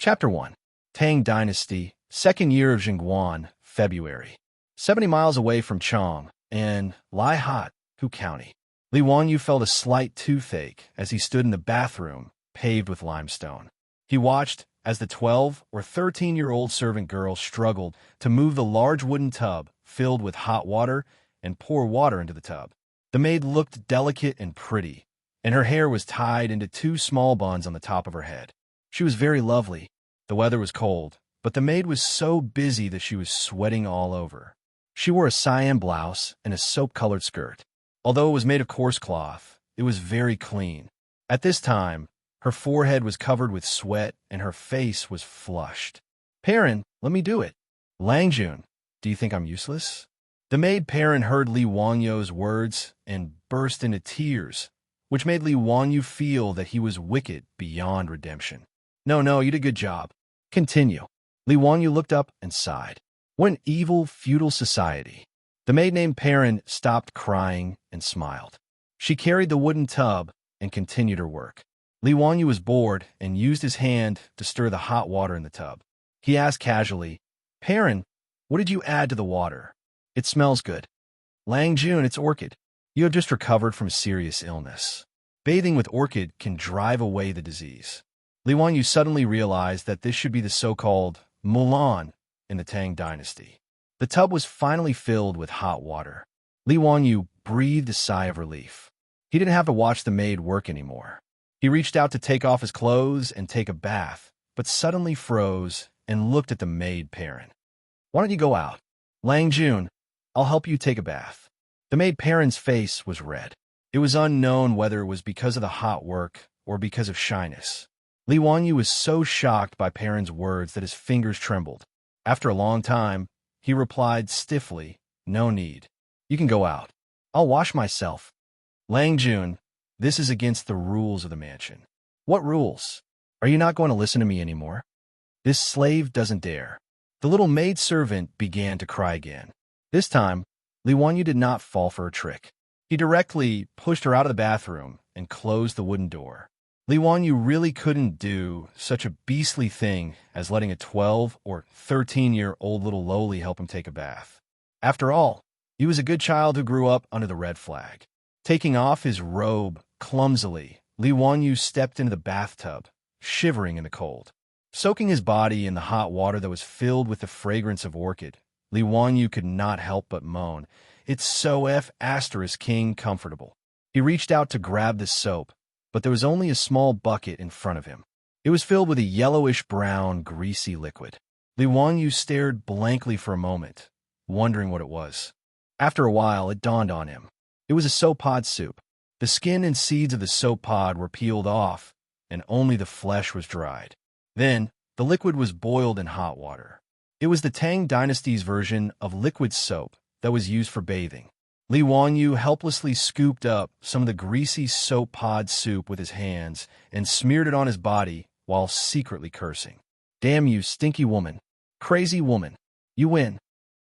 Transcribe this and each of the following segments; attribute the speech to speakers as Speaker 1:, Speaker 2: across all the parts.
Speaker 1: Chapter 1. Tang Dynasty, Second Year of Jingguan, February. 70 miles away from Chong, in Laihat, Hu County. Li Wanyu felt a slight toothache as he stood in the bathroom, paved with limestone. He watched as the 12 or 13-year-old servant girl struggled to move the large wooden tub filled with hot water and pour water into the tub. The maid looked delicate and pretty, and her hair was tied into two small buns on the top of her head. She was very lovely. The weather was cold, but the maid was so busy that she was sweating all over. She wore a cyan blouse and a soap-colored skirt. Although it was made of coarse cloth, it was very clean. At this time, her forehead was covered with sweat and her face was flushed. "Perrin, let me do it." "Langjun, do you think I'm useless?" The maid Perrin heard Li Wanyu's words and burst into tears, which made Li Wanyu feel that he was wicked beyond redemption. No, you did a good job. Continue." Li Wanyu looked up and sighed. What an evil, feudal society. The maid named Perrin stopped crying and smiled. She carried the wooden tub and continued her work. Li Wanyu was bored and used his hand to stir the hot water in the tub. He asked casually, "Perrin, what did you add to the water?" "It smells good." "Langjun, it's orchid. You have just recovered from serious illness. Bathing with orchid can drive away the disease." Li Wanyu suddenly realized that this should be the so-called Mulan in the Tang Dynasty. The tub was finally filled with hot water. Li Wanyu breathed a sigh of relief. He didn't have to watch the maid work anymore. He reached out to take off his clothes and take a bath, but suddenly froze and looked at the maid Perrin. "Why don't you go out?" "Langjun, I'll help you take a bath." The maid Perrin's face was red. It was unknown whether it was because of the hot work or because of shyness. Li Wanyu was so shocked by Perrin's words that his fingers trembled. After a long time, he replied stiffly, "No need. You can go out. I'll wash myself." "Langjun, this is against the rules of the mansion." "What rules? Are you not going to listen to me anymore?" "This slave doesn't dare." The little maid-servant began to cry again. This time, Li Wanyu did not fall for a trick. He directly pushed her out of the bathroom and closed the wooden door. Li Wanyu really couldn't do such a beastly thing as letting a 12 or 13-year-old little lowly help him take a bath. After all, he was a good child who grew up under the red flag. Taking off his robe clumsily, Li Wanyu stepped into the bathtub, shivering in the cold. Soaking his body in the hot water that was filled with the fragrance of orchid, Li Wanyu could not help but moan, "It's so F***ing comfortable." He reached out to grab the soap, but there was only a small bucket in front of him. It was filled with a yellowish-brown, greasy liquid. Li Wanyu stared blankly for a moment, wondering what it was. After a while, it dawned on him. It was a soap pod soup. The skin and seeds of the soap pod were peeled off, and only the flesh was dried. Then, the liquid was boiled in hot water. It was the Tang Dynasty's version of liquid soap that was used for bathing. Li Wanyu helplessly scooped up some of the greasy soap pod soup with his hands and smeared it on his body while secretly cursing. "Damn you, stinky woman. Crazy woman. You win."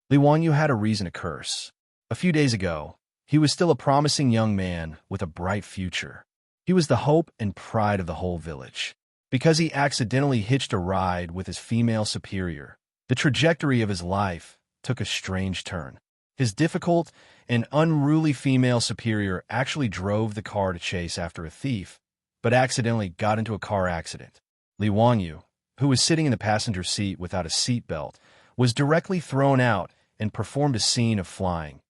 Speaker 1: Li Wanyu had a reason to curse. A few days ago, he was still a promising young man with a bright future. He was the hope and pride of the whole village. Because he accidentally hitched a ride with his female superior, the trajectory of his life took a strange turn. His difficult and unruly female superior actually drove the car to chase after a thief, but accidentally got into a car accident. Li Wanyu, who was sitting in the passenger seat without a seat belt, was directly thrown out and performed a scene of flying.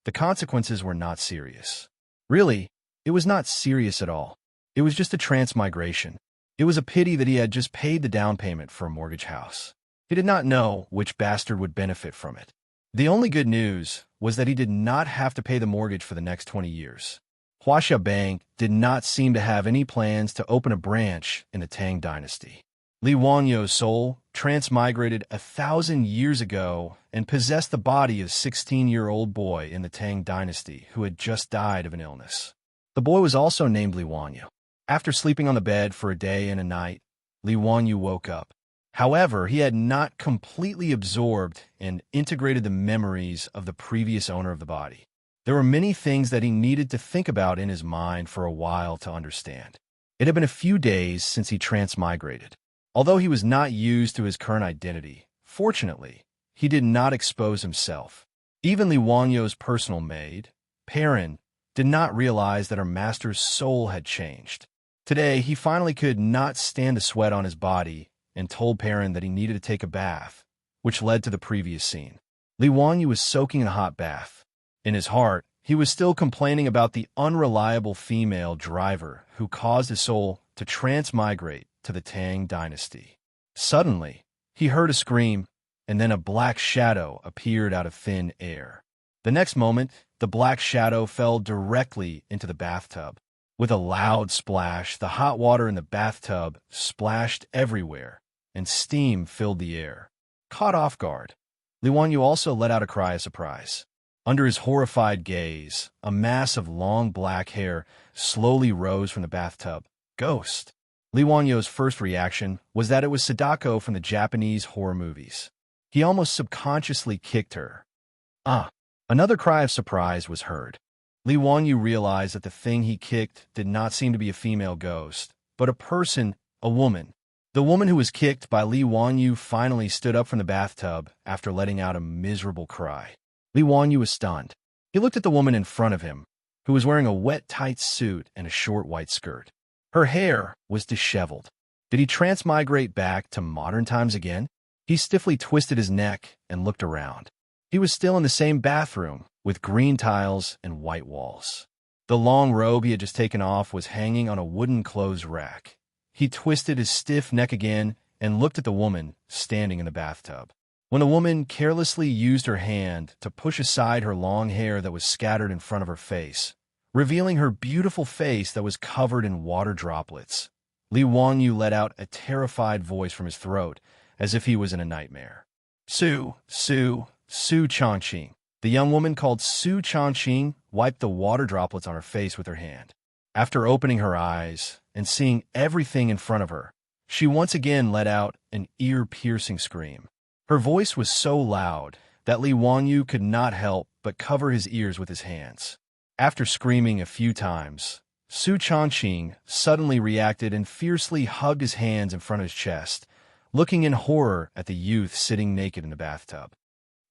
Speaker 1: The consequences were not serious. Really, it was not serious at all. It was just a transmigration. It was a pity that he had just paid the down payment for a mortgage house. He did not know which bastard would benefit from it. The only good news was that he did not have to pay the mortgage for the next 20 years. Wuxia Bank did not seem to have any plans to open a branch in the Tang Dynasty. Li Wanyu's soul transmigrated 1,000 years ago and possessed the body of a 16-year-old boy in the Tang Dynasty who had just died of an illness. The boy was also named Li Wanyu. After sleeping on the bed for a day and a night, Li Wanyu woke up. However, he had not completely absorbed and integrated the memories of the previous owner of the body. There were many things that he needed to think about in his mind for a while to understand. It had been a few days since he transmigrated. Although he was not used to his current identity, fortunately, he did not expose himself. Even Li Wanyo's personal maid, Perrin, did not realize that her master's soul had changed. Today, he finally could not stand the sweat on his body and told Perrin that he needed to take a bath, which led to the previous scene. Li Wanyu was soaking in a hot bath. In his heart, he was still complaining about the unreliable female driver who caused his soul to transmigrate to the Tang dynasty. Suddenly, he heard a scream, and then a black shadow appeared out of thin air. The next moment, the black shadow fell directly into the bathtub. With a loud splash, the hot water in the bathtub splashed everywhere, and steam filled the air. Caught off guard, Li Wanyu also let out a cry of surprise. Under his horrified gaze, a mass of long black hair slowly rose from the bathtub. Ghost! Li Wanyu's first reaction was that it was Sadako from the Japanese horror movies. He almost subconsciously kicked her. Another cry of surprise was heard. Li Wanyu realized that the thing he kicked did not seem to be a female ghost, but a person, a woman. The woman who was kicked by Li Wanyu finally stood up from the bathtub after letting out a miserable cry. Li Wanyu was stunned. He looked at the woman in front of him, who was wearing a wet, tight suit and a short white skirt. Her hair was disheveled. Did he transmigrate back to modern times again? He stiffly twisted his neck and looked around. He was still in the same bathroom, with green tiles and white walls. The long robe he had just taken off was hanging on a wooden clothes rack. He twisted his stiff neck again and looked at the woman standing in the bathtub. When the woman carelessly used her hand to push aside her long hair that was scattered in front of her face, revealing her beautiful face that was covered in water droplets, Li Wanyu let out a terrified voice from his throat, as if he was in a nightmare. Su Changqing. The young woman called Su Changqing wiped the water droplets on her face with her hand. After opening her eyes and seeing everything in front of her, she once again let out an ear-piercing scream. Her voice was so loud that Li Wanyu could not help but cover his ears with his hands. After screaming a few times, Su Changqing suddenly reacted and fiercely hugged his hands in front of his chest, looking in horror at the youth sitting naked in the bathtub.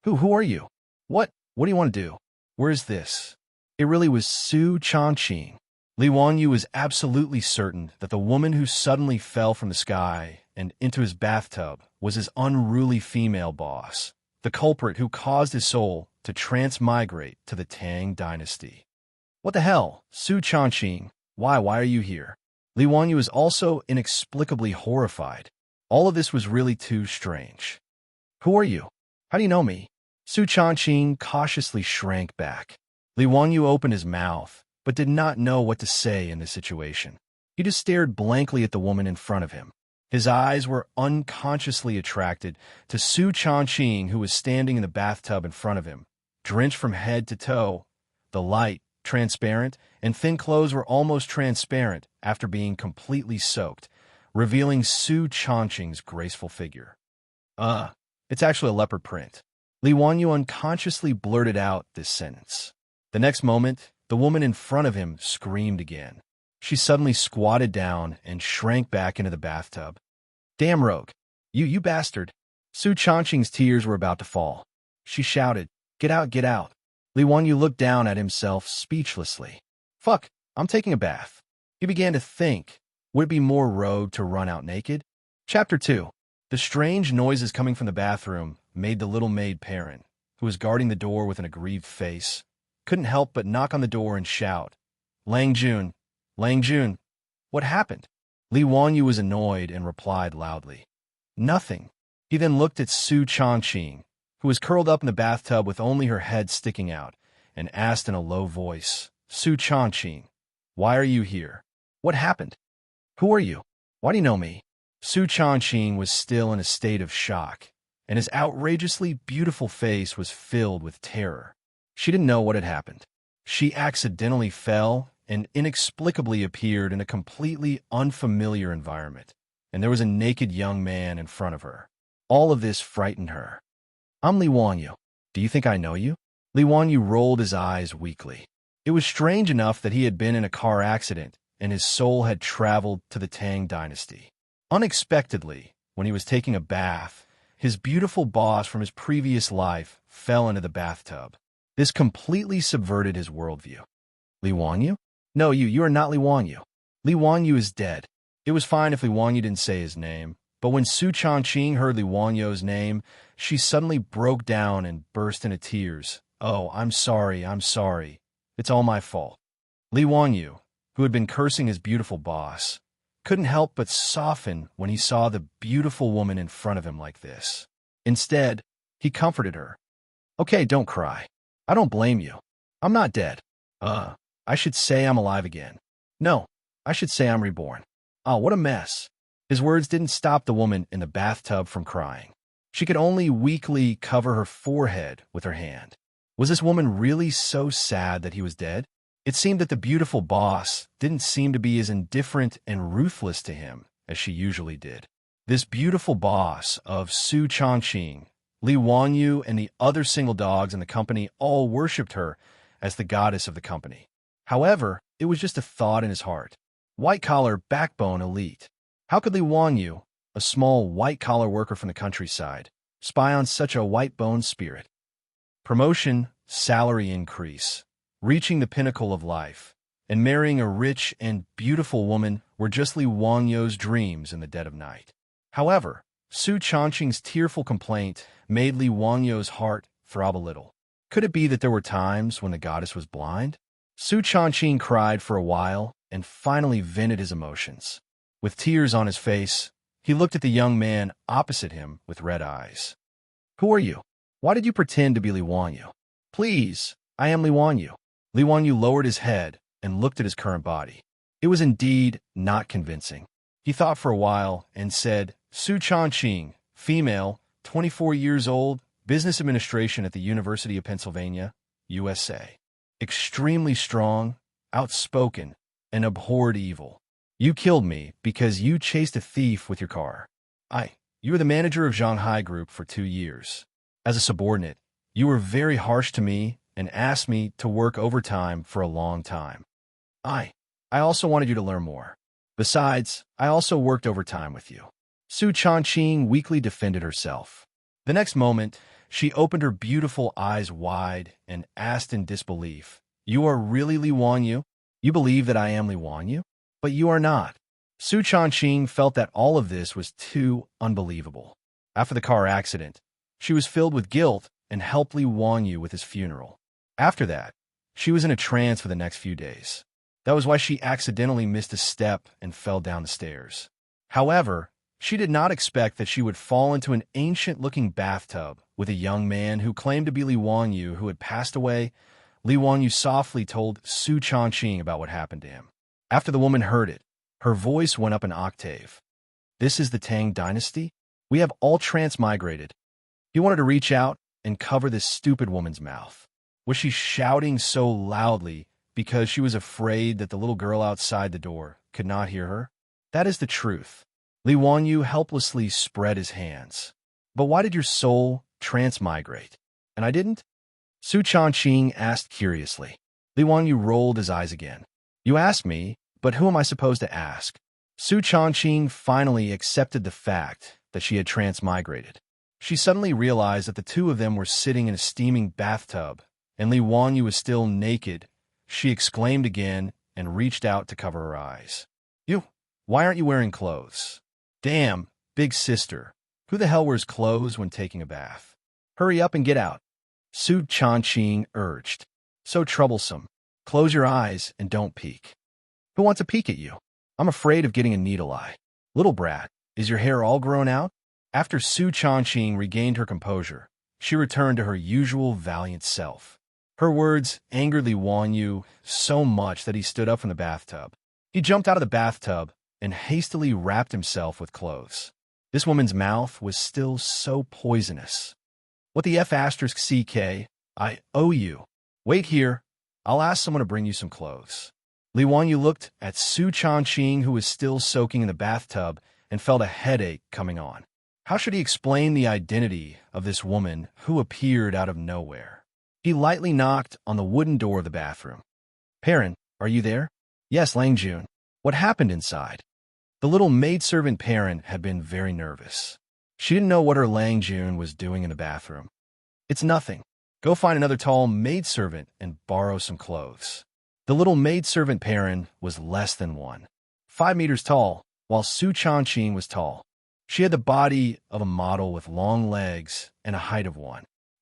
Speaker 1: Who are you? What do you want to do? Where is this? It really was Su Changqing. Li Wanyu was absolutely certain that the woman who suddenly fell from the sky and into his bathtub was his unruly female boss, the culprit who caused his soul to transmigrate to the Tang dynasty. What the hell, Su Changqing? Why are you here? Li Wanyu was also inexplicably horrified. All of this was really too strange. Who are you? How do you know me? Su Changqing cautiously shrank back. Li Wanyu opened his mouth, but did not know what to say in this situation. He just stared blankly at the woman in front of him. His eyes were unconsciously attracted to Su Changqing, who was standing in the bathtub in front of him, drenched from head to toe. The light, transparent, and thin clothes were almost transparent after being completely soaked, revealing Su Changqing's graceful figure. It's actually a leopard print. Li Wanyu unconsciously blurted out this sentence. The next moment, the woman in front of him screamed again. She suddenly squatted down and shrank back into the bathtub. Damn rogue! You bastard! Su Changqing's tears were about to fall. She shouted, Get out, get out! Li Wanyu looked down at himself speechlessly. Fuck, I'm taking a bath. He began to think, would it be more rogue to run out naked? Chapter 2. The strange noises coming from the bathroom made the little maid Perrin, who was guarding the door with an aggrieved face, couldn't help but knock on the door and shout, Lang Jun, what happened? Li Wanyu was annoyed and replied loudly, Nothing. He then looked at Su Changqing, who was curled up in the bathtub with only her head sticking out, and asked in a low voice, Su Changqing, why are you here? What happened? Who are you? Why do you know me? Su Changqing was still in a state of shock, and his outrageously beautiful face was filled with terror. She didn't know what had happened. She accidentally fell and inexplicably appeared in a completely unfamiliar environment, and there was a naked young man in front of her. All of this frightened her. I'm Li Wanyu. Do you think I know you? Li Wanyu rolled his eyes weakly. It was strange enough that he had been in a car accident and his soul had traveled to the Tang dynasty. Unexpectedly, when he was taking a bath, his beautiful boss from his previous life fell into the bathtub. This completely subverted his worldview. Li Wanyu? No, you are not Li Wanyu. Li Wanyu is dead. It was fine if Li Wanyu didn't say his name, but when Su Changqing heard Li Wanyu's name, she suddenly broke down and burst into tears. Oh, I'm sorry. It's all my fault. Li Wanyu, who had been cursing his beautiful boss, couldn't help but soften when he saw the beautiful woman in front of him like this. Instead, he comforted her. Okay, don't cry. I don't blame you. I'm not dead. I should say I'm alive again. No, I should say I'm reborn. Oh, what a mess. His words didn't stop the woman in the bathtub from crying. She could only weakly cover her forehead with her hand. Was this woman really so sad that he was dead? It seemed that the beautiful boss didn't seem to be as indifferent and ruthless to him as she usually did. This beautiful boss of Su Changqing, Li Wanyu, and the other single dogs in the company all worshipped her as the goddess of the company. However, it was just a thought in his heart. White-collar backbone elite. How could Li Wanyu, a small white-collar worker from the countryside, spy on such a white-boned spirit? Promotion, salary increase, reaching the pinnacle of life, and marrying a rich and beautiful woman were just Li Wanyu's dreams in the dead of night. However, Su Changqing's tearful complaint made Li Wanyu's heart throb a little. Could it be that there were times when the goddess was blind? Su Changqing cried for a while and finally vented his emotions. With tears on his face, he looked at the young man opposite him with red eyes. Who are you? Why did you pretend to be Li Wanyu? Please, I am Li Wanyu. Li Wanyu lowered his head and looked at his current body. It was indeed not convincing. He thought for a while and said, Su Changqing, female, 24 years old, business administration at the University of Pennsylvania, USA. Extremely strong, outspoken, and abhorred evil. You killed me because you chased a thief with your car. You were the manager of Shanghai Group for 2 years. As a subordinate, you were very harsh to me and asked me to work overtime for a long time. I also wanted you to learn more. Besides, I also worked overtime with you. Su Changqing weakly defended herself. The next moment, she opened her beautiful eyes wide and asked in disbelief, You are really Li Wanyu? You believe that I am Li Wanyu? But you are not. Su Changqing felt that all of this was too unbelievable. After the car accident, she was filled with guilt and helped Li Wanyu with his funeral. After that, she was in a trance for the next few days. That was why she accidentally missed a step and fell down the stairs. However, she did not expect that she would fall into an ancient-looking bathtub with a young man who claimed to be Li Wanyu who had passed away. Li Wanyu softly told Su Changqing about what happened to him. After the woman heard it, her voice went up an octave. This is the Tang dynasty? We have all transmigrated. He wanted to reach out and cover this stupid woman's mouth. Was she shouting so loudly because she was afraid that the little girl outside the door could not hear her? That is the truth. Li Wanyu helplessly spread his hands. But why did your soul transmigrate? And I didn't? Su Changqing asked curiously. Li Wanyu rolled his eyes again. You asked me, but who am I supposed to ask? Su Changqing finally accepted the fact that she had transmigrated. She suddenly realized that the two of them were sitting in a steaming bathtub, and Li Wanyu was still naked. She exclaimed again and reached out to cover her eyes. Why aren't you wearing clothes? Damn, big sister. Who the hell wears clothes when taking a bath? Hurry up and get out. Su Changqing urged. So troublesome. Close your eyes and don't peek. Who wants to peek at you? I'm afraid of getting a needle eye. Little brat, is your hair all grown out? After Su Changqing regained her composure, she returned to her usual valiant self. Her words angered Li Wanyu so much that he stood up from the bathtub. He jumped out of the bathtub and hastily wrapped himself with clothes. This woman's mouth was still so poisonous. What the F***CK? I owe you. Wait here. I'll ask someone to bring you some clothes. Li Wanyu looked at Su Changqing, who was still soaking in the bathtub, and felt a headache coming on. How should he explain the identity of this woman who appeared out of nowhere? He lightly knocked on the wooden door of the bathroom. Perrin, are you there? Yes, Lang Jun. What happened inside? The little maidservant parent had been very nervous. She didn't know what her Lang Jun was doing in the bathroom. It's nothing. Go find another tall maidservant and borrow some clothes. The little maidservant parent was less than 5 meters tall, while Su Changqing was tall. She had the body of a model with long legs and a height of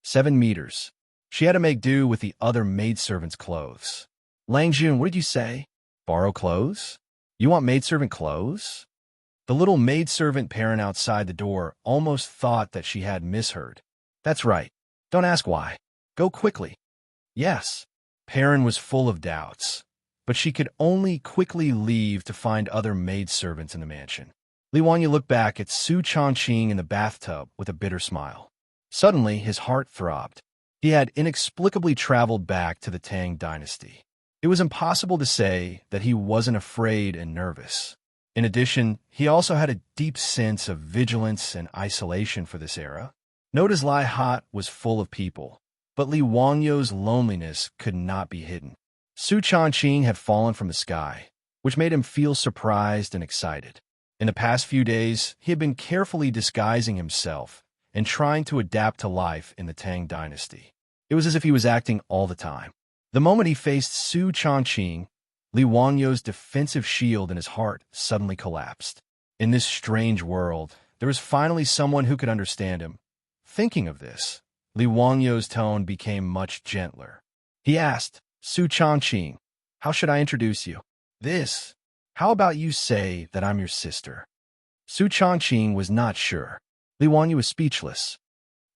Speaker 1: 7 meters. She had to make do with the other maidservant's clothes. Lang Jun, what did you say? Borrow clothes? You want maidservant clothes? The little maidservant parent outside the door almost thought that she had misheard. That's right. Don't ask why. Go quickly. Yes. Perrin was full of doubts, but she could only quickly leave to find other maidservants in the mansion. Li Wanyu looked back at Su Changqing in the bathtub with a bitter smile. Suddenly, his heart throbbed. He had inexplicably traveled back to the Tang dynasty. It was impossible to say that he wasn't afraid and nervous. In addition, he also had a deep sense of vigilance and isolation for this era. Noda's Lai Hot was full of people, but Li Wanyu's loneliness could not be hidden. Su Changqing had fallen from the sky, which made him feel surprised and excited. In the past few days, he had been carefully disguising himself and trying to adapt to life in the Tang dynasty. It was as if he was acting all the time. The moment he faced Su Changqing, Li Wanyu's defensive shield in his heart suddenly collapsed. In this strange world, there was finally someone who could understand him. Thinking of this, Li Wanyu's tone became much gentler. He asked, Su Changqing, how should I introduce you? This. How about you say that I'm your sister? Su Changqing was not sure. Li Wanyu was speechless.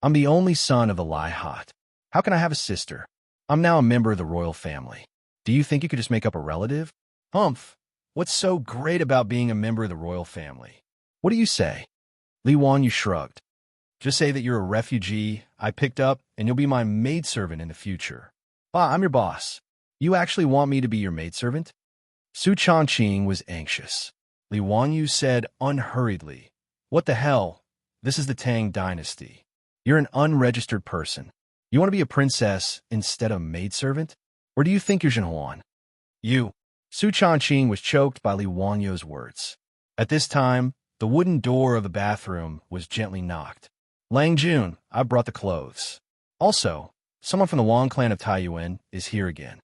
Speaker 1: I'm the only son of the Lai Hot. How can I have a sister? I'm now a member of the royal family. Do you think you could just make up a relative? Humph. What's so great about being a member of the royal family? What do you say? Li Wanyu shrugged. Just say that you're a refugee I picked up and you'll be my maidservant in the future. I'm your boss. You actually want me to be your maidservant? Su Changqing was anxious. Li Wanyu said unhurriedly, What the hell? This is the Tang dynasty. You're an unregistered person. You want to be a princess instead of maidservant? Or do you think you're Zhenhuan? You. Su Changqing was choked by Li Wanyu's words. At this time, the wooden door of the bathroom was gently knocked. Lang Jun, I brought the clothes. Also, someone from the Wang clan of Taiyuan is here again.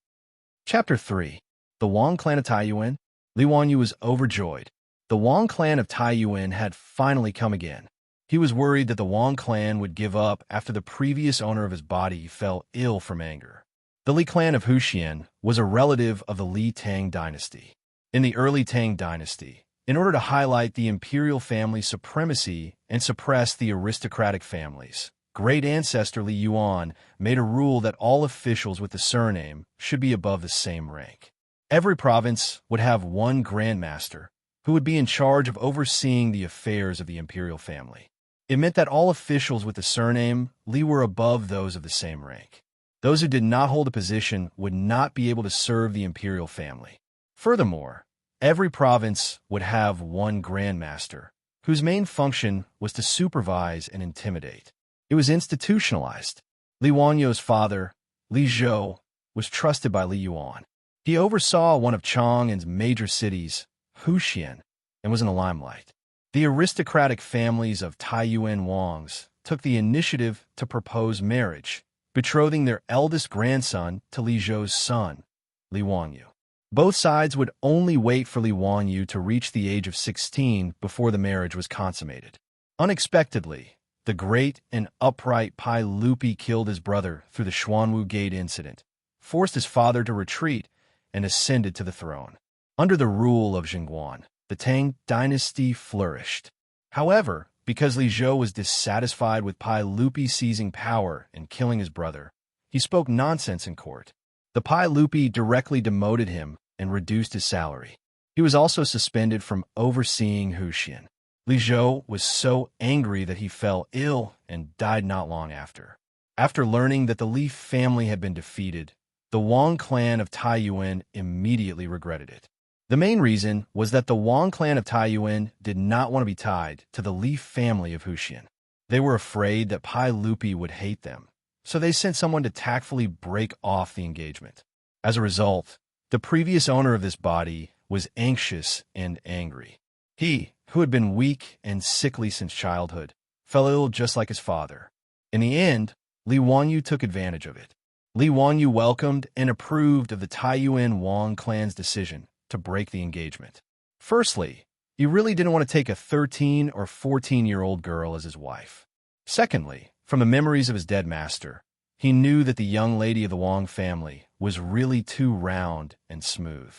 Speaker 1: Chapter 3. The Wang clan of Taiyuan? Li Wanyu was overjoyed. The Wang clan of Taiyuan had finally come again. He was worried that the Wang clan would give up after the previous owner of his body fell ill from anger. The Li clan of Wuxia was a relative of the Li Tang dynasty. In the early Tang dynasty, in order to highlight the imperial family's supremacy and suppress the aristocratic families, great ancestor Li Yuan made a rule that all officials with the surname should be above the same rank. Every province would have one grandmaster who would be in charge of overseeing the affairs of the imperial family. It meant that all officials with the surname Li were above those of the same rank. Those who did not hold a position would not be able to serve the imperial family. Furthermore, every province would have one grandmaster, whose main function was to supervise and intimidate. It was institutionalized. Li Wanyu's father, Li Zhou, was trusted by Li Yuan. He oversaw one of Chang'an's major cities, Wuxia, and was in the limelight. The aristocratic families of Taiyuan Wangs took the initiative to propose marriage, betrothing their eldest grandson to Li Zhou's son, Li Wanyu. Both sides would only wait for Li Wanyu to reach the age of 16 before the marriage was consummated. Unexpectedly, the great and upright Pai Lupi killed his brother through the Xuanwu Gate incident, forced his father to retreat, and ascended to the throne. Under the rule of Zhenguan, the Tang dynasty flourished. However, because Li Zhou was dissatisfied with Pai Lupi seizing power and killing his brother, he spoke nonsense in court. The Pai Lupi directly demoted him and reduced his salary. He was also suspended from overseeing Wuxia. Li Zhou was so angry that he fell ill and died not long after. After learning that the Li family had been defeated, the Wang clan of Taiyuan immediately regretted it. The main reason was that the Wang clan of Taiyuan did not want to be tied to the Li family of Wuxia. They were afraid that Pai Lupi would hate them, so they sent someone to tactfully break off the engagement. As a result, the previous owner of this body was anxious and angry. He, who had been weak and sickly since childhood, fell ill just like his father. In the end, Li Wanyu took advantage of it. Li Wanyu welcomed and approved of the Taiyuan Wang clan's decision to break the engagement. Firstly, he really didn't want to take a 13 or 14-year-old girl as his wife. Secondly, from the memories of his dead master, he knew that the young lady of the Wang family was really too round and smooth.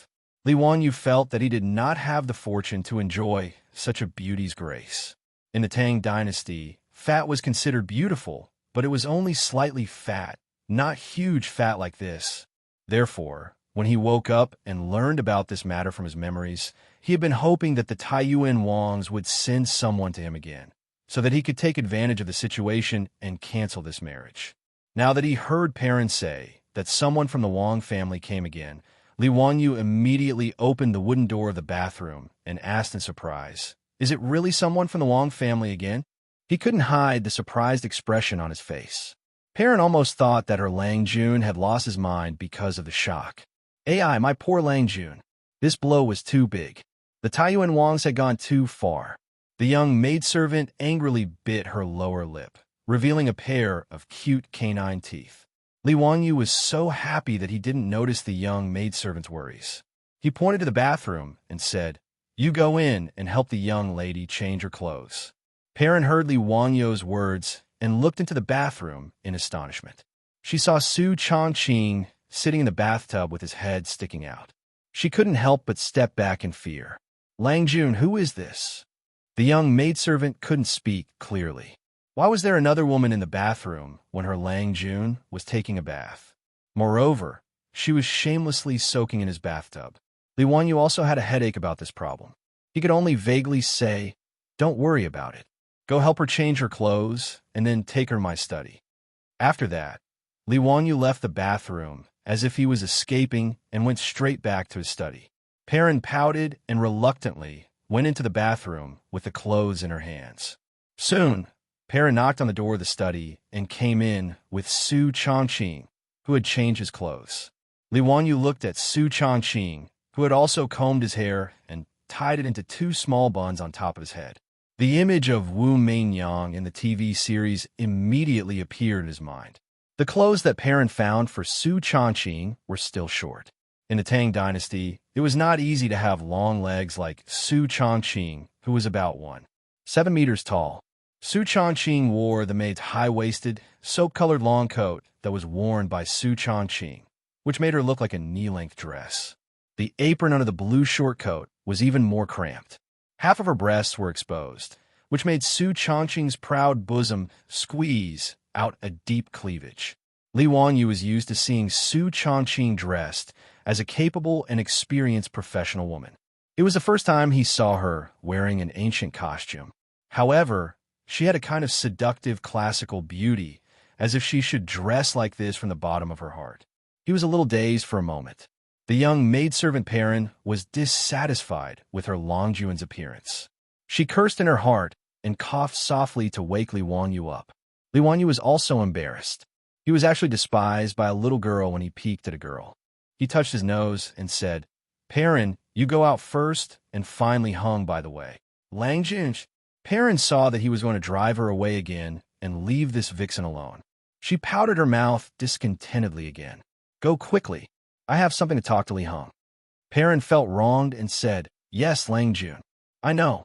Speaker 1: Li Wanyu felt that he did not have the fortune to enjoy such a beauty's grace. In the Tang dynasty, fat was considered beautiful, but it was only slightly fat, not huge fat like this. Therefore, when he woke up and learned about this matter from his memories, he had been hoping that the Taiyuan Wangs would send someone to him again, so that he could take advantage of the situation and cancel this marriage. Now that he heard parents say that someone from the Wang family came again, Li Wanyu immediately opened the wooden door of the bathroom and asked in surprise, "Is it really someone from the Wang family again?" He couldn't hide the surprised expression on his face. Perrin almost thought that her Lang Jun had lost his mind because of the shock. "Ai, my poor Lang Jun." This blow was too big. The Taiyuan Wangs had gone too far. The young maidservant angrily bit her lower lip, revealing a pair of cute canine teeth. Li Wanyu was so happy that he didn't notice the young maidservant's worries. He pointed to the bathroom and said, "You go in and help the young lady change her clothes." Perrin heard Li Wanyu's words and looked into the bathroom in astonishment. She saw Su Changqing sitting in the bathtub with his head sticking out. She couldn't help but step back in fear. "Lang Jun, who is this?" The young maidservant couldn't speak clearly. Why was there another woman in the bathroom when her Lang Jun was taking a bath? Moreover, she was shamelessly soaking in his bathtub. Li Wanyu also had a headache about this problem. He could only vaguely say, "Don't worry about it. Go help her change her clothes, and then take her to my study." After that, Li Wanyu left the bathroom as if he was escaping and went straight back to his study. Perrin pouted and reluctantly went into the bathroom with the clothes in her hands. Soon, Perrin knocked on the door of the study and came in with Su Changqing, who had changed his clothes. Li Wanyu looked at Su Changqing, who had also combed his hair and tied it into two small buns on top of his head. The image of Wu Meinyang in the TV series immediately appeared in his mind. The clothes that Perrin found for Su Changqing were still short. In the Tang dynasty, it was not easy to have long legs like Su Changqing, who was about 1.7 meters tall. Su Changqing wore the maid's high-waisted, soap-colored long coat that was worn by Su Changqing, which made her look like a knee-length dress. The apron under the blue short coat was even more cramped. Half of her breasts were exposed, which made Su Changqing's proud bosom squeeze out a deep cleavage. Li Wanyu was used to seeing Su Changqing dressed as a capable and experienced professional woman. It was the first time he saw her wearing an ancient costume. However, she had a kind of seductive classical beauty, as if she should dress like this from the bottom of her heart. He was a little dazed for a moment. The young maidservant Perrin was dissatisfied with her Longjuan's appearance. She cursed in her heart and coughed softly to wake Li Wanyu up. Li Wanyu was also embarrassed. He was actually despised by a little girl when he peeked at a girl. He touched his nose and said, "Perrin, you go out first," and finally hung by the way. "Lang Jun." Perrin saw that he was going to drive her away again and leave this vixen alone. She pouted her mouth discontentedly again. "Go quickly. I have something to talk to Li Hong." Perrin felt wronged and said, "Yes, Lang Jun. I know."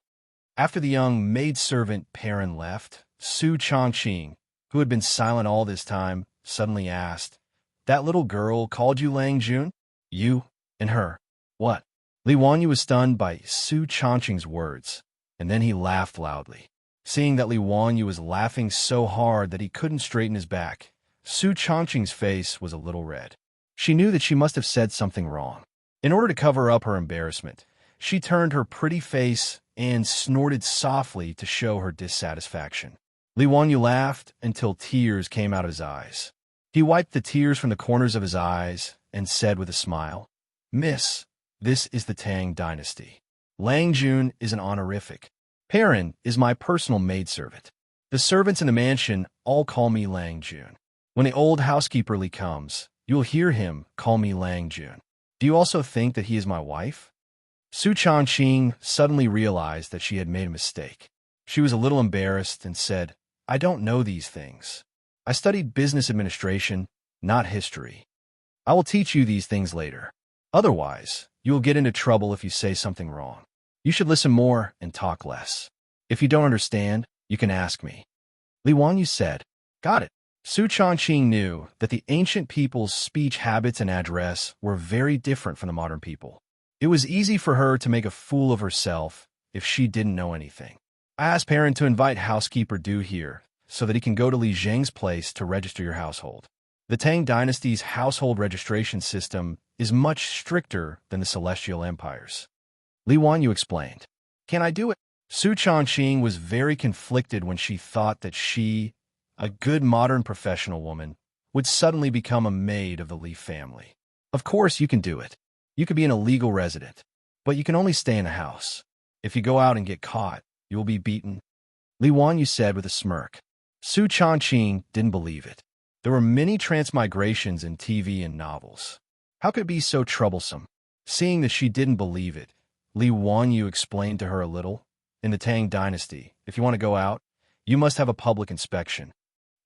Speaker 1: After the young maidservant Perrin left, Su Changqing, who had been silent all this time, suddenly asked, "That little girl called you Lang Jun? You and her. What?" Li Wanyu was stunned by Su Changqing's words, and then he laughed loudly. Seeing that Li Wanyu was laughing so hard that he couldn't straighten his back, Su Changqing's face was a little red. She knew that she must have said something wrong. In order to cover up her embarrassment, she turned her pretty face and snorted softly to show her dissatisfaction. Li Wanyu laughed until tears came out of his eyes. He wiped the tears from the corners of his eyes and said with a smile, "Miss, this is the Tang dynasty. Lang Jun is an honorific. Perrin is my personal maidservant. The servants in the mansion all call me Lang Jun. When the old housekeeper Li comes, you'll hear him call me Lang Jun. Do you also think that he is my wife?" Su Changqing suddenly realized that she had made a mistake. She was a little embarrassed and said, "I don't know these things. I studied business administration, not history. I will teach you these things later. Otherwise, you will get into trouble if you say something wrong. You should listen more and talk less. If you don't understand, you can ask me." Li Wanyu said, "Got it." Su Changqing knew that the ancient people's speech habits and address were very different from the modern people. It was easy for her to make a fool of herself if she didn't know anything. "I asked parent to invite housekeeper Du here so that he can go to Li Zheng's place to register your household. The Tang dynasty's household registration system is much stricter than the Celestial Empire's." Li Wanyu explained. "Can I do it?" Su Changqing was very conflicted when she thought that she, a good modern professional woman, would suddenly become a maid of the Li family. "Of course you can do it. You could be an illegal resident, but you can only stay in a house. If you go out and get caught, you will be beaten," Li Wanyu said with a smirk. Su Changqing didn't believe it. There were many transmigrations in TV and novels. How could it be so troublesome? Seeing that she didn't believe it, Li Wanyu explained to her a little. "In the Tang dynasty, if you want to go out, you must have a public inspection.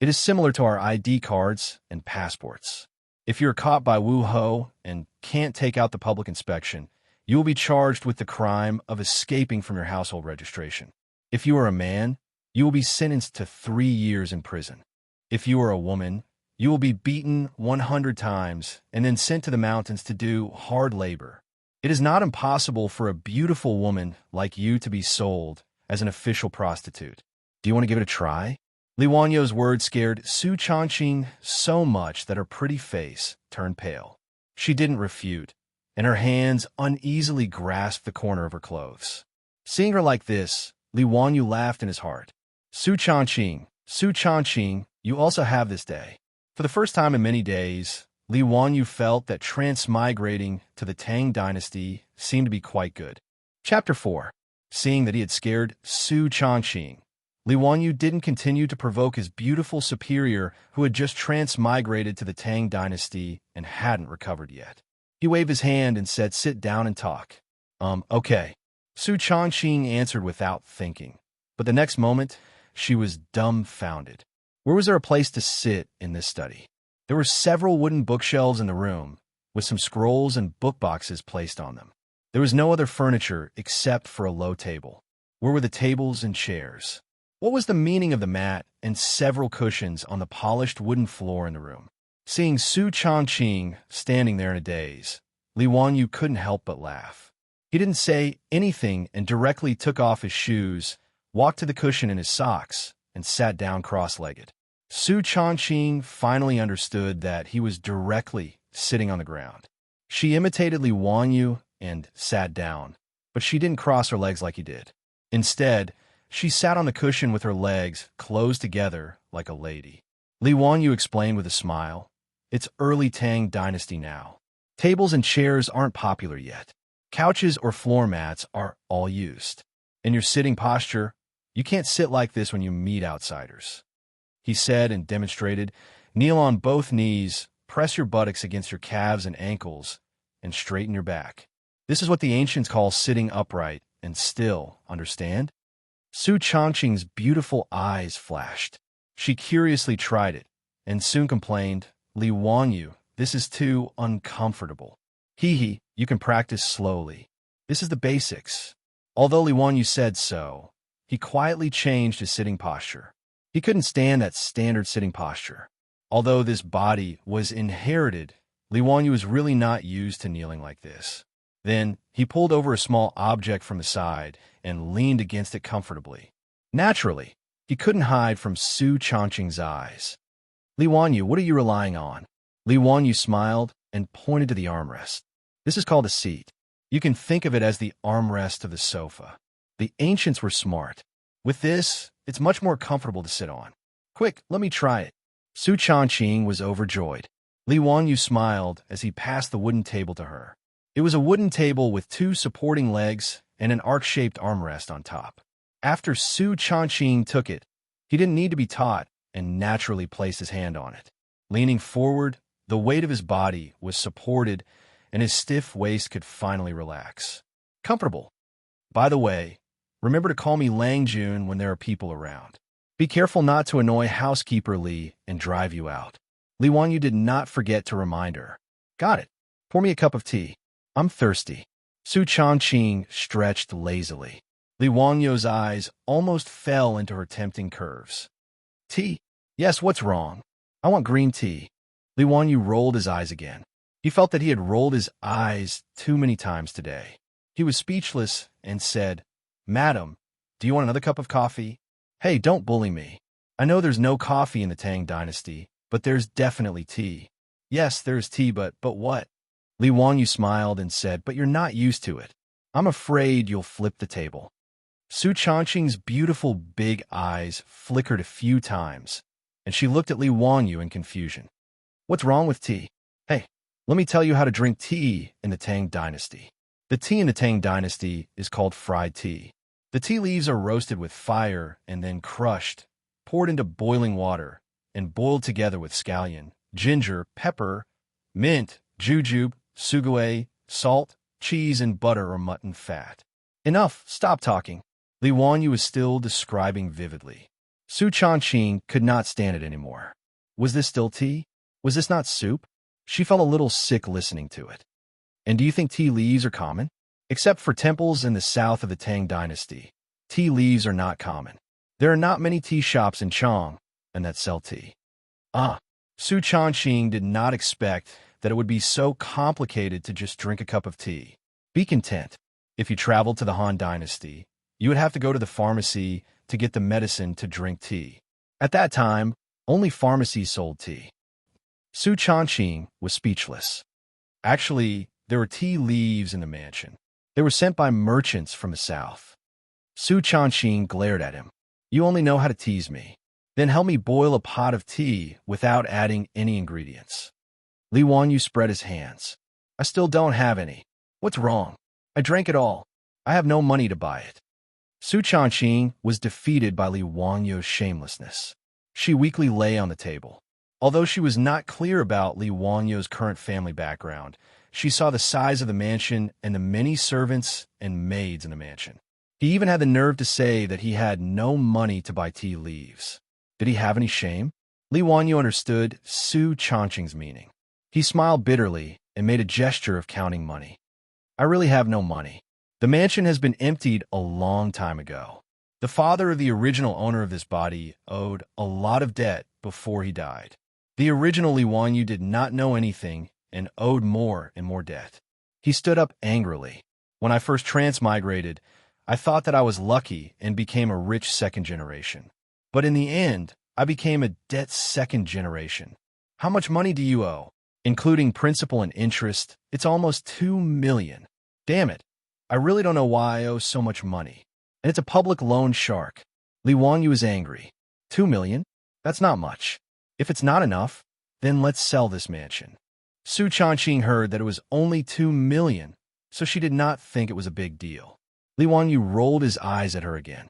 Speaker 1: It is similar to our ID cards and passports. If you're caught by Wu Ho and can't take out the public inspection, you will be charged with the crime of escaping from your household registration. If you are a man, you will be sentenced to 3 years in prison. If you are a woman, you will be beaten 100 times and then sent to the mountains to do hard labor. It is not impossible for a beautiful woman like you to be sold as an official prostitute. Do you want to give it a try?" Li Wanyu's words scared Su Changqing so much that her pretty face turned pale. She didn't refute, and her hands uneasily grasped the corner of her clothes. Seeing her like this, Li Wanyu laughed in his heart. Su Changqing, you also have this day." For the first time in many days, Li Wanyu felt that transmigrating to the Tang dynasty seemed to be quite good. Chapter 4. Seeing that he had scared Su Changqing, Li Wanyu didn't continue to provoke his beautiful superior who had just transmigrated to the Tang dynasty and hadn't recovered yet. He waved his hand and said, "Sit down and talk." Okay." Su Changqing answered without thinking. But the next moment, she was dumbfounded. Where was there a place to sit in this study? There were several wooden bookshelves in the room, with some scrolls and book boxes placed on them. There was no other furniture except for a low table. Where were the tables and chairs? What was the meaning of the mat and several cushions on the polished wooden floor in the room? Seeing Su Changqing standing there in a daze, Li Wanyu couldn't help but laugh. He didn't say anything and directly took off his shoes, walked to the cushion in his socks, and sat down cross-legged. Su Changqing finally understood that he was directly sitting on the ground. She imitated Li Wanyu and sat down, but she didn't cross her legs like he did. Instead, she sat on the cushion with her legs closed together like a lady. Li Wanyu explained with a smile, "It's early Tang dynasty now. Tables and chairs aren't popular yet. Couches or floor mats are all used. In your sitting posture, you can't sit like this when you meet outsiders." He said and demonstrated, "Kneel on both knees, press your buttocks against your calves and ankles, and straighten your back. This is what the ancients call sitting upright and still, understand?" Su Changqing's beautiful eyes flashed. She curiously tried it, and soon complained, "Li Wanyu, this is too uncomfortable." "Hee, you can practice slowly. This is the basics." Although Li Wanyu said so, he quietly changed his sitting posture. He couldn't stand that standard sitting posture. Although this body was inherited, Li Wanyu was really not used to kneeling like this. Then he pulled over a small object from the side and leaned against it comfortably. Naturally, he couldn't hide from Su Changqing's eyes. "Li Wanyu, what are you relying on?" Li Wanyu smiled and pointed to the armrest. "This is called a seat. You can think of it as the armrest of the sofa. The ancients were smart. With this, it's much more comfortable to sit on. Quick, let me try it." Su Changqing was overjoyed. Li Wanyu smiled as he passed the wooden table to her. It was a wooden table with 2 supporting legs and an arc-shaped armrest on top. After Su Changqing took it, he didn't need to be taught and naturally placed his hand on it. Leaning forward, the weight of his body was supported and his stiff waist could finally relax. Comfortable. By the way, remember to call me Lang Jun when there are people around. Be careful not to annoy housekeeper Li and drive you out. Li Wanyu did not forget to remind her. Got it. Pour me a cup of tea. I'm thirsty. Su Changqing stretched lazily. Li Wanyu's eyes almost fell into her tempting curves. Tea? Yes, what's wrong? I want green tea. Li Wanyu rolled his eyes again. He felt that he had rolled his eyes too many times today. He was speechless and said, Madam, do you want another cup of coffee? Hey, don't bully me. I know there's no coffee in the Tang dynasty, but there's definitely tea. Yes, there's tea, but what? Li Wanyu smiled and said, but you're not used to it. I'm afraid you'll flip the table. Su Changqing's beautiful big eyes flickered a few times, and she looked at Li Wanyu in confusion. What's wrong with tea? Hey, let me tell you how to drink tea in the Tang dynasty. The tea in the Tang dynasty is called fried tea. The tea leaves are roasted with fire and then crushed, poured into boiling water, and boiled together with scallion, ginger, pepper, mint, jujube, sugue, salt, cheese, and butter or mutton fat. Enough, stop talking. Li Wanyu was still describing vividly. Su Changqing could not stand it anymore. Was this still tea? Was this not soup? She felt a little sick listening to it. And do you think tea leaves are common? Except for temples in the south of the Tang dynasty, tea leaves are not common. There are not many tea shops in Chang and that sell tea. Su Changqing did not expect that it would be so complicated to just drink a cup of tea. Be content. If you traveled to the Han dynasty, you would have to go to the pharmacy to get the medicine to drink tea. At that time, only pharmacies sold tea. Su Changqing was speechless. Actually, there were tea leaves in the mansion. They were sent by merchants from the south. Su Changqing glared at him. You only know how to tease me. Then help me boil a pot of tea without adding any ingredients. Li Wanyu spread his hands. I still don't have any. What's wrong? I drank it all. I have no money to buy it. Su Changqing was defeated by Li Wanyu's shamelessness. She weakly lay on the table. Although she was not clear about Li Wanyu's current family background, she saw the size of the mansion and the many servants and maids in the mansion. He even had the nerve to say that he had no money to buy tea leaves. Did he have any shame? Li Wanyu understood Su Changqing's meaning. He smiled bitterly and made a gesture of counting money. I really have no money. The mansion has been emptied a long time ago. The father of the original owner of this body owed a lot of debt before he died. The original Li Wanyu did not know anything and owed more and more debt. He stood up angrily. When I first transmigrated, I thought that I was lucky and became a rich second generation. But in the end, I became a debt second generation. How much money do you owe? Including principal and interest, it's almost 2 million. Damn it. I really don't know why I owe so much money. And it's a public loan shark. Li Wanyu is angry. 2 million? That's not much. If it's not enough, then let's sell this mansion. Su Changqing heard that it was only 2 million, so she did not think it was a big deal. Li Wanyu rolled his eyes at her again.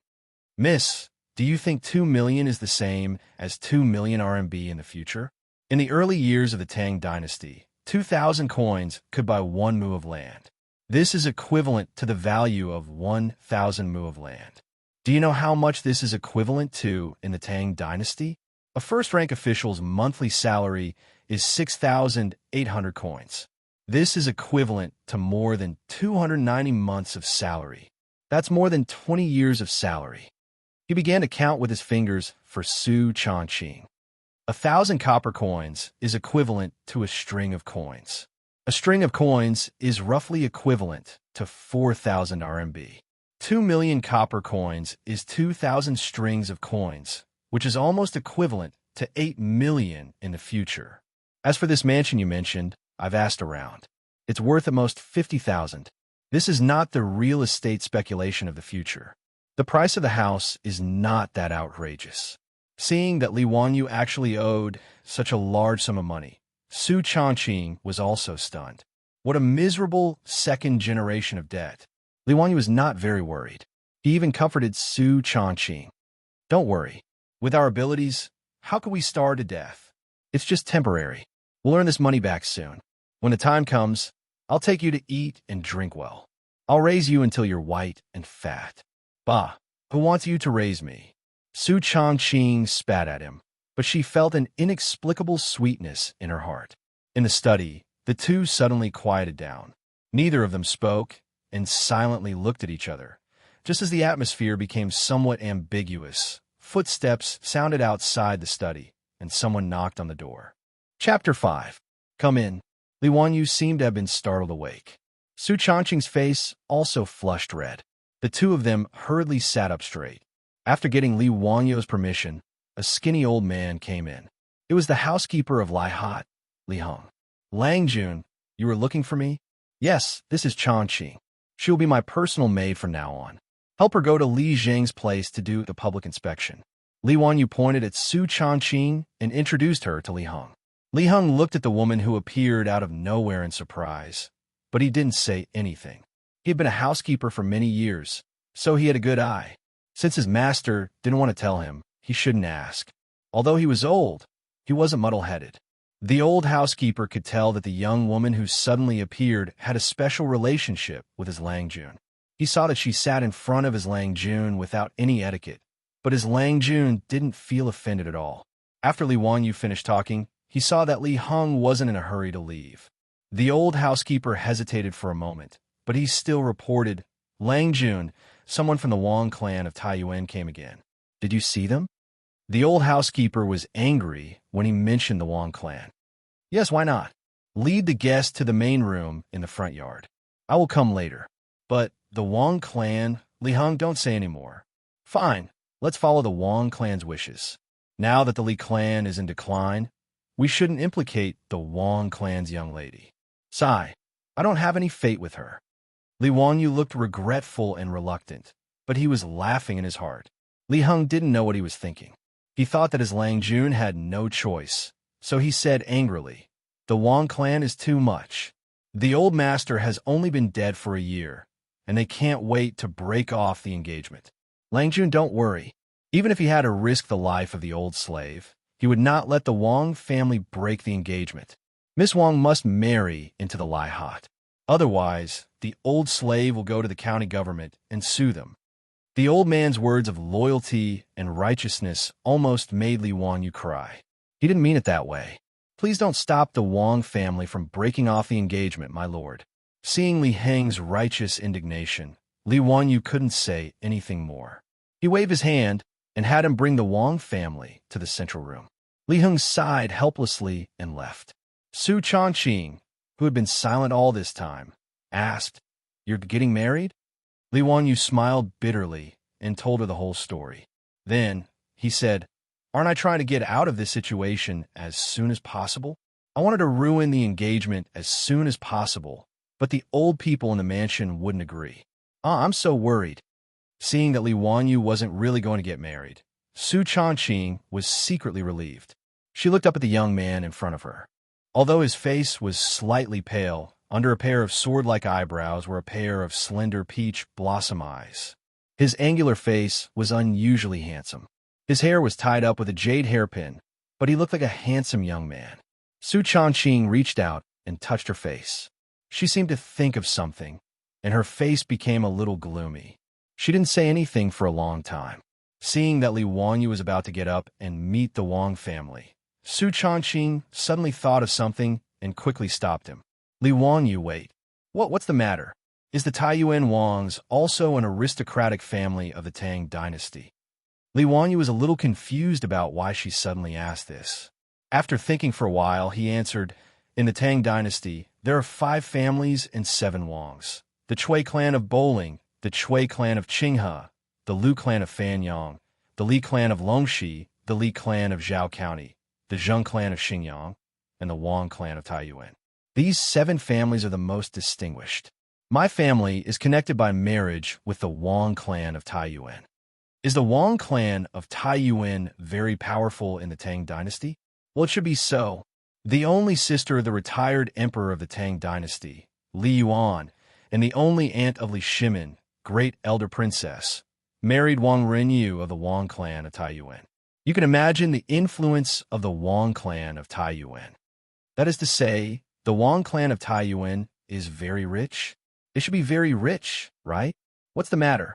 Speaker 1: Miss, do you think 2 million is the same as 2 million RMB in the future? In the early years of the Tang dynasty, 2,000 coins could buy 1 mu of land. This is equivalent to the value of 1,000 mu of land. Do you know how much this is equivalent to in the Tang dynasty? A first-rank official's monthly salary is 6,800 coins. This is equivalent to more than 290 months of salary. That's more than 20 years of salary. He began to count with his fingers for Su Changqing. 1,000 copper coins is equivalent to a string of coins. A string of coins is roughly equivalent to 4,000 RMB. 2 million copper coins is 2,000 strings of coins, which is almost equivalent to 8 million in the future. As for this mansion you mentioned, I've asked around. It's worth at most 50,000. This is not the real estate speculation of the future. The price of the house is not that outrageous. Seeing that Li Wanyu actually owed such a large sum of money, Su Changqing was also stunned. What a miserable second generation of debt. Li Wanyu was not very worried. He even comforted Su Changqing. Don't worry. With our abilities, how could we starve to death? It's just temporary. We'll earn this money back soon. When the time comes, I'll take you to eat and drink well. I'll raise you until you're white and fat. Bah, who wants you to raise me? Su Changqing spat at him, but she felt an inexplicable sweetness in her heart. In the study, the two suddenly quieted down. Neither of them spoke and silently looked at each other. Just as the atmosphere became somewhat ambiguous, footsteps sounded outside the study, and someone knocked on the door. Chapter 5. Come in. Li Wanyu seemed to have been startled awake. Su Changqing's face also flushed red. The two of them hurriedly sat up straight. After getting Li Wanyu's permission, a skinny old man came in. It was the housekeeper of Lai Hot, Li Heng. Lang Jun, you were looking for me? Yes, this is Changqing. She will be my personal maid from now on. Help her go to Li Zheng's place to do the public inspection. Li Wanyu pointed at Su Changqing and introduced her to Li Heng. Li Heng looked at the woman who appeared out of nowhere in surprise, but he didn't say anything. He had been a housekeeper for many years, so he had a good eye. Since his master didn't want to tell him, he shouldn't ask. Although he was old, he wasn't muddle-headed. The old housekeeper could tell that the young woman who suddenly appeared had a special relationship with his Lang Jun. He saw that she sat in front of his Lang Jun without any etiquette, but his Lang Jun didn't feel offended at all. After Li Wanyu finished talking, he saw that Li Heng wasn't in a hurry to leave. The old housekeeper hesitated for a moment, but he still reported, Lang Jun, someone from the Wang clan of Taiyuan came again. Did you see them? The old housekeeper was angry when he mentioned the Wang clan. Yes, why not? Lead the guest to the main room in the front yard. I will come later. But the Wang clan, Li Heng, don't say any more. Fine, let's follow the Wang clan's wishes. Now that the Li clan is in decline, we shouldn't implicate the Wang clan's young lady. Sigh, I don't have any fate with her. Li Wanyu looked regretful and reluctant, but he was laughing in his heart. Li Heng didn't know what he was thinking. He thought that his Lang Jun had no choice, so he said angrily, the Wang clan is too much. The old master has only been dead for a year, and they can't wait to break off the engagement. Lang Jun, don't worry. Even if he had to risk the life of the old slave, he would not let the Wang family break the engagement. Miss Wang must marry into the Lai Hot. Otherwise, the old slave will go to the county government and sue them. The old man's words of loyalty and righteousness almost made Li Wanyu cry. He didn't mean it that way. Please don't stop the Wang family from breaking off the engagement, my lord. Seeing Li Heng's righteous indignation, Li Wanyu couldn't say anything more. He waved his hand and had him bring the Wang family to the central room. Li Heng sighed helplessly and left. Su Changqing, who had been silent all this time, asked, You're getting married? Li Wanyu smiled bitterly and told her the whole story. Then, he said, Aren't I trying to get out of this situation as soon as possible? I wanted to ruin the engagement as soon as possible, but the old people in the mansion wouldn't agree. I'm so worried. Seeing that Li Wanyu wasn't really going to get married, Su Changqing was secretly relieved. She looked up at the young man in front of her. Although his face was slightly pale, under a pair of sword-like eyebrows were a pair of slender peach blossom eyes. His angular face was unusually handsome. His hair was tied up with a jade hairpin, but he looked like a handsome young man. Su Changqing reached out and touched her face. She seemed to think of something, and her face became a little gloomy. She didn't say anything for a long time. Seeing that Li Wanyu was about to get up and meet the Wang family, Su Changqing suddenly thought of something and quickly stopped him. Li Wanyu, wait. What's the matter? Is the Taiyuan Wangs also an aristocratic family of the Tang dynasty? Li Wanyu was a little confused about why she suddenly asked this. After thinking for a while, he answered, In the Tang dynasty, there are 5 families and 7 Wangs. The Chui clan of Bowling, the Chui clan of Qinghe, the Lu clan of Fanyang, the Li clan of Longxi, the Li clan of Zhao County, the Zheng clan of Xingyang, and the Wang clan of Taiyuan. These 7 families are the most distinguished. My family is connected by marriage with the Wang clan of Taiyuan. Is the Wang clan of Taiyuan very powerful in the Tang dynasty? Well, it should be so. The only sister of the retired emperor of the Tang dynasty, Li Yuan, and the only aunt of Li Shimin, great elder princess, married Wang Renyu of the Wang clan of Taiyuan. You can imagine the influence of the Wang clan of Taiyuan. That is to say, the Wang clan of Taiyuan is very rich. They should be very rich, right? What's the matter?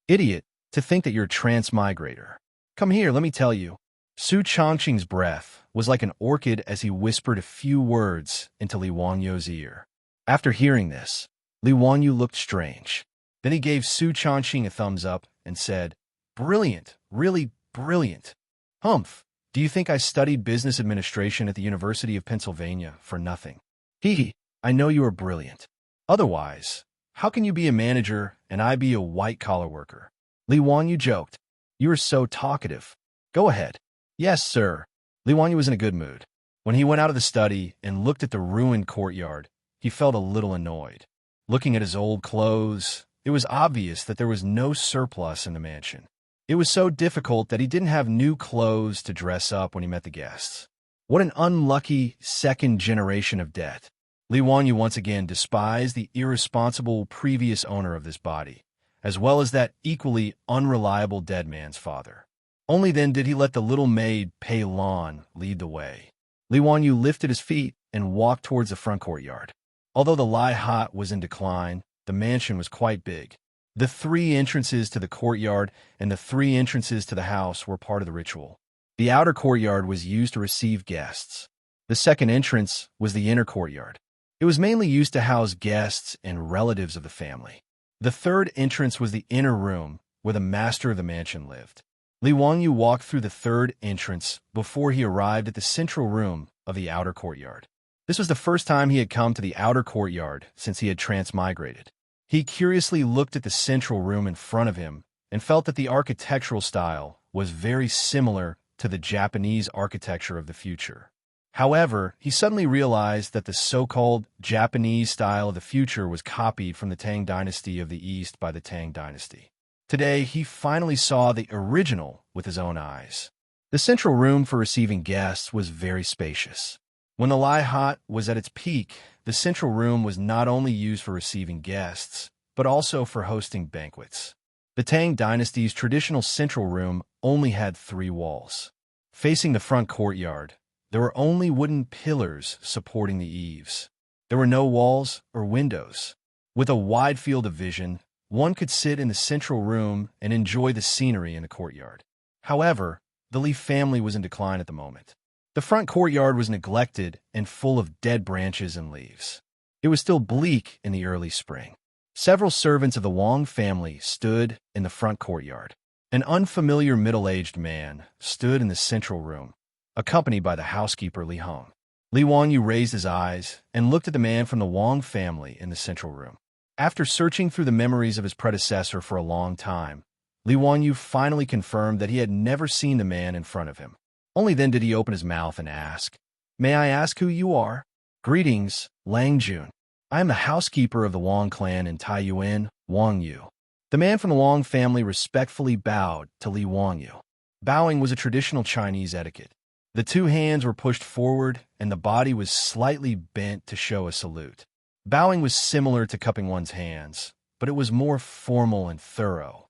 Speaker 1: Idiot, to think that you're a transmigrator. Come here, let me tell you. Su Chongqing's breath was like an orchid as he whispered a few words into Li Wangyu's ear. After hearing this, Li Wangyu looked strange. Then he gave Su Chongqing a thumbs up and said, "Brilliant, really brilliant. Humph, do you think I studied business administration at the University of Pennsylvania for nothing? Hee, I know you are brilliant. Otherwise, how can you be a manager and I be a white-collar worker?" Li Wangyu joked. "You are so talkative. Go ahead." "Yes, sir." Li Wangyu was in a good mood. When he went out of the study and looked at the ruined courtyard, he felt a little annoyed. Looking at his old clothes, it was obvious that there was no surplus in the mansion. It was so difficult that he didn't have new clothes to dress up when he met the guests. What an unlucky second generation of debt. Li Wangyu once again despised the irresponsible previous owner of this body, as well as that equally unreliable dead man's father. Only then did he let the little maid Pei Lan lead the way. Li Wangyu lifted his feet and walked towards the front courtyard. Although the Lai Hot was in decline, the mansion was quite big. The 3 entrances to the courtyard and the 3 entrances to the house were part of the ritual. The outer courtyard was used to receive guests. The second entrance was the inner courtyard. It was mainly used to house guests and relatives of the family. The third entrance was the inner room, where the master of the mansion lived. Li Wangyu walked through the third entrance before he arrived at the central room of the outer courtyard. This was the first time he had come to the outer courtyard since he had transmigrated. He curiously looked at the central room in front of him and felt that the architectural style was very similar to the Japanese architecture of the future. However, he suddenly realized that the so-called Japanese style of the future was copied from the Tang dynasty of the East by the Tang dynasty. Today, he finally saw the original with his own eyes. The central room for receiving guests was very spacious. When the Lai Hot was at its peak, the central room was not only used for receiving guests, but also for hosting banquets. The Tang dynasty's traditional central room only had 3 walls. Facing the front courtyard, there were only wooden pillars supporting the eaves. There were no walls or windows. With a wide field of vision, one could sit in the central room and enjoy the scenery in the courtyard. However, the Li family was in decline at the moment. The front courtyard was neglected and full of dead branches and leaves. It was still bleak in the early spring. Several servants of the Wang family stood in the front courtyard. An unfamiliar middle-aged man stood in the central room, accompanied by the housekeeper Li Hong. Li Wangyu raised his eyes and looked at the man from the Wang family in the central room. After searching through the memories of his predecessor for a long time, Li Wangyu finally confirmed that he had never seen the man in front of him. Only then did he open his mouth and ask, "May I ask who you are?" "Greetings, Lang Jun. I am the housekeeper of the Wang clan in Taiyuan, Wangyu." The man from the Wang family respectfully bowed to Li Wangyu. Bowing was a traditional Chinese etiquette. The 2 hands were pushed forward and the body was slightly bent to show a salute. Bowing was similar to cupping one's hands, but it was more formal and thorough.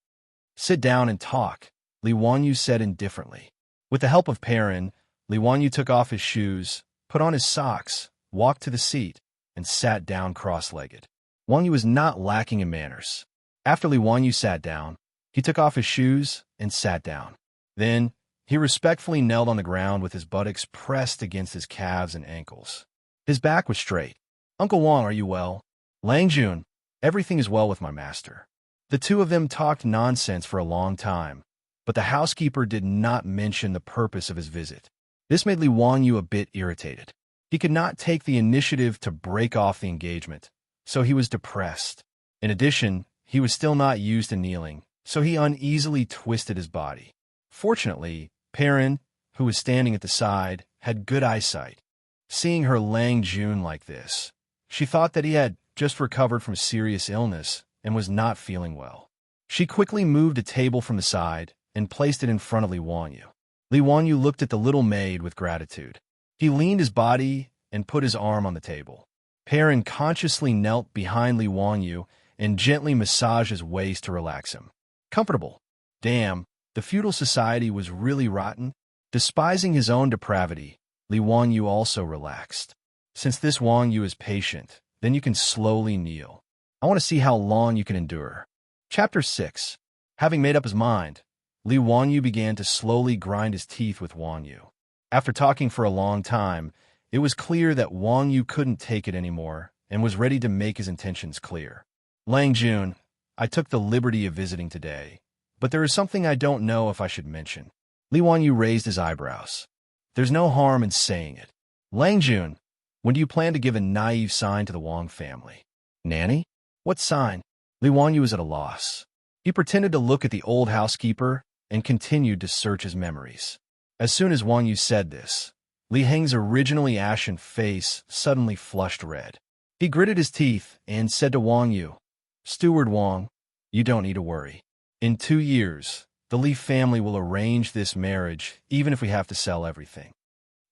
Speaker 1: "Sit down and talk," Li Wangyu said indifferently. With the help of Perrin, Li Wangyu took off his shoes, put on his socks, walked to the seat, and sat down cross-legged. Wangyu was not lacking in manners. After Li Wangyu sat down, he took off his shoes and sat down. Then, he respectfully knelt on the ground with his buttocks pressed against his calves and ankles. His back was straight. "Uncle Wang, are you well?" "Lang Jun, everything is well with my master." The 2 of them talked nonsense for a long time, but the housekeeper did not mention the purpose of his visit. This made Li Wangyu a bit irritated. He could not take the initiative to break off the engagement, so he was depressed. In addition, he was still not used to kneeling, so he uneasily twisted his body. Fortunately, Perrin, who was standing at the side, had good eyesight. Seeing her Lang Jun like this, she thought that he had just recovered from serious illness and was not feeling well. She quickly moved a table from the side and placed it in front of Li Wangyu. Li Wangyu looked at the little maid with gratitude. He leaned his body and put his arm on the table. Perrin consciously knelt behind Li Wangyu and gently massaged his waist to relax him. Comfortable. Damn, the feudal society was really rotten. Despising his own depravity, Li Wangyu also relaxed. Since this Wangyu is patient, then you can slowly kneel. I want to see how long you can endure. Chapter 6. Having made up his mind, Li Wanyu began to slowly grind his teeth with Wang Yu. After talking for a long time, it was clear that Wang Yu couldn't take it anymore and was ready to make his intentions clear. Lang Jun, I took the liberty of visiting today, but there is something I don't know if I should mention. Li Wanyu raised his eyebrows. There's no harm in saying it. Lang Jun, when do you plan to give a naive sign to the Wang family? Nanny? What sign? Li Wanyu was at a loss. He pretended to look at the old housekeeper and continued to search his memories. As soon as Wang Yu said this, Li Heng's originally ashen face suddenly flushed red. He gritted his teeth and said to Wang Yu, Steward Wang, you don't need to worry. In 2 years, the Li family will arrange this marriage, even if we have to sell everything.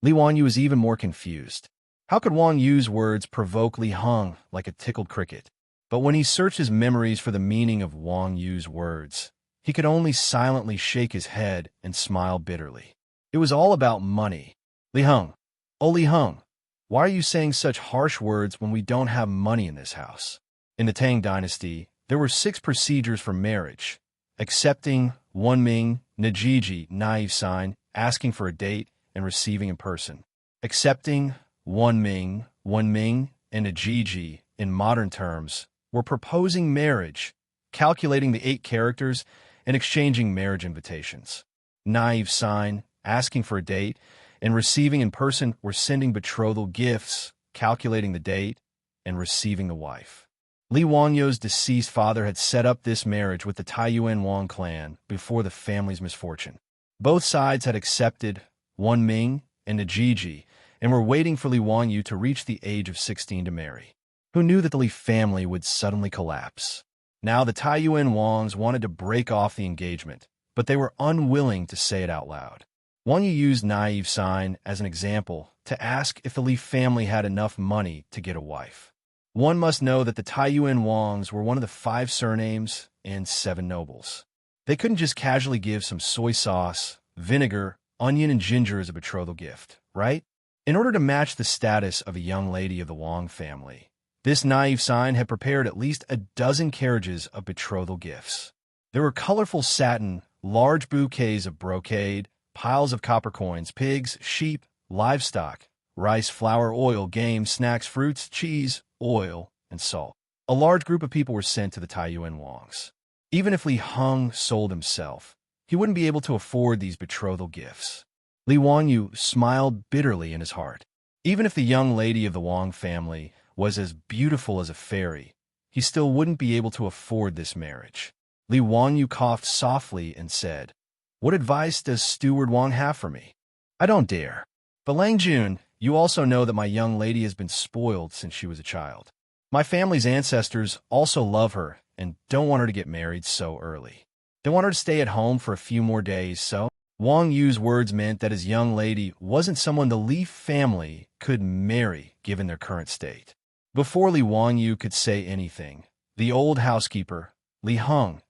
Speaker 1: Li Wanyu was even more confused. How could Wang Yu's words provoke Li Heng like a tickled cricket? But when he searched his memories for the meaning of Wang Yu's words, he could only silently shake his head and smile bitterly. It was all about money. Li Heng, oh Li Heng, why are you saying such harsh words when we don't have money in this house? In the Tang dynasty, there were 6 procedures for marriage: accepting, Wenming, Najiji, naive sign, asking for a date, and receiving in person. Accepting, Wenming, and Najiji, in modern terms, were proposing marriage, calculating the 8 characters, and exchanging marriage invitations. Naive sign, asking for a date, and receiving in person were sending betrothal gifts, calculating the date, and receiving the wife. Li Wanyu's deceased father had set up this marriage with the Taiyuan Wang clan before the family's misfortune. Both sides had accepted Wenming and Najiji and were waiting for Li Wanyu to reach the age of 16 to marry. Who knew that the Li family would suddenly collapse? Now the Taiyuan Wangs wanted to break off the engagement, but they were unwilling to say it out loud. Wang Yu used naive sign as an example to ask if the Li family had enough money to get a wife. One must know that the Taiyuan Wangs were one of the 5 surnames and 7 nobles. They couldn't just casually give some soy sauce, vinegar, onion, and ginger as a betrothal gift, right? In order to match the status of a young lady of the Wang family, this naive sign had prepared at least a dozen carriages of betrothal gifts. There were colorful satin, large bouquets of brocade, piles of copper coins, pigs, sheep, livestock, rice, flour, oil, game, snacks, fruits, cheese, oil, and salt. A large group of people were sent to the Taiyuan Wangs. Even if Li Heng sold himself, he wouldn't be able to afford these betrothal gifts. Li Wanyu smiled bitterly in his heart. Even if the young lady of the Wang family was as beautiful as a fairy, he still wouldn't be able to afford this marriage. Li Wanyu coughed softly and said, What advice does Steward Wang have for me? I don't dare. But Lang Jun, you also know that my young lady has been spoiled since she was a child. My family's ancestors also love her and don't want her to get married so early. They want her to stay at home for a few more days, so Wang Yu's words meant that his young lady wasn't someone the Li family could marry given their current state. Before Li Wanyu could say anything, the old housekeeper, Li Heng,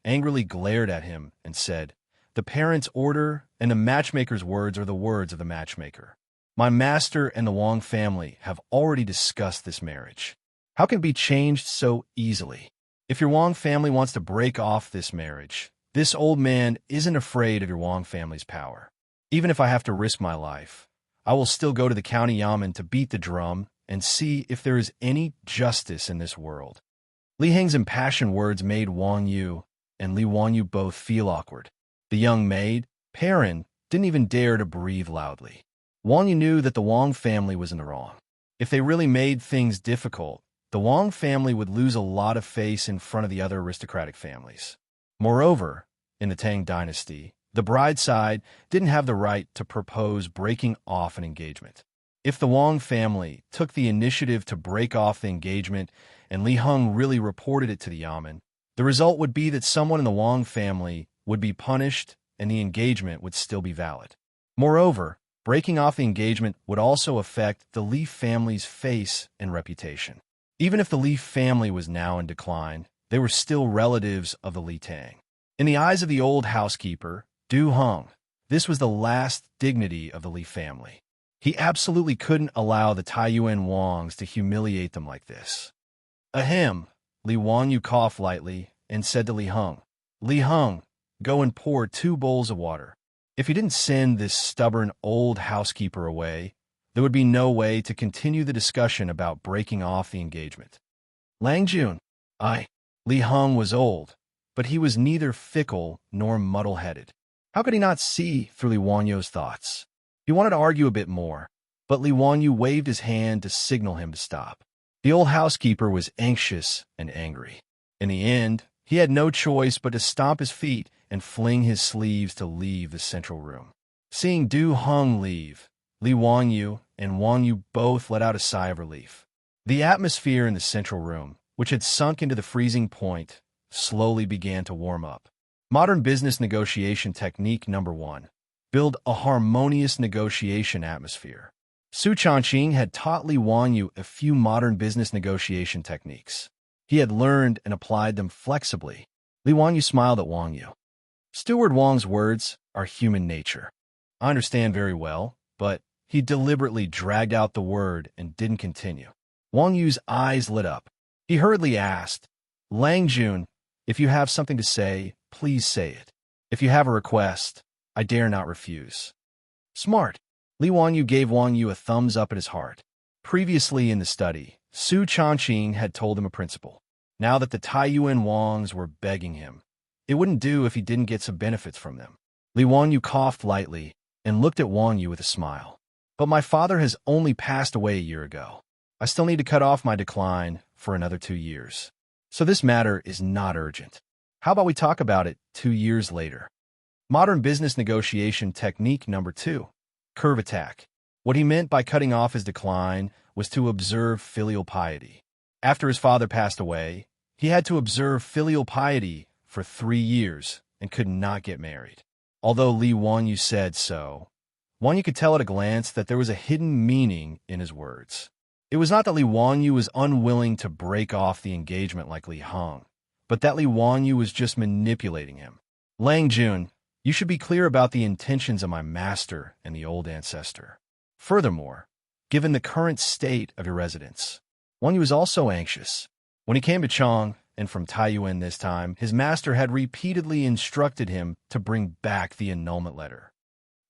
Speaker 1: angrily glared at him and said, The parent's order and the matchmaker's words are the words of the matchmaker. My master and the Wang family have already discussed this marriage. How can it be changed so easily? If your Wang family wants to break off this marriage, this old man isn't afraid of your Wang family's power. Even if I have to risk my life, I will still go to the county yamen to beat the drum and see if there is any justice in this world. Li Heng's impassioned words made Wang Yu and Li Wanyu both feel awkward. The young maid, Perrin, didn't even dare to breathe loudly. Wang Yu knew that the Wang family was in the wrong. If they really made things difficult, the Wang family would lose a lot of face in front of the other aristocratic families. Moreover, in the Tang dynasty, the bride's side didn't have the right to propose breaking off an engagement. If the Wang family took the initiative to break off the engagement and Li Heng really reported it to the yamen, the result would be that someone in the Wang family would be punished and the engagement would still be valid. Moreover, breaking off the engagement would also affect the Li family's face and reputation. Even if the Li family was now in decline, they were still relatives of the Li Tang. In the eyes of the old housekeeper, Du Heng, this was the last dignity of the Li family. He absolutely couldn't allow the Taiyuan Wangs to humiliate them like this. Ahem, Li Wanyu coughed lightly and said to Li Heng, "Li Heng, go and pour 2 bowls of water. If you didn't send this stubborn old housekeeper away, there would be no way to continue the discussion about breaking off the engagement." Lang Jun. Li Heng was old, but he was neither fickle nor muddle-headed. How could he not see through Li Wanyu's thoughts? He wanted to argue a bit more, but Li Wanyu waved his hand to signal him to stop. The old housekeeper was anxious and angry. In the end, he had no choice but to stomp his feet and fling his sleeves to leave the central room. Seeing Du Heng leave, Li Wanyu and Wanyu both let out a sigh of relief. The atmosphere in the central room, which had sunk into the freezing point, slowly began to warm up. Modern business negotiation technique number 1. Build a harmonious negotiation atmosphere. Su Changqing had taught Li Wanyu a few modern business negotiation techniques. He had learned and applied them flexibly. Li Wanyu smiled at Wang Yu. Steward Wang's words are human nature. I understand very well, but he deliberately dragged out the word and didn't continue. Wang Yu's eyes lit up. He hurriedly asked, "Lang Jun, if you have something to say, please say it. If you have a request, I dare not refuse." Smart. Li Wanyu gave Wang Yu a thumbs up at his heart. Previously in the study, Su Changqing had told him a principle. Now that the Taiyuan Wangs were begging him, it wouldn't do if he didn't get some benefits from them. Li Wanyu coughed lightly and looked at Wang Yu with a smile. "But my father has only passed away a year ago. I still need to cut off my decline for another 2 years. So this matter is not urgent. How about we talk about it 2 years later?" Modern business negotiation technique number 2. Curve attack. What he meant by cutting off his decline was to observe filial piety. After his father passed away, he had to observe filial piety for 3 years and could not get married. Although Li Wanyu said so, Wanyu could tell at a glance that there was a hidden meaning in his words. It was not that Li Wanyu was unwilling to break off the engagement like Li Heng, but that Li Wanyu was just manipulating him. "Lang Jun, you should be clear about the intentions of my master and the old ancestor. Furthermore, given the current state of your residence." Wanyu was also anxious. When he came to Chang, and from Taiyuan this time, his master had repeatedly instructed him to bring back the annulment letter.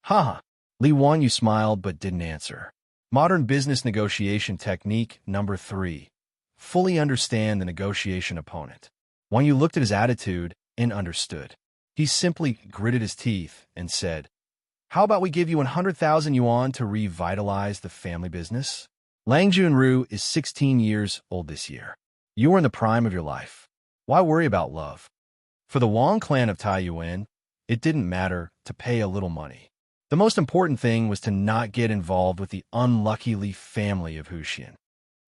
Speaker 1: "Ha!" Li Wanyu smiled but didn't answer. Modern business negotiation technique number 3. Fully understand the negotiation opponent. Wanyu looked at his attitude and understood. He simply gritted his teeth and said, "How about we give you 100,000 yuan to revitalize the family business? Lang Junru is 16 years old this year. You are in the prime of your life. Why worry about love?" For the Wang clan of Taiyuan, it didn't matter to pay a little money. The most important thing was to not get involved with the unlucky Li family of Wuxia.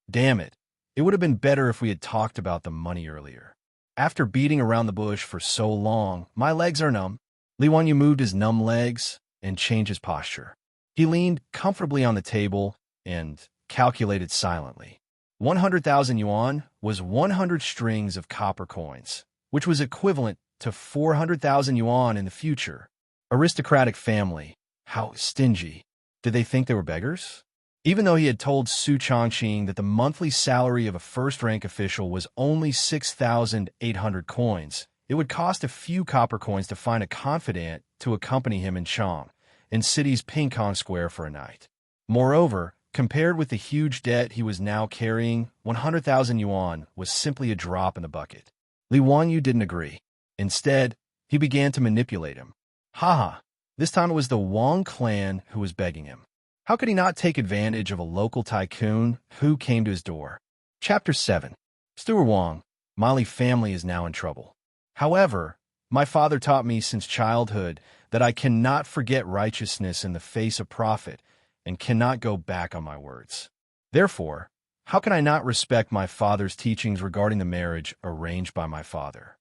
Speaker 1: Damn it, it would have been better if we had talked about the money earlier. After beating around the bush for so long, my legs are numb. Li Wanyu moved his numb legs and changed his posture. He leaned comfortably on the table and calculated silently. 100,000 yuan was 100 strings of copper coins, which was equivalent to 400,000 yuan in the future. Aristocratic family. How stingy. Did they think they were beggars? Even though he had told Su Changqing that the monthly salary of a first-rank official was only 6,800 coins, it would cost a few copper coins to find a confidant to accompany him in Chang, in city's Pingkong Square for a night. Moreover, compared with the huge debt he was now carrying, 100,000 yuan was simply a drop in the bucket. Li Wanyu didn't agree. Instead, he began to manipulate him. Haha, this time it was the Wang clan who was begging him. How could he not take advantage of a local tycoon who came to his door? Chapter 7. Steward Wang, my Li family is now in trouble. However, my father taught me since childhood that I cannot forget righteousness in the face of profit and cannot go back on my words. Therefore, how can I not respect my father's teachings regarding the marriage arranged by my father?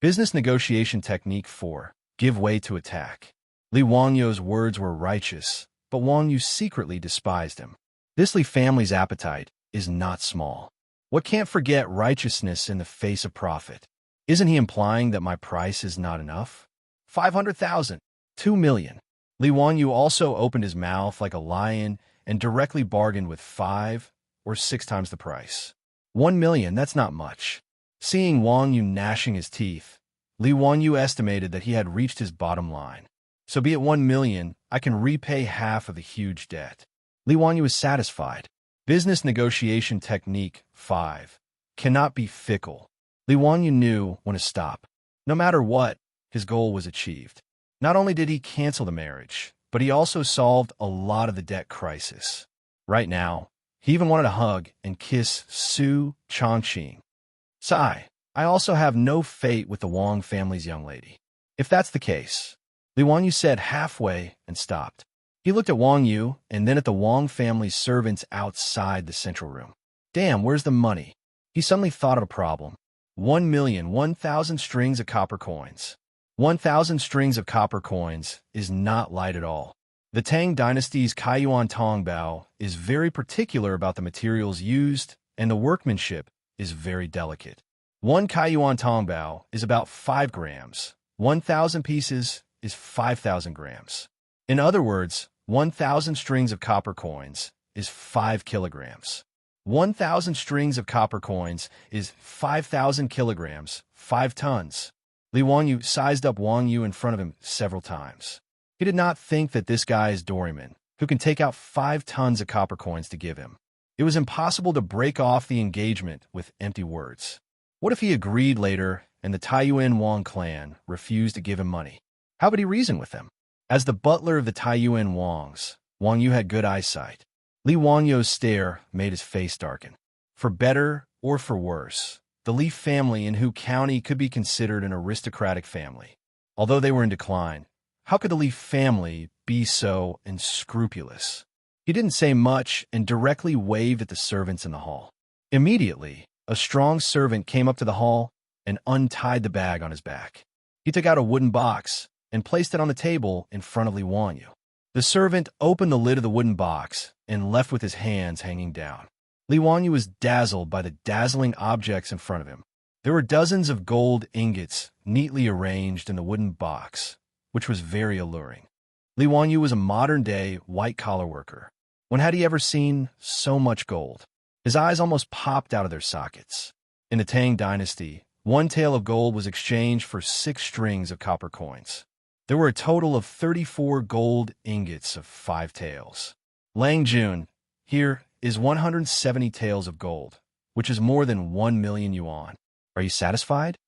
Speaker 1: Business negotiation technique 4. Give way to attack. Li Wangyu's words were righteous, but Wang Yu secretly despised him. This Li family's appetite is not small. What can't forget righteousness in the face of profit? Isn't he implying that my price is not enough? 500,000, 2 million. Li Wanyu also opened his mouth like a lion and directly bargained with 5 or 6 times the price. 1 million, that's not much. Seeing Wang Yu gnashing his teeth, Li Wanyu estimated that he had reached his bottom line. So be it 1 million, I can repay half of the huge debt. Li Wanyu was satisfied. Business negotiation technique 5. Cannot be fickle. Li Wanyu knew when to stop. No matter what, his goal was achieved. Not only did he cancel the marriage, but he also solved a lot of the debt crisis. Right now, he even wanted to hug and kiss Su Chongqing. Sigh, I also have no fate with the Wang family's young lady. If that's the case, Li Wanyu said halfway and stopped. He looked at Wang Yu and then at the Wang family's servants outside the central room. Damn, where's the money? He suddenly thought of a problem. 1,000,000 strings of copper coins. 1,000 strings of copper coins is not light at all. The Tang dynasty's Kaiyuan Tongbao is very particular about the materials used, and the workmanship is very delicate. 1 Kaiyuan Tongbao is about 5 grams. 1,000 pieces is 5,000 grams. In other words, 1,000 strings of copper coins is 5 kilograms. 1,000 strings of copper coins is 5,000 kilograms, 5 tons. Li Wanyu sized up Wang Yu in front of him several times. He did not think that this guy is Doryman, who can take out 5 tons of copper coins to give him. It was impossible to break off the engagement with empty words. What if he agreed later and the Taiyuan Wang clan refused to give him money? How would he reason with them? As the butler of the Taiyuan Wangs, Wang Yu had good eyesight. Li Wanyu's stare made his face darken. For better or for worse, the Li family in Hu County could be considered an aristocratic family. Although they were in decline, how could the Li family be so unscrupulous? He didn't say much and directly waved at the servants in the hall. Immediately, a strong servant came up to the hall and untied the bag on his back. He took out a wooden box and placed it on the table in front of Li Wanyu. The servant opened the lid of the wooden box and left with his hands hanging down. Li Wanyu was dazzled by the dazzling objects in front of him. There were dozens of gold ingots neatly arranged in the wooden box, which was very alluring. Li Wanyu was a modern-day white-collar worker. When had he ever seen so much gold? His eyes almost popped out of their sockets. In the Tang dynasty, 1 tael of gold was exchanged for 6 strings of copper coins. There were a total of 34 gold ingots of 5 taels. Lang Jun, here is 170 taels of gold, which is more than 1 million yuan. Are you satisfied?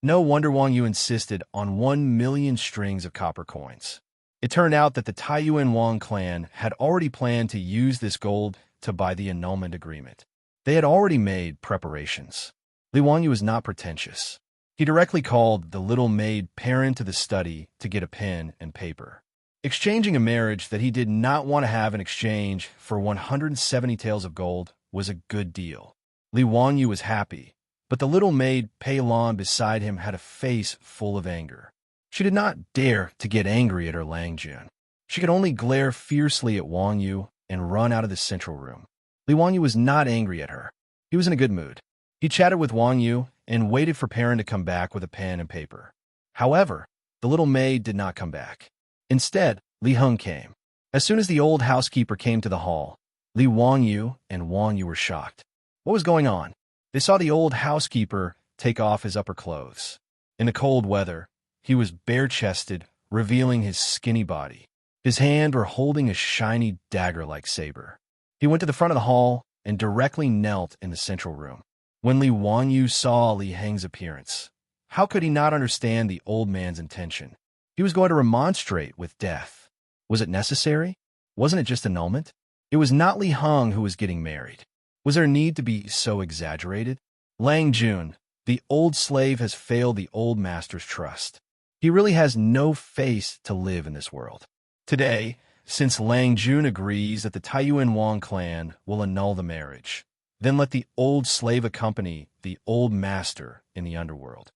Speaker 1: No wonder Wang Yu insisted on 1 million strings of copper coins. It turned out that the Taiyuan Wang clan had already planned to use this gold to buy the annulment agreement. They had already made preparations. Li Wanyu was not pretentious. He directly called the little maid parent to the study to get a pen and paper. Exchanging a marriage that he did not want to have in exchange for 170 taels of gold was a good deal. Li Wanyu was happy, but the little maid Pei Lan beside him had a face full of anger. She did not dare to get angry at her Lang Jun. She could only glare fiercely at Wang Yu and run out of the central room. Li Wanyu was not angry at her. He was in a good mood. He chatted with Wang Yu and waited for Perrin to come back with a pen and paper. However, the little maid did not come back. Instead, Li Heng came. As soon as the old housekeeper came to the hall, Li Wanyu and Wang Yu were shocked. What was going on? They saw the old housekeeper take off his upper clothes. In the cold weather, he was bare-chested, revealing his skinny body. His hand were holding a shiny dagger-like saber. He went to the front of the hall and directly knelt in the central room. When Li Wanyu saw Li Heng's appearance, how could he not understand the old man's intention? He was going to remonstrate with death. Was it necessary? Wasn't it just annulment? It was not Li Heng who was getting married. Was there need to be so exaggerated? Lang Jun, the old slave, has failed the old master's trust. He really has no face to live in this world. Today, since Lang Jun agrees that the Taiyuan Wang clan will annul the marriage, then let the old slave accompany the old master in the underworld.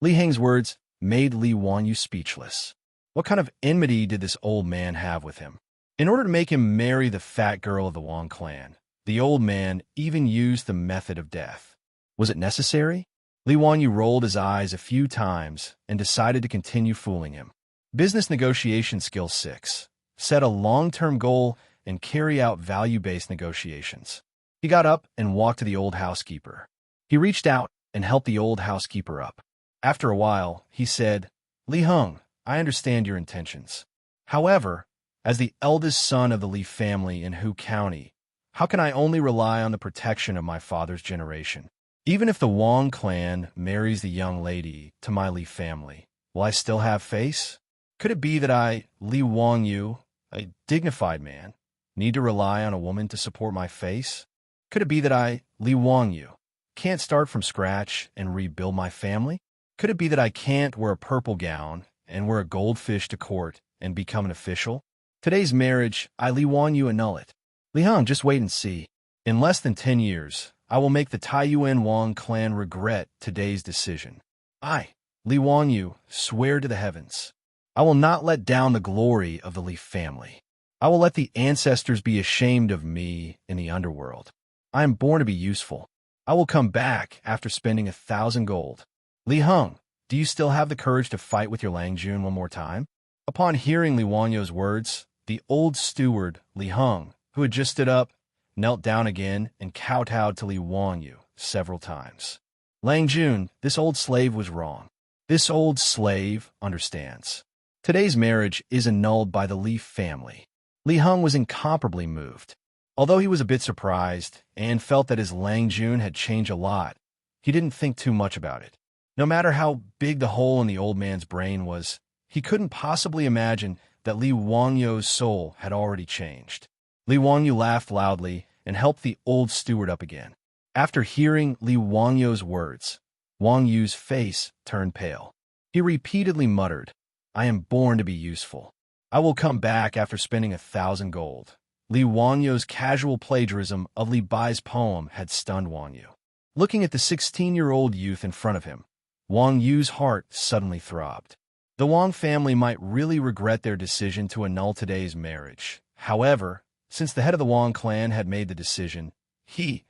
Speaker 1: Li Heng's words made Li Wanyu speechless. What kind of enmity did this old man have with him? In order to make him marry the fat girl of the Wang clan, the old man even used the method of death. Was it necessary? Li Wanyu rolled his eyes a few times and decided to continue fooling him. Business negotiation skill 6. Set a long-term goal and carry out value-based negotiations. He got up and walked to the old housekeeper. He reached out and helped the old housekeeper up. After a while, he said, "Li Heng, I understand your intentions. However, as the eldest son of the Li family in Hu County, how can I only rely on the protection of my father's generation? Even if the Wang clan marries the young lady to my Li family, will I still have face? Could it be that I, Li Wangyu, a dignified man, need to rely on a woman to support my face? Could it be that I, Li Wangyu, can't start from scratch and rebuild my family? Could it be that I can't wear a purple gown and wear a goldfish to court and become an official? Today's marriage, I Li Wangyu annul it. Li Heng, just wait and see. In less than 10 years, I will make the Taiyuan Wang clan regret today's decision. I, Li Wangyu, swear to the heavens. I will not let down the glory of the Li family. I will let the ancestors be ashamed of me in the underworld. I am born to be useful. I will come back after spending 1,000 gold. Li Heng, do you still have the courage to fight with your Langjun one more time?" Upon hearing Li Wangyu's words, the old steward, Li Heng, who had just stood up, knelt down again and kowtowed to Li Wangyu several times. "Langjun, this old slave was wrong. This old slave understands. Today's marriage is annulled by the Li family." Li Heng was incomparably moved. Although he was a bit surprised and felt that his Langjun had changed a lot, he didn't think too much about it. No matter how big the hole in the old man's brain was, he couldn't possibly imagine that Li Wangyu's soul had already changed. Li Wangyu laughed loudly and helped the old steward up again. After hearing Li Wangyu's words, Wang Yu's face turned pale. He repeatedly muttered, "I am born to be useful. I will come back after spending 1,000 gold." Li Wangyu's casual plagiarism of Li Bai's poem had stunned Wang Yu. Looking at the 16-year-old youth in front of him, Wang Yu's heart suddenly throbbed. The Wang family might really regret their decision to annul today's marriage. However, since the head of the Wang clan had made the decision, he,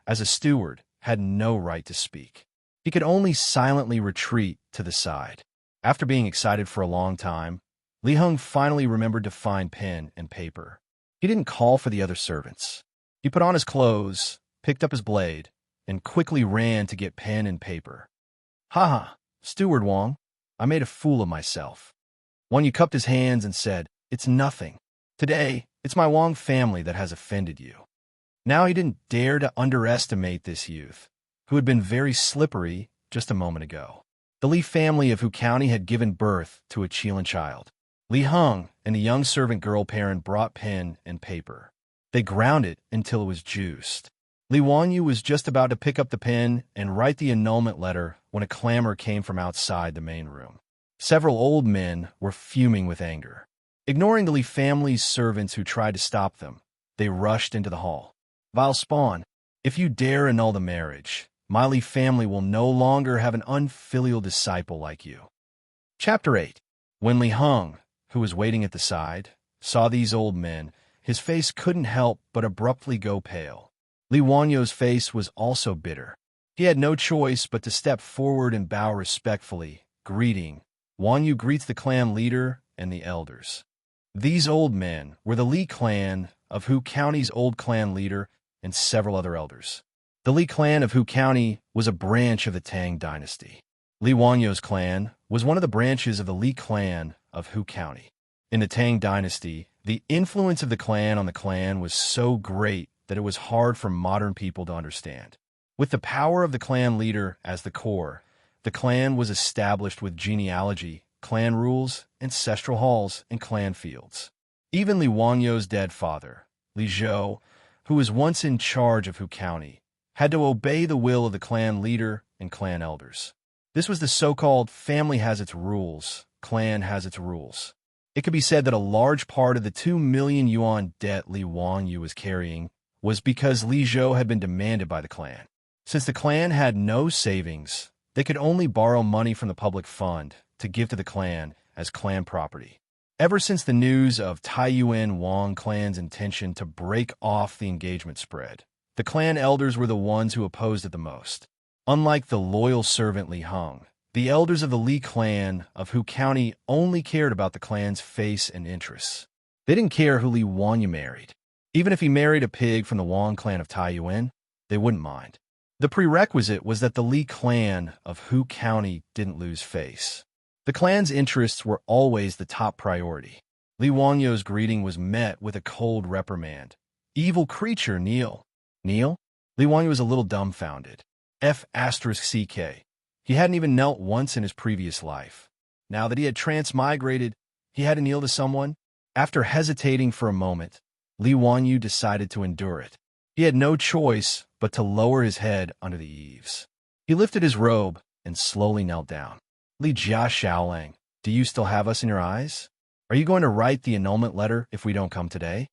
Speaker 1: as a steward, had no right to speak. He could only silently retreat to the side. After being excited for a long time, Li Heng finally remembered to find pen and paper. He didn't call for the other servants. He put on his clothes, picked up his blade, and quickly ran to get pen and paper. "Ha, Steward Wang, I made a fool of myself." Wang Yu cupped his hands and said, "It's nothing. Today, it's my Wang family that has offended you." Now he didn't dare to underestimate this youth, who had been very slippery just a moment ago. The Li family of Hu County had given birth to a Qilin child. Li Heng and the young servant girl parent brought pen and paper. They ground it until it was juiced. Li Wangyu was just about to pick up the pen and write the annulment letter when a clamor came from outside the main room. Several old men were fuming with anger. Ignoring the Li family's servants who tried to stop them, they rushed into the hall. "Vile spawn, if you dare annul the marriage, my Li family will no longer have an unfilial disciple like you." Chapter 8. When Li Heng, who was waiting at the side, saw these old men, his face couldn't help but abruptly go pale. Li Wangyu's face was also bitter. He had no choice but to step forward and bow respectfully, greeting. Wangyu greets the clan leader and the elders. These old men were the Li clan of Hu County's old clan leader and several other elders. The Li clan of Hu County was a branch of the Tang dynasty. Li Wangyu's clan was one of the branches of the Li clan of Hu County. In the Tang dynasty, the influence of the clan on the clan was so great that it was hard for modern people to understand. With the power of the clan leader as the core, the clan was established with genealogy, clan rules, ancestral halls, and clan fields. Even Li Wangyu's dead father, Li Zhou, who was once in charge of Hu County, had to obey the will of the clan leader and clan elders. This was the so-called family has its rules, clan has its rules. It could be said that a large part of the 2 million yuan debt Li Wangyu was carrying was because Li Zhou had been demanded by the clan. Since the clan had no savings, they could only borrow money from the public fund to give to the clan as clan property. Ever since the news of Taiyuan Wang clan's intention to break off the engagement spread, the clan elders were the ones who opposed it the most. Unlike the loyal servant Li Heng, the elders of the Li clan of Hu County only cared about the clan's face and interests. They didn't care who Li Wangyu married. Even if he married a pig from the Wang clan of Taiyuan, they wouldn't mind. The prerequisite was that the Li clan of Hu County didn't lose face. The clan's interests were always the top priority. Li Wanyo's greeting was met with a cold reprimand. Evil creature, kneel. Kneel? Li Wanyo was a little dumbfounded. F***CK. He hadn't even knelt once in his previous life. Now that he had transmigrated, he had to kneel to someone. After hesitating for a moment, Li Wanyo decided to endure it. He had no choice but to lower his head under the eaves. He lifted his robe and slowly knelt down. Li Jia Xiaolang, do you still have us in your eyes? Are you going to write the annulment letter if we don't come today?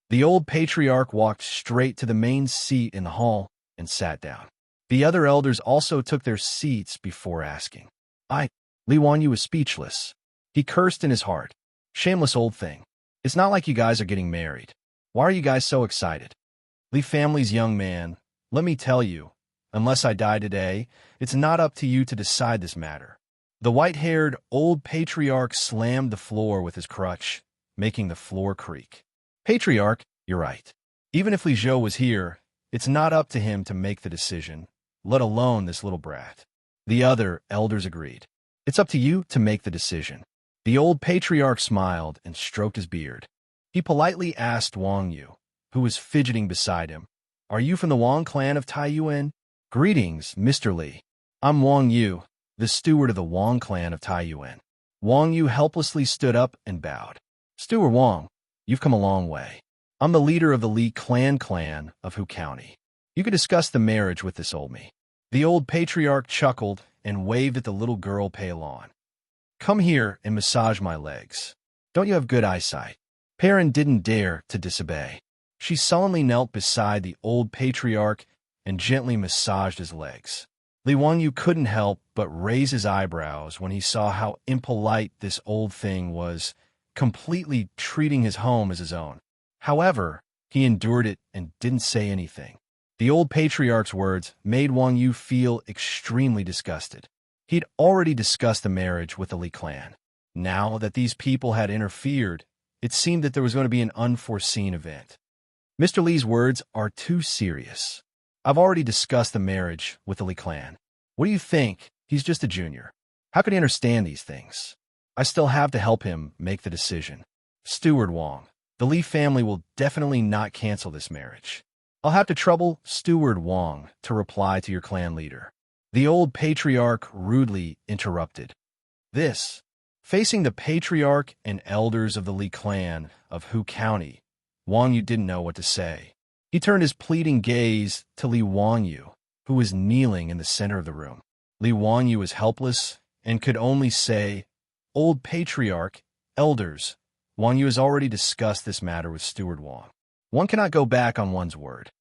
Speaker 1: The old patriarch walked straight to the main seat in the hall and sat down. The other elders also took their seats before asking. Li Wanyo was speechless. He cursed in his heart. Shameless old thing. It's not like you guys are getting married. Why are you guys so excited? Li family's young man, let me tell you, unless I die today, it's not up to you to decide this matter. The white-haired old patriarch slammed the floor with his crutch, making the floor creak. Patriarch, you're right. Even if Li Zhou was here, it's not up to him to make the decision, let alone this little brat. The other elders agreed. It's up to you to make the decision. The old patriarch smiled and stroked his beard. He politely asked Wang Yu, who was fidgeting beside him, are you from the Wang clan of Taiyuan? Greetings, Mr. Li. I'm Wang Yu, the steward of the Wang clan of Taiyuan. Wang Yu helplessly stood up and bowed. Steward Wang, you've come a long way. I'm the leader of the Li clan of Hu County. You could discuss the marriage with this old me. The old patriarch chuckled and waved at the little girl pale on. Come here and massage my legs. Don't you have good eyesight? Perrin didn't dare to disobey. She sullenly knelt beside the old patriarch and gently massaged his legs. Li Wanyo couldn't help but raise his eyebrows when he saw how impolite this old thing was, completely treating his home as his own. However, he endured it and didn't say anything. The old patriarch's words made Wang Yu feel extremely disgusted. He'd already discussed the marriage with the Li clan. Now that these people had interfered, it seemed that there was going to be an unforeseen event. Mr. Li's words are too serious. I've already discussed the marriage with the Li clan. What do you think? He's just a junior. How could he understand these things? I still have to help him make the decision. Steward Wang, the Li family will definitely not cancel this marriage. I'll have to trouble Steward Wang to reply to your clan leader. The old patriarch rudely interrupted. Facing the patriarch and elders of the Li clan of Hu County, Wang Yu didn't know what to say. He turned his pleading gaze to Li Wanyo, who was kneeling in the center of the room. Li Wanyo was helpless and could only say, Old patriarch, elders, Wang Yu has already discussed this matter with Steward Wang. One cannot go back on one's word.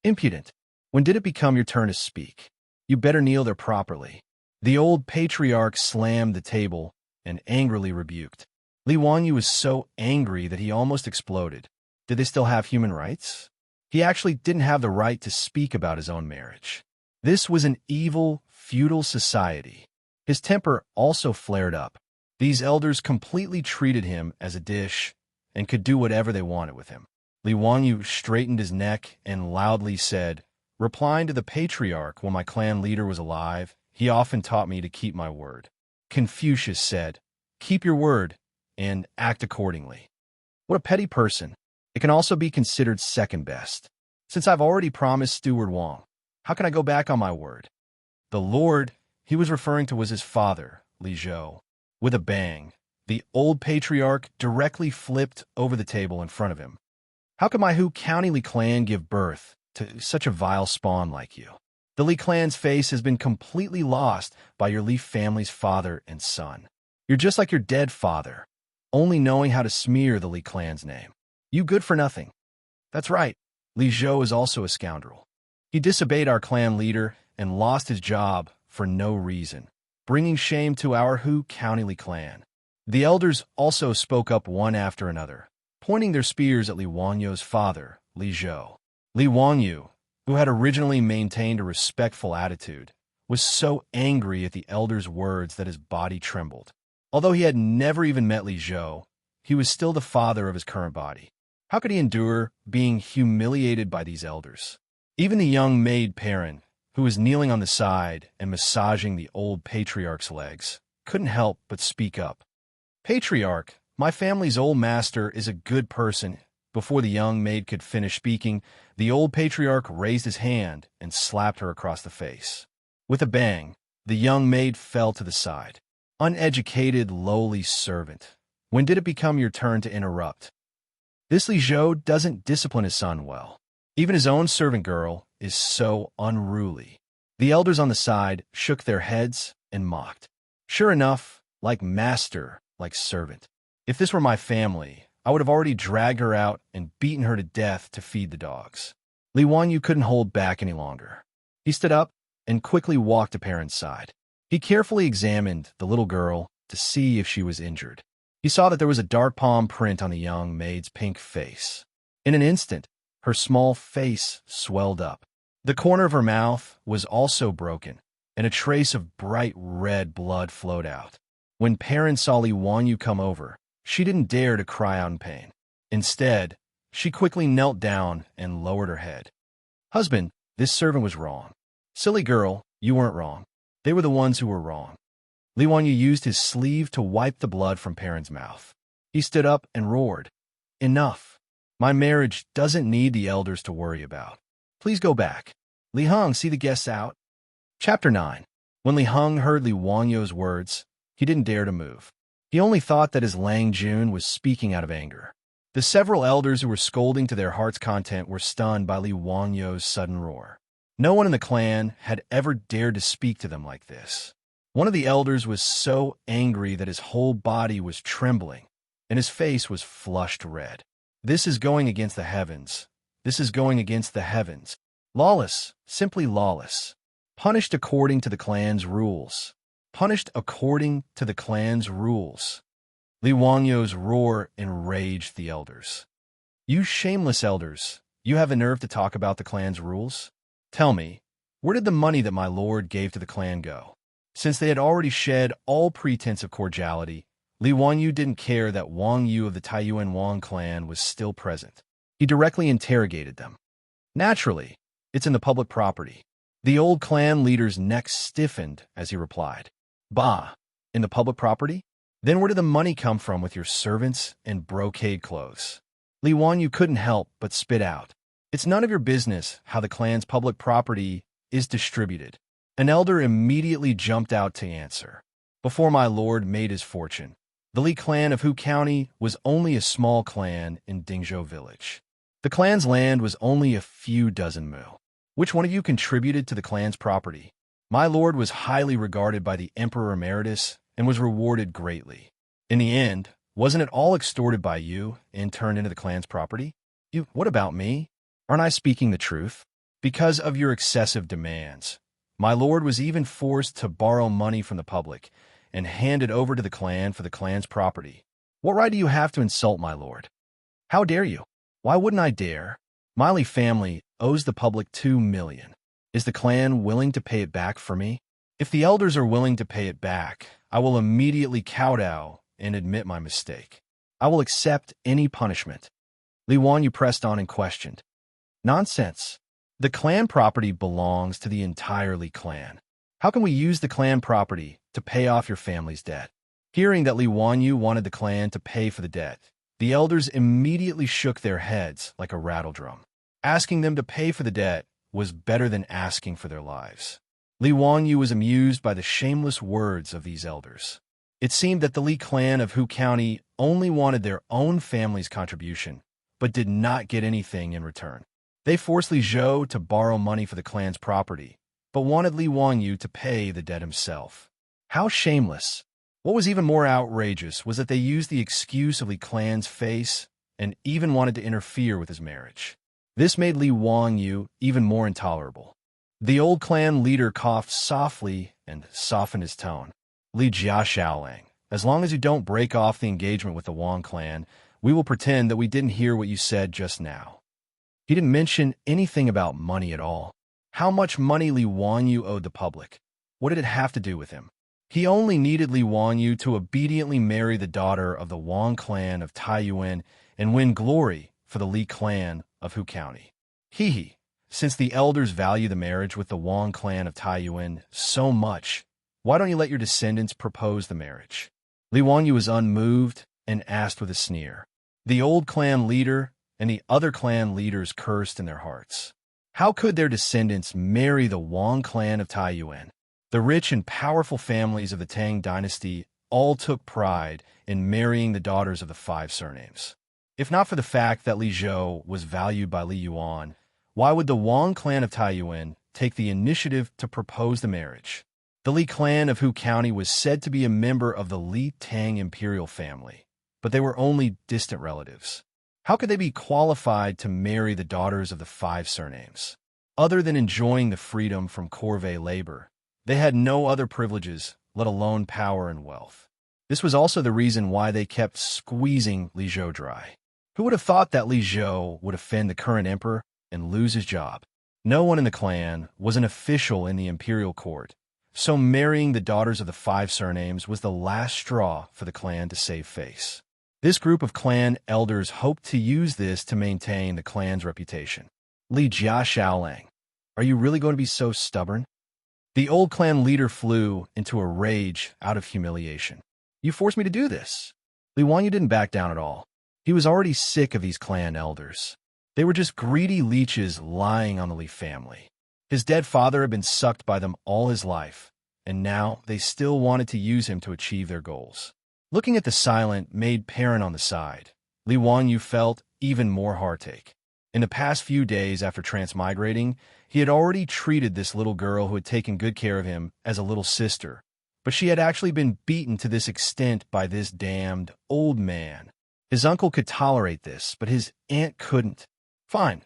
Speaker 1: Impudent. When did it become your turn to speak? You better kneel there properly. The old patriarch slammed the table and angrily rebuked. Li Wanyo was so angry that he almost exploded. Did they still have human rights? He actually didn't have the right to speak about his own marriage. This was an evil, feudal society. His temper also flared up. These elders completely treated him as a dish and could do whatever they wanted with him. Li Wanyo straightened his neck and loudly said, replying to the patriarch when my clan leader was alive, he often taught me to keep my word. Confucius said, keep your word and act accordingly. What a petty person. It can also be considered second best. Since I've already promised Steward Wang, how can I go back on my word? The Lord he was referring to was his father, Li Zhou. With a bang, the old patriarch directly flipped over the table in front of him. How could my Hu County Li clan give birth to such a vile spawn like you? The Li clan's face has been completely lost by your Li family's father and son. You're just like your dead father, only knowing how to smear the Li clan's name. You good for nothing. That's right, Li Zhou is also a scoundrel. He disobeyed our clan leader and lost his job for no reason, bringing shame to our Hu County Li clan. The elders also spoke up one after another, pointing their spears at Li Wanyo's father, Li Zhou. Li Wanyo, who had originally maintained a respectful attitude, was so angry at the elders' words that his body trembled. Although he had never even met Li Zhou, he was still the father of his current body. How could he endure being humiliated by these elders? Even the young maid Perrin, who was kneeling on the side and massaging the old patriarch's legs, couldn't help but speak up. "Patriarch, my family's old master is a good person." Before the young maid could finish speaking, the old patriarch raised his hand and slapped her across the face. With a bang, the young maid fell to the side. "Uneducated, lowly servant. When did it become your turn to interrupt? This Li Zhou doesn't discipline his son well. Even his own servant girl is so unruly." The elders on the side shook their heads and mocked. "Sure enough, like master, like servant. If this were my family, I would have already dragged her out and beaten her to death to feed the dogs." Li Wanyu couldn't hold back any longer. He stood up and quickly walked to Perrin's side. He carefully examined the little girl to see if she was injured. He saw that there was a dark palm print on the young maid's pink face. In an instant, her small face swelled up. The corner of her mouth was also broken, and a trace of bright red blood flowed out. When Perrin saw Li Wanyu come over, she didn't dare to cry out in pain. Instead, she quickly knelt down and lowered her head. "Husband, this servant was wrong." "Silly girl, you weren't wrong. They were the ones who were wrong." Li Wanyu used his sleeve to wipe the blood from Perrin's mouth. He stood up and roared, "Enough. My marriage doesn't need the elders to worry about. Please go back. Li Heng, see the guests out." Chapter 9. When Li Heng heard Li Wanyu's words, he didn't dare to move. He only thought that his Lang Jun was speaking out of anger. The several elders who were scolding to their heart's content were stunned by Li Wanyu's sudden roar. No one in the clan had ever dared to speak to them like this. One of the elders was so angry that his whole body was trembling, and his face was flushed red. "This is going against the heavens. This is going against the heavens. Lawless, simply lawless. Punished according to the clan's rules. Punished according to the clan's rules." Li Wanyu's roar enraged the elders. "You shameless elders, you have the nerve to talk about the clan's rules? Tell me, where did the money that my lord gave to the clan go?" Since they had already shed all pretense of cordiality, Li Wanyu didn't care that Wang Yu of the Taiyuan Wang clan was still present. He directly interrogated them. "Naturally, it's in the public property." The old clan leader's neck stiffened as he replied. "Bah, in the public property? Then where did the money come from with your servants and brocade clothes?" Li Wanyu couldn't help but spit out. "It's none of your business how the clan's public property is distributed." An elder immediately jumped out to answer. "Before my lord made his fortune, the Li clan of Hu County was only a small clan in Dingzhou village. The clan's land was only a few dozen mu. Which one of you contributed to the clan's property? My lord was highly regarded by the Emperor Emeritus and was rewarded greatly. In the end, wasn't it all extorted by you and turned into the clan's property? What about me? Aren't I speaking the truth? Because of your excessive demands, my lord was even forced to borrow money from the public and hand it over to the clan for the clan's property. What right do you have to insult my lord? How dare you? Why wouldn't I dare? My Li family owes the public 2 million. Is the clan willing to pay it back for me? If the elders are willing to pay it back, I will immediately kowtow and admit my mistake. I will accept any punishment." Li Wanyu pressed on and questioned. "Nonsense. The clan property belongs to the entire Li clan. How can we use the clan property to pay off your family's debt?" Hearing that Li Wanyu wanted the clan to pay for the debt, the elders immediately shook their heads like a rattledrum. Asking them to pay for the debt was better than asking for their lives. Li Wanyu was amused by the shameless words of these elders. It seemed that the Li clan of Hu County only wanted their own family's contribution, but did not get anything in return. They forced Li Zhou to borrow money for the clan's property, but wanted Li Wanyu to pay the debt himself. How shameless! What was even more outrageous was that they used the excuse of Li clan's face and even wanted to interfere with his marriage. This made Li Wanyu even more intolerable. The old clan leader coughed softly and softened his tone. "Li Jia Xiaolang, as long as you don't break off the engagement with the Wang clan, we will pretend that we didn't hear what you said just now." He didn't mention anything about money at all. How much money Li Wanyu owed the public? What did it have to do with him? He only needed Li Wanyu to obediently marry the daughter of the Wang clan of Taiyuan and win glory for the Li clan of Hu County. Hee hee, since the elders value the marriage with the Wang clan of Taiyuan so much, why don't you let your descendants propose the marriage? Li Wanyu was unmoved and asked with a sneer. The old clan leader and the other clan leaders cursed in their hearts. How could their descendants marry the Wang clan of Taiyuan? The rich and powerful families of the Tang dynasty all took pride in marrying the daughters of the five surnames. If not for the fact that Li Zhou was valued by Li Yuan, why would the Wang clan of Taiyuan take the initiative to propose the marriage? The Li clan of Hu County was said to be a member of the Li Tang imperial family, but they were only distant relatives. How could they be qualified to marry the daughters of the five surnames? Other than enjoying the freedom from corvée labor, they had no other privileges, let alone power and wealth. This was also the reason why they kept squeezing Li Zhou dry. Who would have thought that Li Zhou would offend the current emperor and lose his job? No one in the clan was an official in the imperial court, so marrying the daughters of the five surnames was the last straw for the clan to save face. This group of clan elders hoped to use this to maintain the clan's reputation. Li Jia Xiaolang, are you really going to be so stubborn? The old clan leader flew into a rage out of humiliation. You forced me to do this. Li Wanyu didn't back down at all. He was already sick of these clan elders. They were just greedy leeches lying on the Li family. His dead father had been sucked by them all his life, and now they still wanted to use him to achieve their goals. Looking at the silent, maid parent on the side, Li Wanyu felt even more heartache. In the past few days after transmigrating, he had already treated this little girl who had taken good care of him as a little sister, but she had actually been beaten to this extent by this damned old man. His uncle could tolerate this, but his aunt couldn't. Fine.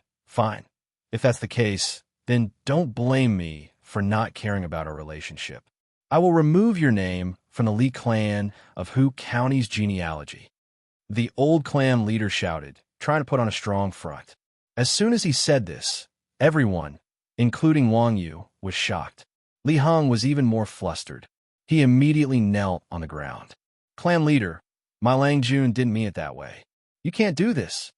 Speaker 1: If that's the case, then don't blame me for not caring about our relationship. I will remove your name from the Li clan of Hu County's genealogy. The old clan leader shouted, trying to put on a strong front. As soon as he said this, everyone, including Wang Yu, was shocked. Li Heng was even more flustered. He immediately knelt on the ground. Clan leader, my Lang Jun didn't mean it that way. You can't do this.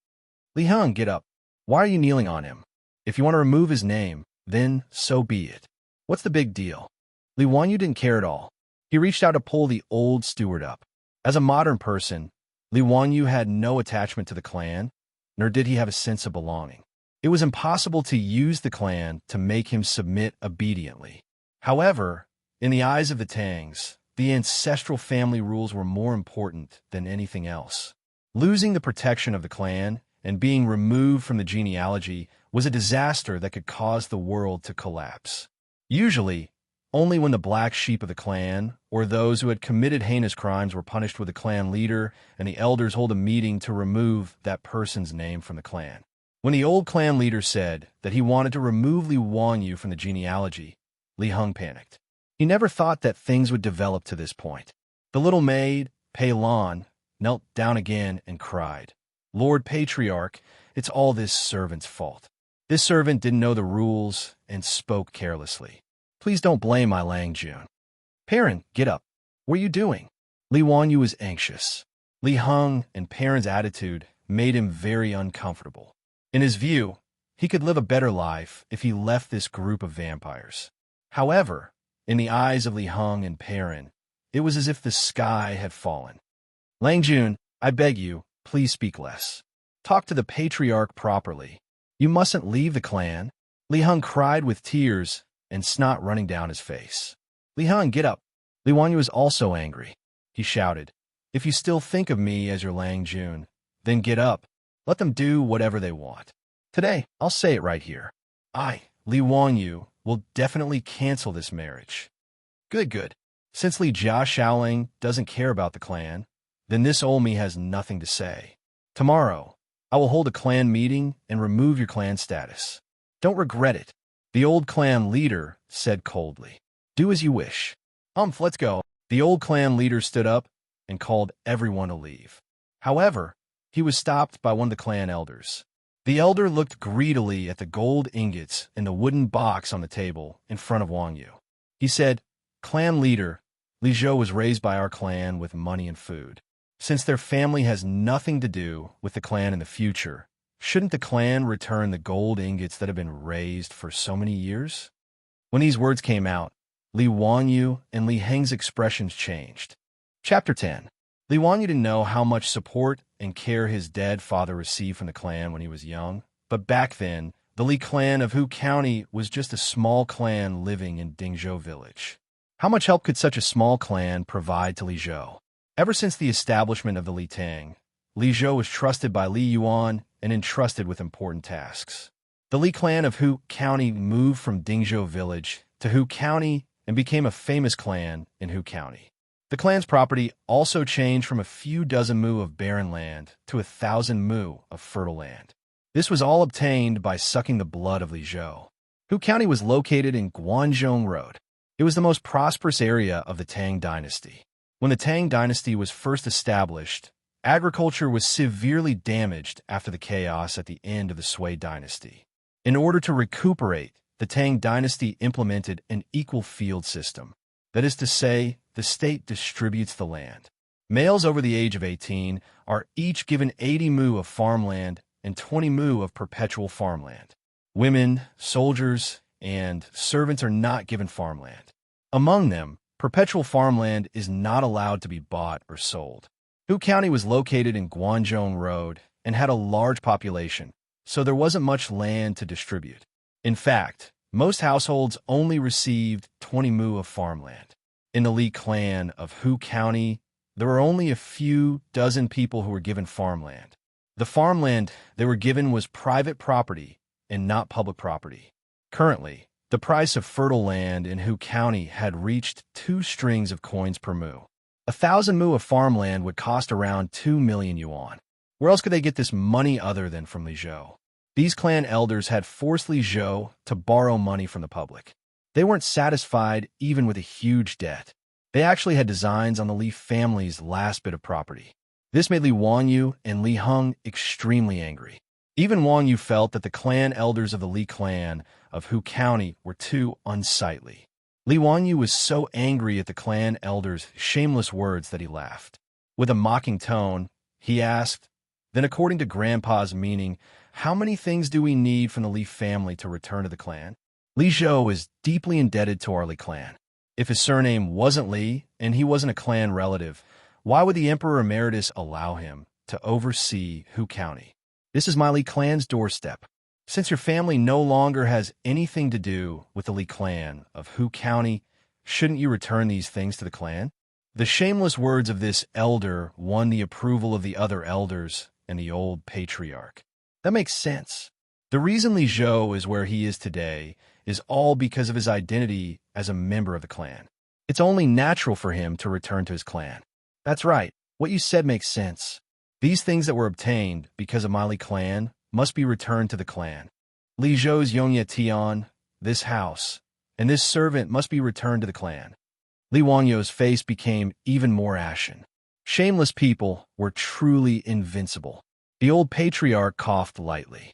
Speaker 1: Li Heng, get up. Why are you kneeling on him? If you want to remove his name, then so be it. What's the big deal? Li Wanyu didn't care at all. He reached out to pull the old steward up. As a modern person, Li Wanyu had no attachment to the clan, nor did he have a sense of belonging. It was impossible to use the clan to make him submit obediently. However, in the eyes of the Tangs, the ancestral family rules were more important than anything else. Losing the protection of the clan and being removed from the genealogy was a disaster that could cause the world to collapse. Usually, only when the black sheep of the clan, or those who had committed heinous crimes, were punished with the clan leader, and the elders hold a meeting to remove that person's name from the clan. When the old clan leader said that he wanted to remove Li Wanyu from the genealogy, Li Heng panicked. He never thought that things would develop to this point. The little maid, Pei Lan, knelt down again and cried, Lord Patriarch, it's all this servant's fault. This servant didn't know the rules and spoke carelessly. Please don't blame my Lang Jun. Perrin, get up. What are you doing? Li Wanyu was anxious. Li Heng and Perrin's attitude made him very uncomfortable. In his view, he could live a better life if he left this group of vampires. However, in the eyes of Li Heng and Perrin, it was as if the sky had fallen. Lang Jun, I beg you, please speak less. Talk to the patriarch properly. You mustn't leave the clan. Li Heng cried with tears and snot running down his face. Li Heng, get up. Li Wanyu was also angry. He shouted, if you still think of me as your Lang Jun, then get up. Let them do whatever they want. Today, I'll say it right here. I, Li Wanyu, will definitely cancel this marriage. Good. Since Li Jia Xiaoling doesn't care about the clan, then this Olmi has nothing to say. Tomorrow, I will hold a clan meeting and remove your clan status. Don't regret it. The old clan leader said coldly. Do as you wish. Let's go. The old clan leader stood up and called everyone to leave. However, he was stopped by one of the clan elders. The elder looked greedily at the gold ingots in the wooden box on the table in front of Wang Yu. He said, Clan leader, Li Zhou was raised by our clan with money and food. Since their family has nothing to do with the clan in the future, shouldn't the clan return the gold ingots that have been raised for so many years? When these words came out, Li Wanyu and Li Heng's expressions changed. Chapter 10. Li Wanyu didn't know how much support and care his dead father received from the clan when he was young, but back then, the Li clan of Hu County was just a small clan living in Dingzhou village. How much help could such a small clan provide to Li Zhou? Ever since the establishment of the Li Tang, Li Zhou was trusted by Li Yuan and entrusted with important tasks. The Li clan of Hu County moved from Dingzhou village to Hu County and became a famous clan in Hu County. The clan's property also changed from a few dozen mu of barren land to 1,000 mu of fertile land. This was all obtained by sucking the blood of Li Zhou. Hu County was located in Guanzhong Road. It was the most prosperous area of the Tang dynasty. When the Tang dynasty was first established, agriculture was severely damaged after the chaos at the end of the Sui dynasty. In order to recuperate, the Tang dynasty implemented an equal field system. That is to say, the state distributes the land. Males over the age of 18 are each given 80 mu of farmland and 20 mu of perpetual farmland. Women, soldiers, and servants are not given farmland. Among them, perpetual farmland is not allowed to be bought or sold. Hu County was located in Guanzhong Road and had a large population, so there wasn't much land to distribute. In fact, most households only received 20 mu of farmland. In the Li clan of Hu County, there were only a few dozen people who were given farmland. The farmland they were given was private property and not public property. Currently, the price of fertile land in Hu County had reached 2 strings of coins per mu. 1,000 mu of farmland would cost around 2 million yuan. Where else could they get this money other than from Li Zhou? These clan elders had forced Li Zhou to borrow money from the public. They weren't satisfied even with a huge debt. They actually had designs on the Li family's last bit of property. This made Li Wanyu and Li Heng extremely angry. Even Wanyu felt that the clan elders of the Li clan of Hu County were too unsightly. Li Wanyu was so angry at the clan elders' shameless words that he laughed. With a mocking tone, he asked, "Then according to Grandpa's meaning, how many things do we need from the Li family to return to the clan?" Li Zhou is deeply indebted to our Li clan. If his surname wasn't Li and he wasn't a clan relative, why would the Emperor Emeritus allow him to oversee Hu County? This is my Li clan's doorstep. Since your family no longer has anything to do with the Li clan of Hu County, shouldn't you return these things to the clan? The shameless words of this elder won the approval of the other elders and the old patriarch. That makes sense. The reason Li Zhou is where he is today is all because of his identity as a member of the clan. It's only natural for him to return to his clan. That's right. What you said makes sense. These things that were obtained because of my Li clan must be returned to the clan. Li Zhou's Xianxia Tian, this house, and this servant must be returned to the clan. Li Wanyu's face became even more ashen. Shameless people were truly invincible. The old patriarch coughed lightly.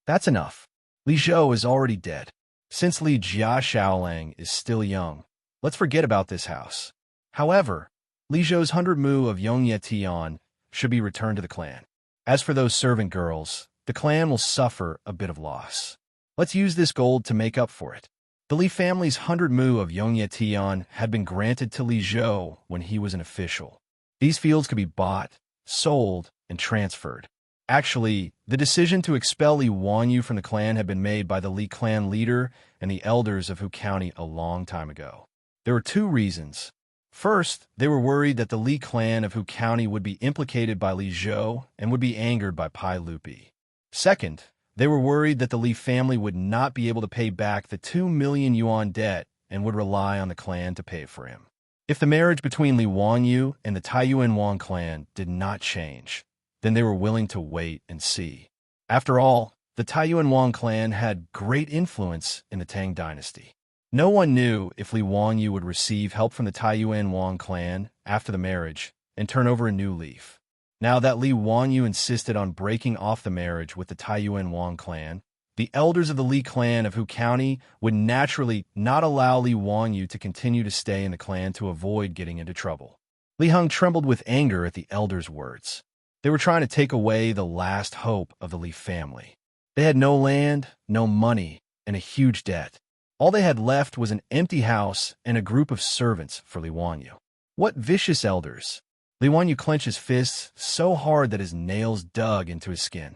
Speaker 1: That's enough. Li Zhou is already dead. Since Li Jia Shaolang is still young, let's forget about this house. However, Li Zhou's 100 mu of Xianxia Tian should be returned to the clan. As for those servant girls, the clan will suffer a bit of loss. Let's use this gold to make up for it. The Li family's 100 mu of Xianxia Tian had been granted to Li Zhou when he was an official. These fields could be bought, sold, and transferred. Actually, the decision to expel Li Wanyu from the clan had been made by the Li clan leader and the elders of Hu County a long time ago. There were 2 reasons. First, they were worried that the Li clan of Hu County would be implicated by Li Zhou and would be angered by Pai Lupi. Second, they were worried that the Li family would not be able to pay back the 2 million yuan debt and would rely on the clan to pay for him. If the marriage between Li Wanyu and the Taiyuan Wang clan did not change, then they were willing to wait and see. After all, the Taiyuan Wang clan had great influence in the Tang dynasty. No one knew if Li Wanyu would receive help from the Taiyuan Wang clan after the marriage and turn over a new leaf. Now that Li Wanyu insisted on breaking off the marriage with the Taiyuan Wang clan, the elders of the Li clan of Hu County would naturally not allow Li Wanyu to continue to stay in the clan to avoid getting into trouble. Li Heng trembled with anger at the elders' words. They were trying to take away the last hope of the Li family. They had no land, no money, and a huge debt. All they had left was an empty house and a group of servants for Li Wanyu. What vicious elders! Li Wanyu clenched his fists so hard that his nails dug into his skin.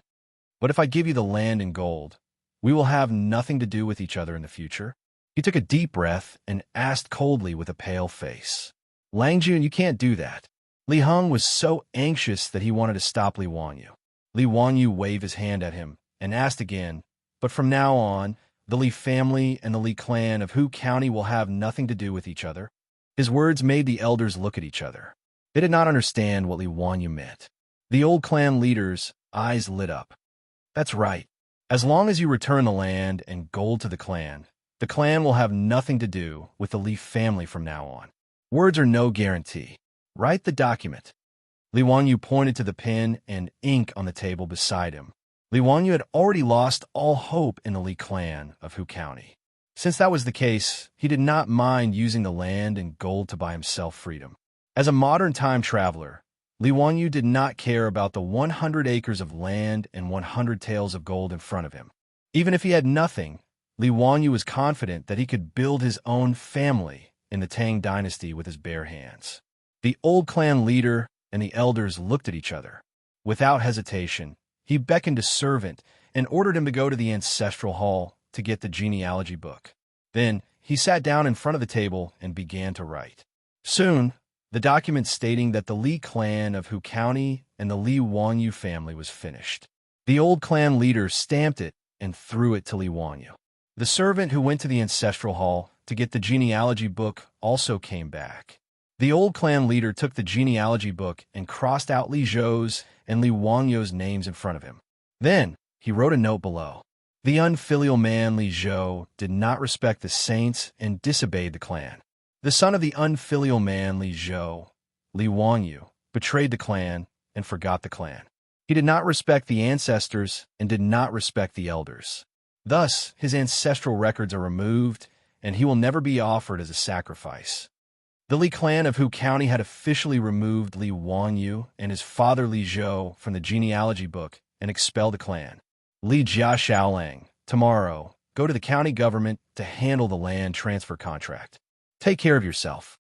Speaker 1: But if I give you the land and gold, we will have nothing to do with each other in the future. He took a deep breath and asked coldly with a pale face. Lang Jun, you can't do that. Li Heng was so anxious that he wanted to stop Li Wanyu. Li Wanyu waved his hand at him and asked again, but from now on, the Li family and the Li clan of Hu County will have nothing to do with each other. His words made the elders look at each other. They did not understand what Li Wanyu meant. The old clan leaders' eyes lit up. That's right. As long as you return the land and gold to the clan will have nothing to do with the Li family from now on. Words are no guarantee. Write the document. Li Wanyu pointed to the pen and ink on the table beside him. Li Wanyu had already lost all hope in the Li clan of Hu County. Since that was the case, he did not mind using the land and gold to buy himself freedom. As a modern time traveler, Li Wanyu did not care about the 100 acres of land and 100 taels of gold in front of him. Even if he had nothing, Li Wanyu was confident that he could build his own family in the Tang dynasty with his bare hands. The old clan leader and the elders looked at each other. Without hesitation, he beckoned a servant and ordered him to go to the ancestral hall to get the genealogy book. Then he sat down in front of the table and began to write. Soon, the document stating that the Li clan of Hu County and the Li Wanyu family was finished. The old clan leader stamped it and threw it to Li Wanyu. The servant who went to the ancestral hall to get the genealogy book also came back. The old clan leader took the genealogy book and crossed out Li Zhou's and Li Wanyu's names in front of him. Then he wrote a note below. The unfilial man Li Zhou did not respect the saints and disobeyed the clan. The son of the unfilial man Li Zhou, Li Wanyu, betrayed the clan and forgot the clan. He did not respect the ancestors and did not respect the elders. Thus, his ancestral records are removed, and he will never be offered as a sacrifice. The Li clan of Hu County had officially removed Li Wanyu and his father Li Zhou from the genealogy book and expelled the clan. Li Jia Xiaolang, tomorrow, go to the county government to handle the land transfer contract. Take care of yourself.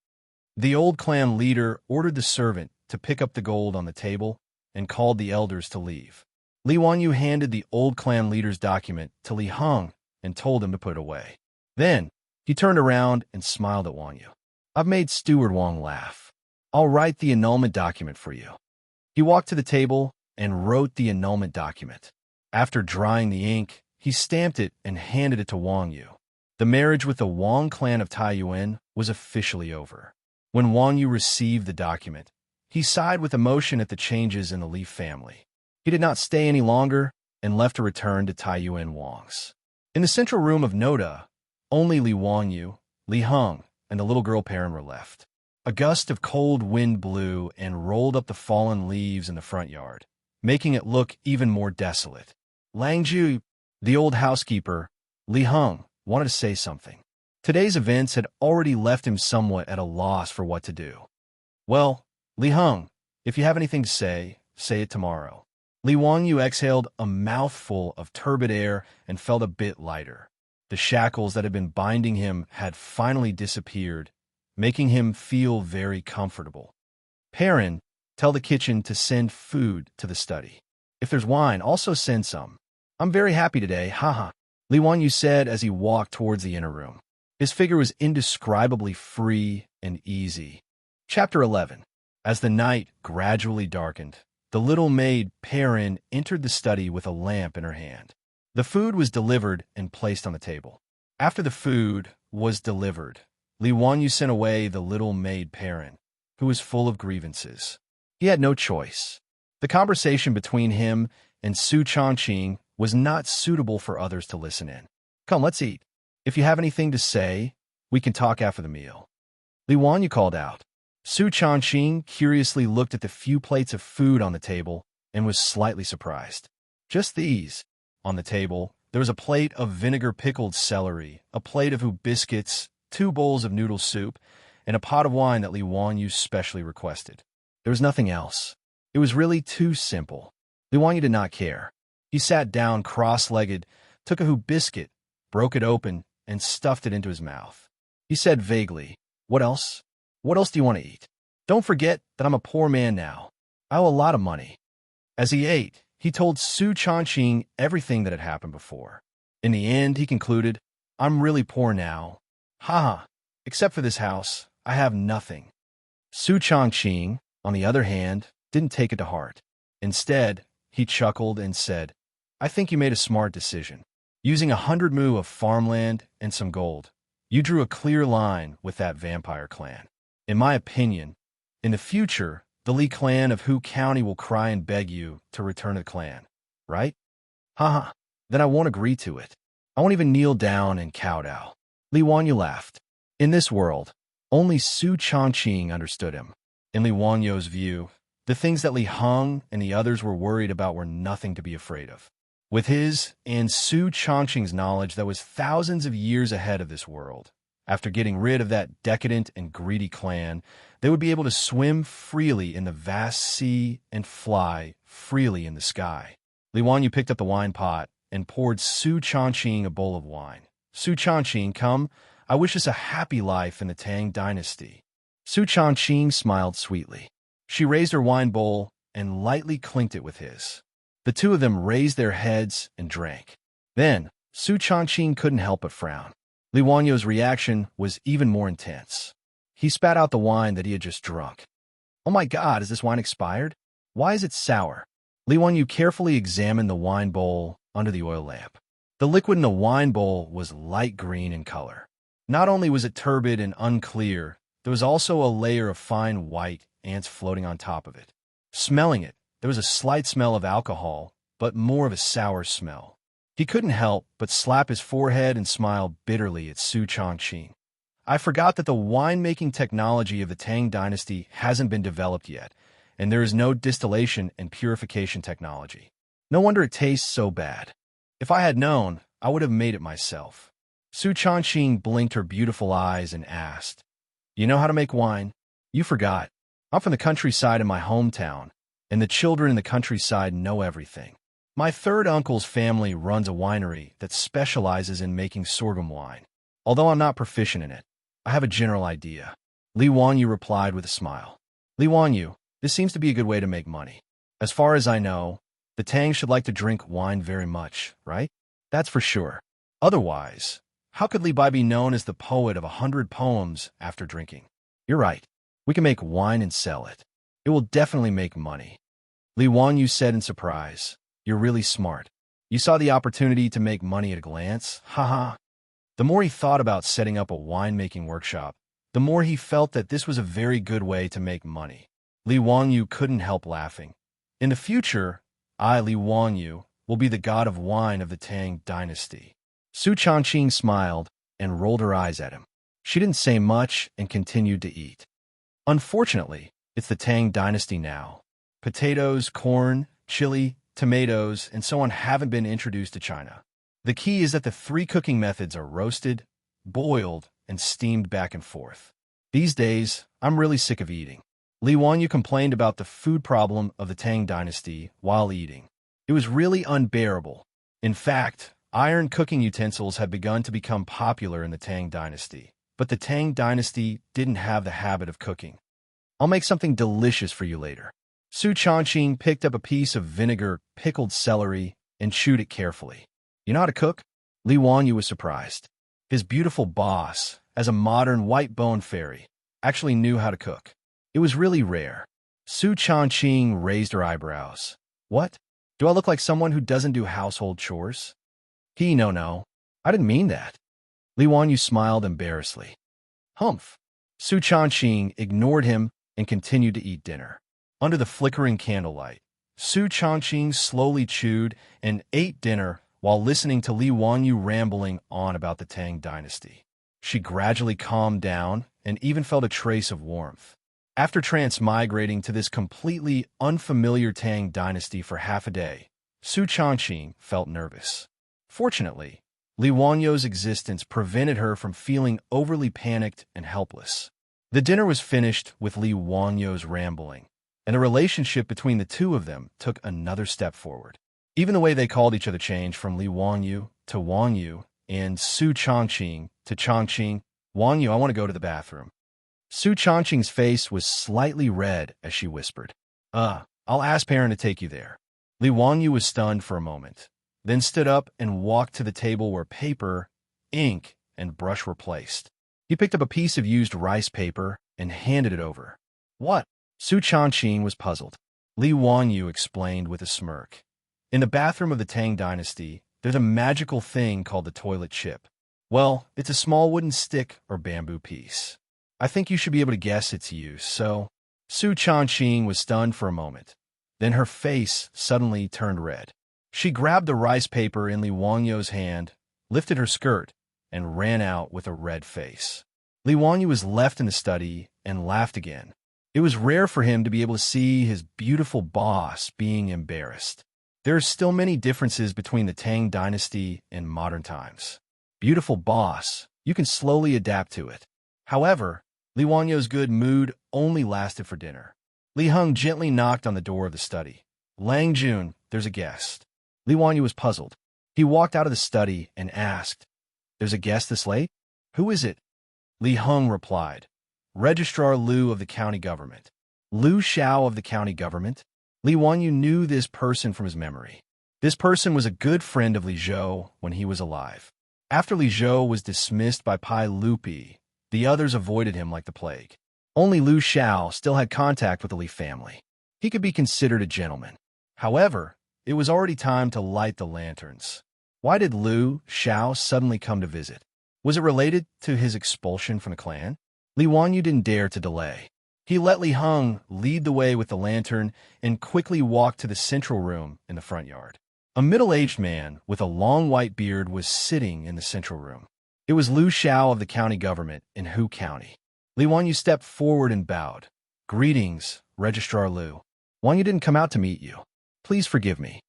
Speaker 1: The old clan leader ordered the servant to pick up the gold on the table and called the elders to leave. Li Wanyu handed the old clan leader's document to Li Heng and told him to put it away. Then, he turned around and smiled at Wanyu. I've made Steward Wang laugh. I'll write the annulment document for you. He walked to the table and wrote the annulment document. After drying the ink, he stamped it and handed it to Wang Yu. The marriage with the Wang clan of Taiyuan was officially over. When Wang Yu received the document, he sighed with emotion at the changes in the Li family. He did not stay any longer and left to return to Taiyuan Wang's. In the central room of Noda, only Li Wanyu, Li Heng, and the little girl Perrin were left. A gust of cold wind blew and rolled up the fallen leaves in the front yard, making it look even more desolate. Lang Ju, the old housekeeper, Li Heng, wanted to say something. Today's events had already left him somewhat at a loss for what to do. Well, Li Heng, if you have anything to say it tomorrow. Li Wanyu exhaled a mouthful of turbid air and felt a bit lighter. The shackles that had been binding him had finally disappeared, making him feel very comfortable. Perrin, tell the kitchen to send food to the study. If there's wine, also send some. I'm very happy today, haha, Li Wanyu said as he walked towards the inner room. His figure was indescribably free and easy. Chapter 11. As the night gradually darkened, the little maid Perrin entered the study with a lamp in her hand. The food was delivered and placed on the table. After the food was delivered, Li Wanyu sent away the little maid Perrin, who was full of grievances. He had no choice. The conversation between him and Su Changqing was not suitable for others to listen in. Come, let's eat. If you have anything to say, we can talk after the meal. Li Wanyu called out. Su Changqing curiously looked at the few plates of food on the table and was slightly surprised. Just these. On the table, there was a plate of vinegar-pickled celery, a plate of biscuits, 2 bowls of noodle soup, and a pot of wine that Li Wanyu specially requested. There was nothing else. It was really too simple. Li Wanyu did not care. He sat down cross-legged, took a biscuit, broke it open, and stuffed it into his mouth. He said vaguely, "What else? What else do you want to eat? Don't forget that I'm a poor man now. I owe a lot of money." As he ate, he told Su Changqing everything that had happened before. In the end, he concluded, "I'm really poor now. Haha, except for this house, I have nothing." Su Changqing, on the other hand, didn't take it to heart. Instead, he chuckled and said, "I think you made a smart decision. Using 100 mu of farmland and some gold, you drew a clear line with that vampire clan. In my opinion, in the future, the Li clan of Hu County will cry and beg you to return to the clan, right? Haha, then I won't agree to it. I won't even kneel down and kowtow." Li Wanyu laughed. In this world, only Su Changqing understood him. In Li Wanyu's view, the things that Li Heng and the others were worried about were nothing to be afraid of. With his and Su Changqing's knowledge that was thousands of years ahead of this world, after getting rid of that decadent and greedy clan, they would be able to swim freely in the vast sea and fly freely in the sky. Li Wanyu picked up the wine pot and poured Su Changqing a bowl of wine. "Su Changqing, come, I wish us a happy life in the Tang dynasty." Su Changqing smiled sweetly. She raised her wine bowl and lightly clinked it with his. The two of them raised their heads and drank. Then, Su Changqing couldn't help but frown. Li Wanyu's reaction was even more intense. He spat out the wine that he had just drunk. "Oh my God, is this wine expired? Why is it sour?" Li Wanyu carefully examined the wine bowl under the oil lamp. The liquid in the wine bowl was light green in color. Not only was it turbid and unclear, there was also a layer of fine white ants floating on top of it. Smelling it, there was a slight smell of alcohol, but more of a sour smell. He couldn't help but slap his forehead and smile bitterly at Su Changqing. "I forgot that the winemaking technology of the Tang dynasty hasn't been developed yet, and there is no distillation and purification technology. No wonder it tastes so bad. If I had known, I would have made it myself." Su Changqing blinked her beautiful eyes and asked, "You know how to make wine?" "You forgot. I'm from the countryside in my hometown, and the children in the countryside know everything. My third uncle's family runs a winery that specializes in making sorghum wine. Although I'm not proficient in it, I have a general idea." Li Wanyu replied with a smile. "Li Wanyu, this seems to be a good way to make money. As far as I know, the Tang should like to drink wine very much, right? That's for sure. Otherwise, how could Li Bai be known as the poet of 100 poems after drinking? You're right. We can make wine and sell it. It will definitely make money." Li Wanyu said in surprise, "You're really smart. You saw the opportunity to make money at a glance, haha." The more he thought about setting up a winemaking workshop, the more he felt that this was a very good way to make money. Li Wanyu couldn't help laughing. In the future, I, Li Wanyu, will be the god of wine of the Tang dynasty. Su Changqing smiled and rolled her eyes at him. She didn't say much and continued to eat. Unfortunately, it's the Tang dynasty now. Potatoes, corn, chili, tomatoes, and so on haven't been introduced to China. The key is that the three cooking methods are roasted, boiled, and steamed back and forth. These days, I'm really sick of eating. Li Wanyu complained about the food problem of the Tang dynasty while eating. It was really unbearable. In fact, iron cooking utensils had begun to become popular in the Tang dynasty, but the Tang dynasty didn't have the habit of cooking. "I'll make something delicious for you later." Su Changqing picked up a piece of vinegar, pickled celery, and chewed it carefully. "You know how to cook?" Li Wanyu was surprised. His beautiful boss, as a modern white-bone fairy, actually knew how to cook. It was really rare. Su Changqing raised her eyebrows. "What? Do I look like someone who doesn't do household chores?" No, I didn't mean that." Li Wanyu smiled embarrassedly. "Humph." Su Changqing ignored him and continued to eat dinner. Under the flickering candlelight, Su Changqing slowly chewed and ate dinner while listening to Li Wanyu rambling on about the Tang dynasty. She gradually calmed down and even felt a trace of warmth. After transmigrating to this completely unfamiliar Tang dynasty for half a day, Su Changqing felt nervous. Fortunately, Li Wanyu's existence prevented her from feeling overly panicked and helpless. The dinner was finished with Li Wanyu's rambling, and the relationship between the two of them took another step forward. Even the way they called each other changed from Li Wanyu to Wang Yu and Su Changqing to Changqing. Wang Yu, I want to go to the bathroom. Su Changqing's face was slightly red as she whispered, I'll ask Perrin to take you there. Li Wanyu was stunned for a moment, then stood up and walked to the table where paper, ink, and brush were placed. He picked up a piece of used rice paper and handed it over. What? Su Changqing was puzzled. Li Wanyu explained with a smirk. In the bathroom of the Tang dynasty, there's a magical thing called the toilet chip. Well, it's a small wooden stick or bamboo piece. I think you should be able to guess its use, so... Su Changqing was stunned for a moment. Then her face suddenly turned red. She grabbed the rice paper in Li Wanyu's hand, lifted her skirt, and ran out with a red face. Li Wanyu was left in the study and laughed again. It was rare for him to be able to see his beautiful boss being embarrassed. There are still many differences between the Tang dynasty and modern times. Beautiful boss, you can slowly adapt to it. However, Li Wanyu's good mood only lasted for dinner. Li Heng gently knocked on the door of the study. Lang Jun, there's a guest. Li Wanyu was puzzled. He walked out of the study and asked, There's a guest this late? Who is it? Li Heng replied, Registrar Liu of the county government. Liu Xiao of the county government? Li Wanyu knew this person from his memory. This person was a good friend of Li Zhou when he was alive. After Li Zhou was dismissed by Pai Lupi, the others avoided him like the plague. Only Liu Xiao still had contact with the Li family. He could be considered a gentleman. However, it was already time to light the lanterns. Why did Liu Xiao suddenly come to visit? Was it related to his expulsion from the clan? Li Wanyu didn't dare to delay. He let Li Heng lead the way with the lantern and quickly walked to the central room in the front yard. A middle-aged man with a long white beard was sitting in the central room. It was Liu Xiao of the county government in Hu County. Li Wanyu stepped forward and bowed. Greetings, Registrar Liu. Wanyu didn't come out to meet you. Please forgive me.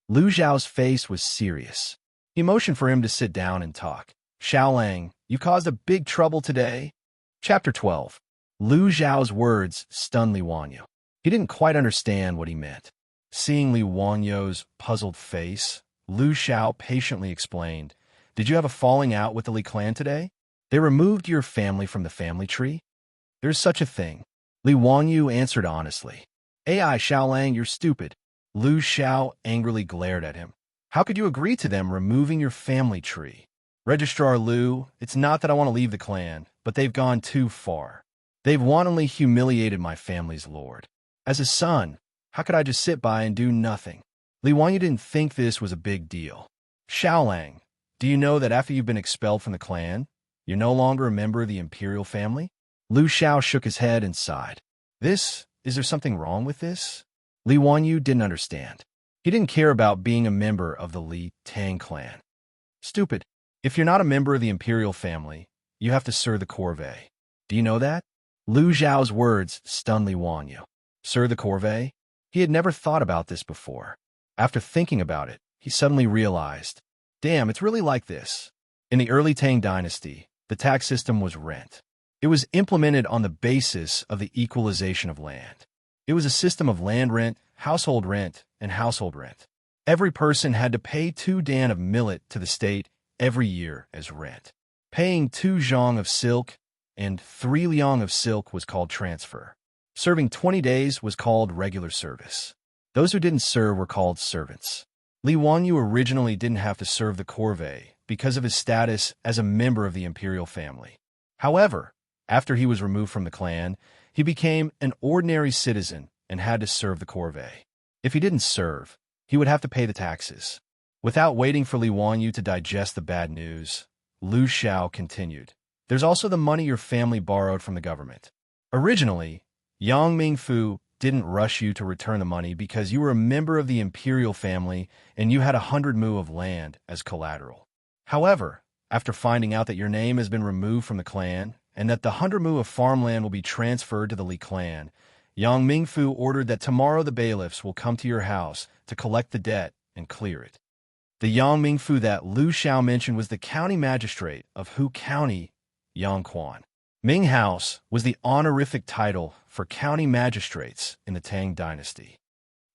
Speaker 1: Liu Xiao's face was serious. He motioned for him to sit down and talk. Xiaolang, you caused a big trouble today. Chapter 12. Liu Xiao's words stunned Li Wanyu. He didn't quite understand what he meant. Seeing Li Wanyu's puzzled face, Liu Xiao patiently explained, Did you have a falling out with the Li clan today? They removed your family from the family tree? There's such a thing. Li Wanyu answered honestly. AI Xiaolang, you're stupid. Liu Xiao angrily glared at him. How could you agree to them removing your family tree? Registrar Liu, it's not that I want to leave the clan, but they've gone too far. They've wantonly humiliated my family's lord. As a son, how could I just sit by and do nothing? Li Wanyu didn't think this was a big deal. Xiaolang, do you know that after you've been expelled from the clan, you're no longer a member of the imperial family? Liu Xiao shook his head and sighed. Is there something wrong with this? Li Wanyu didn't understand. He didn't care about being a member of the Li Tang clan. Stupid. If you're not a member of the imperial family, you have to serve the corvée. Do you know that? Liu Xiao's words stunned Li Wanyu. Serve the corvée? He had never thought about this before. After thinking about it, he suddenly realized, damn, it's really like this. In the early Tang dynasty, the tax system was rent. It was implemented on the basis of the equalization of land. It was a system of land rent, and household rent. Every person had to pay 2 dan of millet to the state every year as rent. Paying 2 zhang of silk and 3 liang of silk was called transfer. Serving 20 days was called regular service. Those who didn't serve were called servants. Li Wanyu originally didn't have to serve the corvée because of his status as a member of the imperial family. However, after he was removed from the clan, he became an ordinary citizen and had to serve the corvée. If he didn't serve, he would have to pay the taxes. Without waiting for Li Wanyu to digest the bad news, Liu Xiao continued. There's also the money your family borrowed from the government. Originally, Yang Mingfu didn't rush you to return the money because you were a member of the imperial family and you had 100 mu of land as collateral. However, after finding out that your name has been removed from the clan and that the 100 mu of farmland will be transferred to the Li clan, Yang Mingfu ordered that tomorrow the bailiffs will come to your house to collect the debt and clear it. The Yang Mingfu that Liu Xiao mentioned was the county magistrate of Hu County, Yang Quan. Ming House was the honorific title for county magistrates in the Tang dynasty.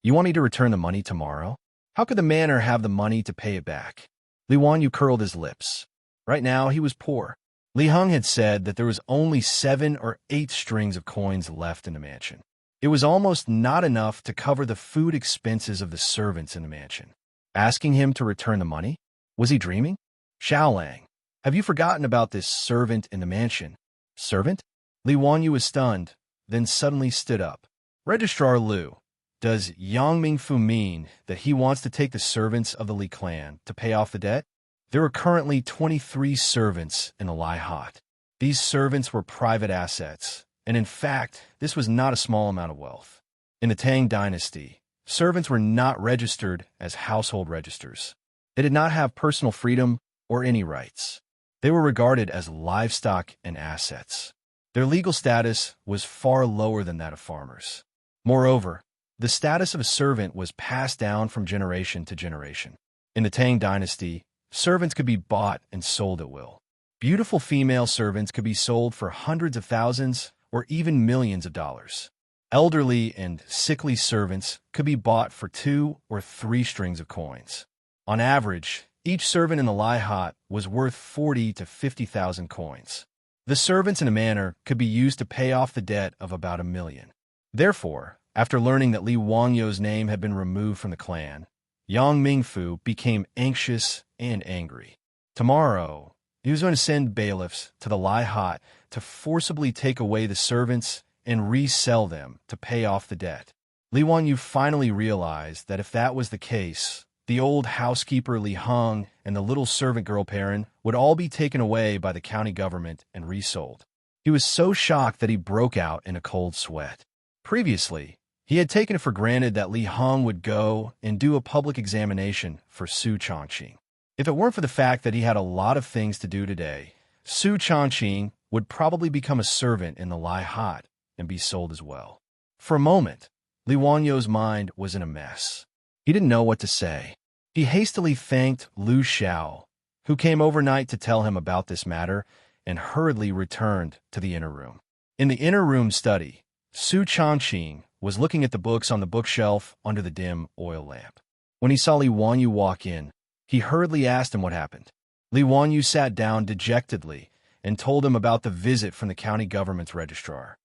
Speaker 1: You want me to return the money tomorrow? How could the manor have the money to pay it back? Li Wanyu curled his lips. Right now, he was poor. Li Heng had said that there was only 7 or 8 strings of coins left in the mansion. It was almost not enough to cover the food expenses of the servants in the mansion. Asking him to return the money? Was he dreaming? Xiaolang, have you forgotten about this servant in the mansion? Servant? Li Wanyu was stunned, then suddenly stood up. Registrar Liu, does Yang Mingfu mean that he wants to take the servants of the Li clan to pay off the debt? There are currently 23 servants in the Lai Hot. These servants were private assets, and in fact, this was not a small amount of wealth. In the Tang dynasty, servants were not registered as household registers. They did not have personal freedom or any rights. They were regarded as livestock and assets. Their legal status was far lower than that of farmers. Moreover, the status of a servant was passed down from generation to generation. In the Tang dynasty, servants could be bought and sold at will. Beautiful female servants could be sold for hundreds of thousands or even millions of dollars. Elderly and sickly servants could be bought for 2 or 3 strings of coins. On average, each servant in the Lai Hot was worth 40 to 50,000 coins. The servants in a manor could be used to pay off the debt of about 1 million. Therefore, after learning that Li Wangyou's name had been removed from the clan, Yang Mingfu became anxious and angry. Tomorrow, he was going to send bailiffs to the Lai Hot to forcibly take away the servants and resell them to pay off the debt. Li Wanyu finally realized that if that was the case, the old housekeeper Li Heng and the little servant girl Perrin would all be taken away by the county government and resold. He was so shocked that he broke out in a cold sweat. Previously, he had taken it for granted that Li Heng would go and do a public examination for Su Changqing. If it weren't for the fact that he had a lot of things to do today, Su Changqing would probably become a servant in the Lai Hot and be sold as well. For a moment, Li Wangyou's mind was in a mess. He didn't know what to say. He hastily thanked Lu Xiao, who came overnight to tell him about this matter, and hurriedly returned to the inner room. In the inner room study, Su Changqing was looking at the books on the bookshelf under the dim oil lamp. When he saw Li Wanyu walk in, he hurriedly asked him what happened. Li Wanyu sat down dejectedly and told him about the visit from the county government's registrar.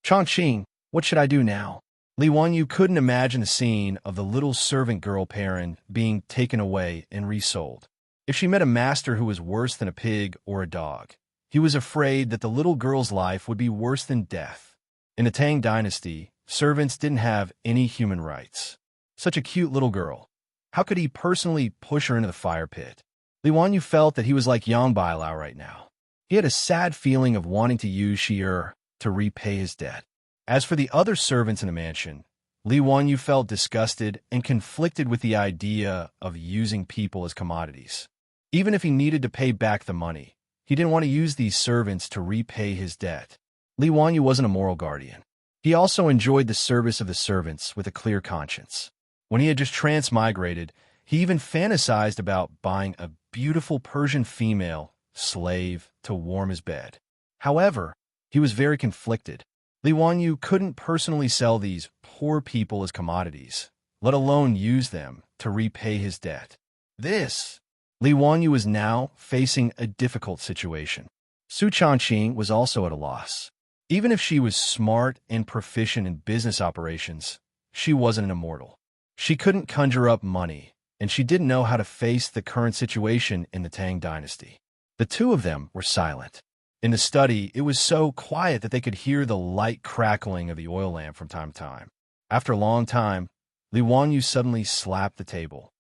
Speaker 1: Changqing, what should I do now? Li Wanyu couldn't imagine the scene of the little servant girl Perrin being taken away and resold. If she met a master who was worse than a pig or a dog, he was afraid that the little girl's life would be worse than death. In the Tang dynasty, servants didn't have any human rights. Such a cute little girl. How could he personally push her into the fire pit? Li Wanyu felt that he was like Yang Bailao right now. He had a sad feeling of wanting to use Shi to repay his debt. As for the other servants in the mansion, Li Wanyu felt disgusted and conflicted with the idea of using people as commodities. Even if he needed to pay back the money, he didn't want to use these servants to repay his debt. Li Wanyu wasn't a moral guardian. He also enjoyed the service of the servants with a clear conscience. When he had just transmigrated, he even fantasized about buying a beautiful Persian female slave to warm his bed. However, he was very conflicted. Li Wanyu couldn't personally sell these poor people as commodities, let alone use them to repay his debt. Li Wanyu was now facing a difficult situation. Su Changqing was also at a loss. Even if she was smart and proficient in business operations, she wasn't an immortal. She couldn't conjure up money, and she didn't know how to face the current situation in the Tang dynasty. The two of them were silent. In the study, it was so quiet that they could hear the light crackling of the oil lamp from time to time. After a long time, Li Wanyu suddenly slapped the table.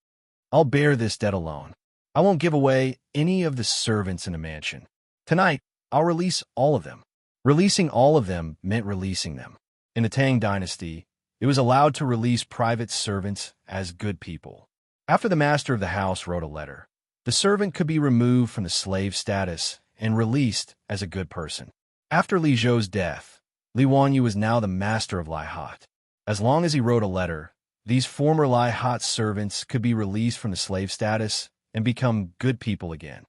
Speaker 1: I'll bear this debt alone. I won't give away any of the servants in the mansion. Tonight, I'll release all of them. Releasing all of them meant releasing them. In the Tang dynasty, it was allowed to release private servants as good people. After the master of the house wrote a letter, the servant could be removed from the slave status and released as a good person. After Li Zhou's death, Li Wanyu was now the master of Lai Hot. As long as he wrote a letter, these former Lai Hot servants could be released from the slave status and become good people again.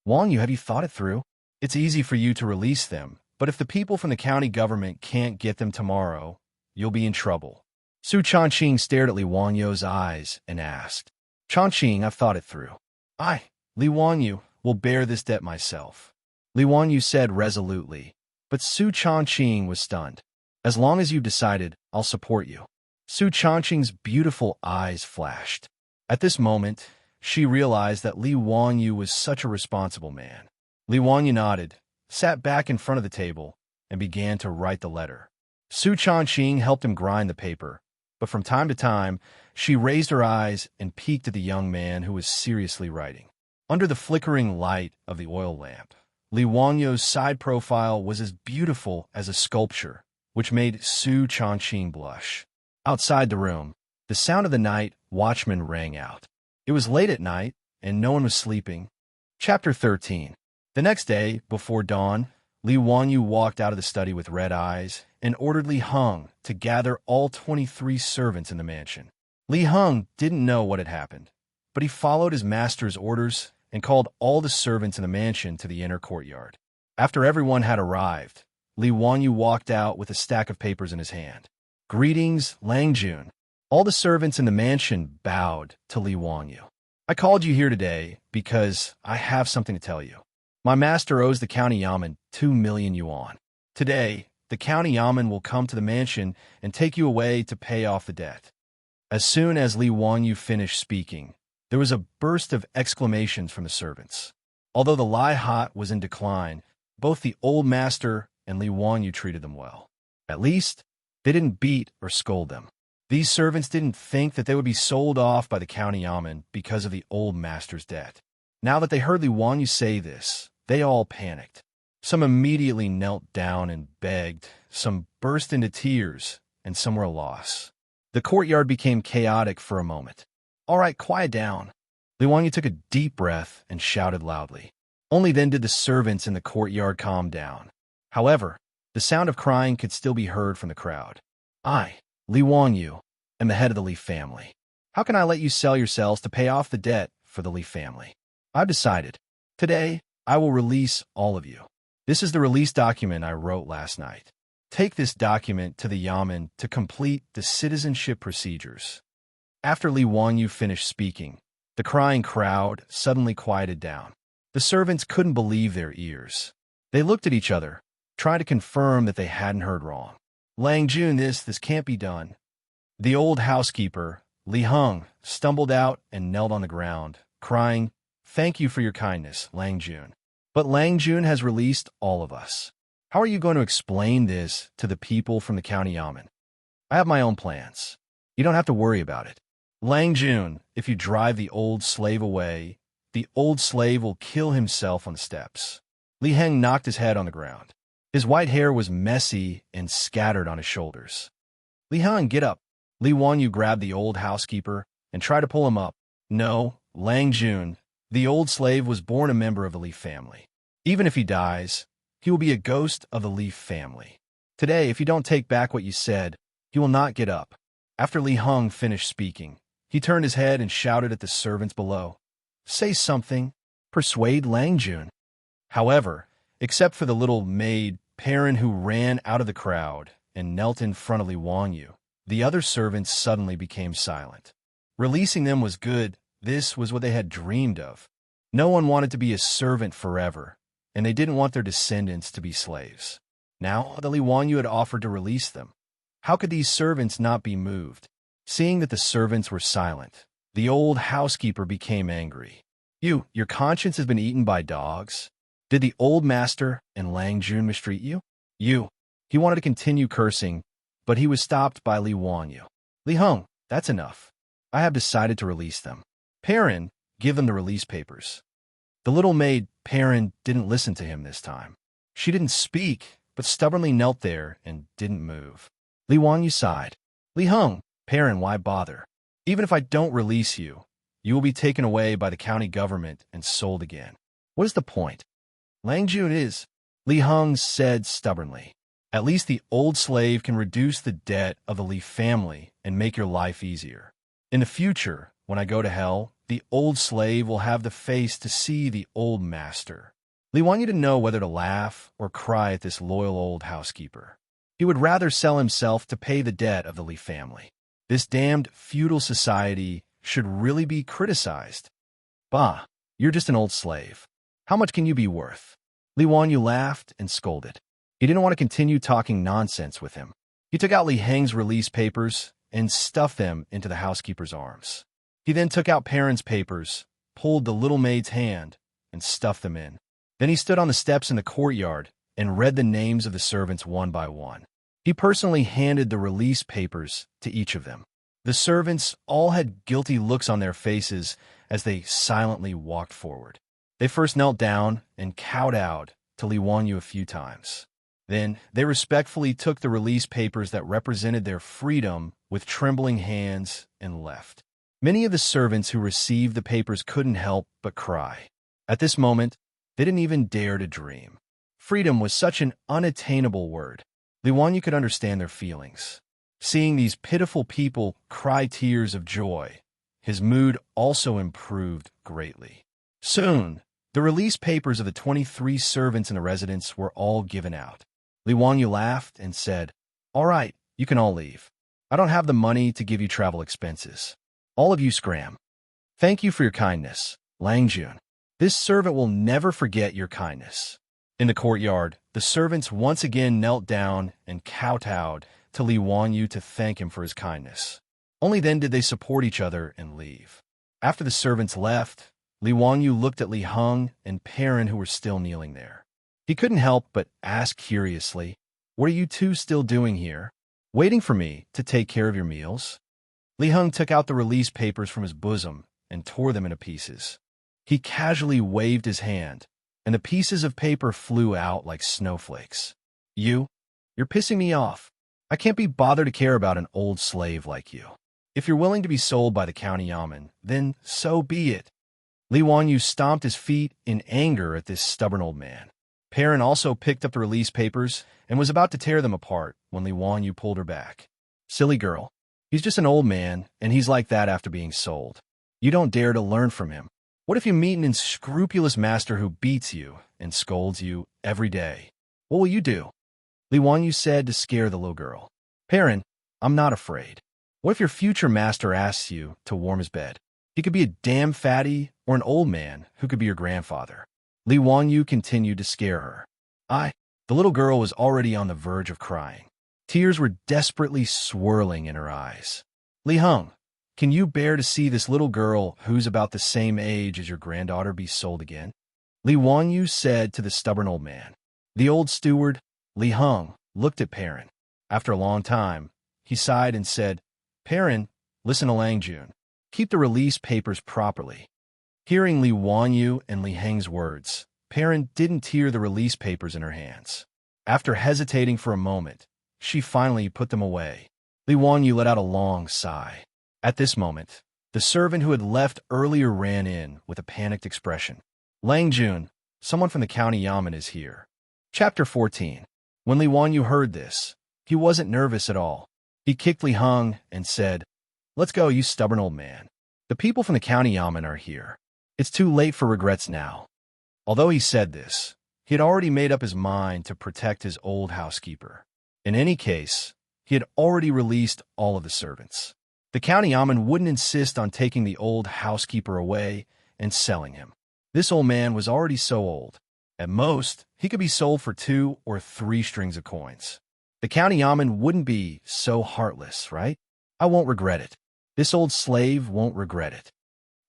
Speaker 1: Wanyu, have you thought it through? It's easy for you to release them, But if the people from the county government can't get them tomorrow, you'll be in trouble. Su Changqing stared at Li Wanyo's eyes and asked, Changqing, I've thought it through. I, Li Wanyu, will bear this debt myself. Li Wanyu said resolutely, but Su Changqing was stunned. As long as you've decided, I'll support you. Su Changqing's beautiful eyes flashed. At this moment, she realized that Li Wanyu was such a responsible man. Li Wanyu nodded, sat back in front of the table, and began to write the letter. Su Changqing helped him grind the paper, but from time to time, she raised her eyes and peeked at the young man who was seriously writing. Under the flickering light of the oil lamp, Li Wanyu's side profile was as beautiful as a sculpture, which made Su Changqing blush. Outside the room, the sound of the night watchman rang out. It was late at night, and no one was sleeping. Chapter 13. The next day, before dawn, Li Wanyu walked out of the study with red eyes and ordered Li Heng to gather all 23 servants in the mansion. Li Heng didn't know what had happened, but he followed his master's orders and called all the servants in the mansion to the inner courtyard. After everyone had arrived, Li Wanyu walked out with a stack of papers in his hand. Greetings, Lang Jun. All the servants in the mansion bowed to Li Wanyu. I called you here today because I have something to tell you. My master owes the county yamen 2 million yuan. Today, the county yamen will come to the mansion and take you away to pay off the debt. As soon as Li Wanyu finished speaking, there was a burst of exclamations from the servants. Although the Lai Hot was in decline, both the old master and Li Wanyu treated them well. At least, they didn't beat or scold them. These servants didn't think that they would be sold off by the county yamen because of the old master's debt. Now that they heard Li Wanyu say this, they all panicked. Some immediately knelt down and begged, some burst into tears, and some were a loss. The courtyard became chaotic for a moment. All right, quiet down. Li Wanyu took a deep breath and shouted loudly. Only then did the servants in the courtyard calm down. However, the sound of crying could still be heard from the crowd. I, Li Wanyu, am the head of the Li family. How can I let you sell yourselves to pay off the debt for the Li family? I've decided. Today, I will release all of you. This is the release document I wrote last night. Take this document to the yamen to complete the citizenship procedures. After Li Wanyu finished speaking, the crying crowd suddenly quieted down. The servants couldn't believe their ears. They looked at each other, trying to confirm that they hadn't heard wrong. Lang Jun, this can't be done. The old housekeeper, Li Heng, stumbled out and knelt on the ground, crying, Thank you for your kindness, Lang Jun. But Lang Jun has released all of us. How are you going to explain this to the people from the county yamen? I have my own plans. You don't have to worry about it. Lang Jun, if you drive the old slave away, the old slave will kill himself on the steps. Li Heng knocked his head on the ground. His white hair was messy and scattered on his shoulders. Li Heng, get up. Li Wanyu grabbed the old housekeeper and tried to pull him up. No, Lang Jun, the old slave was born a member of the Li family. Even if he dies, he will be a ghost of the Li family. Today, if you don't take back what you said, he will not get up. After Li Heng finished speaking, he turned his head and shouted at the servants below. Say something. Persuade Lang Jun. However, except for the little maid, Perrin, who ran out of the crowd and knelt in front of Li Wanyu, the other servants suddenly became silent. Releasing them was good. This was what they had dreamed of. No one wanted to be a servant forever, and they didn't want their descendants to be slaves. Now that Li Wanyu had offered to release them, how could these servants not be moved? Seeing that the servants were silent, the old housekeeper became angry. Your conscience has been eaten by dogs? Did the old master and Lang Jun mistreat you? He wanted to continue cursing, but he was stopped by Li Wanyu. Li Heng, that's enough. I have decided to release them. Perrin, give them the release papers. The little maid, Perrin, didn't listen to him this time. She didn't speak, but stubbornly knelt there and didn't move. Li Wanyu sighed. Li Heng, Perrin, why bother? Even if I don't release you, you will be taken away by the county government and sold again. What is the point? Lang Jun is, Li Heng said stubbornly. At least the old slave can reduce the debt of the Li family and make your life easier. In the future, when I go to hell, the old slave will have the face to see the old master. Li wanted to know whether to laugh or cry at this loyal old housekeeper. He would rather sell himself to pay the debt of the Li family. This damned feudal society should really be criticized. Bah, you're just an old slave. How much can you be worth? Li Wanyu laughed and scolded. He didn't want to continue talking nonsense with him. He took out Li Heng's release papers and stuffed them into the housekeeper's arms. He then took out Perrin's papers, pulled the little maid's hand, and stuffed them in. Then he stood on the steps in the courtyard and read the names of the servants one by one. He personally handed the release papers to each of them. The servants all had guilty looks on their faces as they silently walked forward. They first knelt down and kowtowed to Li Wanyu a few times. Then they respectfully took the release papers that represented their freedom with trembling hands and left. Many of the servants who received the papers couldn't help but cry. At this moment, they didn't even dare to dream. Freedom was such an unattainable word. Li Wanyu could understand their feelings. Seeing these pitiful people cry tears of joy, his mood also improved greatly. Soon, the release papers of the 23 servants in the residence were all given out. Li Wanyu laughed and said, "All right, you can all leave. I don't have the money to give you travel expenses. All of you scram. Thank you for your kindness, Langjun. This servant will never forget your kindness." In the courtyard, the servants once again knelt down and kowtowed to Li Wanyu to thank him for his kindness. Only then did they support each other and leave. After the servants left, Li Wanyu looked at Li Heng and Perrin, who were still kneeling there. He couldn't help but ask curiously, "What are you two still doing here? Waiting for me to take care of your meals?" Li Heng took out the release papers from his bosom and tore them into pieces. He casually waved his hand, and the pieces of paper flew out like snowflakes. You're pissing me off. I can't be bothered to care about an old slave like you. If you're willing to be sold by the county yamen, then so be it." Li Wanyu stomped his feet in anger at this stubborn old man. Perrin also picked up the release papers and was about to tear them apart when Li Wanyu pulled her back. "Silly girl. He's just an old man, and he's like that after being sold. You don't dare to learn from him. What if you meet an unscrupulous master who beats you and scolds you every day? What will you do?" Li Wanyu said to scare the little girl. "Perrin, I'm not afraid. What if your future master asks you to warm his bed? He could be a damn fatty or an old man who could be your grandfather." Li Wanyu continued to scare her. The little girl was already on the verge of crying. Tears were desperately swirling in her eyes. "Li Heng, can you bear to see this little girl who's about the same age as your granddaughter be sold again?" Li Wanyu said to the stubborn old man. The old steward, Li Heng, looked at Perrin. After a long time, he sighed and said, "Perrin, listen to Langjun. Keep the release papers properly." Hearing Li Wanyu and Li Heng's words, Perrin didn't tear the release papers in her hands. After hesitating for a moment, she finally put them away. Li Wanyu let out a long sigh. At this moment, the servant who had left earlier ran in with a panicked expression. "Langjun, someone from the county yamen is here." Chapter 14. When Li Wanyu heard this, he wasn't nervous at all. He kicked Li Heng and said, "Let's go, you stubborn old man. The people from the county yamen are here. It's too late for regrets now." Although he said this, he had already made up his mind to protect his old housekeeper. In any case, he had already released all of the servants. The county yamen wouldn't insist on taking the old housekeeper away and selling him. This old man was already so old. At most, he could be sold for 2 or 3 strings of coins. The county yamen wouldn't be so heartless, right? I won't regret it. This old slave won't regret it.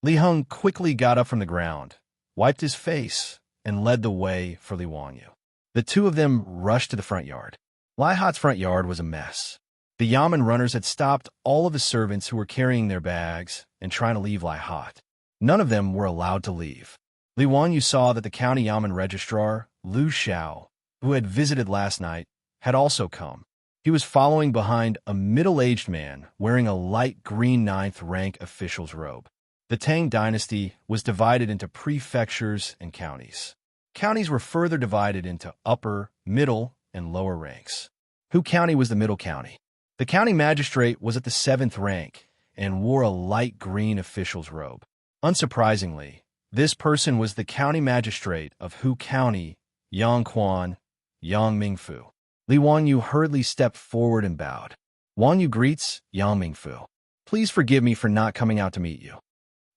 Speaker 1: Li Heng quickly got up from the ground, wiped his face, and led the way for Li Wanyu. The two of them rushed to the front yard. Lai Hat's front yard was a mess. The yamen runners had stopped all of the servants who were carrying their bags and trying to leave Lai Hat. None of them were allowed to leave. Li Wanyu saw that the county yamen registrar, Lu Xiao, who had visited last night, had also come. He was following behind a middle-aged man wearing a light green 9th rank official's robe. The Tang dynasty was divided into prefectures and counties. Counties were further divided into upper, middle, and lower ranks. Hu County was the middle county. The county magistrate was at the 7th rank and wore a light green official's robe. Unsurprisingly, This person was the county magistrate of Hu County, Yang Quan, Yang Mingfu. Li Wanyu hurriedly stepped forward and bowed. Wanyu greets Yang Mingfu. Please forgive me for not coming out to meet you.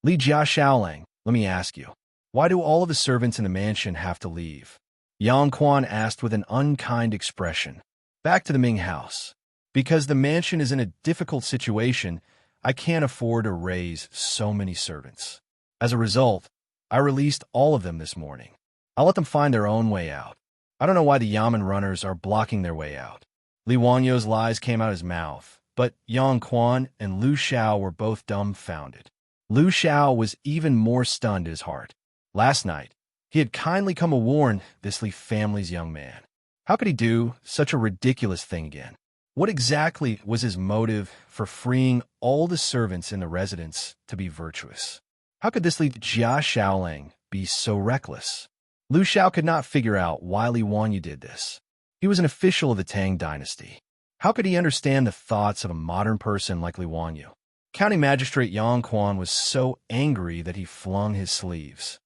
Speaker 1: Li Jia Xiaolang, let me ask you, why do all of the servants in the mansion have to leave? Yang Quan asked with an unkind expression. Back to the Ming house. Because the mansion is in a difficult situation, I can't afford to raise so many servants. As a result, I released all of them this morning. I'll let them find their own way out. I don't know why the Yamen runners are blocking their way out. Li Wanyu's lies came out his mouth, but Yang Quan and Lu Xiao were both dumbfounded. Lu Xiao was even more stunned at his heart. Last night, he had kindly come to warn this Li family's young man. How could he do such a ridiculous thing again? What exactly was his motive for freeing all the servants in the residence to be virtuous? How could this Li Jia Xiaolang be so reckless? Lu Xiao could not figure out why Li Wanyu did this. He was an official of the Tang dynasty. How could he understand the thoughts of a modern person like Li Wanyu? County Magistrate Yang Quan was so angry that he flung his sleeves.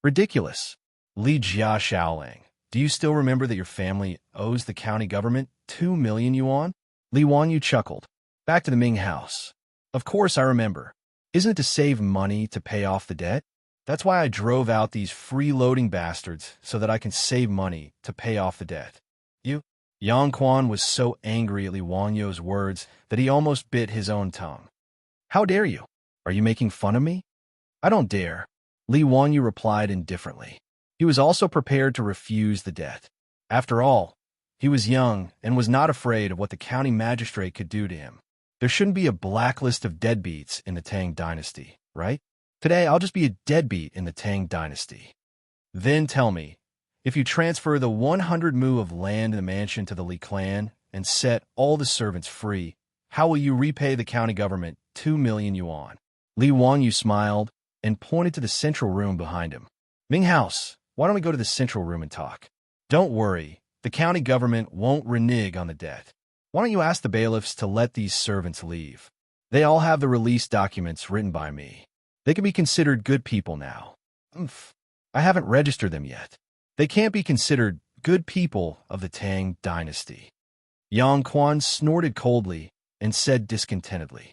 Speaker 1: Ridiculous. Li Jia Xiaolang, do you still remember that your family owes the county government 2 million yuan? Li Wanyu chuckled. Back to the Ming house. Of course I remember. Isn't it to save money to pay off the debt? That's why I drove out these freeloading bastards so that I can save money to pay off the debt. You? Yang Quan was so angry at Li Wanyu's words that he almost bit his own tongue. How dare you? Are you making fun of me? I don't dare. Li Wanyu replied indifferently. He was also prepared to refuse the debt. After all, he was young and was not afraid of what the county magistrate could do to him. There shouldn't be a blacklist of deadbeats in the Tang dynasty, right? Today, I'll just be a deadbeat in the Tang dynasty. Then tell me, if you transfer the 100 mu of land in the mansion to the Li clan and set all the servants free, how will you repay the county government 2 million yuan? Li Wanyu smiled and pointed to the central room behind him. Ming house, why don't we go to the central room and talk? Don't worry, the county government won't renege on the debt. Why don't you ask the bailiffs to let these servants leave? They all have the release documents written by me. They can be considered good people now. I haven't registered them yet. They can't be considered good people of the Tang dynasty. Yang Quan snorted coldly and said discontentedly,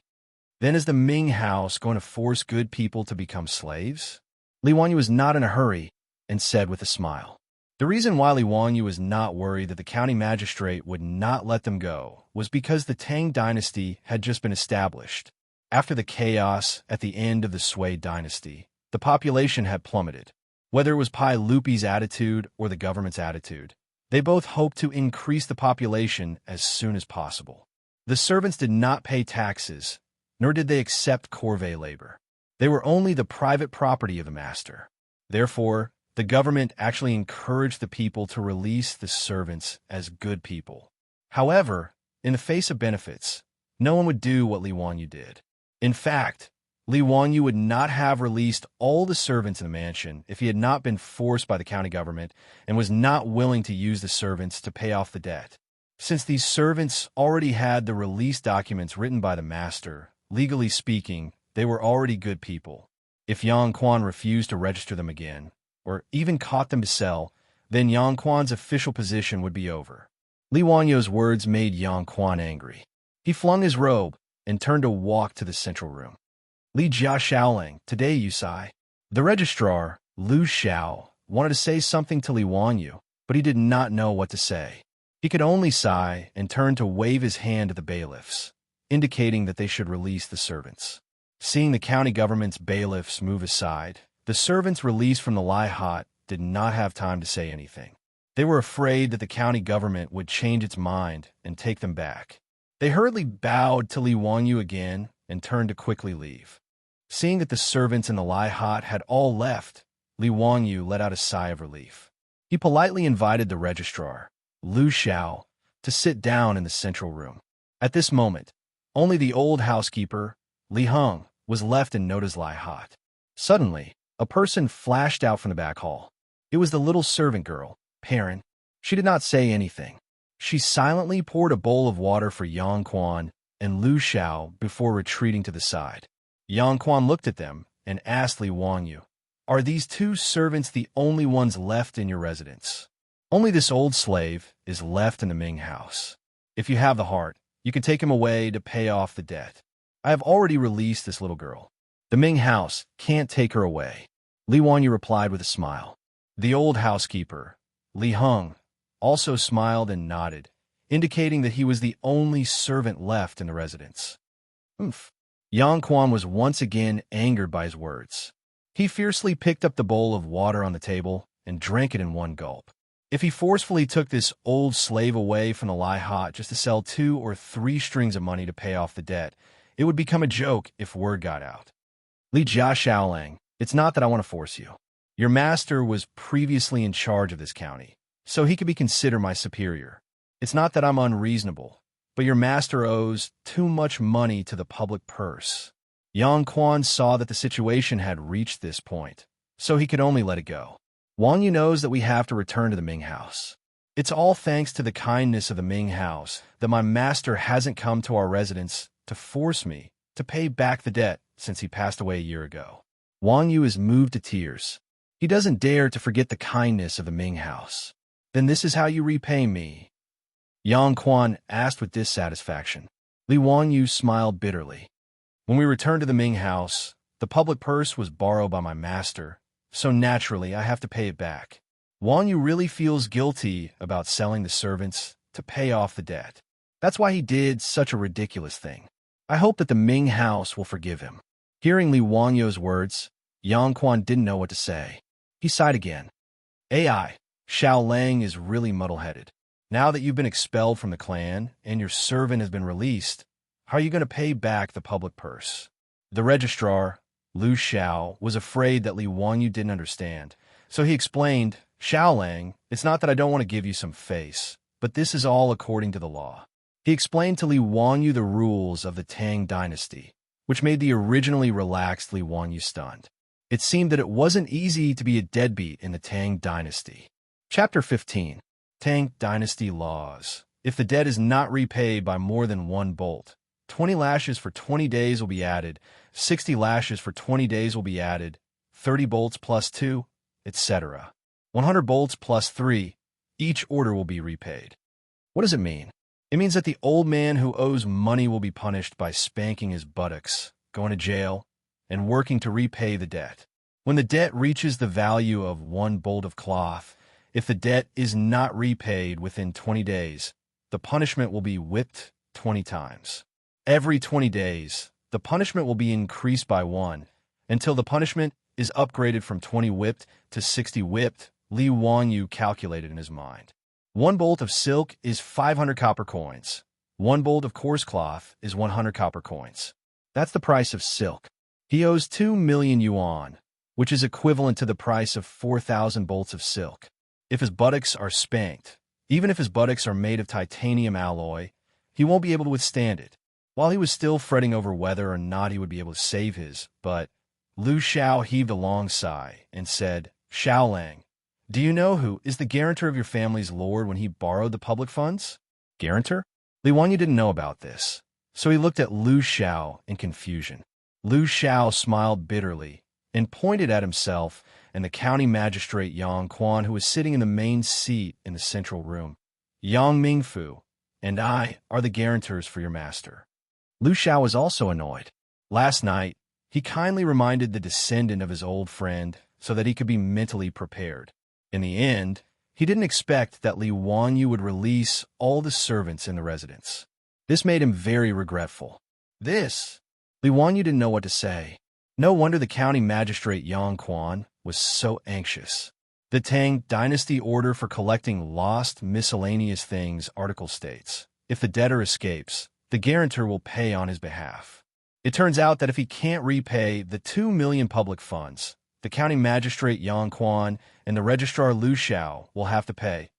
Speaker 1: Then is the Ming house going to force good people to become slaves? Li Wanyu was not in a hurry and said with a smile. The reason why Li Wanyu was not worried that the county magistrate would not let them go was because the Tang dynasty had just been established. After the chaos at the end of the Sui dynasty, the population had plummeted. Whether it was Pai Lupi's attitude or the government's attitude, they both hoped to increase the population as soon as possible. The servants did not pay taxes, nor did they accept corvée labor. They were only the private property of the master. Therefore, the government actually encouraged the people to release the servants as good people. However, in the face of benefits, no one would do what Li Wanyu did. In fact, Li Wanyu would not have released all the servants in the mansion if he had not been forced by the county government and was not willing to use the servants to pay off the debt. Since these servants already had the release documents written by the master, legally speaking, they were already good people. If Yang Quan refused to register them again, or even caught them to sell, then Yang Quan's official position would be over. Li Wanyu's words made Yang Quan angry. He flung his robe and turned to walk to the central room. Li Jia Xiaolang, today you sigh. The registrar, Lu Xiao, wanted to say something to Li Wanyu, but he did not know what to say. He could only sigh and turn to wave his hand at the bailiffs, indicating that they should release the servants. Seeing the county government's bailiffs move aside, the servants released from the Lai Hot did not have time to say anything. They were afraid that the county government would change its mind and take them back. They hurriedly bowed to Li Wanyu again and turned to quickly leave. Seeing that the servants in the Lai Hot had all left, Li Wanyu let out a sigh of relief. He politely invited the registrar, Lu Xiao, to sit down in the central room. At this moment, only the old housekeeper, Li Heng, was left in Noda's Lai Hot. Suddenly, a person flashed out from the back hall. It was the little servant girl, Perrin. She did not say anything. She silently poured a bowl of water for Yang Quan and Lu Xiao before retreating to the side. Yang Quan looked at them and asked Li Wanyu, Are these two servants the only ones left in your residence? Only this old slave is left in the Ming house. If you have the heart, you can take him away to pay off the debt. I have already released this little girl. The Ming house can't take her away. Li Wanyu replied with a smile. The old housekeeper, Li Heng, also smiled and nodded, indicating that he was the only servant left in the residence. Yang Quan was once again angered by his words. He fiercely picked up the bowl of water on the table and drank it in one gulp. If he forcefully took this old slave away from the Lai Hot just to sell 2 or 3 strings of money to pay off the debt, it would become a joke if word got out. Li Jia Xiaolang, it's not that I want to force you. Your master was previously in charge of this county, so he could be considered my superior. It's not that I'm unreasonable, but your master owes too much money to the public purse. Yang Quan saw that the situation had reached this point, so he could only let it go. Wanyu knows that we have to return to the Ming house. It's all thanks to the kindness of the Ming house that my master hasn't come to our residence to force me to pay back the debt since he passed away a year ago. Wanyu is moved to tears. He doesn't dare to forget the kindness of the Ming house. Then this is how you repay me? Yang Quan asked with dissatisfaction. Li Wanyu smiled bitterly. When we returned to the Ming house, the public purse was borrowed by my master, so naturally I have to pay it back. Wanyu really feels guilty about selling the servants to pay off the debt. That's why he did such a ridiculous thing. I hope that the Ming house will forgive him. Hearing Li Wanyu's words, Yang Quan didn't know what to say. He sighed again. AI, Xiao Lang is really muddle-headed. Now that you've been expelled from the clan and your servant has been released, how are you going to pay back the public purse? The registrar, Lu Xiao, was afraid that Li Wanyu didn't understand, so he explained, Xiao Lang, it's not that I don't want to give you some face, but this is all according to the law. He explained to Li Wanyu the rules of the Tang dynasty, which made the originally relaxed Li Wanyu stunned. It seemed that it wasn't easy to be a deadbeat in the Tang dynasty. Chapter 15. Tang Dynasty Laws. If the debt is not repaid by more than 1 bolt, 20 lashes for 20 days will be added, 60 lashes for 20 days will be added, 30 bolts plus 2, etc. 100 bolts plus 3, each order will be repaid. What does it mean? It means that the old man who owes money will be punished by spanking his buttocks, going to jail, and working to repay the debt. When the debt reaches the value of 1 bolt of cloth, if the debt is not repaid within 20 days, the punishment will be whipped 20 times. Every 20 days, the punishment will be increased by 1, until the punishment is upgraded from 20 whipped to 60 whipped, Li Wanyu calculated in his mind. 1 bolt of silk is 500 copper coins. 1 bolt of coarse cloth is 100 copper coins. That's the price of silk. He owes 2 million yuan, which is equivalent to the price of 4,000 bolts of silk. If his buttocks are spanked, even if his buttocks are made of titanium alloy, he won't be able to withstand it. While he was still fretting over whether or not he would be able to save his butt, Lu Xiao heaved a long sigh and said, Xiao Lang, do you know who is the guarantor of your family's lord when he borrowed the public funds? Guarantor? Li Wanyu didn't know about this, so he looked at Lu Xiao in confusion. Lu Xiao smiled bitterly and pointed at himself and the county magistrate Yang Quan, who was sitting in the main seat in the central room. Yang Mingfu and I are the guarantors for your master. Lu Xiao was also annoyed. Last night, he kindly reminded the descendant of his old friend so that he could be mentally prepared. In the end, he didn't expect that Li Wanyu would release all the servants in the residence. This made him very regretful. Li Wanyu didn't know what to say. No wonder the county magistrate Yang Quan was so anxious. The Tang Dynasty Order for Collecting Lost Miscellaneous Things article states, if the debtor escapes, the guarantor will pay on his behalf. It turns out that if he can't repay the 2 million public funds, the county magistrate Yang Quan and the registrar Lu Xiao will have to pay.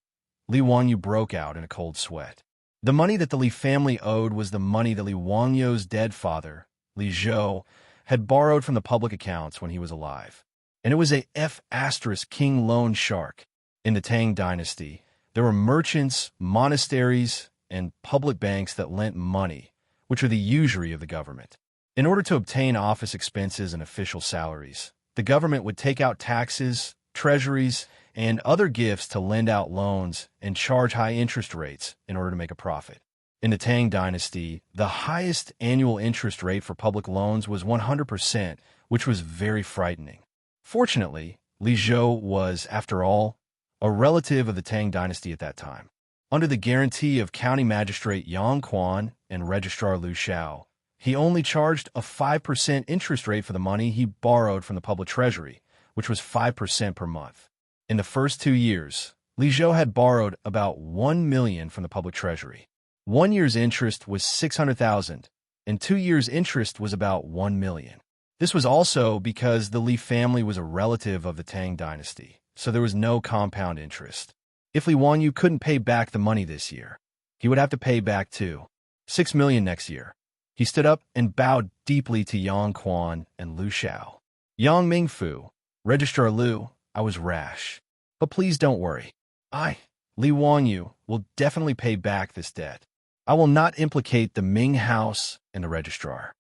Speaker 1: Li Wanyu broke out in a cold sweat. The money that the Li family owed was the money that Li Wanyu's dead father, Li Zhou, had borrowed from the public accounts when he was alive. And it was a F***king loan shark. In the Tang Dynasty, there were merchants, monasteries, and public banks that lent money, which are the usury of the government. In order to obtain office expenses and official salaries, The government would take out taxes, treasuries, and other gifts to lend out loans and charge high interest rates in order to make a profit. In the Tang dynasty, the highest annual interest rate for public loans was 100%, which was very frightening. Fortunately, Li Zhou was, after all, a relative of the Tang dynasty at that time. Under the guarantee of County Magistrate Yang Quan and Registrar Lu Xiao, he only charged a 5% interest rate for the money he borrowed from the public treasury, which was 5% per month. In the first 2 years, Li Zhou had borrowed about 1 million from the public treasury. 1 year's interest was 600,000, and 2 years' interest was about 1 million. This was also because the Li family was a relative of the Tang dynasty, so there was no compound interest. If Li Wanyu couldn't pay back the money this year, he would have to pay back too. 6 million next year. He stood up and bowed deeply to Yang Quan and Lu Xiao. Yang Mingfu, Registrar Lu, I was rash. But please don't worry. Li Wanyu, will definitely pay back this debt. I will not implicate the Ming house and the registrar.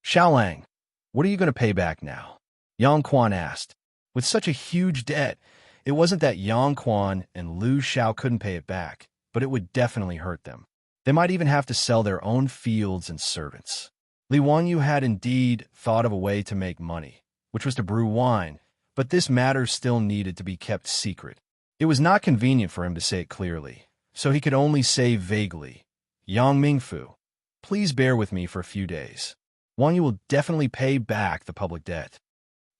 Speaker 1: Xiaolang, what are you going to pay back now? Yang Quan asked. With such a huge debt, it wasn't that Yang Quan and Lu Xiao couldn't pay it back, but it would definitely hurt them. They might even have to sell their own fields and servants. Li Wanyu had indeed thought of a way to make money, which was to brew wine, but this matter still needed to be kept secret. It was not convenient for him to say it clearly, so he could only say vaguely, Yang Mingfu, please bear with me for a few days. Wanyu will definitely pay back the public debt.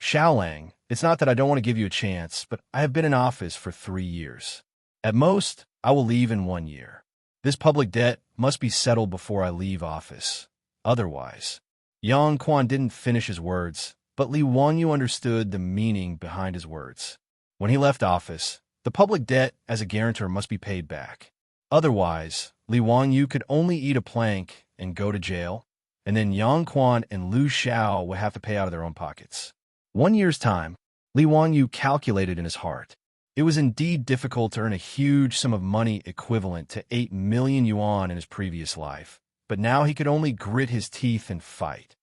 Speaker 1: Xiaolang, it's not that I don't want to give you a chance, but I have been in office for 3 years. At most, I will leave in 1 year. This public debt must be settled before I leave office. Otherwise, Yang Quan didn't finish his words, but Li Wanyu understood the meaning behind his words. When he left office, the public debt as a guarantor must be paid back. Otherwise, Li Wanyu could only eat a plank and go to jail, and then Yang Quan and Lu Xiao would have to pay out of their own pockets. 1 year's time, Li Wanyu calculated in his heart. It was indeed difficult to earn a huge sum of money equivalent to 8 million yuan in his previous life, but now he could only grit his teeth and fight.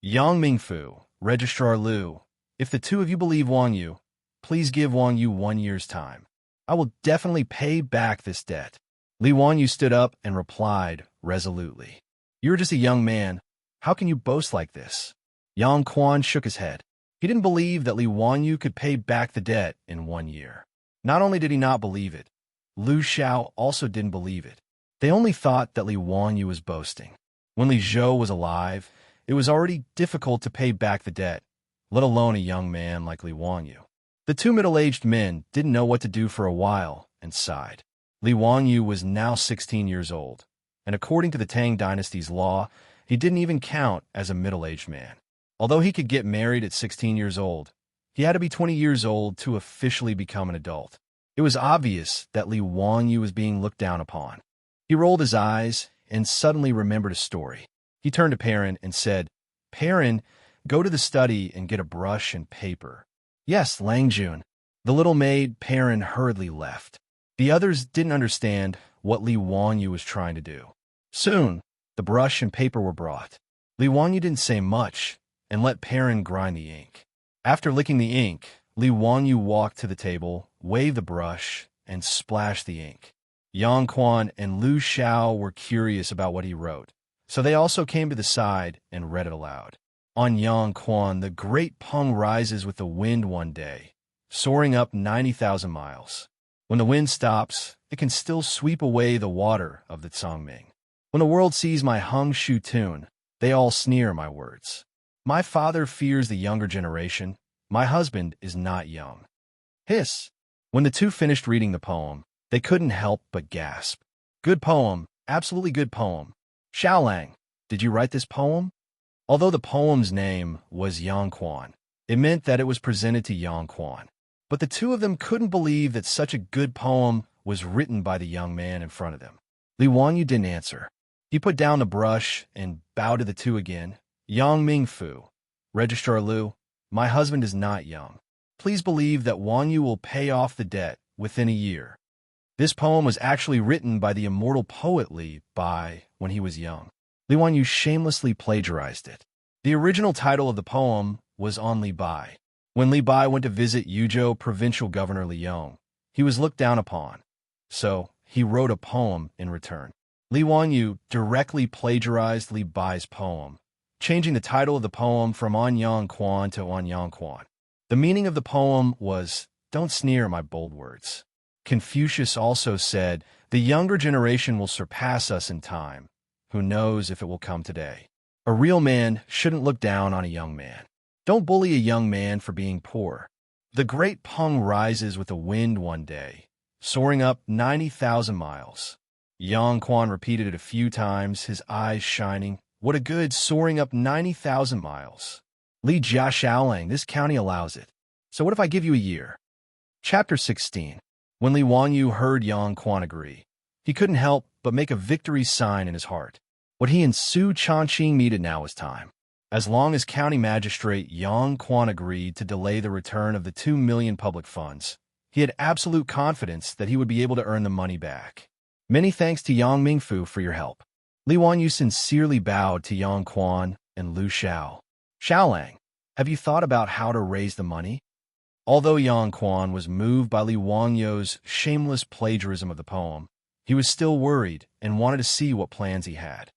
Speaker 1: Yang Mingfu, Registrar Lu, if the two of you believe Wanyu, please give Wanyu 1 year's time. I will definitely pay back this debt. Li Wanyu stood up and replied resolutely. You're just a young man. How can you boast like this? Yang Quan shook his head. He didn't believe that Li Wanyu could pay back the debt in 1 year. Not only did he not believe it, Lu Xiao also didn't believe it. They only thought that Li Wanyu was boasting. When Li Zhou was alive, it was already difficult to pay back the debt, let alone a young man like Li Wanyu. The two middle-aged men didn't know what to do for a while and sighed. Li Wanyu was now 16 years old, and according to the Tang dynasty's law, he didn't even count as a middle-aged man. Although he could get married at 16 years old, he had to be 20 years old to officially become an adult. It was obvious that Li Wanyu was being looked down upon. He rolled his eyes and suddenly remembered a story. He turned to Perrin and said, Perrin, go to the study and get a brush and paper. Yes, Langjun. The little maid Perrin hurriedly left. The others didn't understand what Li Wanyu was trying to do. Soon, the brush and paper were brought. Li Wanyu didn't say much and let Perrin grind the ink. After licking the ink, Li Wanyu walked to the table, waved the brush, and splashed the ink. Yang Quan and Lu Xiao were curious about what he wrote, so they also came to the side and read it aloud. On Yang Quan, the great Peng rises with the wind one day, soaring up 90,000 miles. When the wind stops, it can still sweep away the water of the Cangming. When the world sees my Hung Shu tune, they all sneer my words. My father fears the younger generation. My husband is not young. Hiss. When the two finished reading the poem, they couldn't help but gasp. Good poem, absolutely good poem. Xiaolang, did you write this poem? Although the poem's name was Yang Quan, it meant that it was presented to Yang Quan. But the two of them couldn't believe that such a good poem was written by the young man in front of them. Li Wanyu didn't answer. He put down the brush and bowed to the two again. Yang Mingfu, Registrar Lu, my husband is not young. Please believe that Wanyu will pay off the debt within a year. This poem was actually written by the immortal poet Li Bai when he was young. Li Wanyu shamelessly plagiarized it. The original title of the poem was on Li Bai. When Li Bai went to visit Yuzhou provincial governor Li Yong, he was looked down upon. So, he wrote a poem in return. Li Wanyu directly plagiarized Li Bai's poem, changing the title of the poem from On Yang Quan to On Yang Quan. The meaning of the poem was, "Don't sneer at my bold words." Confucius also said, "The younger generation will surpass us in time. Who knows if it will come today?" A real man shouldn't look down on a young man. Don't bully a young man for being poor. The great Peng rises with the wind one day, soaring up 90,000 miles. Yang Quan repeated it a few times, his eyes shining. What a good soaring up 90,000 miles. Li Jia Xiaolang, this county allows it. So what if I give you a year? Chapter 16. When Li Wanyu heard Yang Quan agree, he couldn't help but make a victory sign in his heart. What he and Su Changqing needed now was time. As long as County Magistrate Yang Quan agreed to delay the return of the 2 million public funds, he had absolute confidence that he would be able to earn the money back. Many thanks to Yang Mingfu for your help. Li Wanyu sincerely bowed to Yang Quan and Lu Xiao. Xiaolang, have you thought about how to raise the money? Although Yang Quan was moved by Li Wanyu's shameless plagiarism of the poem, he was still worried and wanted to see what plans he had.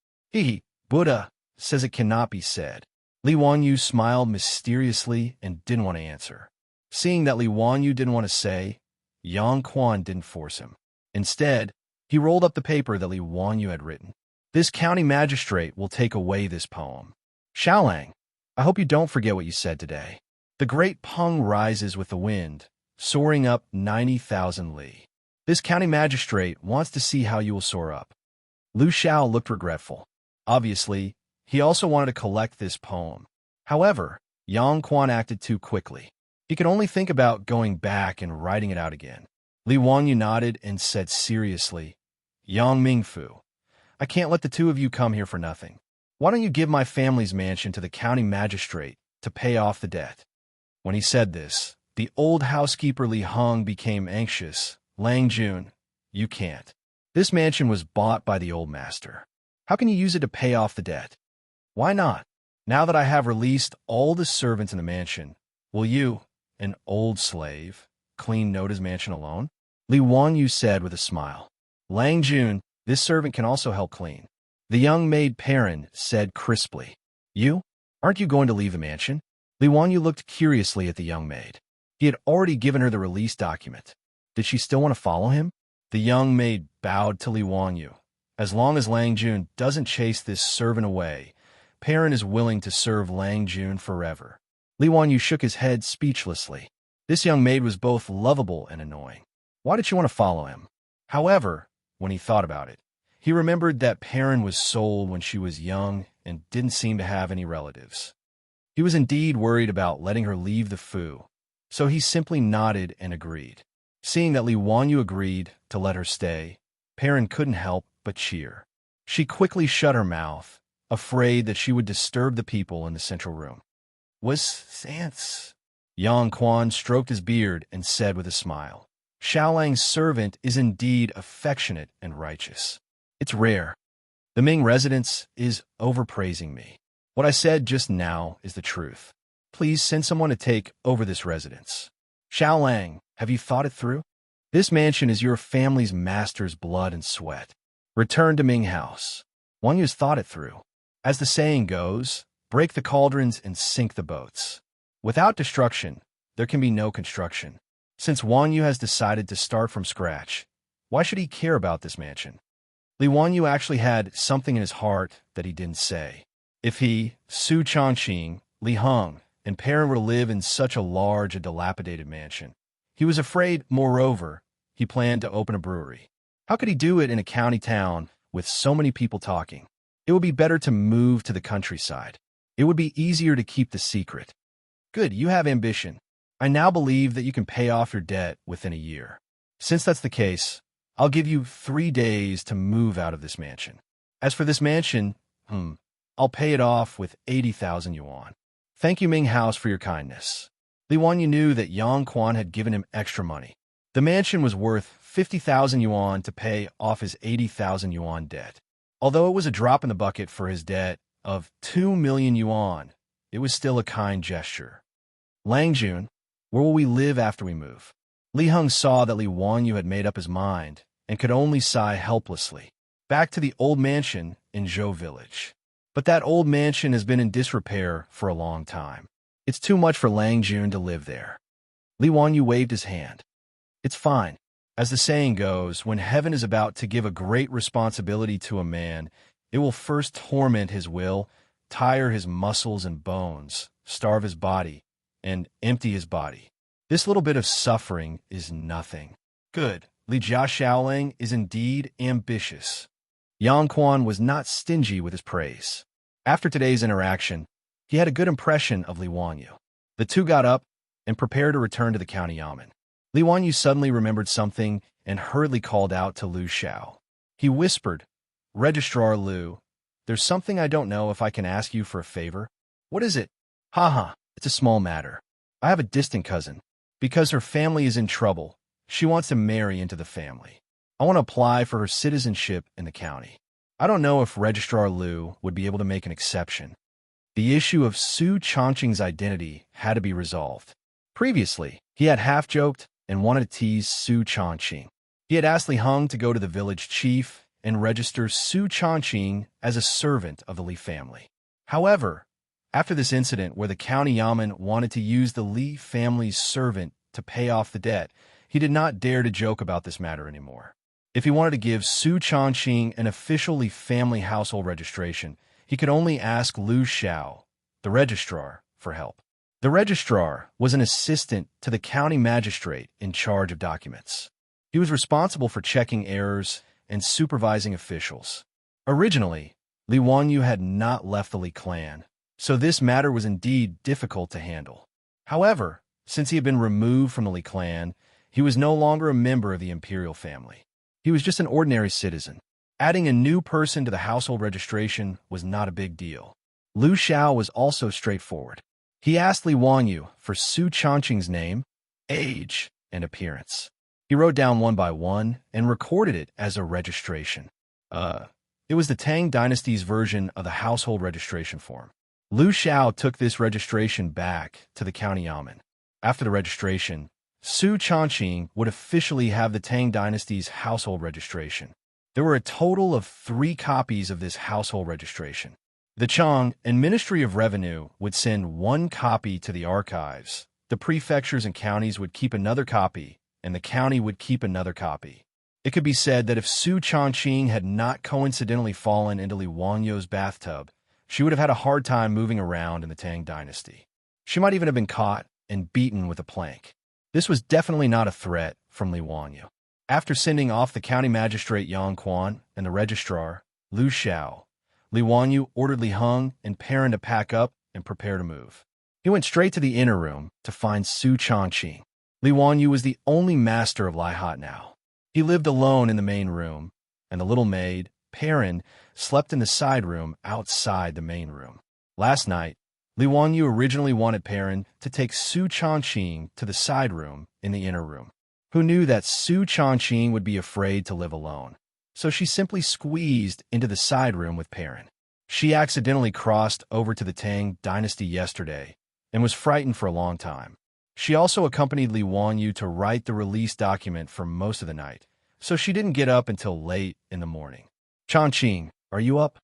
Speaker 1: Buddha says it cannot be said. Li Wanyu smiled mysteriously and didn't want to answer. Seeing that Li Wanyu didn't want to say, Yang Quan didn't force him. Instead, he rolled up the paper that Li Wanyu had written. This county magistrate will take away this poem. Xiaolang, I hope you don't forget what you said today. The great Peng rises with the wind, soaring up 90,000 li. This county magistrate wants to see how you will soar up. Lu Xiao looked regretful. Obviously, he also wanted to collect this poem. However, Yang Quan acted too quickly. He could only think about going back and writing it out again. Li Wanyu nodded and said seriously, Yang Mingfu, I can't let the two of you come here for nothing. Why don't you give my family's mansion to the county magistrate to pay off the debt? When he said this, the old housekeeper Li Heng became anxious. Lang Jun, you can't. This mansion was bought by the old master. How can you use it to pay off the debt? Why not? Now that I have released all the servants in the mansion, will you, an old slave, clean Noda's mansion alone? Li Wanyu said with a smile. Lang Jun, this servant can also help clean. The young maid Perrin said crisply. You? Aren't you going to leave the mansion? Li Wanyu looked curiously at the young maid. He had already given her the release document. Did she still want to follow him? The young maid bowed to Li Wanyu. As long as Lang Jun doesn't chase this servant away, Perrin is willing to serve Lang Jun forever. Li Wanyu shook his head speechlessly. This young maid was both lovable and annoying. Why did she want to follow him? However, when he thought about it, he remembered that Perrin was sold when she was young and didn't seem to have any relatives. He was indeed worried about letting her leave the Fu, so he simply nodded and agreed. Seeing that Li Wanyu agreed to let her stay, Perrin couldn't help but cheer. She quickly shut her mouth, afraid that she would disturb the people in the central room. Was Sans? Yang Quan stroked his beard and said with a smile, Xiaolang's servant is indeed affectionate and righteous. It's rare. The Ming residence is overpraising me. What I said just now is the truth. Please send someone to take over this residence. Xiaolang, have you thought it through? This mansion is your family's master's blood and sweat. Return to Ming House. Wanyu's thought it through. As the saying goes, break the cauldrons and sink the boats. Without destruction, there can be no construction. Since Wanyu has decided to start from scratch, why should he care about this mansion? Li Wanyu actually had something in his heart that he didn't say. If he, Su Changqing, Li Heng, and Perrin were to live in such a large and dilapidated mansion, he was afraid, moreover, he planned to open a brewery. How could he do it in a county town with so many people talking? It would be better to move to the countryside. It would be easier to keep the secret. Good, you have ambition. I now believe that you can pay off your debt within a year. Since that's the case, I'll give you 3 days to move out of this mansion. As for this mansion, I'll pay it off with 80,000 yuan. Thank you, Ming House, for your kindness. Li Wanyu knew that Yang Quan had given him extra money. The mansion was worth 50,000 yuan to pay off his 80,000 yuan debt. Although it was a drop in the bucket for his debt of 2 million yuan, it was still a kind gesture. Langjun, where will we live after we move? Li Heng saw that Li Wanyu had made up his mind and could only sigh helplessly. Back to the old mansion in Zhou Village. But that old mansion has been in disrepair for a long time. It's too much for Langjun to live there. Li Wanyu waved his hand. It's fine. As the saying goes, when heaven is about to give a great responsibility to a man, it will first torment his will, tire his muscles and bones, starve his body, and empty his body. This little bit of suffering is nothing. Good. Li Jiaxiaoling is indeed ambitious. Yang Quan was not stingy with his praise. After today's interaction, he had a good impression of Li Wanyu. The two got up and prepared to return to the county yamen. Li Wanyu suddenly remembered something and hurriedly called out to Lu Xiao. He whispered, "Registrar Lu, there's something I don't know if I can ask you for a favor." "What is it?" "Haha, it's a small matter. I have a distant cousin. Because her family is in trouble, she wants to marry into the family. I want to apply for her citizenship in the county. I don't know if Registrar Lu would be able to make an exception." The issue of Su Changqing's identity had to be resolved. Previously, he had half-joked and wanted to tease Su Changqing. He had asked Li Heng to go to the village chief and register Su Changqing as a servant of the Li family. However, after this incident where the county yamen wanted to use the Li family's servant to pay off the debt, he did not dare to joke about this matter anymore. If he wanted to give Su Changqing an official Li family household registration, he could only ask Lu Xiao, the registrar, for help. The registrar was an assistant to the county magistrate in charge of documents. He was responsible for checking errors and supervising officials. Originally, Li Wanyu had not left the Li clan, so this matter was indeed difficult to handle. However, since he had been removed from the Li clan, he was no longer a member of the imperial family. He was just an ordinary citizen. Adding a new person to the household registration was not a big deal. Lu Xiao was also straightforward. He asked Li Wanyu for Su Changqing's name, age, and appearance. He wrote down one by one and recorded it as a registration. It was the Tang dynasty's version of the household registration form. Lu Xiao took this registration back to the county yamen. After the registration, Su Changqing would officially have the Tang dynasty's household registration. There were a total of 3 copies of this household registration. The Chang and Ministry of Revenue would send 1 copy to the archives. The prefectures and counties would keep another copy, and the county would keep another copy. It could be said that if Su Changqing had not coincidentally fallen into Li Wanyu's bathtub, she would have had a hard time moving around in the Tang dynasty. She might even have been caught and beaten with a plank. This was definitely not a threat from Li Wanyu. After sending off the county magistrate Yang Quan and the registrar, Lu Xiao, Li Wanyu ordered Li Heng and Perrin to pack up and prepare to move. He went straight to the inner room to find Su Changqing. Li Wanyu was the only master of Laihat now. He lived alone in the main room, and the little maid, Perrin, slept in the side room outside the main room. Last night, Li Wanyu originally wanted Perrin to take Su Changqing to the side room in the inner room. Who knew that Su Changqing would be afraid to live alone? So she simply squeezed into the side room with Perrin. She accidentally crossed over to the Tang dynasty yesterday and was frightened for a long time. She also accompanied Li Wanyu to write the release document for most of the night, so she didn't get up until late in the morning. "Changqing, are you up?"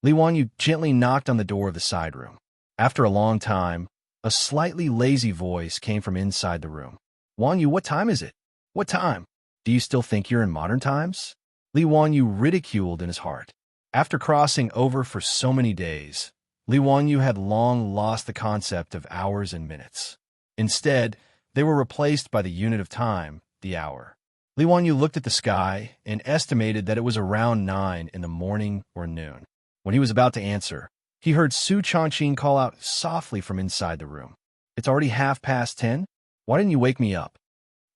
Speaker 1: Li Wanyu gently knocked on the door of the side room. After a long time, a slightly lazy voice came from inside the room. "Wanyu, what time is it?" "What time? Do you still think you're in modern times?" Li Wanyu ridiculed in his heart. After crossing over for so many days, Li Wanyu had long lost the concept of hours and minutes. Instead, they were replaced by the unit of time, the hour. Li Wanyu looked at the sky and estimated that it was around 9 in the morning or noon. When he was about to answer, he heard Su Changqing call out softly from inside the room. "It's already 10:30? Why didn't you wake me up?"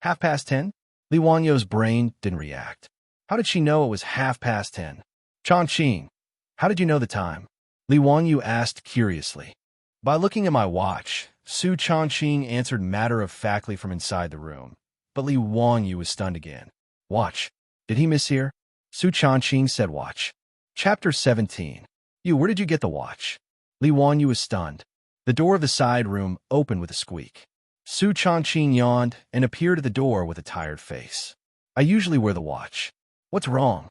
Speaker 1: 10:30? Li Wanyu's brain didn't react. How did she know it was 10:30? "Changqing, how did you know the time?" Li Wanyu asked curiously. "By looking at my watch," Su Changqing answered matter-of-factly from inside the room. But Li Wanyu was stunned again. "Watch. Did he mishear?" Su Changqing said watch. Chapter 17. Where did you get the watch?" Li Wanyu was stunned. The door of the side room opened with a squeak. Su Changqing yawned and appeared at the door with a tired face. I usually wear the watch. What's wrong?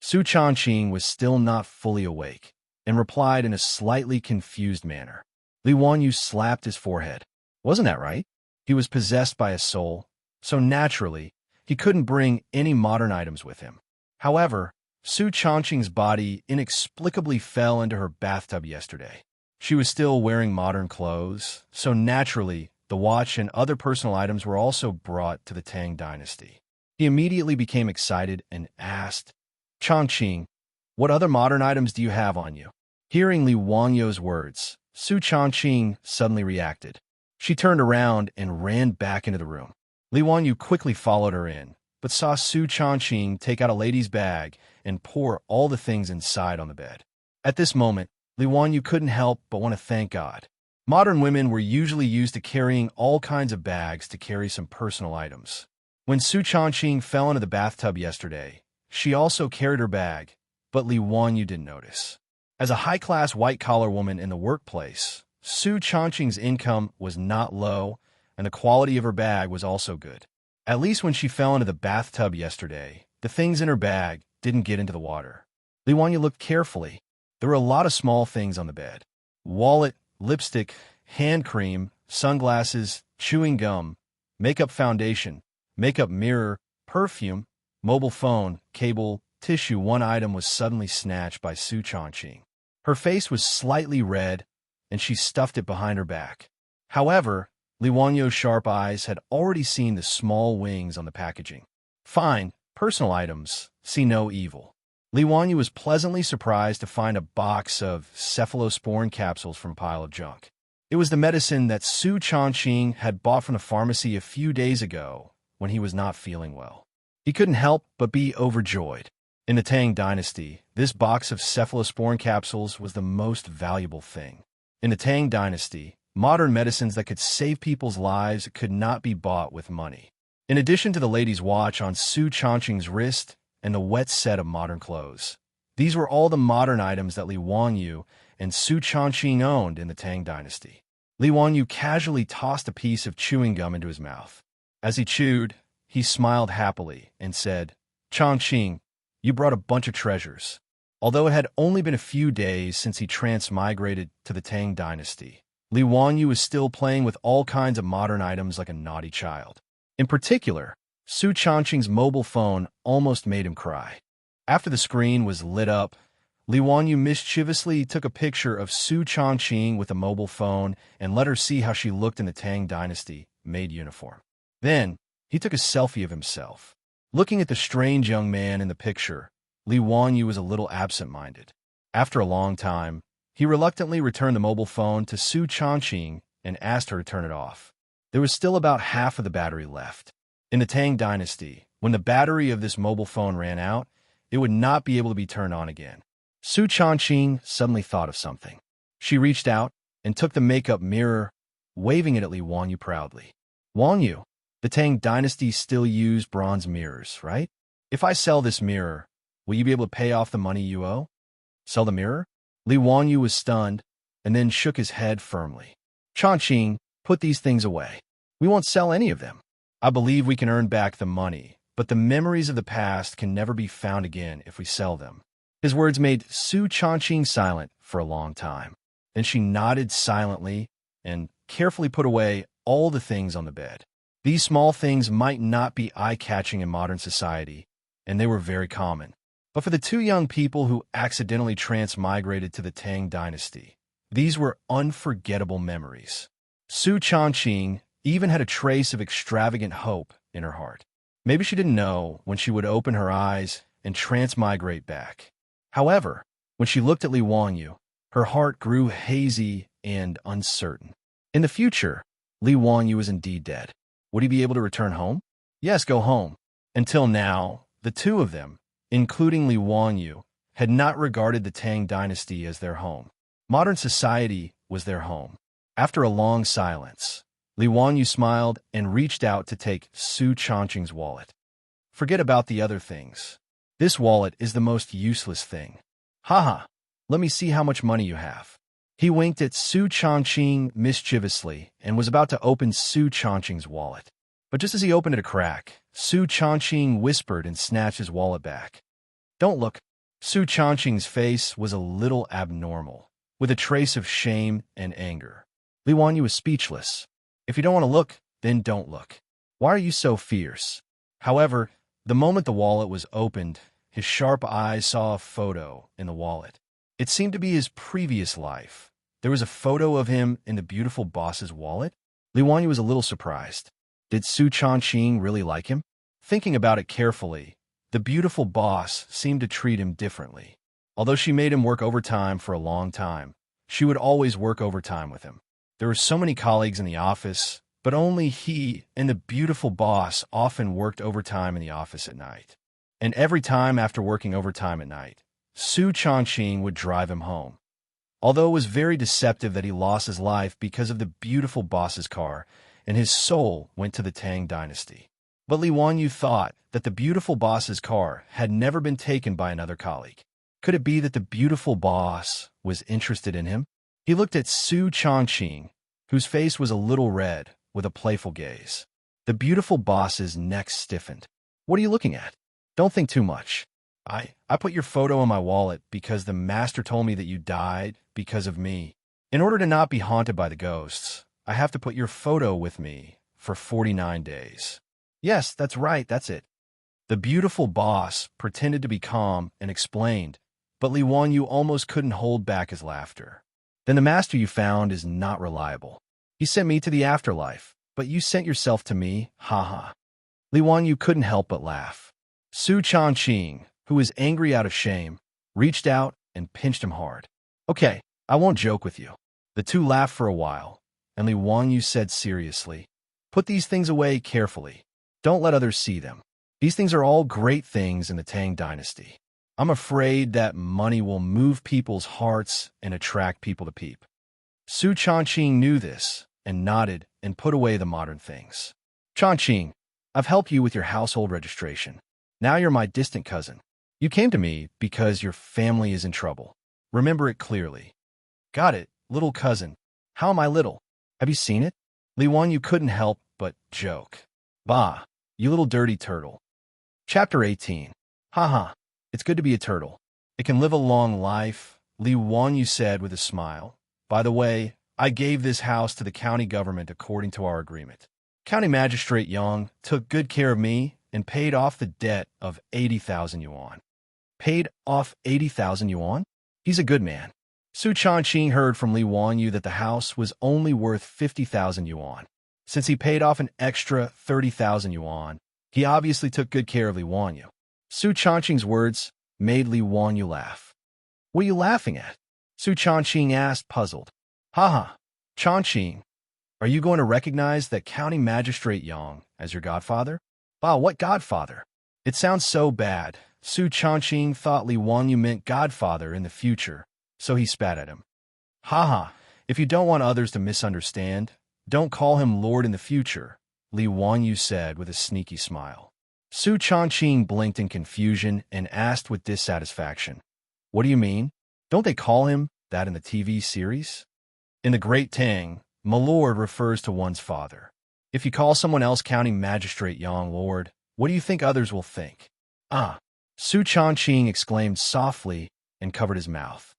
Speaker 1: Su Changqing was still not fully awake and replied in a slightly confused manner. Li Wanyu slapped his forehead. Wasn't that right? He was possessed by a soul, so naturally, he couldn't bring any modern items with him. However, Su Changqing's body inexplicably fell into her bathtub yesterday. She was still wearing modern clothes, so naturally, the watch and other personal items were also brought to the Tang dynasty. He immediately became excited and asked, Changqing, what other modern items do you have on you? Hearing Li Wanyu's words, Su Changqing suddenly reacted. She turned around and ran back into the room. Li Wanyu quickly followed her in, but saw Su Changqing take out a lady's bag and pour all the things inside on the bed. At this moment, Li Wanyu couldn't help but want to thank God. Modern women were usually used to carrying all kinds of bags to carry some personal items. When Su Changqing fell into the bathtub yesterday, she also carried her bag, but Li Wanyu didn't notice. As a high-class white-collar woman in the workplace, Su Changqing's income was not low, and the quality of her bag was also good. At least when she fell into the bathtub yesterday, the things in her bag didn't get into the water. Li Wanyu looked carefully. There were a lot of small things on the bed. Wallet, lipstick, hand cream, sunglasses, chewing gum, makeup foundation, makeup mirror, perfume, mobile phone, cable, tissue. One item was suddenly snatched by Su Changqing. Her face was slightly red, and she stuffed it behind her back. However, Li Wanyu's sharp eyes had already seen the small wings on the packaging. Fine, personal items, see no evil. Li Wanyu was pleasantly surprised to find a box of cephalosporin capsules from a pile of junk. It was the medicine that Su Changqing had bought from the pharmacy a few days ago when he was not feeling well. He couldn't help but be overjoyed. In the Tang dynasty, this box of cephalosporin capsules was the most valuable thing. In the Tang dynasty, modern medicines that could save people's lives could not be bought with money. In addition to the lady's watch on Su Changqing's wrist and the wet set of modern clothes, these were all the modern items that Li Wanyu and Su Changqing owned in the Tang dynasty. Li Wanyu casually tossed a piece of chewing gum into his mouth. As he chewed, he smiled happily and said, Changqing, you brought a bunch of treasures. Although it had only been a few days since he transmigrated to the Tang dynasty, Li Wanyu was still playing with all kinds of modern items like a naughty child. In particular, Su Changqing's mobile phone almost made him cry. After the screen was lit up, Li Wanyu mischievously took a picture of Su Changqing with a mobile phone and let her see how she looked in the Tang dynasty maid uniform. Then, he took a selfie of himself. Looking at the strange young man in the picture, Li Wanyu was a little absent-minded. After a long time, he reluctantly returned the mobile phone to Su Changqing and asked her to turn it off. There was still about half of the battery left. In the Tang dynasty, when the battery of this mobile phone ran out, it would not be able to be turned on again. Su Changqing suddenly thought of something. She reached out and took the makeup mirror, waving it at Li Wanyu proudly. Wanyu, the Tang dynasty still used bronze mirrors, right? If I sell this mirror, will you be able to pay off the money you owe? Sell the mirror? Li Wanyu was stunned and then shook his head firmly. Changqing, put these things away. We won't sell any of them. I believe we can earn back the money, but the memories of the past can never be found again if we sell them. His words made Su Changqing silent for a long time. Then she nodded silently and carefully put away all the things on the bed. These small things might not be eye-catching in modern society, and they were very common. But for the two young people who accidentally transmigrated to the Tang dynasty, these were unforgettable memories. Su Changqing even had a trace of extravagant hope in her heart. Maybe she didn't know when she would open her eyes and transmigrate back. However, when she looked at Li Wanyu, her heart grew hazy and uncertain. In the future, Li Wanyu was indeed dead. Would he be able to return home? Yes, go home. Until now, the two of them, including Li Wanyu, had not regarded the Tang dynasty as their home. Modern society was their home. After a long silence, Li Wanyu smiled and reached out to take Su Changqing's wallet. Forget about the other things. This wallet is the most useless thing. Haha, let me see how much money you have. He winked at Su Changqing mischievously and was about to open Su Changqing's wallet. But just as he opened it a crack, Su Changqing whispered and snatched his wallet back. "Don't look." Su Changqing's face was a little abnormal, with a trace of shame and anger. Li Wanyu was speechless. "If you don't want to look, then don't look. Why are you so fierce?" However, the moment the wallet was opened, his sharp eyes saw a photo in the wallet. It seemed to be his previous life. There was a photo of him in the beautiful boss's wallet. Li Wanyu was a little surprised. Did Su Changqing really like him? Thinking about it carefully, the beautiful boss seemed to treat him differently. Although she made him work overtime for a long time, she would always work overtime with him. There were so many colleagues in the office, but only he and the beautiful boss often worked overtime in the office at night. And every time after working overtime at night, Su Changqing would drive him home. Although it was very deceptive that he lost his life because of the beautiful boss's car, and his soul went to the Tang dynasty. But Li Wanyu thought that the beautiful boss's car had never been taken by another colleague. Could it be that the beautiful boss was interested in him? He looked at Su Changqing, whose face was a little red, with a playful gaze. The beautiful boss's neck stiffened. "What are you looking at? Don't think too much. I put your photo in my wallet because the master told me that you died because of me. In order to not be haunted by the ghosts, I have to put your photo with me for 49 days. "Yes, that's right, that's it." The beautiful boss pretended to be calm and explained, but Li Wanyu almost couldn't hold back his laughter. "Then the master you found is not reliable. He sent me to the afterlife, but you sent yourself to me, haha." Li Wanyu couldn't help but laugh. Su Changqing, who was angry out of shame, reached out and pinched him hard. "Okay, I won't joke with you." The two laughed for a while, and Li Wanyu said seriously, "Put these things away carefully. Don't let others see them. These things are all great things in the Tang dynasty. I'm afraid that money will move people's hearts and attract people to peep." Su Changqing knew this and nodded and put away the modern things. "Changqing, I've helped you with your household registration. Now you're my distant cousin. You came to me because your family is in trouble. Remember it clearly." "Got it, little cousin. How am I little? Have you seen it?" Li Wanyu couldn't help but joke. "Bah, you little dirty turtle." Chapter 18. Haha, it's good to be a turtle. It can live a long life, Li Wanyu said with a smile. "By the way, I gave this house to the county government according to our agreement. County Magistrate Yang took good care of me and paid off the debt of 80,000 yuan. Paid off 80,000 yuan? He's a good man. Su Changqing heard from Li Wanyu that the house was only worth 50,000 yuan. Since he paid off an extra 30,000 yuan, he obviously took good care of Li Wanyu. Su Changqing's words made Li Wanyu laugh. "What are you laughing at?" Su Changqing asked, puzzled. "Haha, Changqing, are you going to recognize that County Magistrate Yang as your godfather?" "Bah, what godfather? It sounds so bad." Su Changqing thought Li Wanyu meant godfather in the future, so he spat at him. "Haha, if you don't want others to misunderstand, don't call him Lord in the future," Li Wanyu said with a sneaky smile. Su Changqing blinked in confusion and asked with dissatisfaction, "What do you mean? Don't they call him that in the TV series?" In the Great Tang, my lord refers to one's father. If you call someone else County Magistrate Yang Lord, what do you think others will think? "Ah," Su Changqing exclaimed softly and covered his mouth.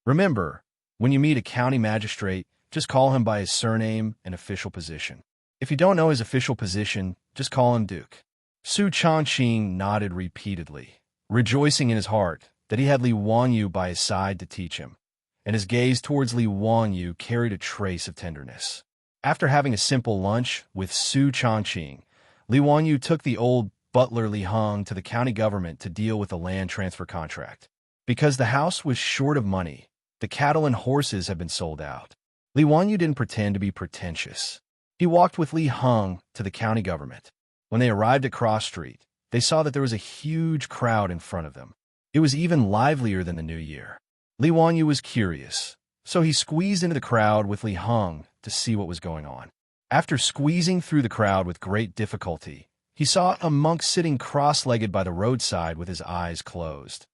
Speaker 1: "Remember, when you meet a county magistrate, just call him by his surname and official position. If you don't know his official position, just call him Duke." Su Changqing nodded repeatedly, rejoicing in his heart that he had Li Wanyu by his side to teach him, and his gaze towards Li Wanyu carried a trace of tenderness. After having a simple lunch with Su Changqing, Li Wanyu took the old butler Li Heng to the county government to deal with the land transfer contract. Because the house was short of money, the cattle and horses had been sold out. Li Wanyu didn't pretend to be pretentious. He walked with Li Heng to the county government. When they arrived at Cross Street, they saw that there was a huge crowd in front of them. It was even livelier than the New Year. Li Wanyu was curious, so he squeezed into the crowd with Li Heng to see what was going on. After squeezing through the crowd with great difficulty, he saw a monk sitting cross-legged by the roadside with his eyes closed,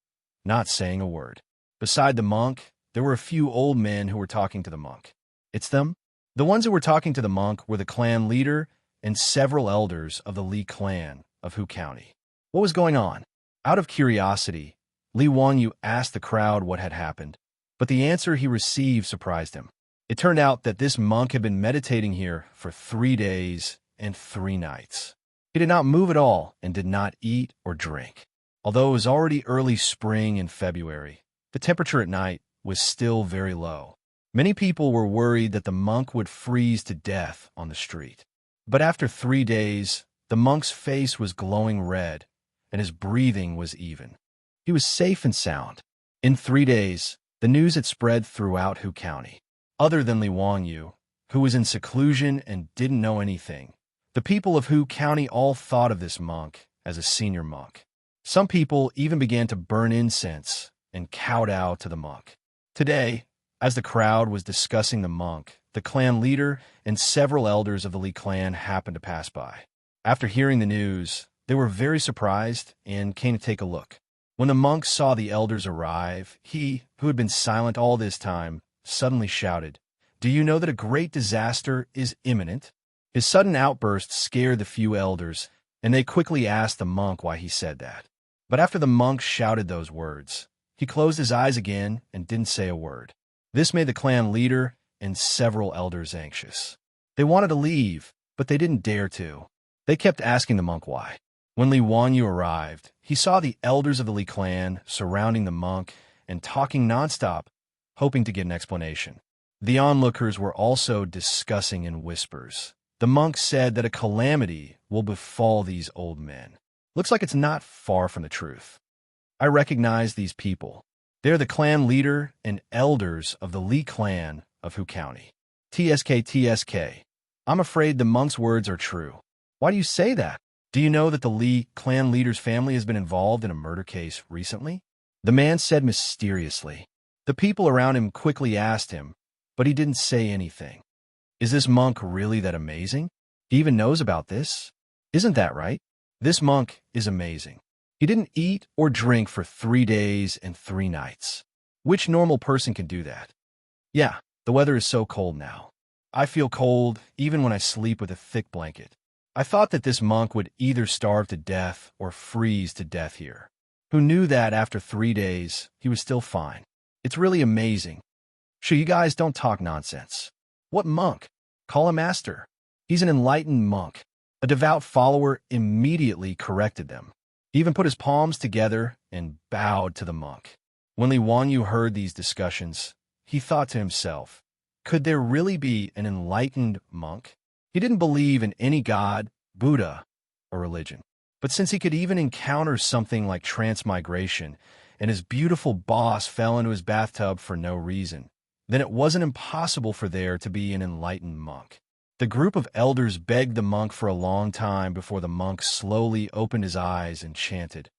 Speaker 1: not saying a word. Beside the monk, there were a few old men who were talking to the monk. It's them? The ones who were talking to the monk were the clan leader and several elders of the Li clan of Hu County. What was going on? Out of curiosity, Li Wanyu asked the crowd what had happened, but the answer he received surprised him. It turned out that this monk had been meditating here for 3 days and 3 nights. He did not move at all and did not eat or drink. Although it was already early spring in February, the temperature at night was still very low. Many people were worried that the monk would freeze to death on the street. But after 3 days, the monk's face was glowing red, and his breathing was even. He was safe and sound. In 3 days, the news had spread throughout Hu County. Other than Li Wanyu, who was in seclusion and didn't know anything, the people of Hu County all thought of this monk as a senior monk. Some people even began to burn incense and kowtow to the monk. Today, as the crowd was discussing the monk, the clan leader and several elders of the Li clan happened to pass by. After hearing the news, they were very surprised and came to take a look. When the monk saw the elders arrive, he, who had been silent all this time, suddenly shouted, "Do you know that a great disaster is imminent?" His sudden outburst scared the few elders, and they quickly asked the monk why he said that. But after the monk shouted those words, he closed his eyes again and didn't say a word. This made the clan leader and several elders anxious. They wanted to leave, but they didn't dare to. They kept asking the monk why. When Li Wanyu arrived, he saw the elders of the Li clan surrounding the monk and talking nonstop, hoping to get an explanation. The onlookers were also discussing in whispers. The monk said that a calamity will befall these old men. Looks like it's not far from the truth. I recognize these people. They're the clan leader and elders of the Li clan of Hu County. TSK. I'm afraid the monk's words are true. Why do you say that? Do you know that the Li clan leader's family has been involved in a murder case recently? The man said mysteriously. The people around him quickly asked him, but he didn't say anything. Is this monk really that amazing? He even knows about this? Isn't that right? This monk is amazing. He didn't eat or drink for 3 days and 3 nights. Which normal person can do that? Yeah, the weather is so cold now. I feel cold even when I sleep with a thick blanket. I thought that this monk would either starve to death or freeze to death here. Who knew that after 3 days, he was still fine? It's really amazing. Sure, you guys don't talk nonsense. What monk? Call him master. He's an enlightened monk. A devout follower immediately corrected them. He even put his palms together and bowed to the monk. When Li Wanyu heard these discussions, he thought to himself, could there really be an enlightened monk? He didn't believe in any god, Buddha, or religion. But since he could even encounter something like transmigration, and his beautiful boss fell into his bathtub for no reason, then it wasn't impossible for there to be an enlightened monk. The group of elders begged the monk for a long time before the monk slowly opened his eyes and chanted,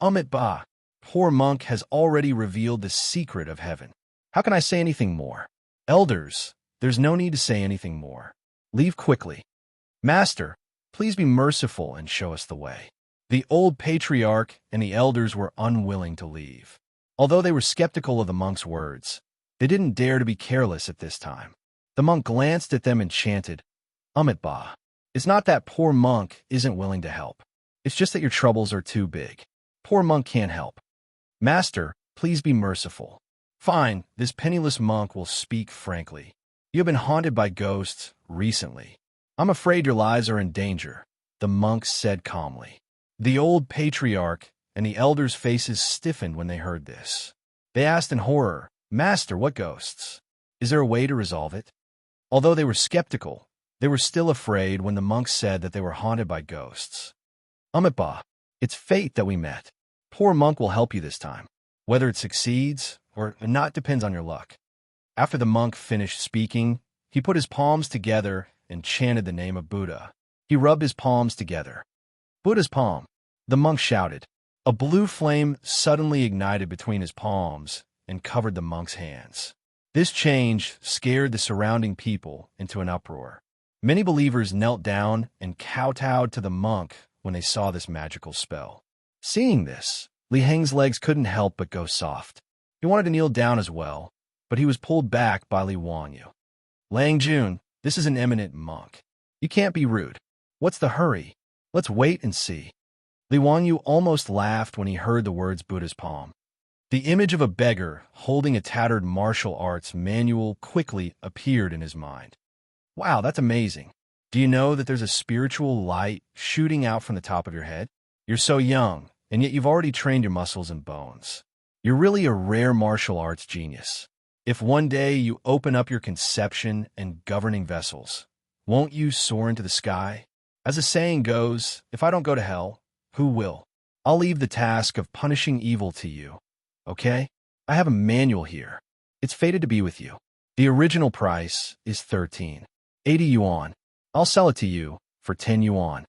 Speaker 1: Amit Ba, poor monk has already revealed the secret of heaven. How can I say anything more? Elders, there's no need to say anything more. Leave quickly. Master, please be merciful and show us the way. The old patriarch and the elders were unwilling to leave. Although they were skeptical of the monk's words, they didn't dare to be careless at this time. The monk glanced at them and chanted, Amit Ba. It's not that poor monk isn't willing to help. It's just that your troubles are too big. Poor monk can't help. Master, please be merciful. Fine, this penniless monk will speak frankly. You have been haunted by ghosts recently. I'm afraid your lives are in danger, the monk said calmly. The old patriarch and the elders' faces stiffened when they heard this. They asked in horror, Master, what ghosts? Is there a way to resolve it? Although they were skeptical, they were still afraid when the monk said that they were haunted by ghosts. Amit Ba, it's fate that we met. Poor monk will help you this time. Whether it succeeds or not depends on your luck. After the monk finished speaking, he put his palms together and chanted the name of Buddha. He rubbed his palms together. Buddha's palm, the monk shouted. A blue flame suddenly ignited between his palms and covered the monk's hands. This change scared the surrounding people into an uproar. Many believers knelt down and kowtowed to the monk when they saw this magical spell. Seeing this, Li Heng's legs couldn't help but go soft. He wanted to kneel down as well, but he was pulled back by Li Wanyu. Lang Jun, this is an eminent monk. You can't be rude. What's the hurry? Let's wait and see. Li Wanyu almost laughed when he heard the words Buddha's palm. The image of a beggar holding a tattered martial arts manual quickly appeared in his mind. Wow, that's amazing. Do you know that there's a spiritual light shooting out from the top of your head? You're so young, and yet you've already trained your muscles and bones. You're really a rare martial arts genius. If one day you open up your conception and governing vessels, won't you soar into the sky? As the saying goes, if I don't go to hell, who will? I'll leave the task of punishing evil to you. Okay? I have a manual here. It's fated to be with you. The original price is 1380 yuan. I'll sell it to you for 10 yuan.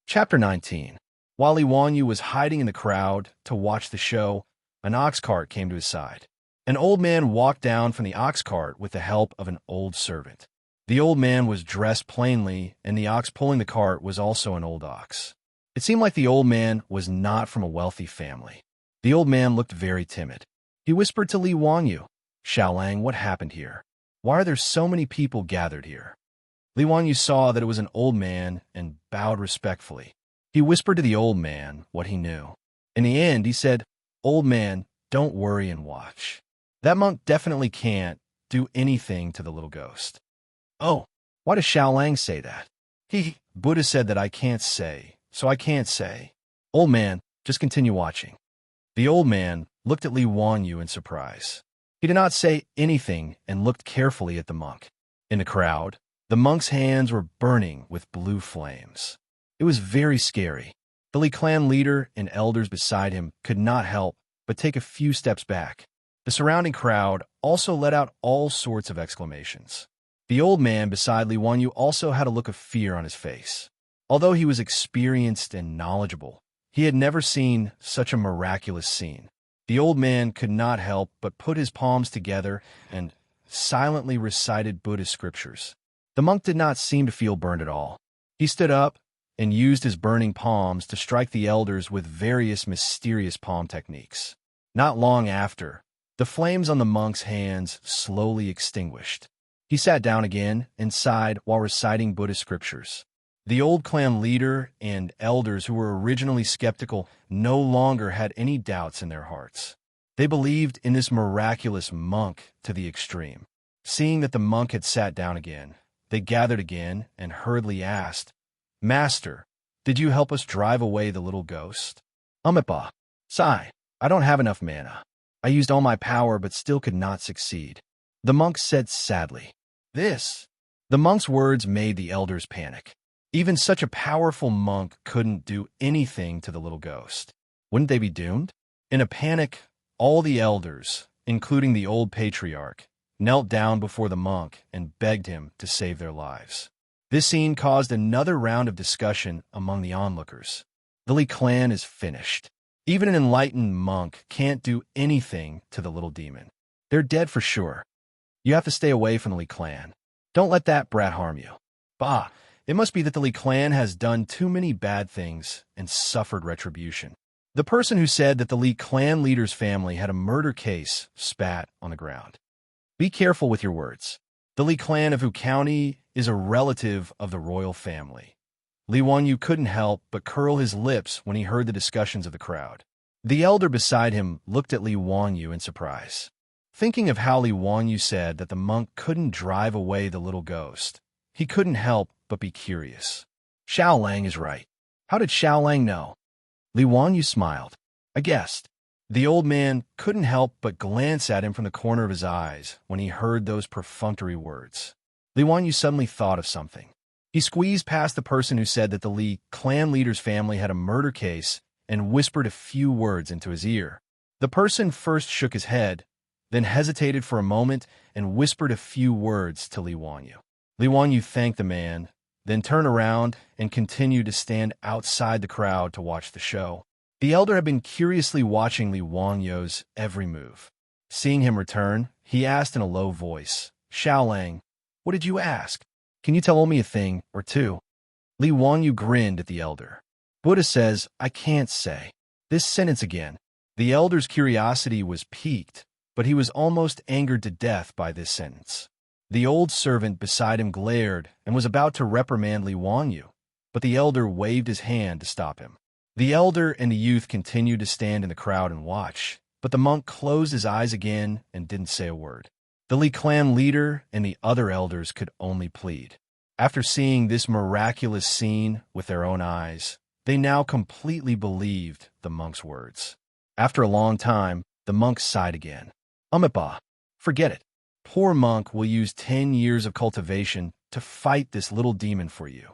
Speaker 1: Chapter 19. While Li Wanyu was hiding in the crowd to watch the show, an ox cart came to his side. An old man walked down from the ox cart with the help of an old servant. The old man was dressed plainly, and the ox pulling the cart was also an old ox. It seemed like the old man was not from a wealthy family. The old man looked very timid. He whispered to Li Wanyu, "Xiaolang, what happened here? Why are there so many people gathered here?" Li Wanyu saw that it was an old man and bowed respectfully. He whispered to the old man what he knew. In the end, he said, "Old man, don't worry and watch. That monk definitely can't do anything to the little ghost." "Oh, why does Xiaolang say that?" Buddha said that I can't say, so I can't say." "Old man, just continue watching." The old man looked at Li Wanyu in surprise. He did not say anything and looked carefully at the monk. In the crowd, the monk's hands were burning with blue flames. It was very scary. The Li clan leader and elders beside him could not help but take a few steps back. The surrounding crowd also let out all sorts of exclamations. The old man beside Li Wanyu also had a look of fear on his face. Although he was experienced and knowledgeable, he had never seen such a miraculous scene. The old man could not help but put his palms together and silently recited Buddhist scriptures. The monk did not seem to feel burned at all. He stood up and used his burning palms to strike the elders with various mysterious palm techniques. Not long after, the flames on the monk's hands slowly extinguished. He sat down again and sighed while reciting Buddhist scriptures. The old clan leader and elders who were originally skeptical no longer had any doubts in their hearts. They believed in this miraculous monk to the extreme. Seeing that the monk had sat down again, they gathered again and hurriedly asked, "Master, did you help us drive away the little ghost?" "Amipa, Sai, I don't have enough mana. I used all my power but still could not succeed," the monk said sadly. The monk's words made the elders panic. Even such a powerful monk couldn't do anything to the little ghost. Wouldn't they be doomed? In a panic, all the elders, including the old patriarch, knelt down before the monk and begged him to save their lives. This scene caused another round of discussion among the onlookers. The Li clan is finished. Even an enlightened monk can't do anything to the little demon. They're dead for sure. You have to stay away from the Li clan. Don't let that brat harm you. Bah! It must be that the Li clan has done too many bad things and suffered retribution. The person who said that the Li clan leader's family had a murder case spat on the ground. Be careful with your words. The Li clan of Hu County is a relative of the royal family. Li Wanyu couldn't help but curl his lips when he heard the discussions of the crowd. The elder beside him looked at Li Wanyu in surprise. Thinking of how Li Wanyu said that the monk couldn't drive away the little ghost, he couldn't help but be curious. Xiaolang is right. How did Xiaolang know? Li Wanyu smiled. I guessed. The old man couldn't help but glance at him from the corner of his eyes when he heard those perfunctory words. Li Wanyu suddenly thought of something. He squeezed past the person who said that the Li clan leader's family had a murder case and whispered a few words into his ear. The person first shook his head, then hesitated for a moment and whispered a few words to Li Wanyu. Li Wanyu thanked the man, then turned around and continued to stand outside the crowd to watch the show. The elder had been curiously watching Li Wanyu's every move. Seeing him return, he asked in a low voice, "Xiaolang, what did you ask? Can you tell me a thing or two?" Li Wanyu grinned at the elder. Buddha says, "I can't say." This sentence again. The elder's curiosity was piqued, but he was almost angered to death by this sentence. The old servant beside him glared and was about to reprimand Li Wanyu, but the elder waved his hand to stop him. The elder and the youth continued to stand in the crowd and watch, but the monk closed his eyes again and didn't say a word. The Li clan leader and the other elders could only plead. After seeing this miraculous scene with their own eyes, they now completely believed the monk's words. After a long time, the monk sighed again. Amipa, forget it. Poor monk will use 10 years of cultivation to fight this little demon for you.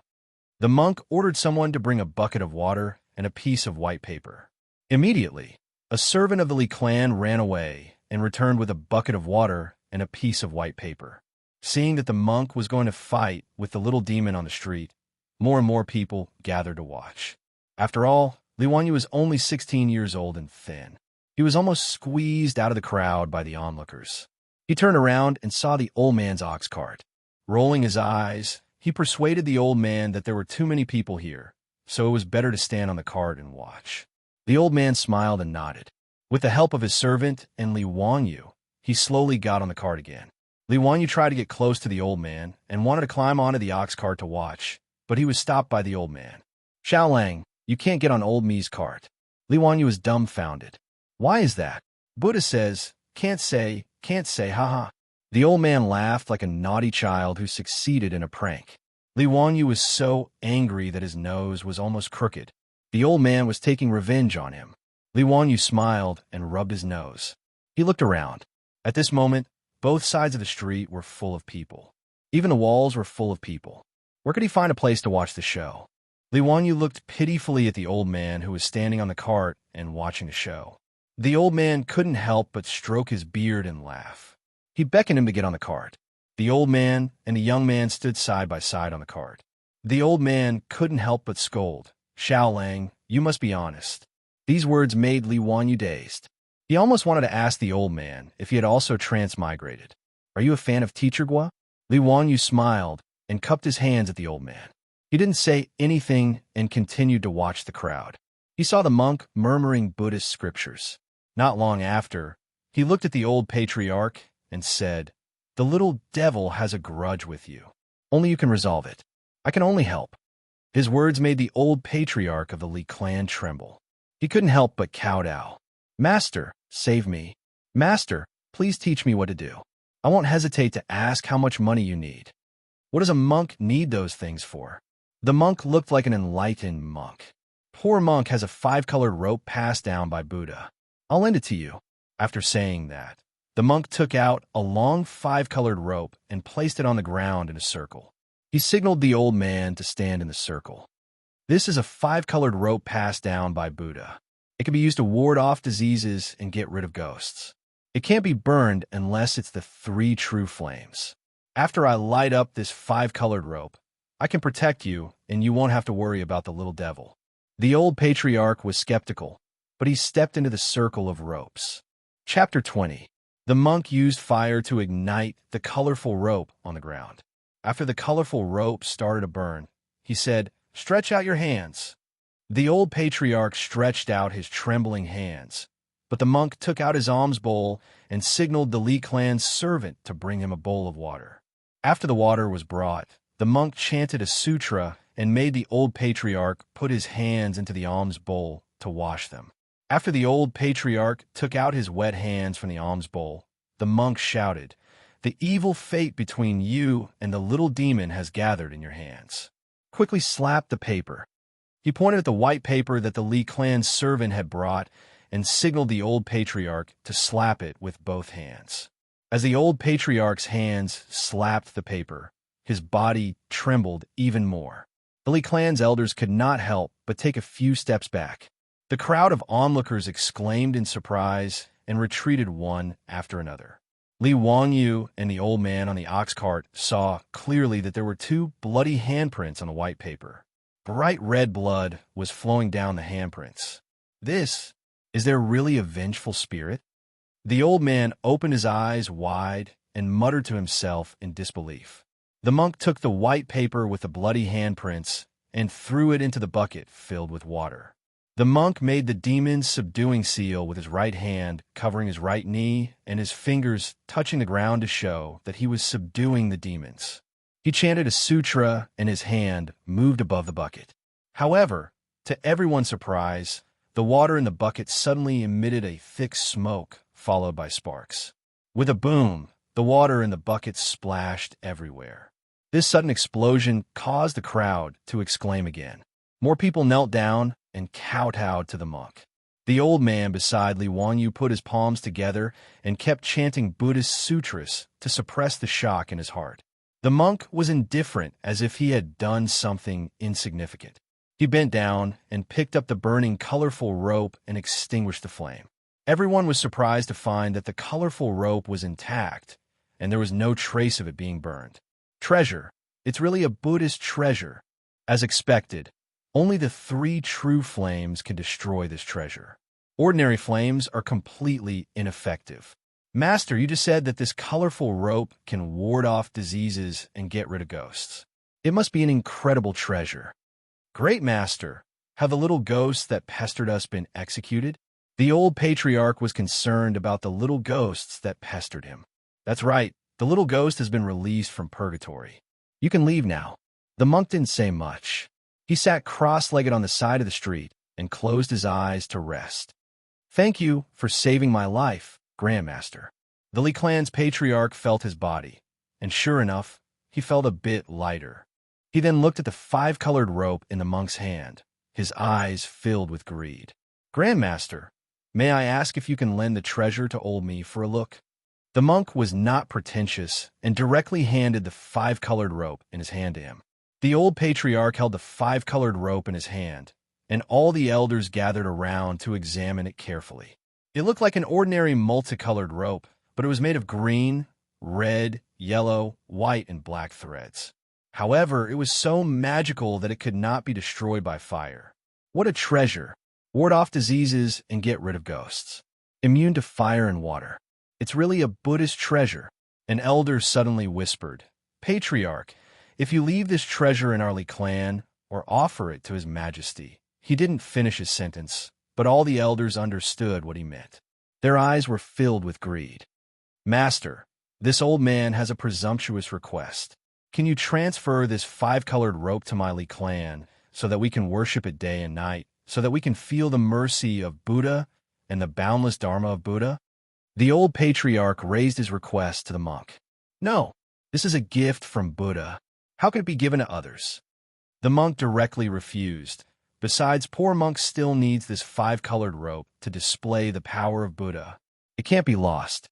Speaker 1: The monk ordered someone to bring a bucket of water and a piece of white paper. Immediately, a servant of the Li clan ran away and returned with a bucket of water and a piece of white paper. Seeing that the monk was going to fight with the little demon on the street, more and more people gathered to watch. After all, Li Wanyu was only 16 years old and thin. He was almost squeezed out of the crowd by the onlookers. He turned around and saw the old man's ox cart. Rolling his eyes, he persuaded the old man that there were too many people here, so it was better to stand on the cart and watch. The old man smiled and nodded. With the help of his servant and Li Wanyu, he slowly got on the cart again. Li Wanyu tried to get close to the old man and wanted to climb onto the ox cart to watch, but he was stopped by the old man. Xiaolang, you can't get on old me's cart. Li Wanyu was dumbfounded. Why is that? Buddha says, can't say, haha. The old man laughed like a naughty child who succeeded in a prank. Li Wanyu was so angry that his nose was almost crooked. The old man was taking revenge on him. Li Wanyu smiled and rubbed his nose. He looked around. At this moment, both sides of the street were full of people. Even the walls were full of people. Where could he find a place to watch the show? Li Wanyu looked pitifully at the old man who was standing on the cart and watching the show. The old man couldn't help but stroke his beard and laugh. He beckoned him to get on the cart. The old man and the young man stood side by side on the cart. The old man couldn't help but scold. Xiaolang, you must be honest. These words made Li Wanyu dazed. He almost wanted to ask the old man if he had also transmigrated. Are you a fan of Teacher Gua? Li Wanyu smiled and cupped his hands at the old man. He didn't say anything and continued to watch the crowd. He saw the monk murmuring Buddhist scriptures. Not long after, he looked at the old patriarch and said, "The little devil has a grudge with you. Only you can resolve it. I can only help." His words made the old patriarch of the Li clan tremble. He couldn't help but kowtow. "Master, save me. Master, please teach me what to do. I won't hesitate to ask how much money you need." What does a monk need those things for? The monk looked like an enlightened monk. Poor monk has a 5-colored rope passed down by Buddha. I'll lend it to you. After saying that, the monk took out a long 5-colored rope and placed it on the ground in a circle. He signaled the old man to stand in the circle. This is a 5-colored rope passed down by Buddha. It can be used to ward off diseases and get rid of ghosts. It can't be burned unless it's the 3 true flames. After I light up this 5-colored rope, I can protect you and you won't have to worry about the little devil. The old patriarch was skeptical, but he stepped into the circle of ropes. Chapter 20. The monk used fire to ignite the colorful rope on the ground. After the colorful rope started to burn, he said, "Stretch out your hands." The old patriarch stretched out his trembling hands, but the monk took out his alms bowl and signaled the Li clan's servant to bring him a bowl of water. After the water was brought, the monk chanted a sutra and made the old patriarch put his hands into the alms bowl to wash them. After the old patriarch took out his wet hands from the alms bowl, the monk shouted, "The evil fate between you and the little demon has gathered in your hands." Quickly slapped the paper. He pointed at the white paper that the Li clan's servant had brought and signaled the old patriarch to slap it with both hands. As the old patriarch's hands slapped the paper, his body trembled even more. The Li clan's elders could not help but take a few steps back. The crowd of onlookers exclaimed in surprise and retreated one after another. Li Wanyu and the old man on the ox cart saw clearly that there were 2 bloody handprints on the white paper. Bright red blood was flowing down the handprints. Is there really a vengeful spirit? The old man opened his eyes wide and muttered to himself in disbelief. The monk took the white paper with the bloody handprints and threw it into the bucket filled with water. The monk made the demon's subduing seal with his right hand, covering his right knee, and his fingers touching the ground to show that he was subduing the demons. He chanted a sutra, and his hand moved above the bucket. However, to everyone's surprise, the water in the bucket suddenly emitted a thick smoke, followed by sparks. With a boom, the water in the bucket splashed everywhere. This sudden explosion caused the crowd to exclaim again. More people knelt down and kowtowed to the monk. The old man beside Li Wanyu put his palms together and kept chanting Buddhist sutras to suppress the shock in his heart. The monk was indifferent, as if he had done something insignificant. He bent down and picked up the burning, colorful rope and extinguished the flame. Everyone was surprised to find that the colorful rope was intact, and there was no trace of it being burned. Treasure. It's really a Buddhist treasure. As expected, only the 3 true flames can destroy this treasure. Ordinary flames are completely ineffective. Master, you just said that this colorful rope can ward off diseases and get rid of ghosts. It must be an incredible treasure. Great Master, have the little ghosts that pestered us been executed? The old patriarch was concerned about the little ghosts that pestered him. That's right, the little ghost has been released from purgatory. You can leave now. The monk didn't say much. He sat cross-legged on the side of the street and closed his eyes to rest. Thank you for saving my life, Grandmaster. The Li clan's patriarch felt his body, and sure enough, he felt a bit lighter. He then looked at the 5-colored rope in the monk's hand, his eyes filled with greed. Grandmaster, may I ask if you can lend the treasure to old me for a look? The monk was not pretentious and directly handed the 5-colored rope in his hand to him. The old patriarch held the 5-colored rope in his hand, and all the elders gathered around to examine it carefully. It looked like an ordinary multicolored rope, but it was made of green, red, yellow, white, and black threads. However, it was so magical that it could not be destroyed by fire. What a treasure! Ward off diseases and get rid of ghosts. Immune to fire and water. It's really a Buddhist treasure. An elder suddenly whispered, Patriarch, if you leave this treasure in our Li clan, or offer it to His Majesty. He didn't finish his sentence, but all the elders understood what he meant. Their eyes were filled with greed. Master, this old man has a presumptuous request. Can you transfer this 5-colored rope to my Li clan so that we can worship it day and night, so that we can feel the mercy of Buddha and the boundless Dharma of Buddha? The old patriarch raised his request to the monk. No, this is a gift from Buddha. How can it be given to others? The monk directly refused. Besides, poor monk still needs this 5-colored rope to display the power of Buddha. It can't be lost.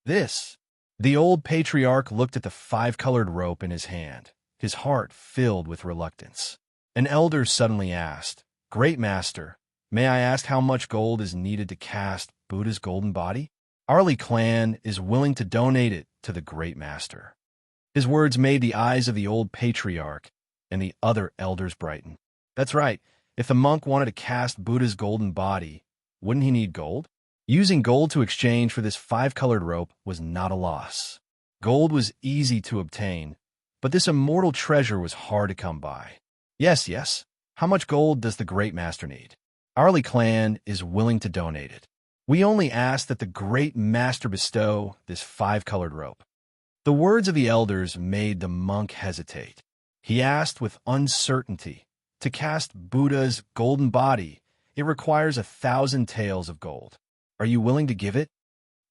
Speaker 1: The old patriarch looked at the 5-colored rope in his hand, his heart filled with reluctance. An elder suddenly asked, Great Master, may I ask how much gold is needed to cast Buddha's golden body? Our Li clan is willing to donate it to the Great Master. His words made the eyes of the old patriarch and the other elders brighten. That's right. If the monk wanted to cast Buddha's golden body, wouldn't he need gold? Using gold to exchange for this 5-colored rope was not a loss. Gold was easy to obtain, but this immortal treasure was hard to come by. Yes. How much gold does the Great Master need? Our Li clan is willing to donate it. We only ask that the Great Master bestow this 5-colored rope. The words of the elders made the monk hesitate. He asked with uncertainty, to cast Buddha's golden body, it requires 1,000 taels of gold. Are you willing to give it?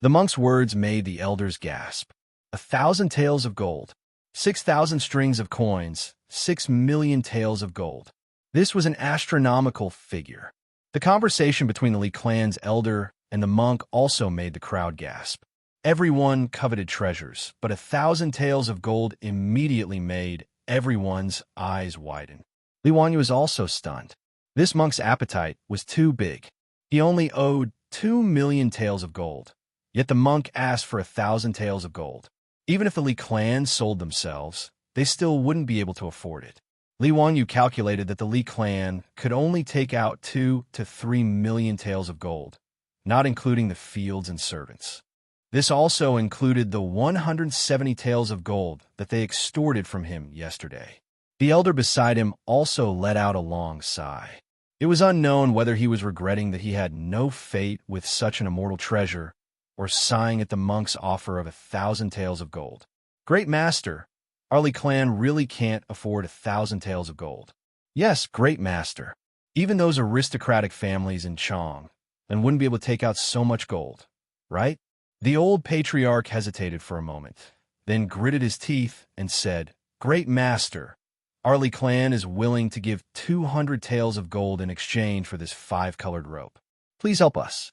Speaker 1: The monk's words made the elders gasp. 1,000 taels of gold, 6,000 strings of coins, 6 million taels of gold. This was an astronomical figure. The conversation between the Li clan's elder and the monk also made the crowd gasp. Everyone coveted treasures, but 1,000 taels of gold immediately made everyone's eyes widen. Li Wanyu was also stunned. This monk's appetite was too big. He only owed 2 million taels of gold, yet the monk asked for 1,000 taels of gold. Even if the Li clan sold themselves, they still wouldn't be able to afford it. Li Wanyu calculated that the Li clan could only take out 2 to 3 million taels of gold, not including the fields and servants. This also included the 170 taels of gold that they extorted from him yesterday. The elder beside him also let out a long sigh. It was unknown whether he was regretting that he had no fate with such an immortal treasure, or sighing at the monk's offer of 1,000 taels of gold. Great master, our Li clan really can't afford 1,000 taels of gold. Yes, great master. Even those aristocratic families in Chong and wouldn't be able to take out so much gold, right? The old patriarch hesitated for a moment, then gritted his teeth and said, Great master, our Li clan is willing to give 200 taels of gold in exchange for this 5-colored rope. Please help us.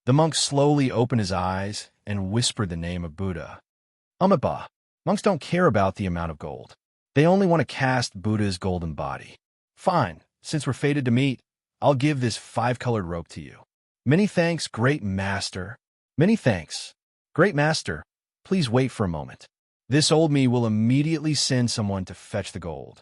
Speaker 1: The monk slowly opened his eyes and whispered the name of Buddha. Amitabha. Monks don't care about the amount of gold. They only want to cast Buddha's golden body. Fine, since we're fated to meet, I'll give this 5-colored rope to you. Many thanks, great master. Many thanks. Great master, please wait for a moment. This old me will immediately send someone to fetch the gold.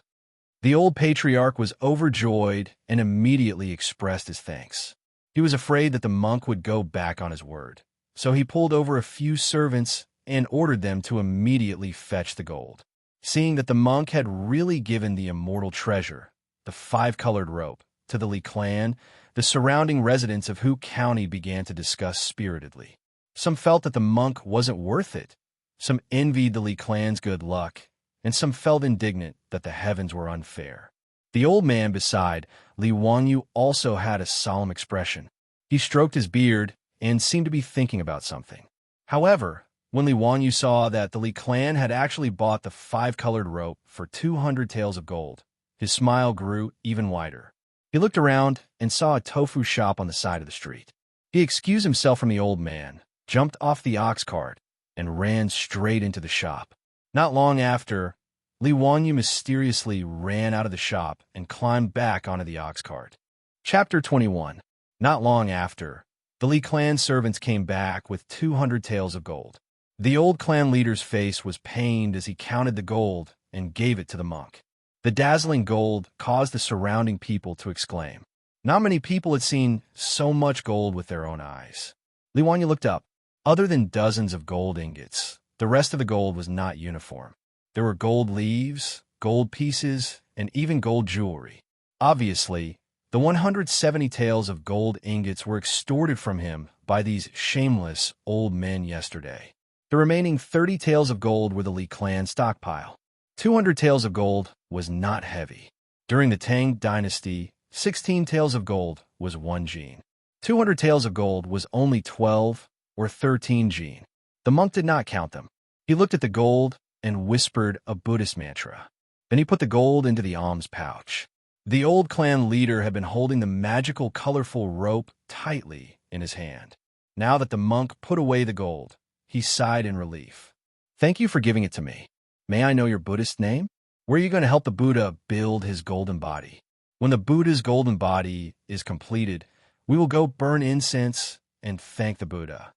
Speaker 1: The old patriarch was overjoyed and immediately expressed his thanks. He was afraid that the monk would go back on his word, so he pulled over a few servants and ordered them to immediately fetch the gold. Seeing that the monk had really given the immortal treasure, the 5-colored rope, to the Li clan, the surrounding residents of Hu County began to discuss spiritedly. Some felt that the monk wasn't worth it, some envied the Li clan's good luck, and some felt indignant that the heavens were unfair. The old man beside Li Wanyu also had a solemn expression. He stroked his beard and seemed to be thinking about something. However, when Li Wanyu saw that the Li clan had actually bought the 5-colored rope for 200 taels of gold, his smile grew even wider. He looked around and saw a tofu shop on the side of the street. He excused himself from the old man, jumped off the ox cart, and ran straight into the shop. Not long after, Li Wanyu mysteriously ran out of the shop and climbed back onto the ox cart. Chapter 21. Not long after, the Li clan servants came back with 200 taels of gold. The old clan leader's face was pained as he counted the gold and gave it to the monk. The dazzling gold caused the surrounding people to exclaim. Not many people had seen so much gold with their own eyes. Li Wanyu looked up. Other than dozens of gold ingots, the rest of the gold was not uniform. There were gold leaves, gold pieces, and even gold jewelry. Obviously, the 170 taels of gold ingots were extorted from him by these shameless old men yesterday. The remaining 30 taels of gold were the Li clan stockpile. 200 taels of gold was not heavy. During the Tang dynasty, 16 taels of gold was 1 jin. 200 taels of gold was only 12 or 13 jin. The monk did not count them. He looked at the gold and whispered a Buddhist mantra. Then he put the gold into the alms pouch. The old clan leader had been holding the magical, colorful rope tightly in his hand. Now that the monk put away the gold, he sighed in relief. Thank you for giving it to me. May I know your Buddhist name? Where are you going to help the Buddha build his golden body? When the Buddha's golden body is completed, we will go burn incense and thank the Buddha.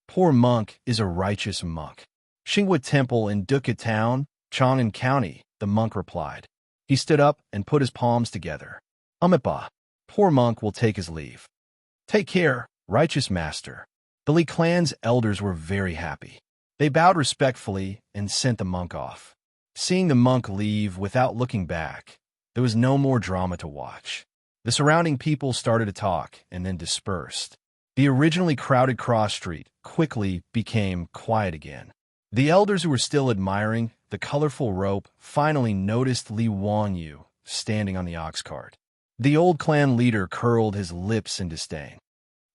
Speaker 1: Poor monk is a righteous monk. Xinghua Temple in Dukkha Town, Chang'an County, the monk replied. He stood up and put his palms together. Amitabha, poor monk will take his leave. Take care, righteous master. The Li clan's elders were very happy. They bowed respectfully and sent the monk off. Seeing the monk leave without looking back, there was no more drama to watch. The surrounding people started to talk and then dispersed. The originally crowded cross street quickly became quiet again. The elders who were still admiring the colorful rope finally noticed Li Wanyu standing on the ox cart. The old clan leader curled his lips in disdain.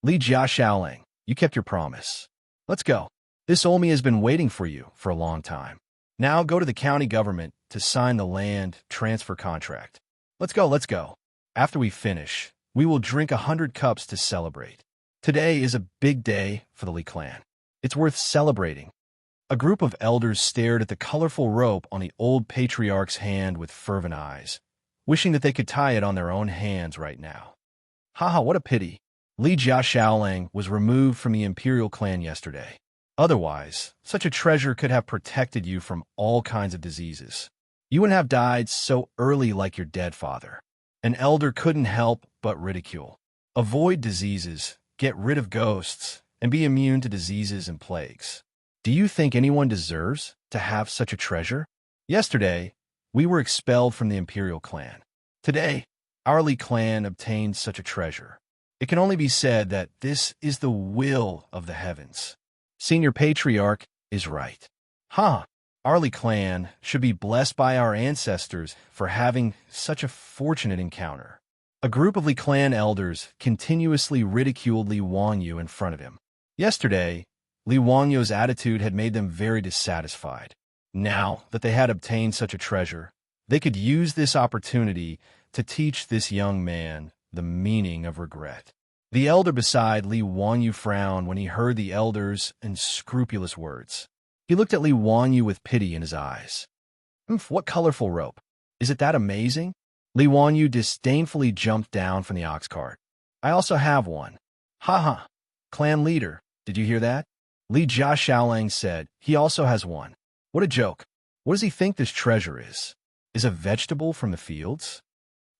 Speaker 1: Li Jiaxiaoling, you kept your promise. Let's go. This Olmi has been waiting for you for a long time. Now go to the county government to sign the land transfer contract. Let's go, let's go. After we finish, we will drink 100 cups to celebrate. Today is a big day for the Li clan. It's worth celebrating. A group of elders stared at the colorful rope on the old patriarch's hand with fervent eyes, wishing that they could tie it on their own hands right now. Haha, what a pity. Li Jiaxiaoling was removed from the imperial clan yesterday. Otherwise, such a treasure could have protected you from all kinds of diseases. You wouldn't have died so early like your dead father. An elder couldn't help but ridicule. Avoid diseases, get rid of ghosts, and be immune to diseases and plagues. Do you think anyone deserves to have such a treasure? Yesterday, we were expelled from the imperial clan. Today, our Li clan obtained such a treasure. It can only be said that this is the will of the heavens. Senior Patriarch is right. Huh. Our Li clan should be blessed by our ancestors for having such a fortunate encounter. A group of Li clan elders continuously ridiculed Li Wanyu in front of him. Yesterday, Li Wanyu's attitude had made them very dissatisfied. Now that they had obtained such a treasure, they could use this opportunity to teach this young man the meaning of regret. The elder beside Li Wanyu frowned when he heard the elder's unscrupulous words. He looked at Li Wanyu with pity in his eyes. What colorful rope! Is it that amazing? Li Wanyu disdainfully jumped down from the ox cart. I also have one. Ha ha! Clan leader, did you hear that? Li Jia Xiaolang said, he also has one. What a joke. What does he think this treasure is? Is a vegetable from the fields?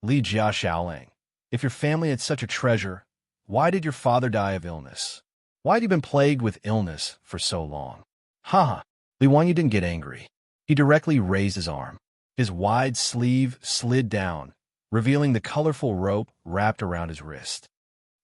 Speaker 1: Li Jia Xiaolang, if your family had such a treasure, why did your father die of illness? Why had you been plagued with illness for so long? Ha ha! Li Wanyu didn't get angry. He directly raised his arm. His wide sleeve slid down, revealing the colorful rope wrapped around his wrist.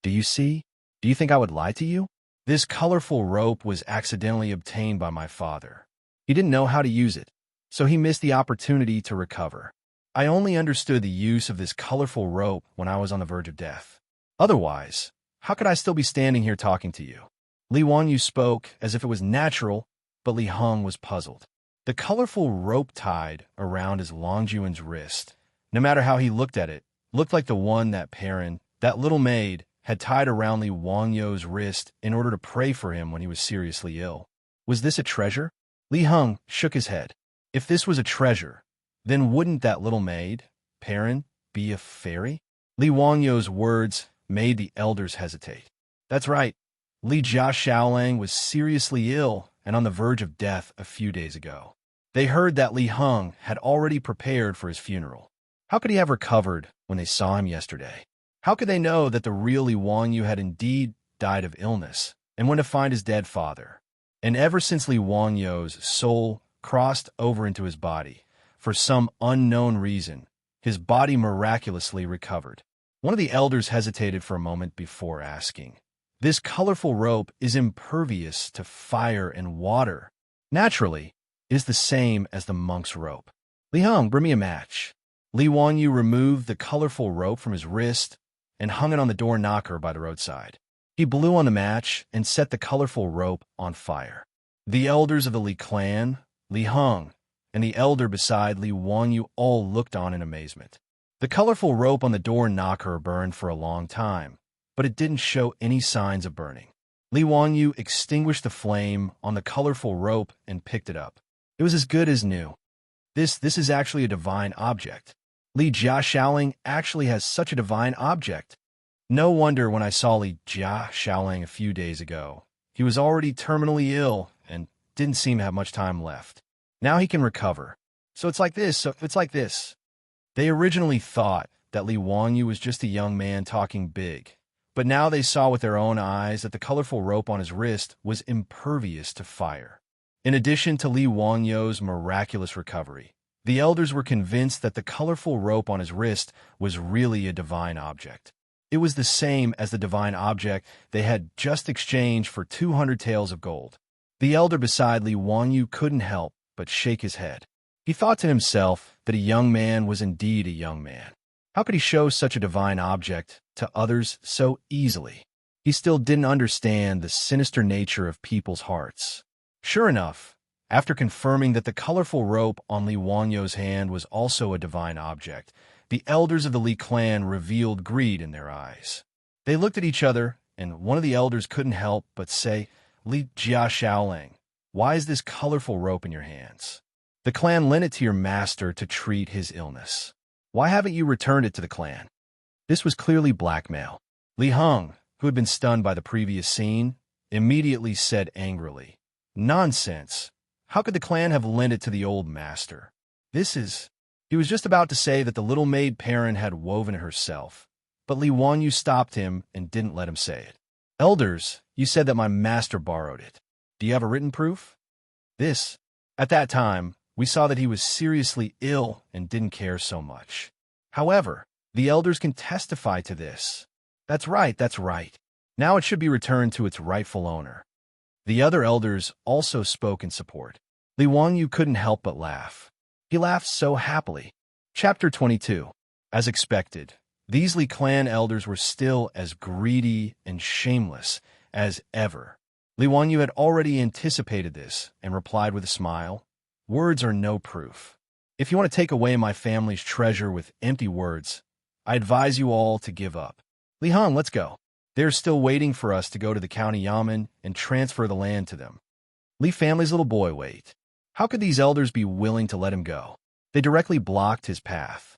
Speaker 1: Do you see? Do you think I would lie to you? This colorful rope was accidentally obtained by my father. He didn't know how to use it, so he missed the opportunity to recover. I only understood the use of this colorful rope when I was on the verge of death. Otherwise, how could I still be standing here talking to you? Li Wanyu spoke as if it was natural, but Li Heng was puzzled. The colorful rope tied around his Longjuan's wrist, no matter how he looked at it, looked like the one that Perrin, that little maid, had tied around Li Wanyu's wrist in order to pray for him when he was seriously ill. Was this a treasure? Li Heng shook his head. If this was a treasure, then wouldn't that little maid, Perrin, be a fairy? Li Wanyu's words made the elders hesitate. That's right. Li Jia Xiaolang was seriously ill and on the verge of death a few days ago. They heard that Li Heng had already prepared for his funeral. How could he have recovered when they saw him yesterday? How could they know that the real Li Wanyu had indeed died of illness and went to find his dead father? And ever since Li Wanyu's soul crossed over into his body, for some unknown reason, his body miraculously recovered. One of the elders hesitated for a moment before asking, this colorful rope is impervious to fire and water. Naturally, it is the same as the monk's rope. Li Heng, bring me a match. Li Wanyu removed the colorful rope from his wrist and hung it on the door knocker by the roadside. He blew on the match and set the colorful rope on fire. The elders of the Li clan, Li Heng, and the elder beside Li Wanyu all looked on in amazement. The colorful rope on the door knocker burned for a long time, but it didn't show any signs of burning. Li Wanyu extinguished the flame on the colorful rope and picked it up. It was as good as new. This is actually a divine object. Li Jia Xiaolang actually has such a divine object. No wonder when I saw Li Jia Xiaolang a few days ago, he was already terminally ill and didn't seem to have much time left. Now he can recover. So it's like this. They originally thought that Li Wanyu was just a young man talking big, but now they saw with their own eyes that the colorful rope on his wrist was impervious to fire. In addition to Li Wanyu's miraculous recovery, the elders were convinced that the colorful rope on his wrist was really a divine object. It was the same as the divine object they had just exchanged for 200 taels of gold. The elder beside Li Wanyu couldn't help but shake his head. He thought to himself that a young man was indeed a young man. How could he show such a divine object to others so easily? He still didn't understand the sinister nature of people's hearts. Sure enough, after confirming that the colorful rope on Li Wanyu's hand was also a divine object, the elders of the Li clan revealed greed in their eyes. They looked at each other, and one of the elders couldn't help but say, Li Jia Xiaolang, why is this colorful rope in your hands? The clan lent it to your master to treat his illness. Why haven't you returned it to the clan? This was clearly blackmail. Li Heng, who had been stunned by the previous scene, immediately said angrily, Nonsense! How could the clan have lent it to the old master? He was just about to say that the little maid Perrin had woven it herself, but Li Wanyu stopped him and didn't let him say it. Elders, you said that my master borrowed it. Do you have a written proof? At that time, we saw that he was seriously ill and didn't care so much. However, The elders can testify to this. That's right, that's right. Now it should be returned to its rightful owner. The other elders also spoke in support. Li Wanyu couldn't help but laugh. He laughed so happily. Chapter 22. As expected, these Li clan elders were still as greedy and shameless as ever. Li Wanyu had already anticipated this and replied with a smile, "Words are no proof. If you want to take away my family's treasure with empty words, I advise you all to give up. Li Hong, let's go. They're still waiting for us to go to the county yamen and transfer the land to them." Li family's little boy wait. How could these elders be willing to let him go? They directly blocked his path.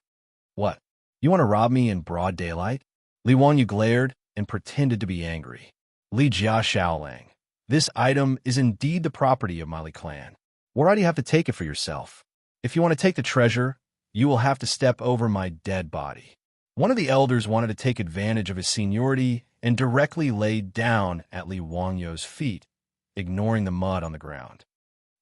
Speaker 1: What? You want to rob me in broad daylight? Li Wanyu glared and pretended to be angry. Li Jia Xiaolang. This item is indeed the property of my Li clan. Why do you have to take it for yourself? If you want to take the treasure, you will have to step over my dead body. One of the elders wanted to take advantage of his seniority and directly laid down at Li Wanyu's feet, ignoring the mud on the ground.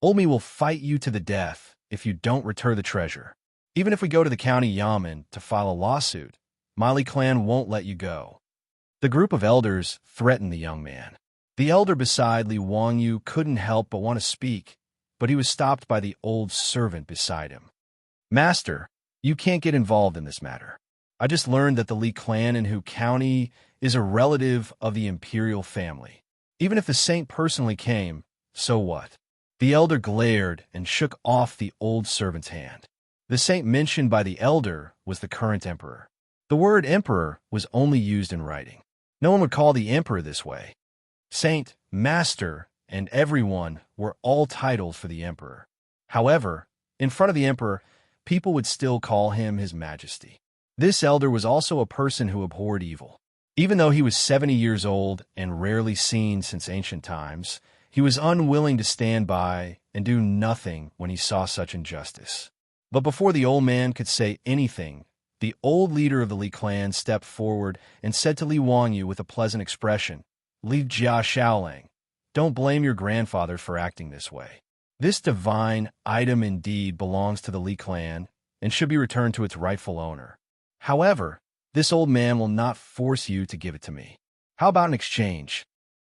Speaker 1: Olmi will fight you to the death if you don't return the treasure. Even if we go to the county yamen to file a lawsuit, my Li clan won't let you go. The group of elders threatened the young man. The elder beside Li Wanyu couldn't help but want to speak, but he was stopped by the old servant beside him. Master, you can't get involved in this matter. I just learned that the Li clan in Hu County is a relative of the imperial family. Even if the saint personally came, so what? The elder glared and shook off the old servant's hand. The saint mentioned by the elder was the current emperor. The word emperor was only used in writing. No one would call the emperor this way. Saint, master, and everyone were all titles for the emperor. However, in front of the emperor, people would still call him His Majesty. This elder was also a person who abhorred evil. Even though he was 70 years old and rarely seen since ancient times, he was unwilling to stand by and do nothing when he saw such injustice. But before the old man could say anything, the old leader of the Li clan stepped forward and said to Li Wanyu with a pleasant expression, "Li Jia Xiaolang, don't blame your grandfather for acting this way. This divine item indeed belongs to the Li clan and should be returned to its rightful owner. However, this old man will not force you to give it to me. How about an exchange?"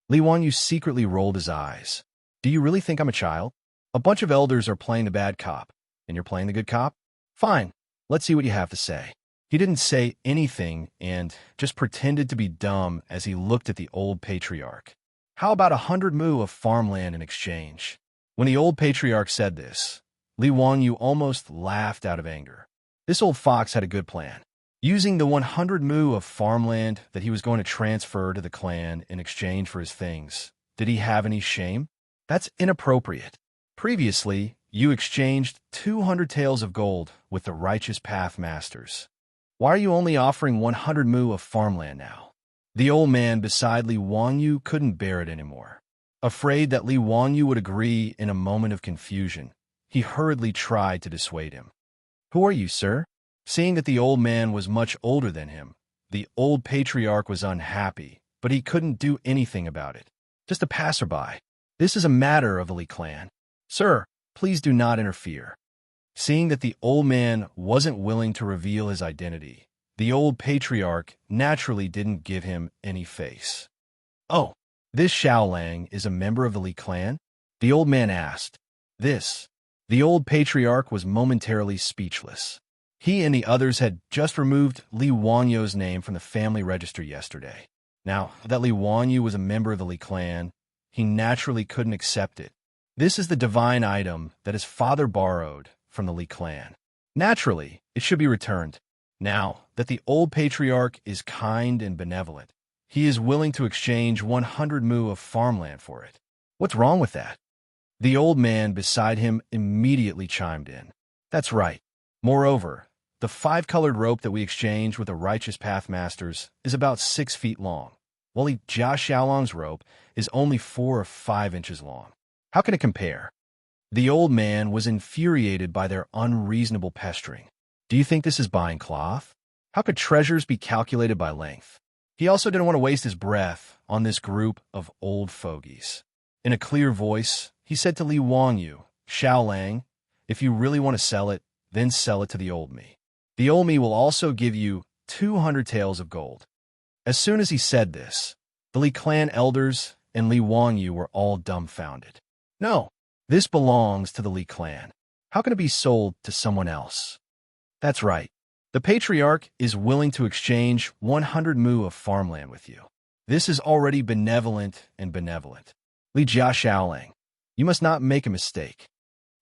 Speaker 1: Li Wanyu secretly rolled his eyes. "Do you really think I'm a child? A bunch of elders are playing the bad cop, and you're playing the good cop? Fine, let's see what you have to say." He didn't say anything and just pretended to be dumb as he looked at the old patriarch. "How about 100 mu of farmland in exchange?" When the old patriarch said this, Li Wanyu almost laughed out of anger. This old fox had a good plan. Using the 100 mu of farmland that he was going to transfer to the clan in exchange for his things, did he have any shame? That's inappropriate. Previously, you exchanged 200 taels of gold with the Righteous Path Masters. Why are you only offering 100 mu of farmland now? The old man beside Li Wanyu couldn't bear it anymore. Afraid that Li Wanyu would agree in a moment of confusion, he hurriedly tried to dissuade him. "Who are you, sir?" Seeing that the old man was much older than him, the old patriarch was unhappy, but he couldn't do anything about it. "Just a passerby. This is a matter of the Li clan. Sir, please do not interfere." Seeing that the old man wasn't willing to reveal his identity, the old patriarch naturally didn't give him any face. "Oh, this Xiaolang is a member of the Li clan?" the old man asked. The old patriarch was momentarily speechless. He and the others had just removed Li Wanyu's name from the family register yesterday. Now that Li Wanyu was a member of the Li clan, he naturally couldn't accept it. This is the divine item that his father borrowed from the Li clan. Naturally, it should be returned. Now that the old patriarch is kind and benevolent, he is willing to exchange 100 mu of farmland for it. What's wrong with that? The old man beside him immediately chimed in. "That's right. Moreover, the 5-colored rope that we exchanged with the Righteous Path Masters is about 6 feet long, while Li Jia Xiaolang's rope is only 4 or 5 inches long. How can it compare?" The old man was infuriated by their unreasonable pestering. "Do you think this is buying cloth? How could treasures be calculated by length?" He also didn't want to waste his breath on this group of old fogies. In a clear voice, he said to Li Wanyu, "Xiaolang, if you really want to sell it, then sell it to the old me. The old me will also give you 200 taels of gold. As soon as he said this, the Li clan elders and Li Wanyu were all dumbfounded. No, this belongs to the Li clan. How can it be sold to someone else? That's right. The patriarch is willing to exchange 100 mu of farmland with you. This is already benevolent and benevolent. Li Jia Xiaolang, you must not make a mistake.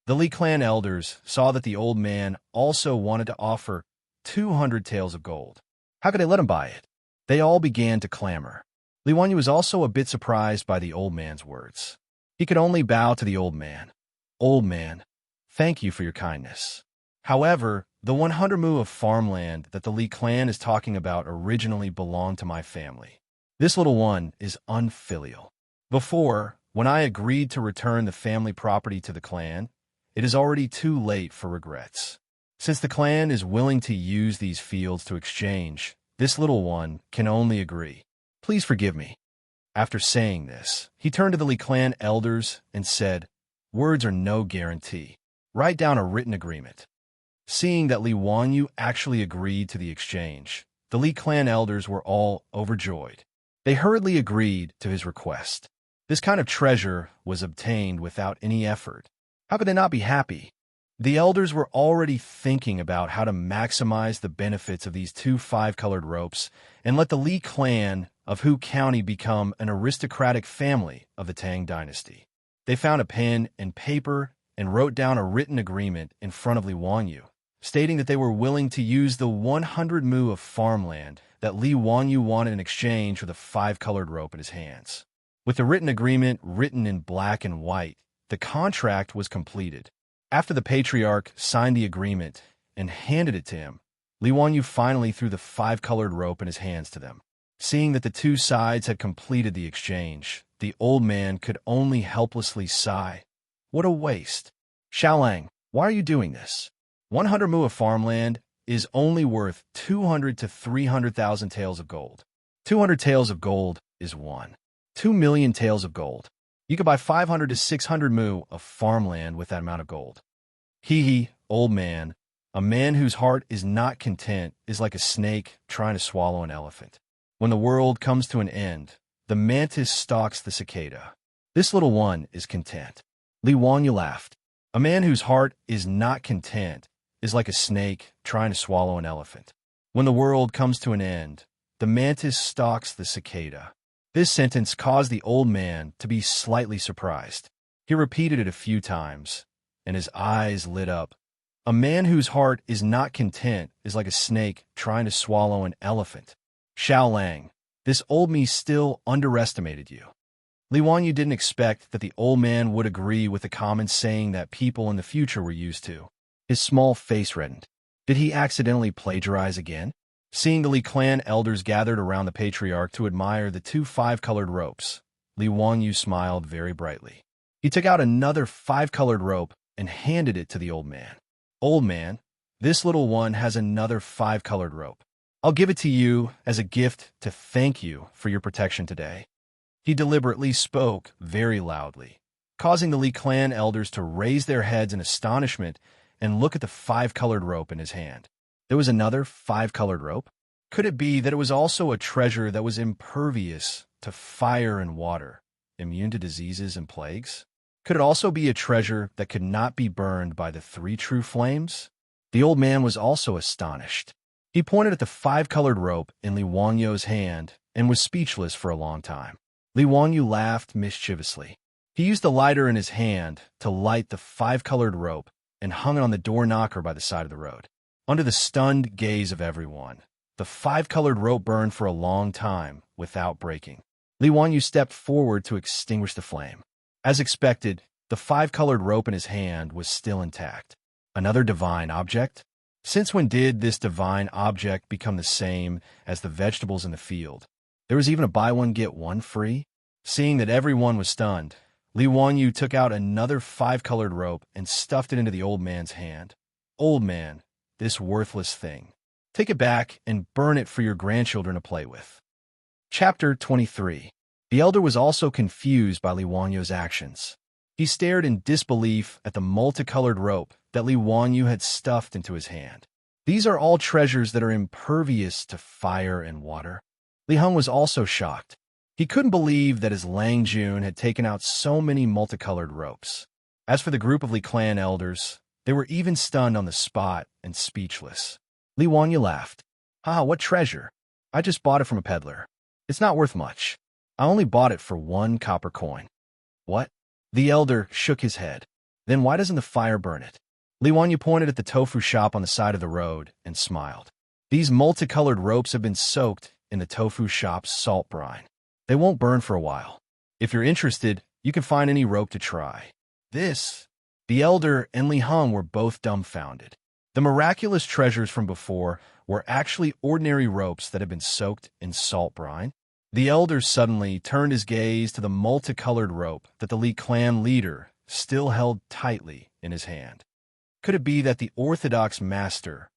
Speaker 1: The Li clan elders saw that the old man also wanted to offer 200 taels of gold. How could they let him buy it? They all began to clamor. Li Wanyu was also a bit surprised by the old man's words. He could only bow to the old man. Old man, thank you for your kindness. However, the 100 mu of farmland that the Li clan is talking about originally belonged to my family. This little one is unfilial. Before, when I agreed to return the family property to the clan, it is already too late for regrets. Since the clan is willing to use these fields to exchange, this little one can only agree. Please forgive me. After saying this, he turned to the Li clan elders and said, words are no guarantee. Write down a written agreement. Seeing that Li Wanyu actually agreed to the exchange, the Li clan elders were all overjoyed. They hurriedly agreed to his request. This kind of treasure was obtained without any effort. How could they not be happy? The elders were already thinking about how to maximize the benefits of these two five-colored ropes and let the Li clan of Hu County become an aristocratic family of the Tang dynasty. They found a pen and paper and wrote down a written agreement in front of Li Wanyu, stating that they were willing to use the 100 mu of farmland that Li Wanyu wanted in exchange for the five-colored rope in his hands. With the written agreement written in black and white, the contract was completed. After the patriarch signed the agreement and handed it to him, Li Wanyu finally threw the five-colored rope in his hands to them. Seeing that the two sides had completed the exchange, the old man could only helplessly sigh. What a waste. Xiaolang, why are you doing this? 100 mu of farmland is only worth 200 to 300,000 taels of gold. 200 taels of gold is 2 million taels of gold. You could buy 500 to 600 mu of farmland with that amount of gold. Hee, old man, a man whose heart is not content is like a snake trying to swallow an elephant. When the world comes to an end, the mantis stalks the cicada. This little one is content. Li Wanyu laughed. A man whose heart is not content is like a snake trying to swallow an elephant. When the world comes to an end, the mantis stalks the cicada. This sentence caused the old man to be slightly surprised. He repeated it a few times, and his eyes lit up. A man whose heart is not content is like a snake trying to swallow an elephant. Xiaolang, this old me still underestimated you. Li Wanyu didn't expect that the old man would agree with the common saying that people in the future were used to. His small face reddened. Did he accidentally plagiarize again? Seeing the Li clan elders gathered around the patriarch to admire the two five-colored ropes, Li Wanyu smiled very brightly. He took out another five-colored rope and handed it to the old man. Old man, this little one has another five-colored rope. I'll give it to you as a gift to thank you for your protection today. He deliberately spoke very loudly, causing the Li clan elders to raise their heads in astonishment and look at the five-colored rope in his hand. There was another five-colored rope? Could it be that it was also a treasure that was impervious to fire and water, immune to diseases and plagues? Could it also be a treasure that could not be burned by the three true flames? The old man was also astonished. He pointed at the five-colored rope in Li Wanyu's hand and was speechless for a long time. Li Wanyu laughed mischievously. He used the lighter in his hand to light the five-colored rope and hung it on the door knocker by the side of the road. Under the stunned gaze of everyone, the five-colored rope burned for a long time without breaking. Li Wanyu stepped forward to extinguish the flame. As expected, the five-colored rope in his hand was still intact. Another divine object? Since when did this divine object become the same as the vegetables in the field? There was even a buy one get one free? Seeing that everyone was stunned, Li Wanyu took out another five-colored rope and stuffed it into the old man's hand. Old man, this worthless thing. Take it back and burn it for your grandchildren to play with. Chapter 23. The elder was also confused by Li Wanyu's actions. He stared in disbelief at the multicolored rope that Li Wanyu had stuffed into his hand. These are all treasures that are impervious to fire and water. Li Heng was also shocked. He couldn't believe that his Lang Jun had taken out so many multicolored ropes. As for the group of Li clan elders, they were even stunned on the spot and speechless. Li Wanya laughed. "Haha, what treasure? I just bought it from a peddler. It's not worth much. I only bought it for 1 copper coin." "What?" The elder shook his head. "Then why doesn't the fire burn it?" Li Wanya pointed at the tofu shop on the side of the road and smiled. "These multicolored ropes have been soaked in the tofu shop's salt brine. They won't burn for a while. If you're interested, you can find any rope to try." The elder and Li Heng were both dumbfounded. The miraculous treasures from before were actually ordinary ropes that had been soaked in salt brine. The elder suddenly turned his gaze to the multicolored rope that the Li clan leader still held tightly in his hand. Could it be that the orthodox master,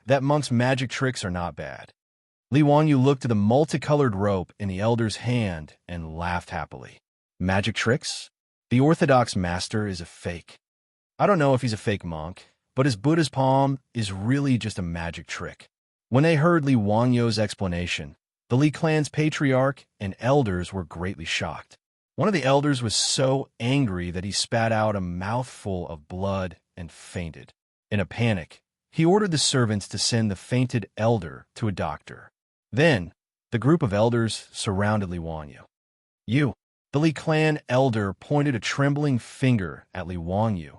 Speaker 1: that monk's magic tricks are not bad? Li Wanyu looked at the multicolored rope in the elder's hand and laughed happily. Magic tricks? The orthodox master is a fake. I don't know if he's a fake monk, but his Buddha's palm is really just a magic trick. When they heard Li Wanyu's explanation, the Li clan's patriarch and elders were greatly shocked. One of the elders was so angry that he spat out a mouthful of blood and fainted. In a panic, he ordered the servants to send the fainted elder to a doctor. Then, the group of elders surrounded Li Wanyu. "You!" The Li clan elder pointed a trembling finger at Li Wanyu,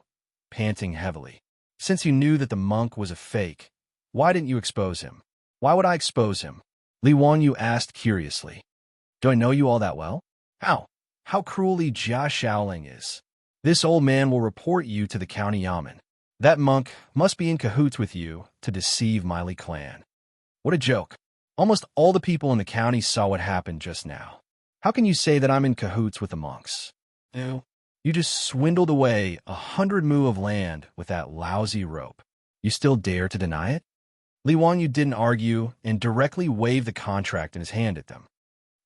Speaker 1: panting heavily. "Since you knew that the monk was a fake, why didn't you expose him?" "Why would I expose him?" Li Wanyu asked curiously. "Do I know you all that well?" "How? How cruelly Jia Shaoling is. This old man will report you to the county yamen. That monk must be in cahoots with you to deceive my Li clan." "What a joke. Almost all the people in the county saw what happened just now. How can you say that I'm in cahoots with the monks?" "No. You just swindled away 100 mu of land with that lousy rope. You still dare to deny it?" Li Wanyu didn't argue and directly waved the contract in his hand at them.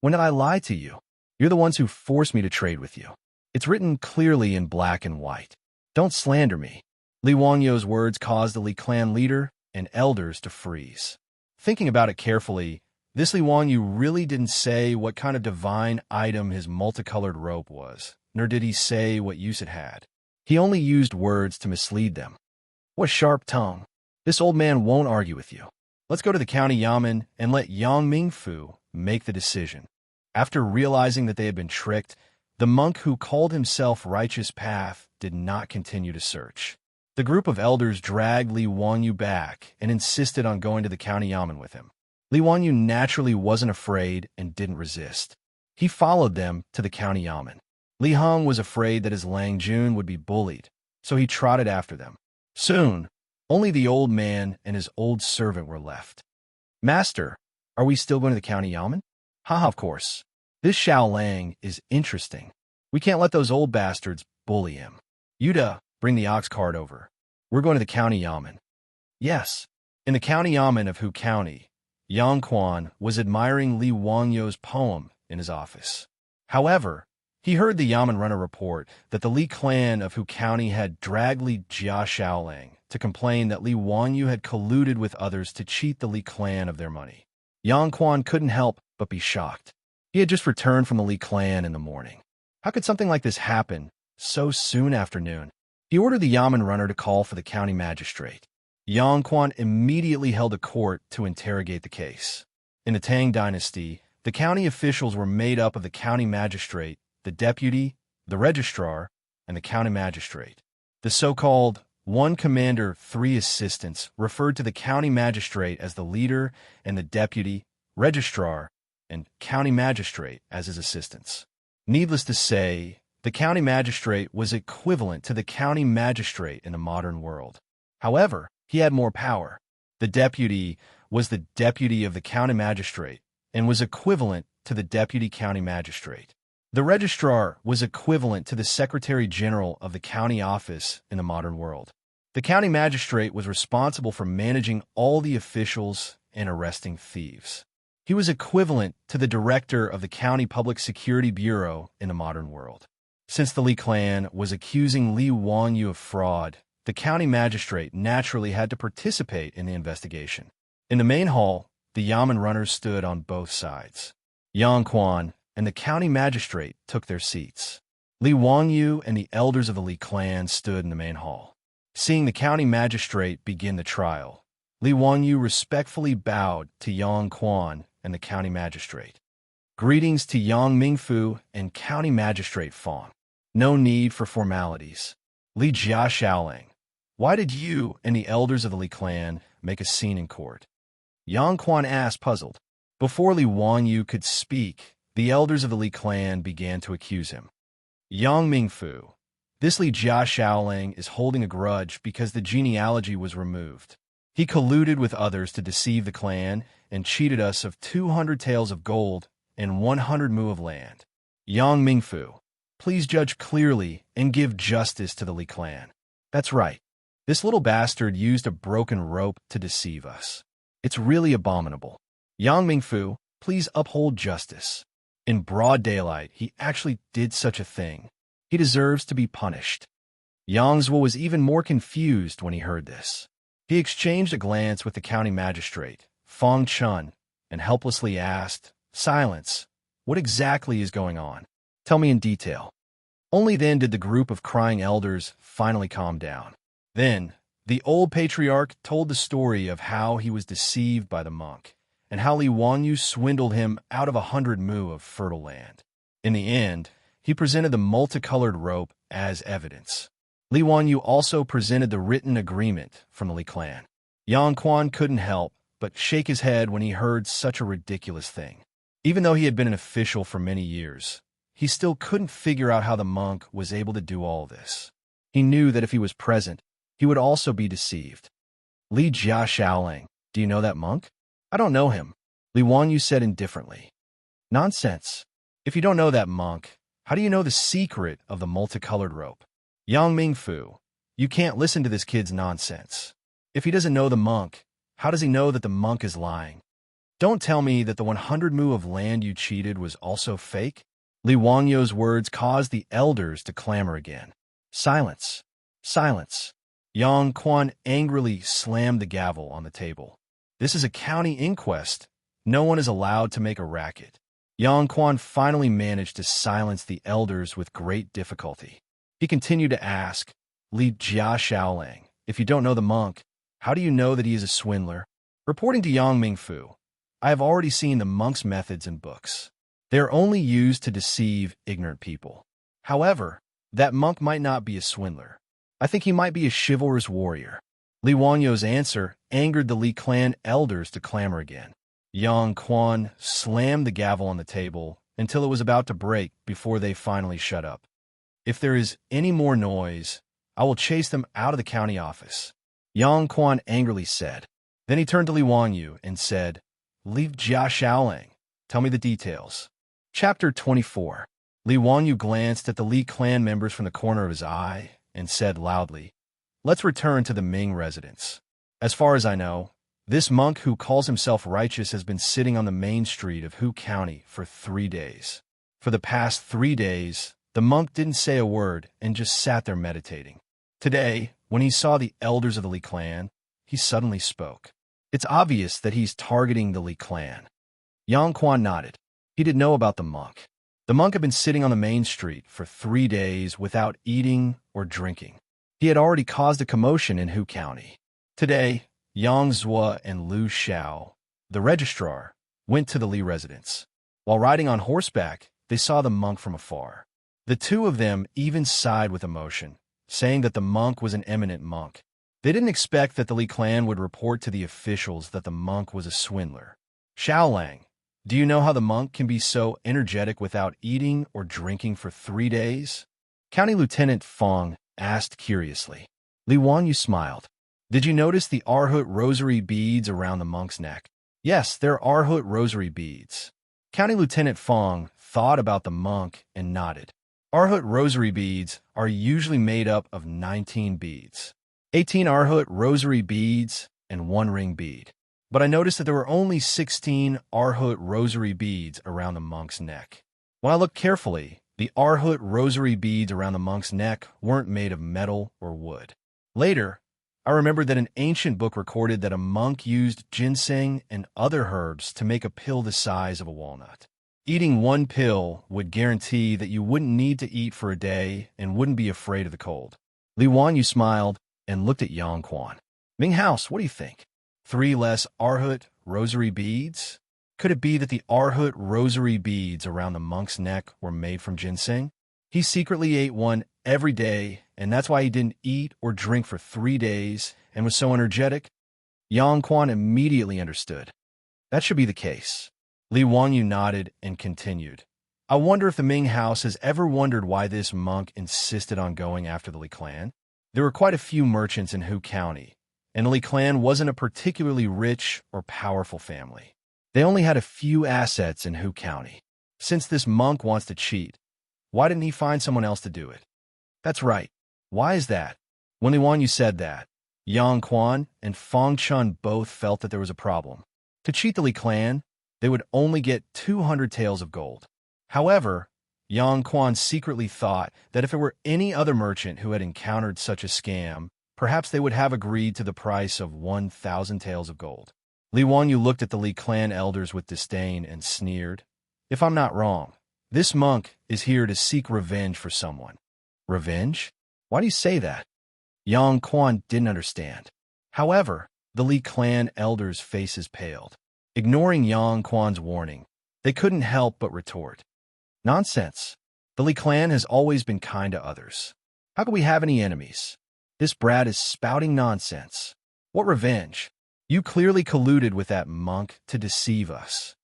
Speaker 1: "When did I lie to you? You're the ones who forced me to trade with you. It's written clearly in black and white. Don't slander me." Li Wanyu's words caused the Li clan leader and elders to freeze. Thinking about it carefully, this Li Wanyu really didn't say what kind of divine item his multicolored rope was, nor did he say what use it had. He only used words to mislead them. "What sharp tongue. This old man won't argue with you. Let's go to the county yamen and let Yang Mingfu make the decision." After realizing that they had been tricked, the monk who called himself Righteous Path did not continue to search. The group of elders dragged Li Wanyu back and insisted on going to the county yamen with him. Li Wanyu naturally wasn't afraid and didn't resist. He followed them to the county yamen. Li Heng was afraid that his Lang Jun would be bullied, so he trotted after them. Soon, only the old man and his old servant were left. "Master, are we still going to the county yamen?" "Haha, of course. This Xiao Lang is interesting. We can't let those old bastards bully him. Yuda, bring the ox cart over. We're going to the county yamen." Yes. In the county yamen of Hu County, Yang Quan was admiring Li Wanyu's poem in his office. However, he heard the yamen runner report that the Li clan of Hu County had dragged Li Jia Shaoling to complain that Li Wanyu had colluded with others to cheat the Li clan of their money. Yang Quan couldn't help but be shocked. He had just returned from the Li clan in the morning. How could something like this happen so soon after noon? He ordered the yamen runner to call for the county magistrate. Yang Quan immediately held a court to interrogate the case. In the Tang dynasty, the county officials were made up of the county magistrate, the deputy, the registrar, and the county magistrate. The so-called one commander, three assistants referred to the county magistrate as the leader and the deputy, registrar, and county magistrate as his assistants. Needless to say, the county magistrate was equivalent to the county magistrate in the modern world. However, he had more power. The deputy was the deputy of the county magistrate and was equivalent to the deputy county magistrate. The registrar was equivalent to the secretary general of the county office in the modern world. The county magistrate was responsible for managing all the officials and arresting thieves. He was equivalent to the director of the county public security bureau in the modern world. Since the Li clan was accusing Li Wanyu of fraud, the county magistrate naturally had to participate in the investigation. In the main hall, the Yamen runners stood on both sides. Yang Quan and the county magistrate took their seats. Li Wangyu and the elders of the Li clan stood in the main hall. Seeing the county magistrate begin the trial, Li Wangyu respectfully bowed to Yang Quan and the county magistrate. Greetings to Yang Mingfu and county magistrate Fong. No need for formalities. Li Jia Shaoling, why did you and the elders of the Li clan make a scene in court? Yang Quan asked, puzzled. Before Li Wangyu could speak, the elders of the Li clan began to accuse him. Yang Mingfu, this Li Jia Shaoling is holding a grudge because the genealogy was removed. He colluded with others to deceive the clan and cheated us of 200 taels of gold and 100 mu of land. Yang Mingfu, please judge clearly and give justice to the Li clan. That's right. This little bastard used a broken rope to deceive us. It's really abominable. Yang Mingfu, please uphold justice. In broad daylight, he actually did such a thing. He deserves to be punished. Yang Zhuo was even more confused when he heard this. He exchanged a glance with the county magistrate, Fong Chun, and helplessly asked, Silence. What exactly is going on? Tell me in detail. Only then did the group of crying elders finally calm down. Then, the old patriarch told the story of how he was deceived by the monk, and how Li Wangyu swindled him out of 100 mu of fertile land. In the end, he presented the multicolored rope as evidence. Li Wangyu also presented the written agreement from the Li clan. Yang Quan couldn't help but shake his head when he heard such a ridiculous thing. Even though he had been an official for many years, he still couldn't figure out how the monk was able to do all this. He knew that if he was present, he would also be deceived. Li Jia Shaoling, do you know that monk? I don't know him, Li Wangyu said indifferently. Nonsense. If you don't know that monk, how do you know the secret of the multicolored rope? Yang Mingfu, you can't listen to this kid's nonsense. If he doesn't know the monk, how does he know that the monk is lying? Don't tell me that the 100 mu of land you cheated was also fake. Li Wangyu's words caused the elders to clamor again. Silence. Silence. Yang Quan angrily slammed the gavel on the table. This is a county inquest. No one is allowed to make a racket. Yang Quan finally managed to silence the elders with great difficulty. He continued to ask, Li Jia Shaoling, if you don't know the monk, how do you know that he is a swindler? Reporting to Yang Mingfu, I have already seen the monk's methods in books. They are only used to deceive ignorant people. However, that monk might not be a swindler. I think he might be a chivalrous warrior. Li Wangyu's answer angered the Li clan elders to clamor again. Yang Quan slammed the gavel on the table until it was about to break before they finally shut up. If there is any more noise, I will chase them out of the county office, Yang Quan angrily said. Then he turned to Li Wangyu and said, Li Jia Shaoling, tell me the details. Chapter 24. Li Wangyu glanced at the Li clan members from the corner of his eye and said loudly, Let's return to the Ming residence. As far as I know, this monk who calls himself righteous has been sitting on the main street of Hu County for 3 days. For the past 3 days, the monk didn't say a word and just sat there meditating. Today, when he saw the elders of the Li clan, he suddenly spoke. It's obvious that he's targeting the Li clan. Yang Quan nodded. He didn't know about the monk. The monk had been sitting on the main street for 3 days without eating or drinking. He had already caused a commotion in Hu County. Today, Yang Zhuo and Lu Xiao, the registrar, went to the Li residence. While riding on horseback, they saw the monk from afar. The two of them even sighed with emotion, saying that the monk was an eminent monk. They didn't expect that the Li clan would report to the officials that the monk was a swindler. Shaolang, do you know how the monk can be so energetic without eating or drinking for 3 days? County Lieutenant Fong asked curiously. Li Wangyu smiled. Did you notice the Arhut rosary beads around the monk's neck? Yes, they're Arhut rosary beads. County Lieutenant Fong thought about the monk and nodded. Arhut rosary beads are usually made up of 19 beads. 18 Arhut rosary beads and 1 ring bead. But I noticed that there were only 16 Arhut rosary beads around the monk's neck. When I looked carefully, the Arhut rosary beads around the monk's neck weren't made of metal or wood. Later, I remembered that an ancient book recorded that a monk used ginseng and other herbs to make a pill the size of a walnut. Eating one pill would guarantee that you wouldn't need to eat for a day and wouldn't be afraid of the cold. Li Wanyu smiled and looked at Yang Quan. Ming House, what do you think? 3 less Arhut rosary beads? Could it be that the Arhut rosary beads around the monk's neck were made from ginseng? He secretly ate one every day, and that's why he didn't eat or drink for 3 days and was so energetic. Yang Quan immediately understood. That should be the case. Li Wanyu nodded and continued. I wonder if the Ming House has ever wondered why this monk insisted on going after the Li clan. There were quite a few merchants in Hu County, and the Li clan wasn't a particularly rich or powerful family. They only had a few assets in Hu County. Since this monk wants to cheat, why didn't he find someone else to do it? That's right. Why is that? When Li Wanyu said that, Yang Quan and Fong Chun both felt that there was a problem. To cheat the Li clan, they would only get 200 taels of gold. However, Yang Quan secretly thought that if it were any other merchant who had encountered such a scam, perhaps they would have agreed to the price of 1,000 taels of gold. Li Wanyu looked at the Li clan elders with disdain and sneered. If I'm not wrong, this monk is here to seek revenge for someone. Revenge? Why do you say that? Yang Quan didn't understand. However, the Li clan elders' faces paled. Ignoring Yang Quan's warning, they couldn't help but retort. Nonsense. The Li clan has always been kind to others. How can we have any enemies? This brat is spouting nonsense. What revenge? You clearly colluded with that monk to deceive us.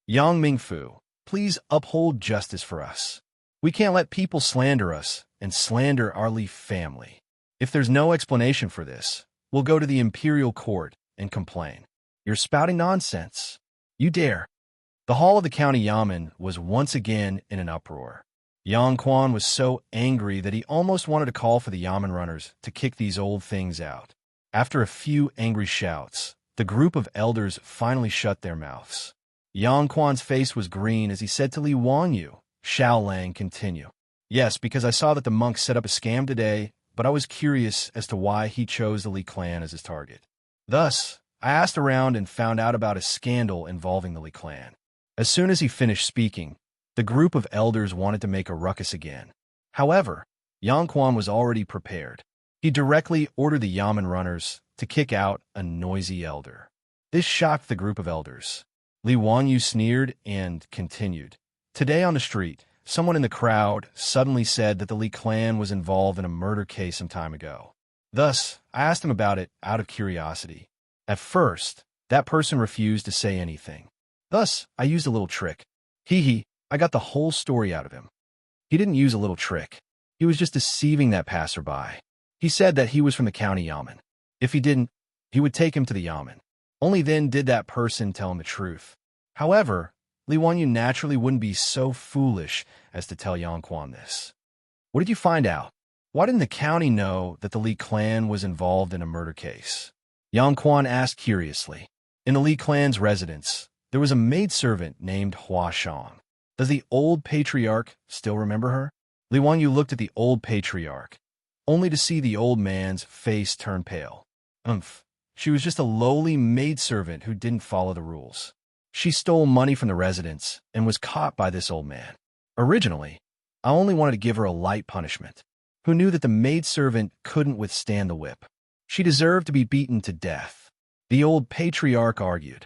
Speaker 1: Yang Mingfu, please uphold justice for us. We can't let people slander us and slander our Li family. If there's no explanation for this, we'll go to the imperial court and complain. You're spouting nonsense. You dare. The hall of the county yamen was once again in an uproar. Yang Quan was so angry that he almost wanted to call for the yamen runners to kick these old things out. After a few angry shouts, the group of elders finally shut their mouths. Yang Quan's face was green as he said to Li Wanyu, Xiao Lang, continue. Yes, because I saw that the monk set up a scam today, but I was curious as to why he chose the Li clan as his target. Thus, I asked around and found out about a scandal involving the Li clan. As soon as he finished speaking, the group of elders wanted to make a ruckus again. However, Yang Quan was already prepared. He directly ordered the yamen runners to kick out a noisy elder. This shocked the group of elders. Li Wanyu sneered and continued. Today on the street, someone in the crowd suddenly said that the Li clan was involved in a murder case some time ago. Thus, I asked him about it out of curiosity. At first, that person refused to say anything. Thus, I used a little trick. I got the whole story out of him. He didn't use a little trick. He was just deceiving that passerby. He said that he was from the county yamen. If he didn't, he would take him to the yamen. Only then did that person tell him the truth. However, Li Wanyu naturally wouldn't be so foolish as to tell Yang Quan this. What did you find out? Why didn't the county know that the Li clan was involved in a murder case? Yang Quan asked curiously. In the Li clan's residence, there was a maidservant named Hua Shang. Does the old patriarch still remember her? Li Wanyu looked at the old patriarch, only to see the old man's face turn pale. She was just a lowly maidservant who didn't follow the rules. She stole money from the residents and was caught by this old man. Originally, I only wanted to give her a light punishment. Who knew that the maidservant couldn't withstand the whip? She deserved to be beaten to death. The old patriarch argued.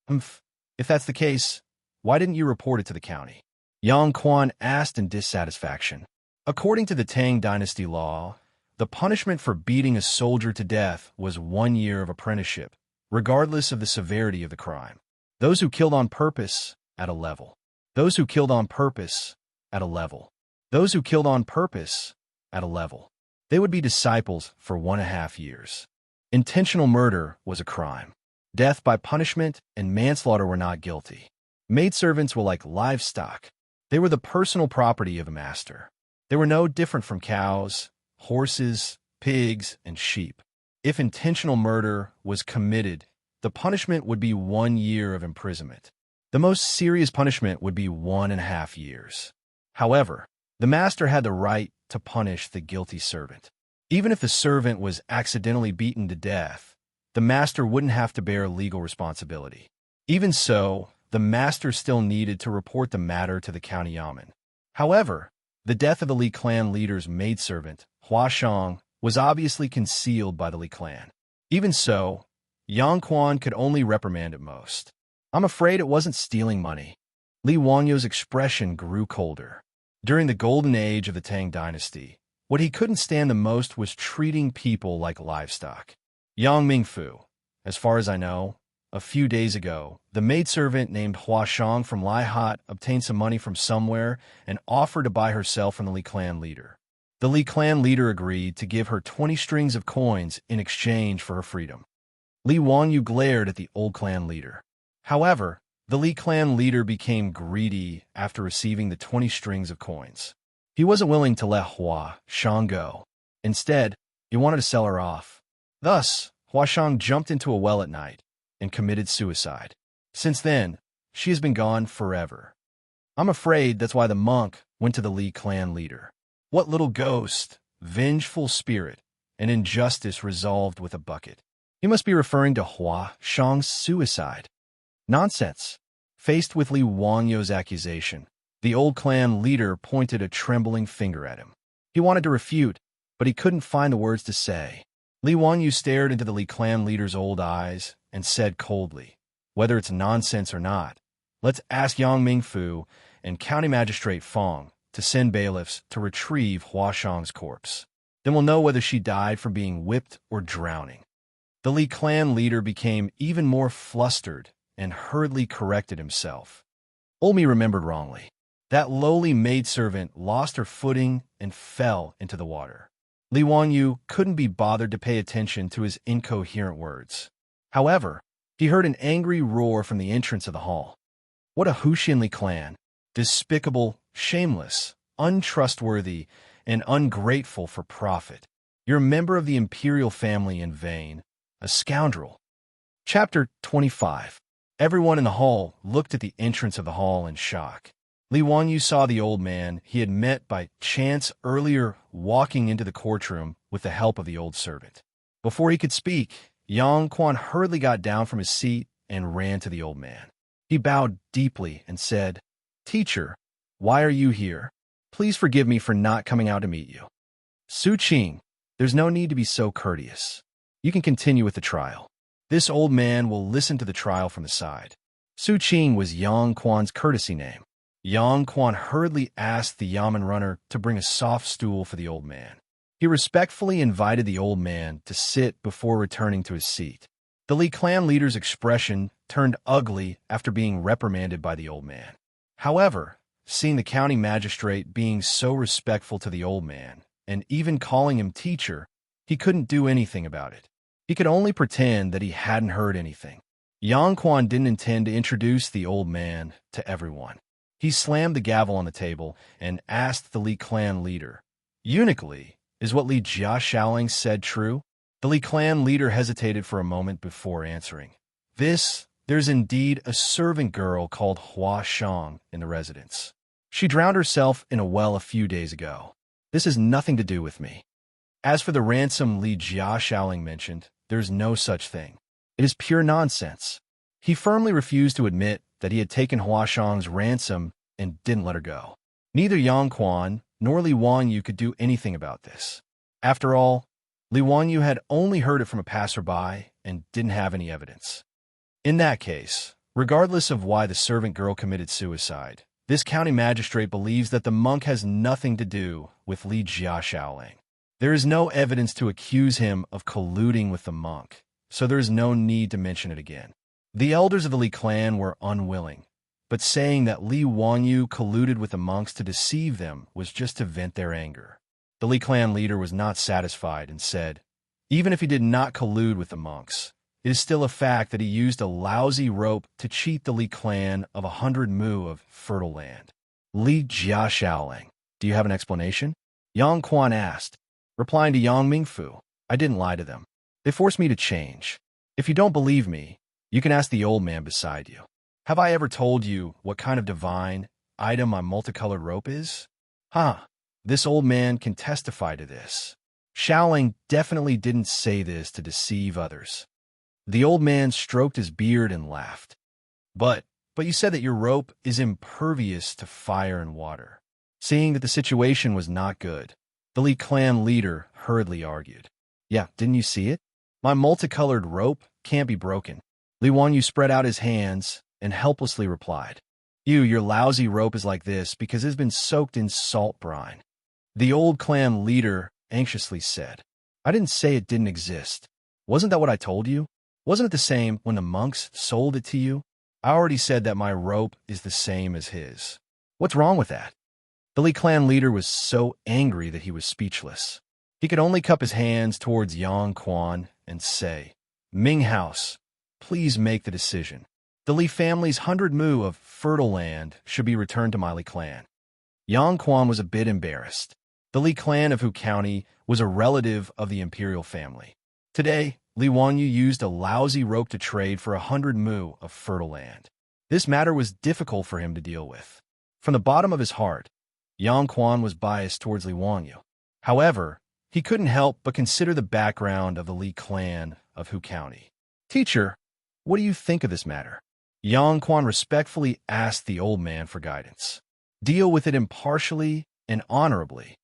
Speaker 1: If that's the case, why didn't you report it to the county? Yang Quan asked in dissatisfaction. According to the Tang dynasty law, the punishment for beating a soldier to death was 1 year of apprenticeship, regardless of the severity of the crime. Those who killed on purpose, at a level. Those who killed on purpose, at a level. Those who killed on purpose, at a level. They would be disciples for 1.5 years. Intentional murder was a crime. Death by punishment and manslaughter were not guilty. Maidservants were like livestock. They were the personal property of a master. They were no different from cows, horses, pigs, and sheep. If intentional murder was committed, the punishment would be 1 year of imprisonment. The most serious punishment would be 1.5 years. However, the master had the right to punish the guilty servant. Even if the servant was accidentally beaten to death, the master wouldn't have to bear legal responsibility. Even so, the master still needed to report the matter to the county yamen. However, the death of the Li clan leader's maidservant, Hua Shang, was obviously concealed by the Li clan. Even so, Yang Quan could only reprimand at most. I'm afraid it wasn't stealing money. Li Wanyo's expression grew colder. During the golden age of the Tang dynasty, what he couldn't stand the most was treating people like livestock. Yang Mingfu, as far as I know, a few days ago, the maidservant named Hua Shang from Lai Hat obtained some money from somewhere and offered to buy herself from the Li clan leader. The Li clan leader agreed to give her 20 strings of coins in exchange for her freedom. Li Wanyu glared at the old clan leader. However, the Li clan leader became greedy after receiving the 20 strings of coins. He wasn't willing to let Hua Shang go. Instead, he wanted to sell her off. Thus, Hua Shang jumped into a well at night and committed suicide. Since then, she has been gone forever. I'm afraid that's why the monk went to the Li clan leader. What little ghost, vengeful spirit, and injustice resolved with a bucket? He must be referring to Hua Shang's suicide. Nonsense. Faced with Li Wanyo's accusation, the old clan leader pointed a trembling finger at him. He wanted to refute, but he couldn't find the words to say. Li Wanyu stared into the Li clan leader's old eyes and said coldly, "Whether it's nonsense or not, let's ask Yang Mingfu and County Magistrate Fong to send bailiffs to retrieve Hua Shang's corpse. Then we'll know whether she died from being whipped or drowning." The Li clan leader became even more flustered and hurriedly corrected himself. Olmi remembered wrongly. That lowly maidservant lost her footing and fell into the water. Li Wanyu couldn't be bothered to pay attention to his incoherent words. However, he heard an angry roar from the entrance of the hall. What a Huxianli clan! Despicable, shameless, untrustworthy, and ungrateful for profit. You're a member of the imperial family in vain, a scoundrel. Chapter 25. Everyone in the hall looked at the entrance of the hall in shock. Li Wanyu saw the old man he had met by chance earlier walking into the courtroom with the help of the old servant. Before he could speak, Yang Quan hurriedly got down from his seat and ran to the old man. He bowed deeply and said, "Teacher, why are you here? Please forgive me for not coming out to meet you." "Su Qing, there's no need to be so courteous. You can continue with the trial. This old man will listen to the trial from the side." Su Qing was Yang Quan's courtesy name. Yang Quan hurriedly asked the yamen runner to bring a soft stool for the old man. He respectfully invited the old man to sit before returning to his seat. The Li clan leader's expression turned ugly after being reprimanded by the old man. However, seeing the county magistrate being so respectful to the old man, and even calling him teacher, he couldn't do anything about it. He could only pretend that he hadn't heard anything. Yang Quan didn't intend to introduce the old man to everyone. He slammed the gavel on the table and asked the Li clan leader, "Eunuch Li, is what Li Jiaxiaoling said true?" The Li clan leader hesitated for a moment before answering. There's indeed a servant girl called Hua Shang in the residence. She drowned herself in a well a few days ago. This has nothing to do with me. As for the ransom Li Jiaxiaoling mentioned, there's no such thing. It is pure nonsense. He firmly refused to admit that he had taken Hua Shang's ransom and didn't let her go. Neither Yang Quan nor Li Wanyu could do anything about this. After all, Li Wanyu had only heard it from a passerby and didn't have any evidence. In that case, regardless of why the servant girl committed suicide, this county magistrate believes that the monk has nothing to do with Li Jiaxiaoling. There is no evidence to accuse him of colluding with the monk, so there is no need to mention it again. The elders of the Li clan were unwilling, but saying that Li Wanyu colluded with the monks to deceive them was just to vent their anger. The Li clan leader was not satisfied and said, even if he did not collude with the monks, it is still a fact that he used a lousy rope to cheat the Li clan of 100 mu of fertile land. Li Jiaxiaoling, do you have an explanation? Yang Quan asked, replying to Yang Mingfu. I didn't lie to them. They forced me to change. If you don't believe me, you can ask the old man beside you. Have I ever told you what kind of divine item my multicolored rope is? This old man can testify to this. Xiaoling definitely didn't say this to deceive others. The old man stroked his beard and laughed. But you said that your rope is impervious to fire and water. Seeing that the situation was not good, the Li clan leader hurriedly argued. Yeah, didn't you see it? My multicolored rope can't be broken. Li Wanyu spread out his hands and helplessly replied. Your lousy rope is like this because it has been soaked in salt brine. The old clan leader anxiously said. I didn't say it didn't exist. Wasn't that what I told you? Wasn't it the same when the monks sold it to you? I already said that my rope is the same as his. What's wrong with that? The Li clan leader was so angry that he was speechless. He could only cup his hands towards Yang Quan and say, Ming House, please make the decision. The Li family's 100 mu of fertile land should be returned to my Li clan. Yang Quan was a bit embarrassed. The Li clan of Hu County was a relative of the imperial family. Today, Li Wanyu used a lousy rope to trade for 100 mu of fertile land. This matter was difficult for him to deal with. From the bottom of his heart, Yang Quan was biased towards Li Wanyu. However, he couldn't help but consider the background of the Li clan of Hu County. Teacher, what do you think of this matter? Yang Quan respectfully asked the old man for guidance. Deal with it impartially and honorably.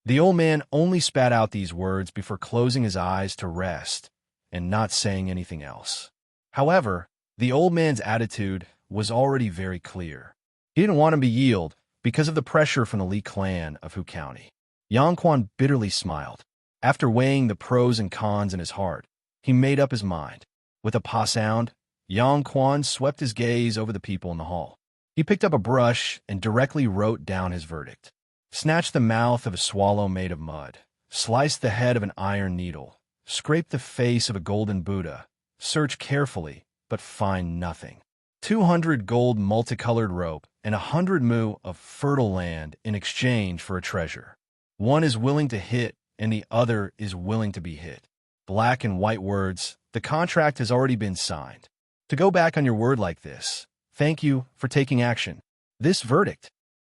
Speaker 1: The old man only spat out these words before closing his eyes to rest and not saying anything else. However, the old man's attitude was already very clear. He didn't want him to yield because of the pressure from the Li clan of Hu County. Yang Quan bitterly smiled. After weighing the pros and cons in his heart, he made up his mind. With a pa sound, Yang Quan swept his gaze over the people in the hall. He picked up a brush and directly wrote down his verdict. Snatched the mouth of a swallow made of mud, sliced the head of an iron needle, scraped the face of a golden Buddha, searched carefully, but find nothing. 200 gold multicolored rope and 100 mu of fertile land in exchange for a treasure. One is willing to hit and the other is willing to be hit. Black and white words, the contract has already been signed. To go back on your word like this, thank you for taking action. This verdict.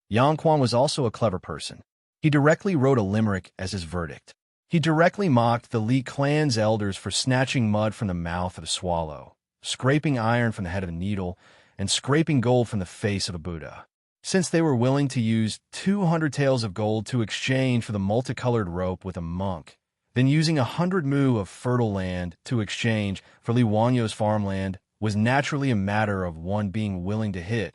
Speaker 1: Yang Quan was also a clever person. He directly wrote a limerick as his verdict. He directly mocked the Li clan's elders for snatching mud from the mouth of a swallow, scraping iron from the head of a needle, and scraping gold from the face of a Buddha. Since they were willing to use 200 taels of gold to exchange for the multicolored rope with a monk, then using 100 mu of fertile land to exchange for Li Wanyu's farmland was naturally a matter of one being willing to hit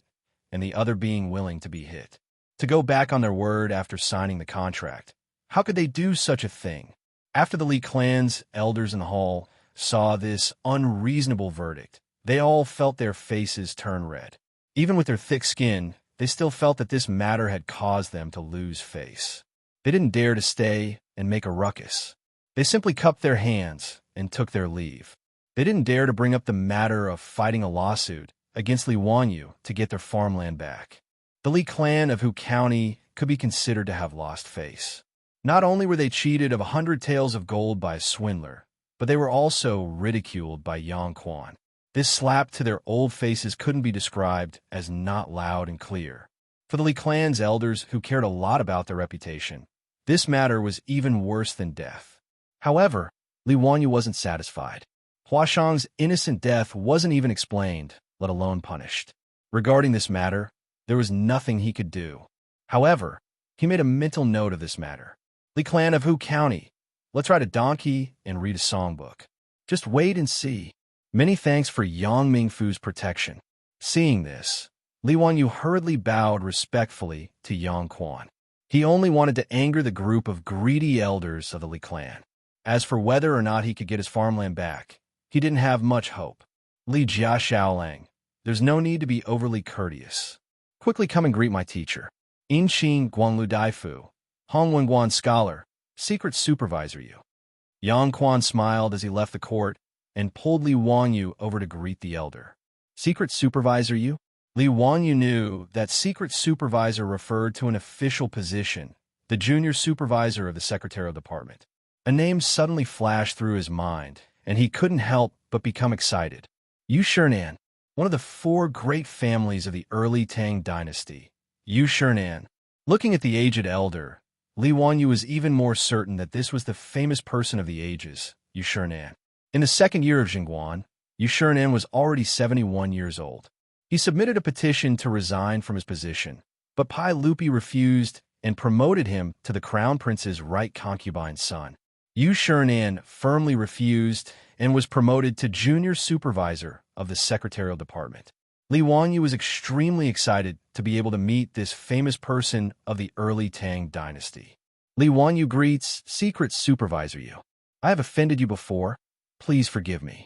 Speaker 1: and the other being willing to be hit. To go back on their word after signing the contract, how could they do such a thing? After the Li clan's elders in the hall saw this unreasonable verdict, they all felt their faces turn red. Even with their thick skin, they still felt that this matter had caused them to lose face. They didn't dare to stay and make a ruckus. They simply cupped their hands and took their leave. They didn't dare to bring up the matter of fighting a lawsuit against Li Wanyu to get their farmland back. The Li clan of Hu County could be considered to have lost face. Not only were they cheated of 100 taels of gold by a swindler, but they were also ridiculed by Yang Quan. This slap to their old faces couldn't be described as not loud and clear. For the Li clan's elders who cared a lot about their reputation, this matter was even worse than death. However, Li Wanyu wasn't satisfied. Hua Shang's innocent death wasn't even explained, let alone punished. Regarding this matter, there was nothing he could do. However, he made a mental note of this matter. Li clan of Hu County, let's ride a donkey and read a songbook. Just wait and see. Many thanks for Yang Mingfu's protection. Seeing this, Li Wanyu hurriedly bowed respectfully to Yang Quan. He only wanted to anger the group of greedy elders of the Li clan. As for whether or not he could get his farmland back, he didn't have much hope. Li Jia Xiaolang, there's no need to be overly courteous. Quickly come and greet my teacher. In Qing Guanglu Daifu, Hong Wenguan Scholar, Secret Supervisor Yu. Yang Quan smiled as he left the court and pulled Li Wanyu over to greet the elder. Secret Supervisor Yu? Li Wanyu knew that Secret Supervisor referred to an official position, the Junior Supervisor of the Secretarial Department. A name suddenly flashed through his mind, and he couldn't help but become excited. Yu Shernan, one of the 4 great families of the early Tang dynasty. Yu Shernan. Looking at the aged elder, Li Wanyu was even more certain that this was the famous person of the ages, Yu Shinan. In the second year of Jingguan, Yu Shinan was already 71 years old. He submitted a petition to resign from his position, but Pai Lupi refused and promoted him to the crown prince's right concubine's son. Yu Shinan firmly refused and was promoted to junior supervisor of the secretarial department. Li Wanyu was extremely excited to be able to meet this famous person of the early Tang dynasty. Li Wanyu greets Secret Supervisor Yu. I have offended you before. Please forgive me.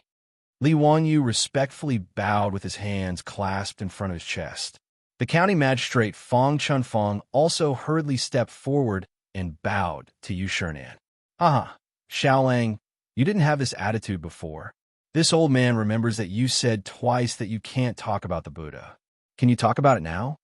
Speaker 1: Li Wanyu respectfully bowed with his hands clasped in front of his chest. The county magistrate Fong Chunfong also hurriedly stepped forward and bowed to Yu Shinan. Haha, Xiaolang, you didn't have this attitude before. This old man remembers that you said twice that you can't talk about the Buddha. Can you talk about it now?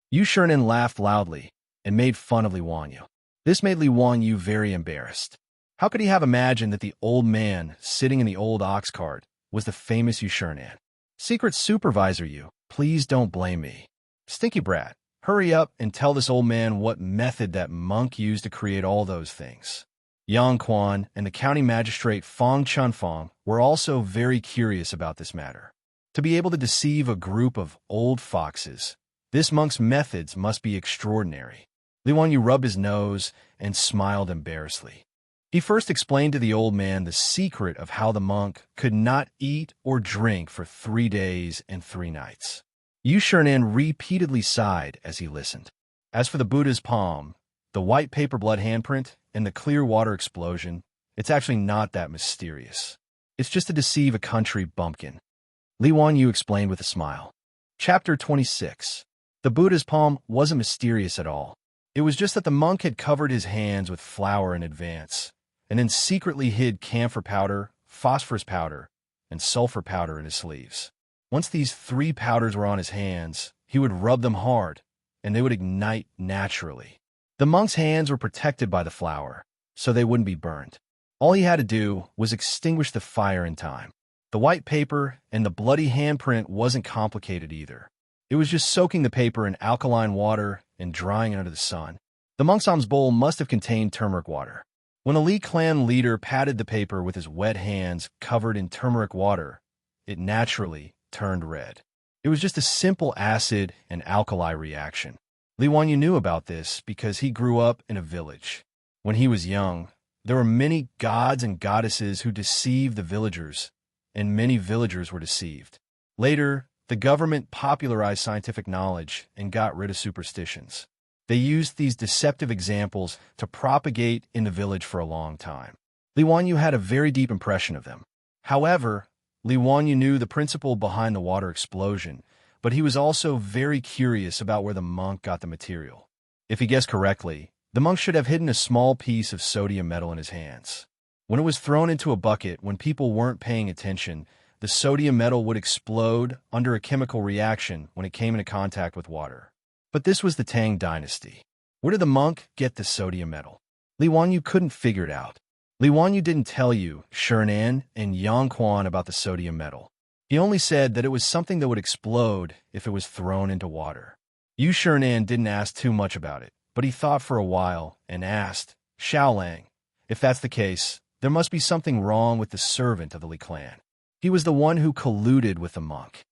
Speaker 1: Yu Shinan laughed loudly and made fun of Li Wanyu. This made Li Wanyu very embarrassed. How could he have imagined that the old man sitting in the old ox cart was the famous Yu Shinan? Secret Supervisor Yu, please don't blame me. Stinky brat, hurry up and tell this old man what method that monk used to create all those things. Yang Quan and the county magistrate Fong Chunfong were also very curious about this matter. To be able to deceive a group of old foxes, this monk's methods must be extraordinary. Li Wanyu rubbed his nose and smiled embarrassedly. He first explained to the old man the secret of how the monk could not eat or drink for 3 days and 3 nights. Yu Shinan repeatedly sighed as he listened. As for the Buddha's palm, the white paper blood handprint, and the clear water explosion, it's actually not that mysterious. It's just to deceive a country bumpkin. Li Wanyu explained with a smile. Chapter 26. The Buddha's palm wasn't mysterious at all. It was just that the monk had covered his hands with flour in advance, and then secretly hid camphor powder, phosphorus powder, and sulfur powder in his sleeves. Once these 3 powders were on his hands, he would rub them hard, and they would ignite naturally. The monk's hands were protected by the flour, so they wouldn't be burned. All he had to do was extinguish the fire in time. The white paper and the bloody handprint wasn't complicated either. It was just soaking the paper in alkaline water and drying it under the sun. The monk's alms bowl must have contained turmeric water. When the Li clan leader patted the paper with his wet hands covered in turmeric water, it naturally turned red. It was just a simple acid and alkali reaction. Li Wanyu knew about this because he grew up in a village. When he was young, there were many gods and goddesses who deceived the villagers, and many villagers were deceived. Later, the government popularized scientific knowledge and got rid of superstitions. They used these deceptive examples to propagate in the village for a long time. Li Wanyu had a very deep impression of them. However, Li Wanyu knew the principle behind the water explosion, but he was also very curious about where the monk got the material. If he guessed correctly, the monk should have hidden a small piece of sodium metal in his hands. When it was thrown into a bucket when people weren't paying attention, the sodium metal would explode under a chemical reaction when it came into contact with water. But this was the Tang dynasty. Where did the monk get the sodium metal? Li Wanyu couldn't figure it out. Li Wanyu didn't tell Yu Shinan and Yang Quan about the sodium metal. He only said that it was something that would explode if it was thrown into water. Yu Shinan didn't ask too much about it, but he thought for a while and asked, Xiaolang, if that's the case, there must be something wrong with the servant of the Li clan. He was the one who colluded with the monk.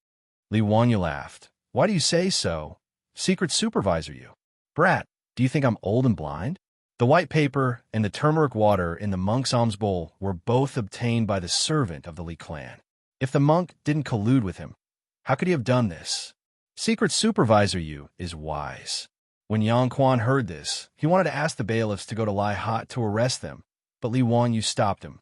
Speaker 1: Li Wanyu laughed. Why do you say so? Secret Supervisor Yu. Brat, do you think I'm old and blind? The white paper and the turmeric water in the monk's alms bowl were both obtained by the servant of the Li clan. If the monk didn't collude with him, how could he have done this? Secret Supervisor Yu is wise. When Yang Quan heard this, he wanted to ask the bailiffs to go to Lai Hot to arrest them, but Li Wanyu stopped him.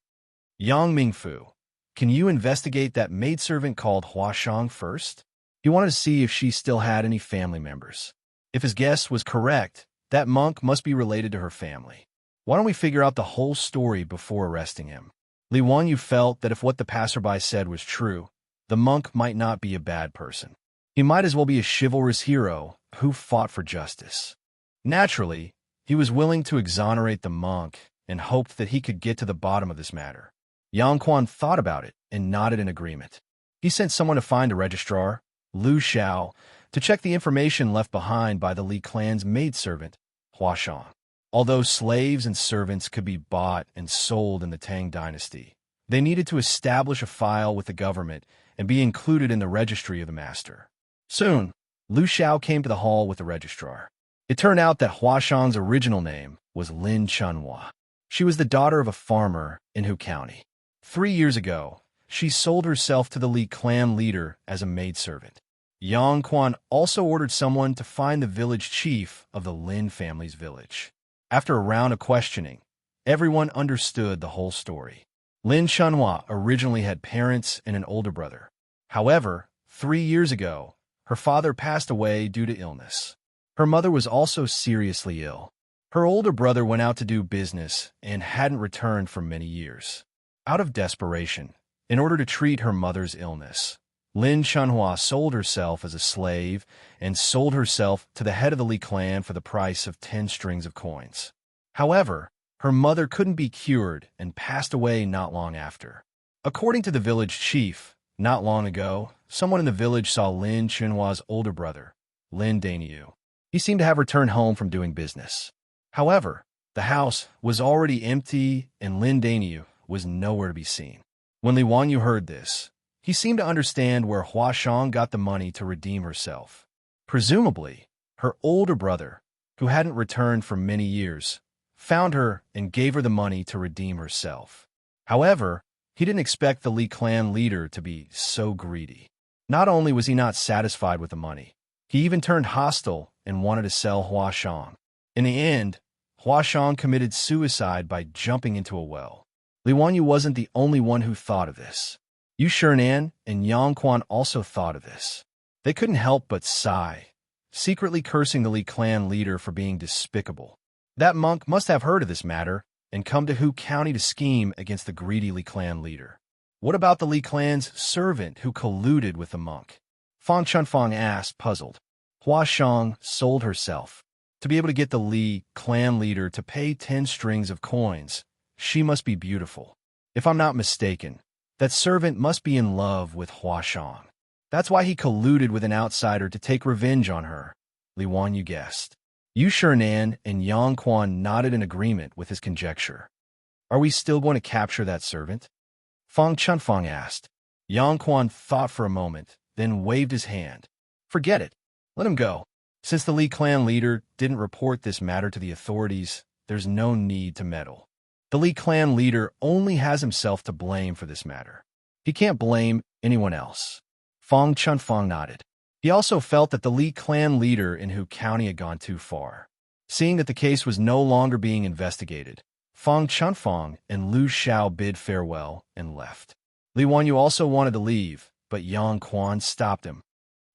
Speaker 1: Yang Mingfu, can you investigate that maidservant called Hua Shang first? He wanted to see if she still had any family members. If his guess was correct, that monk must be related to her family. Why don't we figure out the whole story before arresting him? Li Wanyu felt that if what the passerby said was true, the monk might not be a bad person. He might as well be a chivalrous hero who fought for justice. Naturally, he was willing to exonerate the monk and hoped that he could get to the bottom of this matter. Yang Quan thought about it and nodded in agreement. He sent someone to find a registrar, Lu Xiao, to check the information left behind by the Li clan's maidservant, Hua Shang. Although slaves and servants could be bought and sold in the Tang dynasty, they needed to establish a file with the government and be included in the registry of the master. Soon, Lu Xiao came to the hall with the registrar. It turned out that Huashang's original name was Lin Chunhua. She was the daughter of a farmer in Hu County. 3 years ago, she sold herself to the Li clan leader as a maidservant. Yang Quan also ordered someone to find the village chief of the Lin family's village. After a round of questioning, everyone understood the whole story. Lin Chunhua originally had parents and an older brother. However, 3 years ago, her father passed away due to illness. Her mother was also seriously ill. Her older brother went out to do business and hadn't returned for many years. Out of desperation, in order to treat her mother's illness, Lin Chunhua sold herself as a slave and sold herself to the head of the Li clan for the price of 10 strings of coins. However, her mother couldn't be cured and passed away not long after. According to the village chief, not long ago, someone in the village saw Lin Chunhua's older brother, Lin Daniu. He seemed to have returned home from doing business. However, the house was already empty and Lin Daniu was nowhere to be seen. When Li Wanyu heard this, he seemed to understand where Huashang got the money to redeem herself. Presumably, her older brother, who hadn't returned for many years, found her and gave her the money to redeem herself. However, he didn't expect the Li clan leader to be so greedy. Not only was he not satisfied with the money, he even turned hostile and wanted to sell Huashang. In the end, Huashang committed suicide by jumping into a well. Li Wanyu wasn't the only one who thought of this. Yu Shinan and Yang Quan also thought of this. They couldn't help but sigh, secretly cursing the Li clan leader for being despicable. That monk must have heard of this matter and come to Hu County to scheme against the greedy Li clan leader. What about the Li clan's servant who colluded with the monk? Fang Chunfang asked, puzzled. Huashang sold herself. To be able to get the Li clan leader to pay 10 strings of coins, she must be beautiful. If I'm not mistaken, that servant must be in love with Huashang. That's why he colluded with an outsider to take revenge on her, Li Wanyu guessed. Yu Shinan and Yang Quan nodded in agreement with his conjecture. Are we still going to capture that servant? Fang Chunfang asked. Yang Quan thought for a moment, then waved his hand. Forget it. Let him go. Since the Li clan leader didn't report this matter to the authorities, there's no need to meddle. The Li clan leader only has himself to blame for this matter. He can't blame anyone else. Fang Chunfang nodded. He also felt that the Li clan leader in Hu County had gone too far. Seeing that the case was no longer being investigated, Fang Chunfang and Lu Xiao bid farewell and left. Li Wanyu also wanted to leave, but Yang Quan stopped him.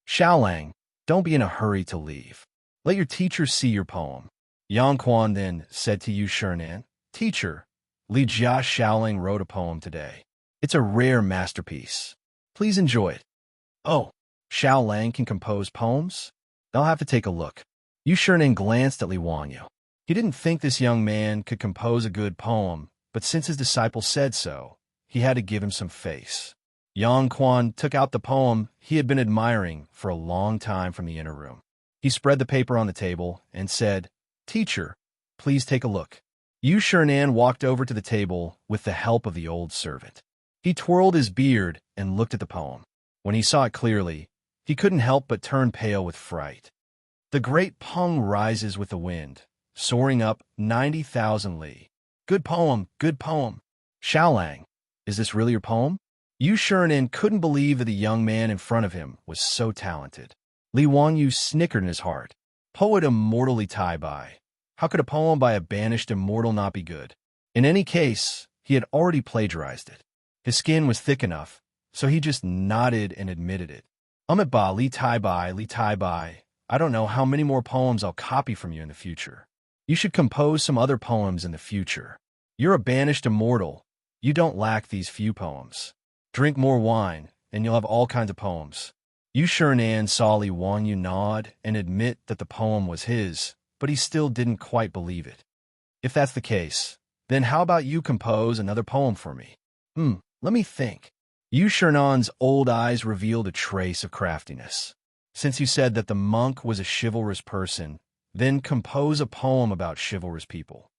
Speaker 1: Xiaolang, don't be in a hurry to leave. Let your teacher see your poem. Yang Quan then said to Yu Shinan, Teacher, Li Jia Xiaolang wrote a poem today. It's a rare masterpiece. Please enjoy it. Oh, Xiaolang can compose poems? I'll have to take a look. Yu Shinan glanced at Li Wanyu. He didn't think this young man could compose a good poem, but since his disciple said so, he had to give him some face. Yang Quan took out the poem he had been admiring for a long time from the inner room. He spread the paper on the table and said, Teacher, please take a look. Yu Shinan walked over to the table with the help of the old servant. He twirled his beard and looked at the poem. When he saw it clearly, he couldn't help but turn pale with fright. The great Peng rises with the wind, soaring up 90,000 li. Good poem, good poem. Xiaolang, is this really your poem? Yu Shinan couldn't believe that the young man in front of him was so talented. Li Wanyu snickered in his heart. Poet immortally Tai Bai. How could a poem by a banished immortal not be good? In any case, he had already plagiarized it. His skin was thick enough, so he just nodded and admitted it. Ba Li Tai Bai, I don't know how many more poems I'll copy from you in the future. You should compose some other poems in the future. You're a banished immortal. You don't lack these few poems. Drink more wine, and you'll have all kinds of poems. Yu Shinan saw Li Wanyu nod and admit that the poem was his, but he still didn't quite believe it. If that's the case, then how about you compose another poem for me? Let me think. Yu Shinan's old eyes revealed a trace of craftiness. Since you said that the monk was a chivalrous person, Then compose a poem about chivalrous people.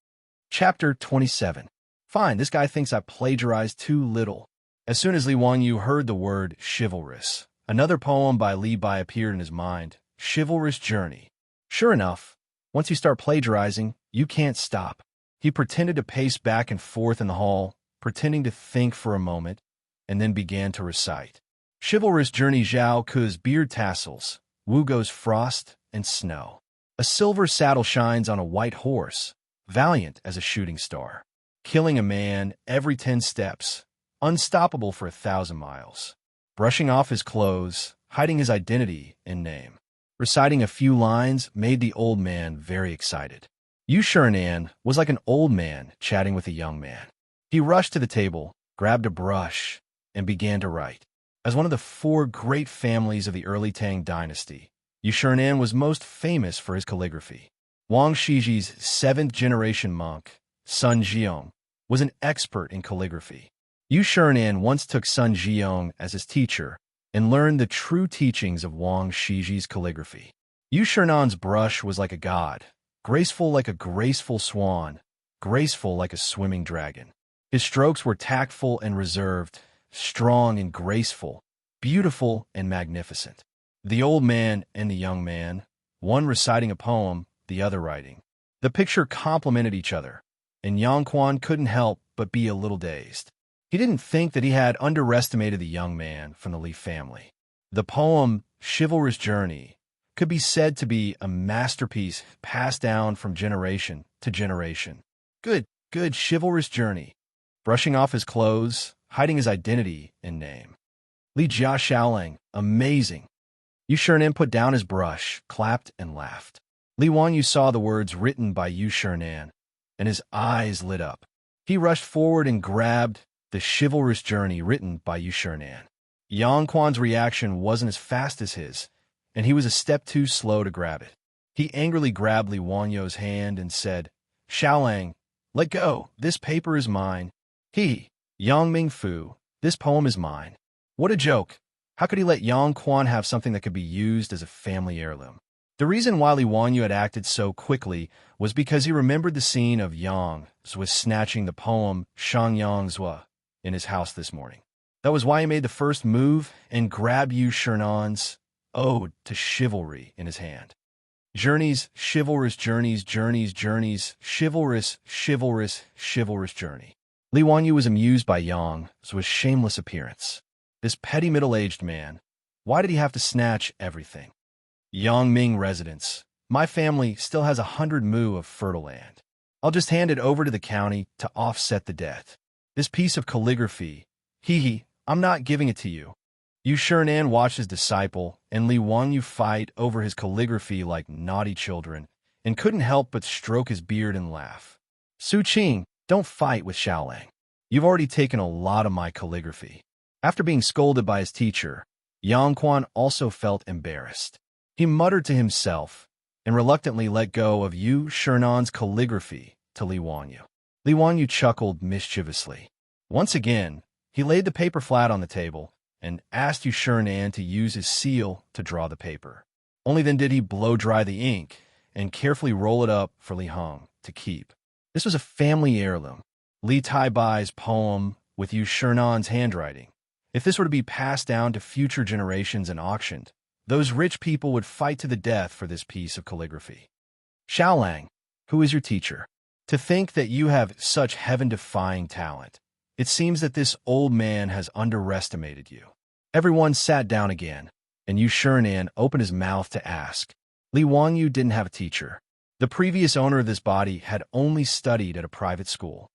Speaker 1: Chapter 27. Fine, this guy thinks I plagiarized too little. As soon as Li Wanyu heard the word chivalrous, another poem by Li Bai appeared in his mind, Chivalrous Journey. Sure enough, once you start plagiarizing, you can't stop. He pretended to pace back and forth in the hall, pretending to think for a moment, and then began to recite. Chivalrous Journey, Zhao Ke's beard tassels, Wu Go's frost and snow. A silver saddle shines on a white horse, valiant as a shooting star, killing a man every 10 steps, unstoppable for 1,000 miles, brushing off his clothes, hiding his identity and name. Reciting a few lines made the old man very excited. Yu Shernan was like an old man chatting with a young man. He rushed to the table, grabbed a brush, and began to write. As one of the 4 great families of the early Tang dynasty, Yu Shernan was most famous for his calligraphy. Wang Shiji's 7th-generation monk, Sun Jiong, was an expert in calligraphy. Yu Shernan once took Sun Jiong as his teacher and learned the true teachings of Wang Shiji's calligraphy. Yu Shernan's brush was like a god, graceful like a graceful swan, graceful like a swimming dragon. His strokes were tactful and reserved, strong and graceful, beautiful and magnificent. The old man and the young man, one reciting a poem, the other writing. The picture complemented each other, and Yang Quan couldn't help but be a little dazed. He didn't think that he had underestimated the young man from the Li family. The poem, Chivalrous Journey, could be said to be a masterpiece passed down from generation to generation. Good chivalrous journey. Brushing off his clothes, hiding his identity and name. Li Jia Xiaolang, amazing. Yu Shernan put down his brush, clapped, and laughed. Li Wanyu saw the words written by Yu Shernan, and his eyes lit up. He rushed forward and grabbed the Chivalrous Journey written by Yu Shernan. Yang Quan's reaction wasn't as fast as his, and he was a step too slow to grab it. He angrily grabbed Li Wanyu's hand and said, Xiaolang, let go, this paper is mine. Yang Mingfu, this poem is mine. What a joke. How could he let Yang Quan have something that could be used as a family heirloom? The reason why Li Wanyu had acted so quickly was because he remembered the scene of Yang was snatching the poem Xianxia in his house this morning. That was why he made the first move and grabbed Yu Shernan's Ode to Chivalry in his hand. Journeys, chivalrous journeys, journeys, journeys, chivalrous journey. Li Wanyu was amused by Yang's shameless appearance. This petty middle-aged man, why did he have to snatch everything? Yangming residence. My family still has 100 mu of fertile land. I'll just hand it over to the county to offset the debt. This piece of calligraphy, I'm not giving it to you. Yu Shernan watched his disciple and Li Wanyu fight over his calligraphy like naughty children and couldn't help but stroke his beard and laugh. Su Qing, don't fight with Xiaolang. You've already taken a lot of my calligraphy. After being scolded by his teacher, Yang Quan also felt embarrassed. He muttered to himself and reluctantly let go of Yu Shernan's calligraphy to Li Wanyu. Li Wanyu chuckled mischievously. Once again, he laid the paper flat on the table and asked Yu Shernan to use his seal to draw the paper. Only then did he blow dry the ink and carefully roll it up for Li Hong to keep. This was a family heirloom, Li Taibai's poem with Yu Shernan's handwriting. If this were to be passed down to future generations and auctioned, those rich people would fight to the death for this piece of calligraphy. Xiaolang, who is your teacher? To think that you have such heaven-defying talent. It seems that this old man has underestimated you. Everyone sat down again, and Yu Shernan opened his mouth to ask. Li Wanyu didn't have a teacher. The previous owner of this body had only studied at a private school.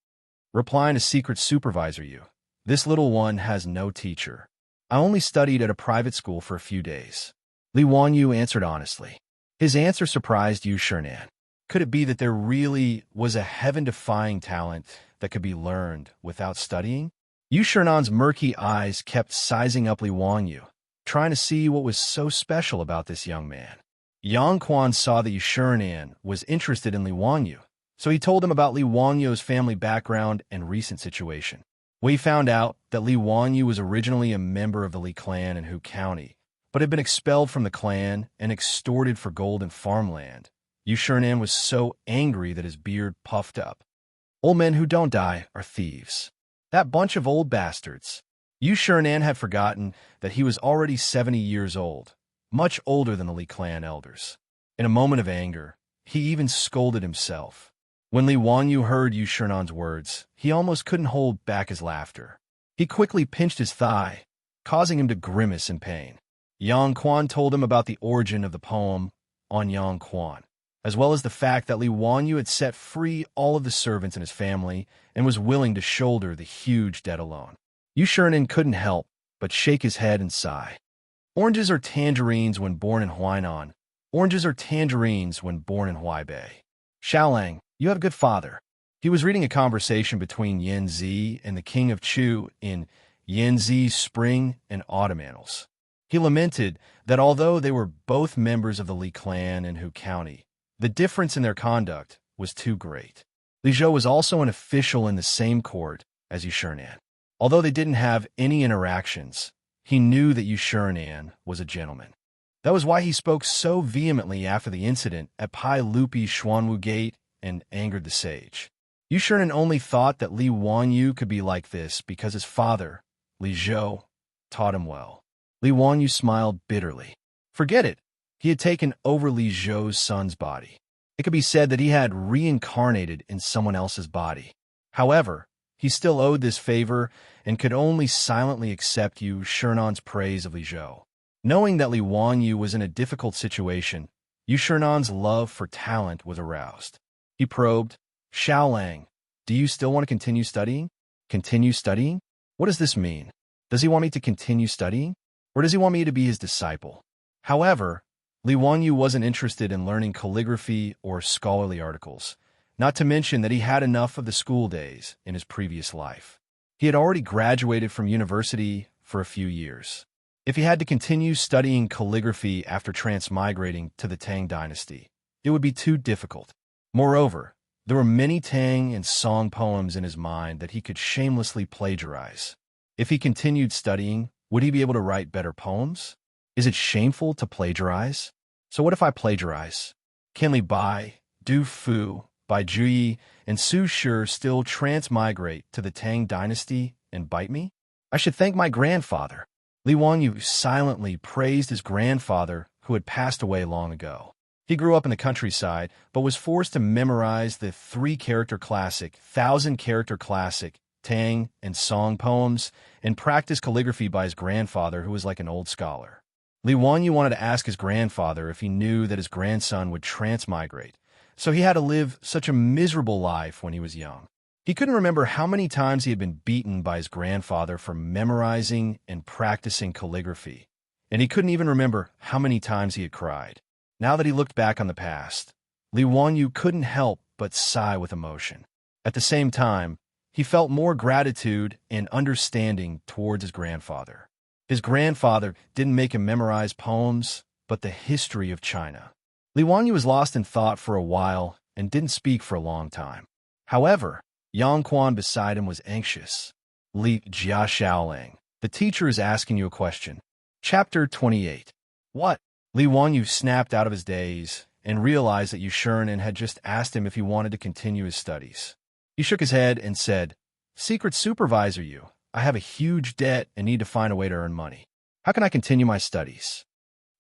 Speaker 1: Replying to secret supervisor Yu, this little one has no teacher. I only studied at a private school for a few days. Li Wanyu answered honestly. His answer surprised Yu Shernan. Could it be that there really was a heaven-defying talent that could be learned without studying? Yu Shernan's murky eyes kept sizing up Li Wanyu, trying to see what was so special about this young man. Yang Quan saw that Yu Shernan was interested in Li Wanyu, so he told him about Li Wanyu's family background and recent situation. We found out that Li Wanyu was originally a member of the Li clan in Hu County, but had been expelled from the clan and extorted for gold and farmland, Yushirnan was so angry that his beard puffed up. Old men who don't die are thieves. That bunch of old bastards. Yushirnan had forgotten that he was already 70 years old, much older than the Li clan elders. In a moment of anger, he even scolded himself. When Li Wanyu heard Yushirnan's words, he almost couldn't hold back his laughter. He quickly pinched his thigh, causing him to grimace in pain. Yang Quan told him about the origin of the poem on Yang Quan, as well as the fact that Li Wanyu had set free all of the servants in his family and was willing to shoulder the huge debt alone. Yushirnan couldn't help but shake his head and sigh. Oranges are tangerines when born in Huainan. Oranges are tangerines when born in Huaibei. Xiaolang, you have a good father. He was reading a conversation between Yen Zi and the king of Chu in Yen Zi's Spring and Autumn Annals. He lamented that although they were both members of the Li clan in Hu County, the difference in their conduct was too great. Li Zhou was also an official in the same court as Yushirnan. Although they didn't have any interactions, he knew that Yushirnan was a gentleman. That was why he spoke so vehemently after the incident at Pai Lupi Xuanwu Gate and angered the sage. Yushirnan only thought that Li Wanyu could be like this because his father, Li Zhou, taught him well. Li Wanyu smiled bitterly. Forget it. He had taken over Li Zhou's son's body. It could be said that he had reincarnated in someone else's body. However, he still owed this favor and could only silently accept Yushirnan's praise of Li Zhou. Knowing that Li Wanyu was in a difficult situation, Yushirnan's love for talent was aroused. He probed, Xiaolang, do you still want to continue studying? Continue studying? What does this mean? Does he want me to continue studying? Or does he want me to be his disciple? However, Li Wanyu wasn't interested in learning calligraphy or scholarly articles, not to mention that he had enough of the school days in his previous life. He had already graduated from university for a few years. If he had to continue studying calligraphy after transmigrating to the Tang dynasty, it would be too difficult. Moreover, there were many Tang and Song poems in his mind that he could shamelessly plagiarize. If he continued studying, would he be able to write better poems? Is it shameful to plagiarize? So what if I plagiarize? Can Li Bai, Du Fu, Bai Juyi, and Su Shi still transmigrate to the Tang dynasty and bite me? I should thank my grandfather. Li Wanyu silently praised his grandfather who had passed away long ago. He grew up in the countryside, but was forced to memorize the 3-character classic, 1,000-character classic, Tang and Song poems, and practice calligraphy by his grandfather, who was like an old scholar. Li Wanyu wanted to ask his grandfather if he knew that his grandson would transmigrate, so he had to live such a miserable life when he was young. He couldn't remember how many times he had been beaten by his grandfather for memorizing and practicing calligraphy, and he couldn't even remember how many times he had cried. Now that he looked back on the past, Li Wanyu couldn't help but sigh with emotion. At the same time, he felt more gratitude and understanding towards his grandfather. His grandfather didn't make him memorize poems, but the history of China. Li Wanyu was lost in thought for a while and didn't speak for a long time. However, Yang Quan beside him was anxious. Li Jia Xiaolang, the teacher is asking you a question. Chapter 28. What? Li Wanyu snapped out of his daze and realized that Yushirnan had just asked him if he wanted to continue his studies. He shook his head and said, Secret Supervisor Yu, I have a huge debt and need to find a way to earn money. How can I continue my studies?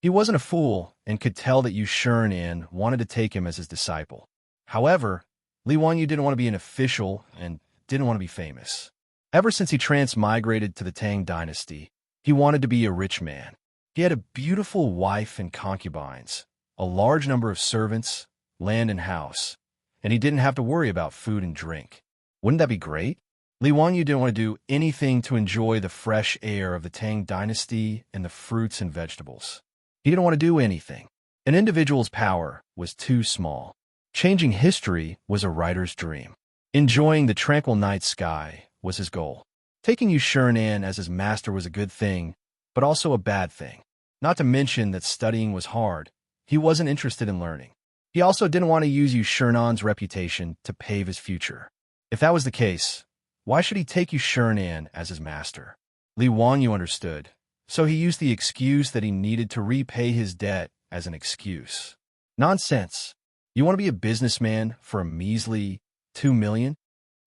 Speaker 1: He wasn't a fool and could tell that Yushirnan wanted to take him as his disciple. However, Li Wanyu didn't want to be an official and didn't want to be famous. Ever since he transmigrated to the Tang dynasty, he wanted to be a rich man. He had a beautiful wife and concubines, a large number of servants, land and house, and he didn't have to worry about food and drink. Wouldn't that be great? Li Wanyu didn't want to do anything to enjoy the fresh air of the Tang dynasty and the fruits and vegetables. He didn't want to do anything. An individual's power was too small. Changing history was a writer's dream. Enjoying the tranquil night sky was his goal. Taking Yushirnan as his master was a good thing, but also a bad thing. Not to mention that studying was hard. He wasn't interested in learning. He also didn't want to use Yushirnan's reputation to pave his future. If that was the case, why should he take Yushirnan as his master? Li Wanyu understood, so he used the excuse that he needed to repay his debt as an excuse. Nonsense. You want to be a businessman for a measly 2 million?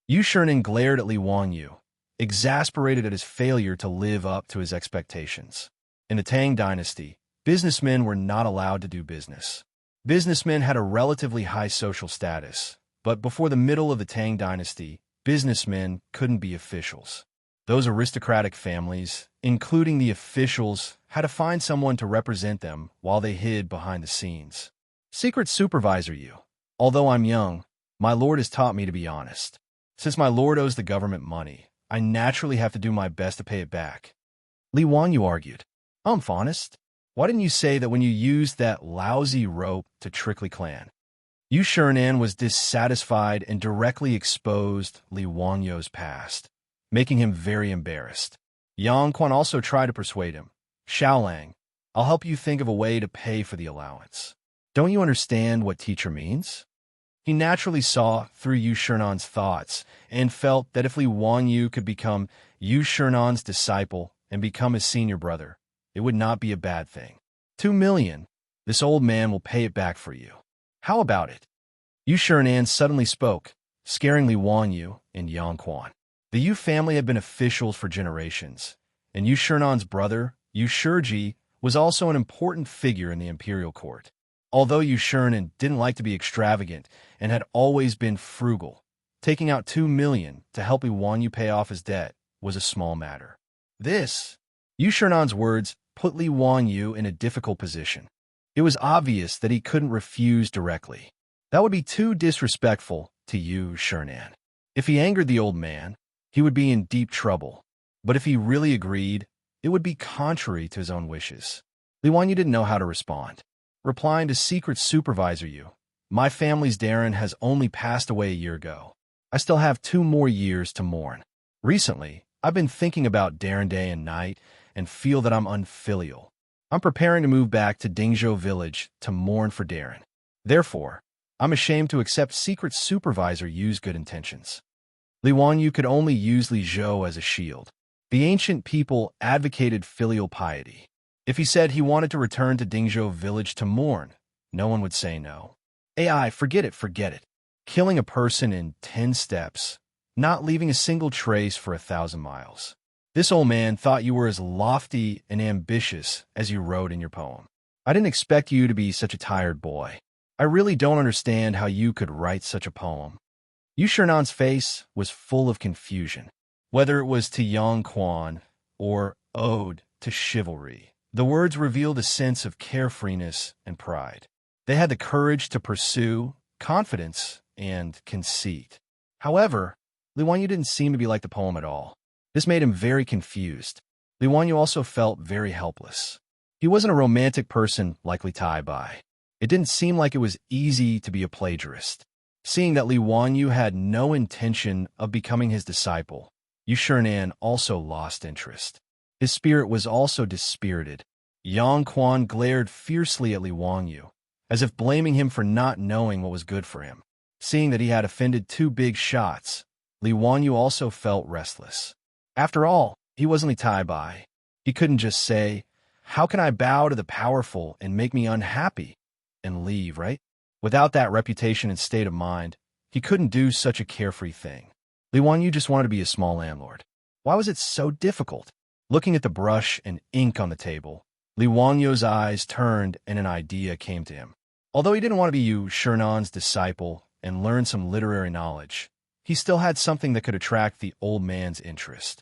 Speaker 1: Yu Shernan glared at Li Wanyu, exasperated at his failure to live up to his expectations. In the Tang dynasty, businessmen were not allowed to do business. Businessmen had a relatively high social status, but before the middle of the Tang dynasty, businessmen couldn't be officials. Those aristocratic families, including the officials, had to find someone to represent them while they hid behind the scenes. Secret supervisor Yu. Although I'm young, my lord has taught me to be honest. Since my lord owes the government money, I naturally have to do my best to pay it back. Li Wanyu argued. I'm honest. Why didn't you say that when you used that lousy rope to trick Li Clan? Yu Shernan was dissatisfied and directly exposed Li Wanyu's past, making him very embarrassed. Yang Quan also tried to persuade him. Xiaolang, I'll help you think of a way to pay for the allowance. Don't you understand what teacher means? He naturally saw through Yu Shernan's thoughts and felt that if Li Wanyu could become Yu Shernan's disciple and become his senior brother, it would not be a bad thing. 2 million. This old man will pay it back for you. How about it? Yu Shernan suddenly spoke, scaring Li Wanyu and Yang Quan. The Yu family had been officials for generations, and Yu Shernan's brother, Yu Shiji, was also an important figure in the imperial court. Although Yu Shernan didn't like to be extravagant and had always been frugal, taking out 2 million to help Li Wanyu pay off his debt was a small matter. Yu Shernan's words put Li Wanyu in a difficult position. It was obvious that he couldn't refuse directly. That would be too disrespectful to Yu Shernan. If he angered the old man, he would be in deep trouble. But if he really agreed, it would be contrary to his own wishes. Li Wanyu didn't know how to respond. Replying to Secret Supervisor Yu, my family's Darren has only passed away a year ago. I still have 2 more years to mourn. Recently, I've been thinking about Darren day and night and feel that I'm unfilial. I'm preparing to move back to Dingzhou village to mourn for Darren. Therefore, I'm ashamed to accept Secret Supervisor Yu's good intentions. Li Wanyu could only use Li Zhou as a shield. The ancient people advocated filial piety. If he said he wanted to return to Dingzhou village to mourn, no one would say no. AI, forget it. Killing a person in 10 steps, not leaving a single trace for 1,000 miles. This old man thought you were as lofty and ambitious as you wrote in your poem. I didn't expect you to be such a tired boy. I really don't understand how you could write such a poem. Yu Shernan's face was full of confusion. Whether it was to Yang Quan or Ode to Chivalry, the words revealed a sense of carefreeness and pride. They had the courage to pursue confidence and conceit. However, Li Wanyu didn't seem to be like the poem at all. This made him very confused. Li Wanyu also felt very helpless. He wasn't a romantic person like Li Taibai. It didn't seem like it was easy to be a plagiarist. Seeing that Li Wanyu had no intention of becoming his disciple, Yu Shernan also lost interest. His spirit was also dispirited. Yang Quan glared fiercely at Li Wanyu, as if blaming him for not knowing what was good for him. Seeing that he had offended 2 big shots, Li Wanyu also felt restless. After all, he wasn't Li Taibai. He couldn't just say, how can I bow to the powerful and make me unhappy? And leave, right? Without that reputation and state of mind, he couldn't do such a carefree thing. Li Wanyu just wanted to be a small landlord. Why was it so difficult? Looking at the brush and ink on the table, Li Wanyu's eyes turned and an idea came to him. Although he didn't want to be Yu Shernan's disciple and learn some literary knowledge, he still had something that could attract the old man's interest.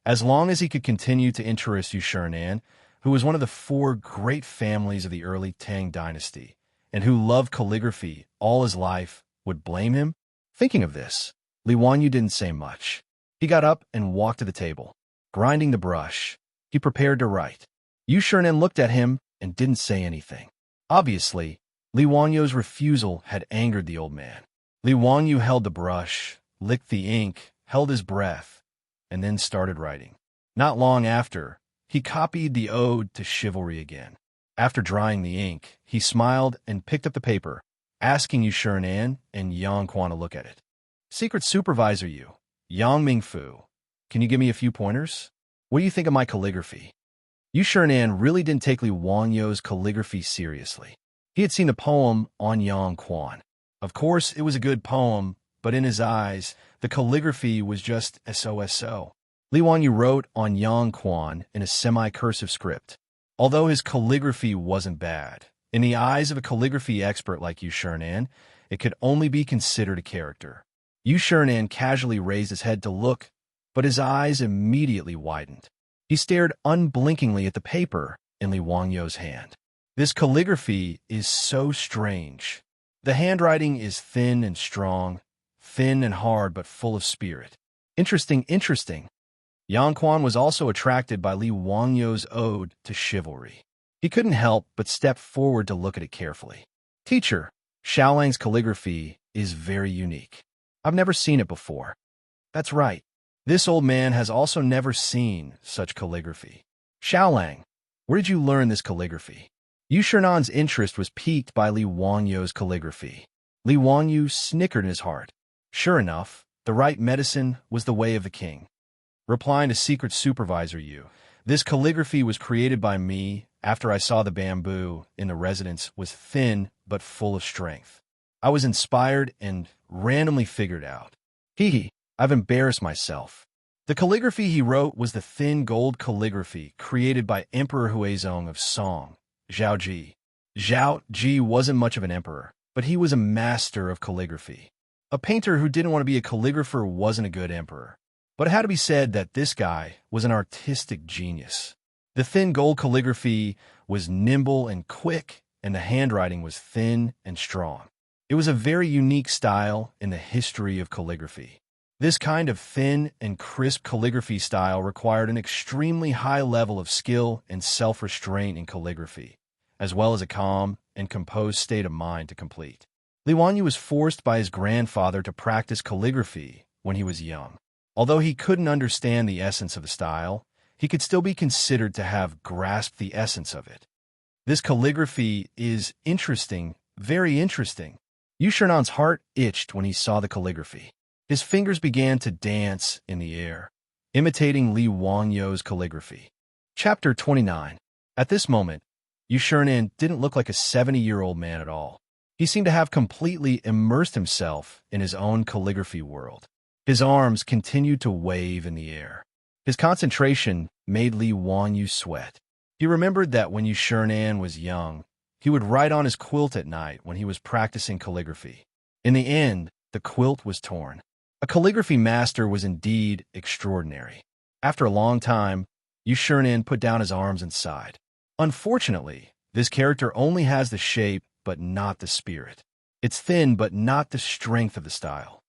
Speaker 1: As long as he could continue to interest Yu Shernan, who was one of the 4 great families of the early Tang dynasty, and who loved calligraphy all his life, would blame him? Thinking of this, Li Wanyu didn't say much. He got up and walked to the table. Grinding the brush, he prepared to write. Yu Shernan looked at him and didn't say anything. Obviously, Li Wanyu's refusal had angered the old man. Li Wanyu held the brush, licked the ink, held his breath, and then started writing. Not long after, he copied the Ode to Chivalry again. After drying the ink, he smiled and picked up the paper, asking Yu Shernan and Yang Quan to look at it. Secret Supervisor Yu, Yang Mingfu, can you give me a few pointers? What do you think of my calligraphy? Yu Shernan really didn't take Li Wanyu's calligraphy seriously. He had seen the poem on Yang Quan. Of course, it was a good poem, but in his eyes, the calligraphy was just so. Li Wanyu wrote on Yang Quan in a semi-cursive script. Although his calligraphy wasn't bad, in the eyes of a calligraphy expert like Yu Shernan, it could only be considered a character. Yu Shernan casually raised his head to look, but his eyes immediately widened. He stared unblinkingly at the paper in Li Wangyu's hand. This calligraphy is so strange. The handwriting is thin and strong, thin and hard but full of spirit. Interesting. Yang Quan was also attracted by Li Wangyu's ode to chivalry. He couldn't help but step forward to look at it carefully. Teacher, Xiaolang's calligraphy is very unique. I've never seen it before. That's right. This old man has also never seen such calligraphy. Xiaolang, where did you learn this calligraphy? Yu Shernan's interest was piqued by Li Wangyu's calligraphy. Li Wanyu snickered in his heart. Sure enough, the right medicine was the way of the king. Replying to Secret Supervisor Yu, this calligraphy was created by me after I saw the bamboo in the residence was thin but full of strength. I was inspired and randomly figured out. I've embarrassed myself. The calligraphy he wrote was the thin gold calligraphy created by Emperor Huizong of Song, Zhao Ji. Zhao Ji wasn't much of an emperor, but he was a master of calligraphy. A painter who didn't want to be a calligrapher wasn't a good emperor. But it had to be said that this guy was an artistic genius. The thin gold calligraphy was nimble and quick, and the handwriting was thin and strong. It was a very unique style in the history of calligraphy. This kind of thin and crisp calligraphy style required an extremely high level of skill and self-restraint in calligraphy, as well as a calm and composed state of mind to complete. Li Wanyu was forced by his grandfather to practice calligraphy when he was young. Although he couldn't understand the essence of the style, he could still be considered to have grasped the essence of it. This calligraphy is interesting, very interesting. Yu Shernan's heart itched when he saw the calligraphy. His fingers began to dance in the air, imitating Li Wangyu's calligraphy. Chapter 29. At this moment, Yu Shernan didn't look like a 70-year-old man at all. He seemed to have completely immersed himself in his own calligraphy world. His arms continued to wave in the air. His concentration made Li Wanyu sweat. He remembered that when Yu Shernan was young, he would write on his quilt at night when he was practicing calligraphy. In the end, the quilt was torn. A calligraphy master was indeed extraordinary. After a long time, Yu Shernan put down his arms and sighed. Unfortunately, this character only has the shape but not the spirit. It's thin but not the strength of the style.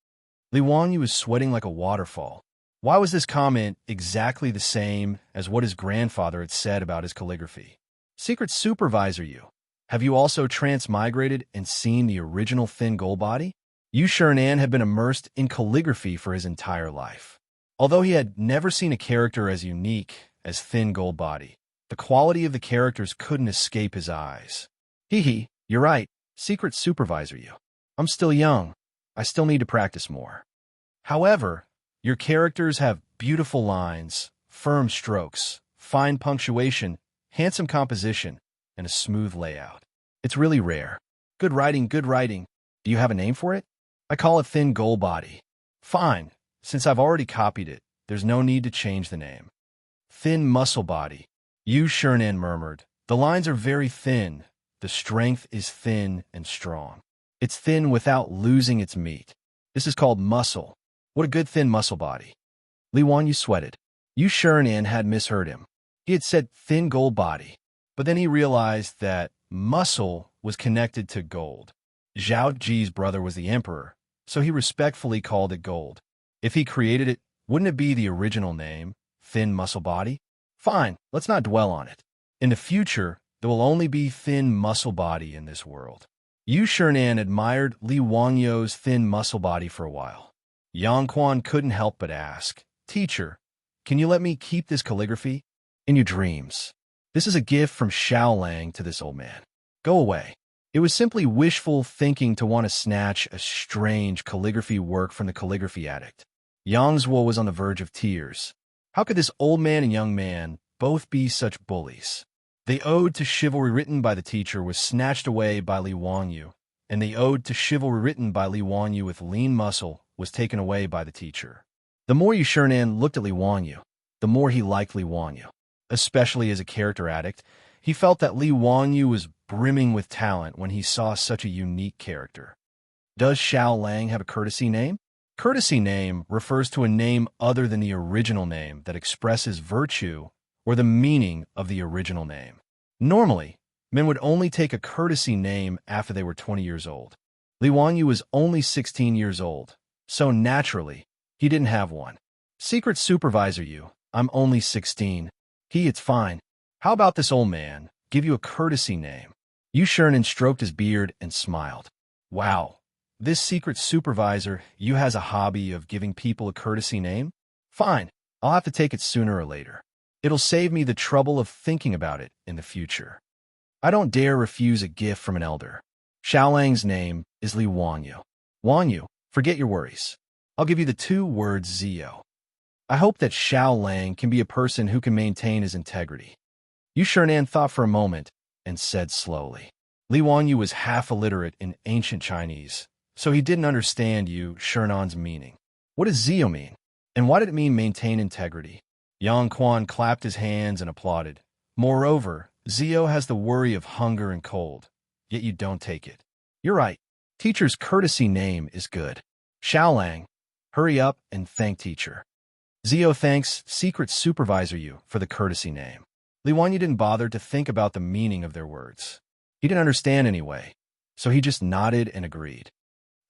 Speaker 1: Li Wanyu was sweating like a waterfall. Why was this comment exactly the same as what his grandfather had said about his calligraphy? Secret Supervisor Yu, have you also transmigrated and seen the original thin gold body? Yu Shernan had been immersed in calligraphy for his entire life. Although he had never seen a character as unique as Thin Gold Body, the quality of the characters couldn't escape his eyes. You're right, Secret Supervisor Yu. I'm still young. I still need to practice more. However, your characters have beautiful lines, firm strokes, fine punctuation, handsome composition, and a smooth layout. It's really rare. Good writing. Do you have a name for it? I call it Thin Gold Body. Fine. Since I've already copied it, there's no need to change the name. Thin Muscle Body. Yu Shernan murmured. The lines are very thin. The strength is thin and strong. It's thin without losing its meat. This is called muscle. What a good thin muscle body. Li Wanyu sweated. Yu Shernan had misheard him. He had said Thin Gold Body, but then he realized that muscle was connected to gold. Zhao Ji's brother was the emperor, so he respectfully called it gold. If he created it, wouldn't it be the original name, Thin Muscle Body? Fine, let's not dwell on it. In the future, there will only be Thin Muscle Body in this world. Yu Shernan admired Li Wangyu's thin muscle body for a while. Yang Quan couldn't help but ask, Teacher, can you let me keep this calligraphy? In your dreams. This is a gift from Xiaolang to this old man. Go away. It was simply wishful thinking to want to snatch a strange calligraphy work from the calligraphy addict. Yang Zhuo was on the verge of tears. How could this old man and young man both be such bullies? The ode to chivalry written by the teacher was snatched away by Li Wanyu, and the ode to chivalry written by Li Wanyu with lean muscle was taken away by the teacher. The more Yu Shernan looked at Li Wanyu, the more he liked Li Wanyu. Especially as a character addict, he felt that Li Wanyu was brimming with talent when he saw such a unique character. Does Xiao Lang have a courtesy name? Courtesy name refers to a name other than the original name that expresses virtue or the meaning of the original name. Normally, men would only take a courtesy name after they were 20 years old. Li Wanyu was only 16 years old, so naturally, he didn't have one. Secret Supervisor Yu, I'm only 16. It's fine. How about this old man give you a courtesy name? Yu Shernan stroked his beard and smiled. Wow, this secret supervisor, Yu has a hobby of giving people a courtesy name? Fine, I'll have to take it sooner or later. It'll save me the trouble of thinking about it in the future. I don't dare refuse a gift from an elder. Xiao Lang's name is Li Wanyu. Wanyu, forget your worries. I'll give you the 2 words Zio. I hope that Xiao Lang can be a person who can maintain his integrity. Yu Shernan thought for a moment and said slowly. Li Wanyu was half illiterate in ancient Chinese, so he didn't understand Yu Shernan's meaning. What does Zio mean? And why did it mean maintain integrity? Yang Quan clapped his hands and applauded. Moreover, Zio has the worry of hunger and cold, yet you don't take it. You're right. Teacher's courtesy name is good. Xiao Lang, hurry up and thank teacher. Zio thanks Secret Supervisor Yu for the courtesy name. Li Wanyu didn't bother to think about the meaning of their words. He didn't understand anyway, so he just nodded and agreed.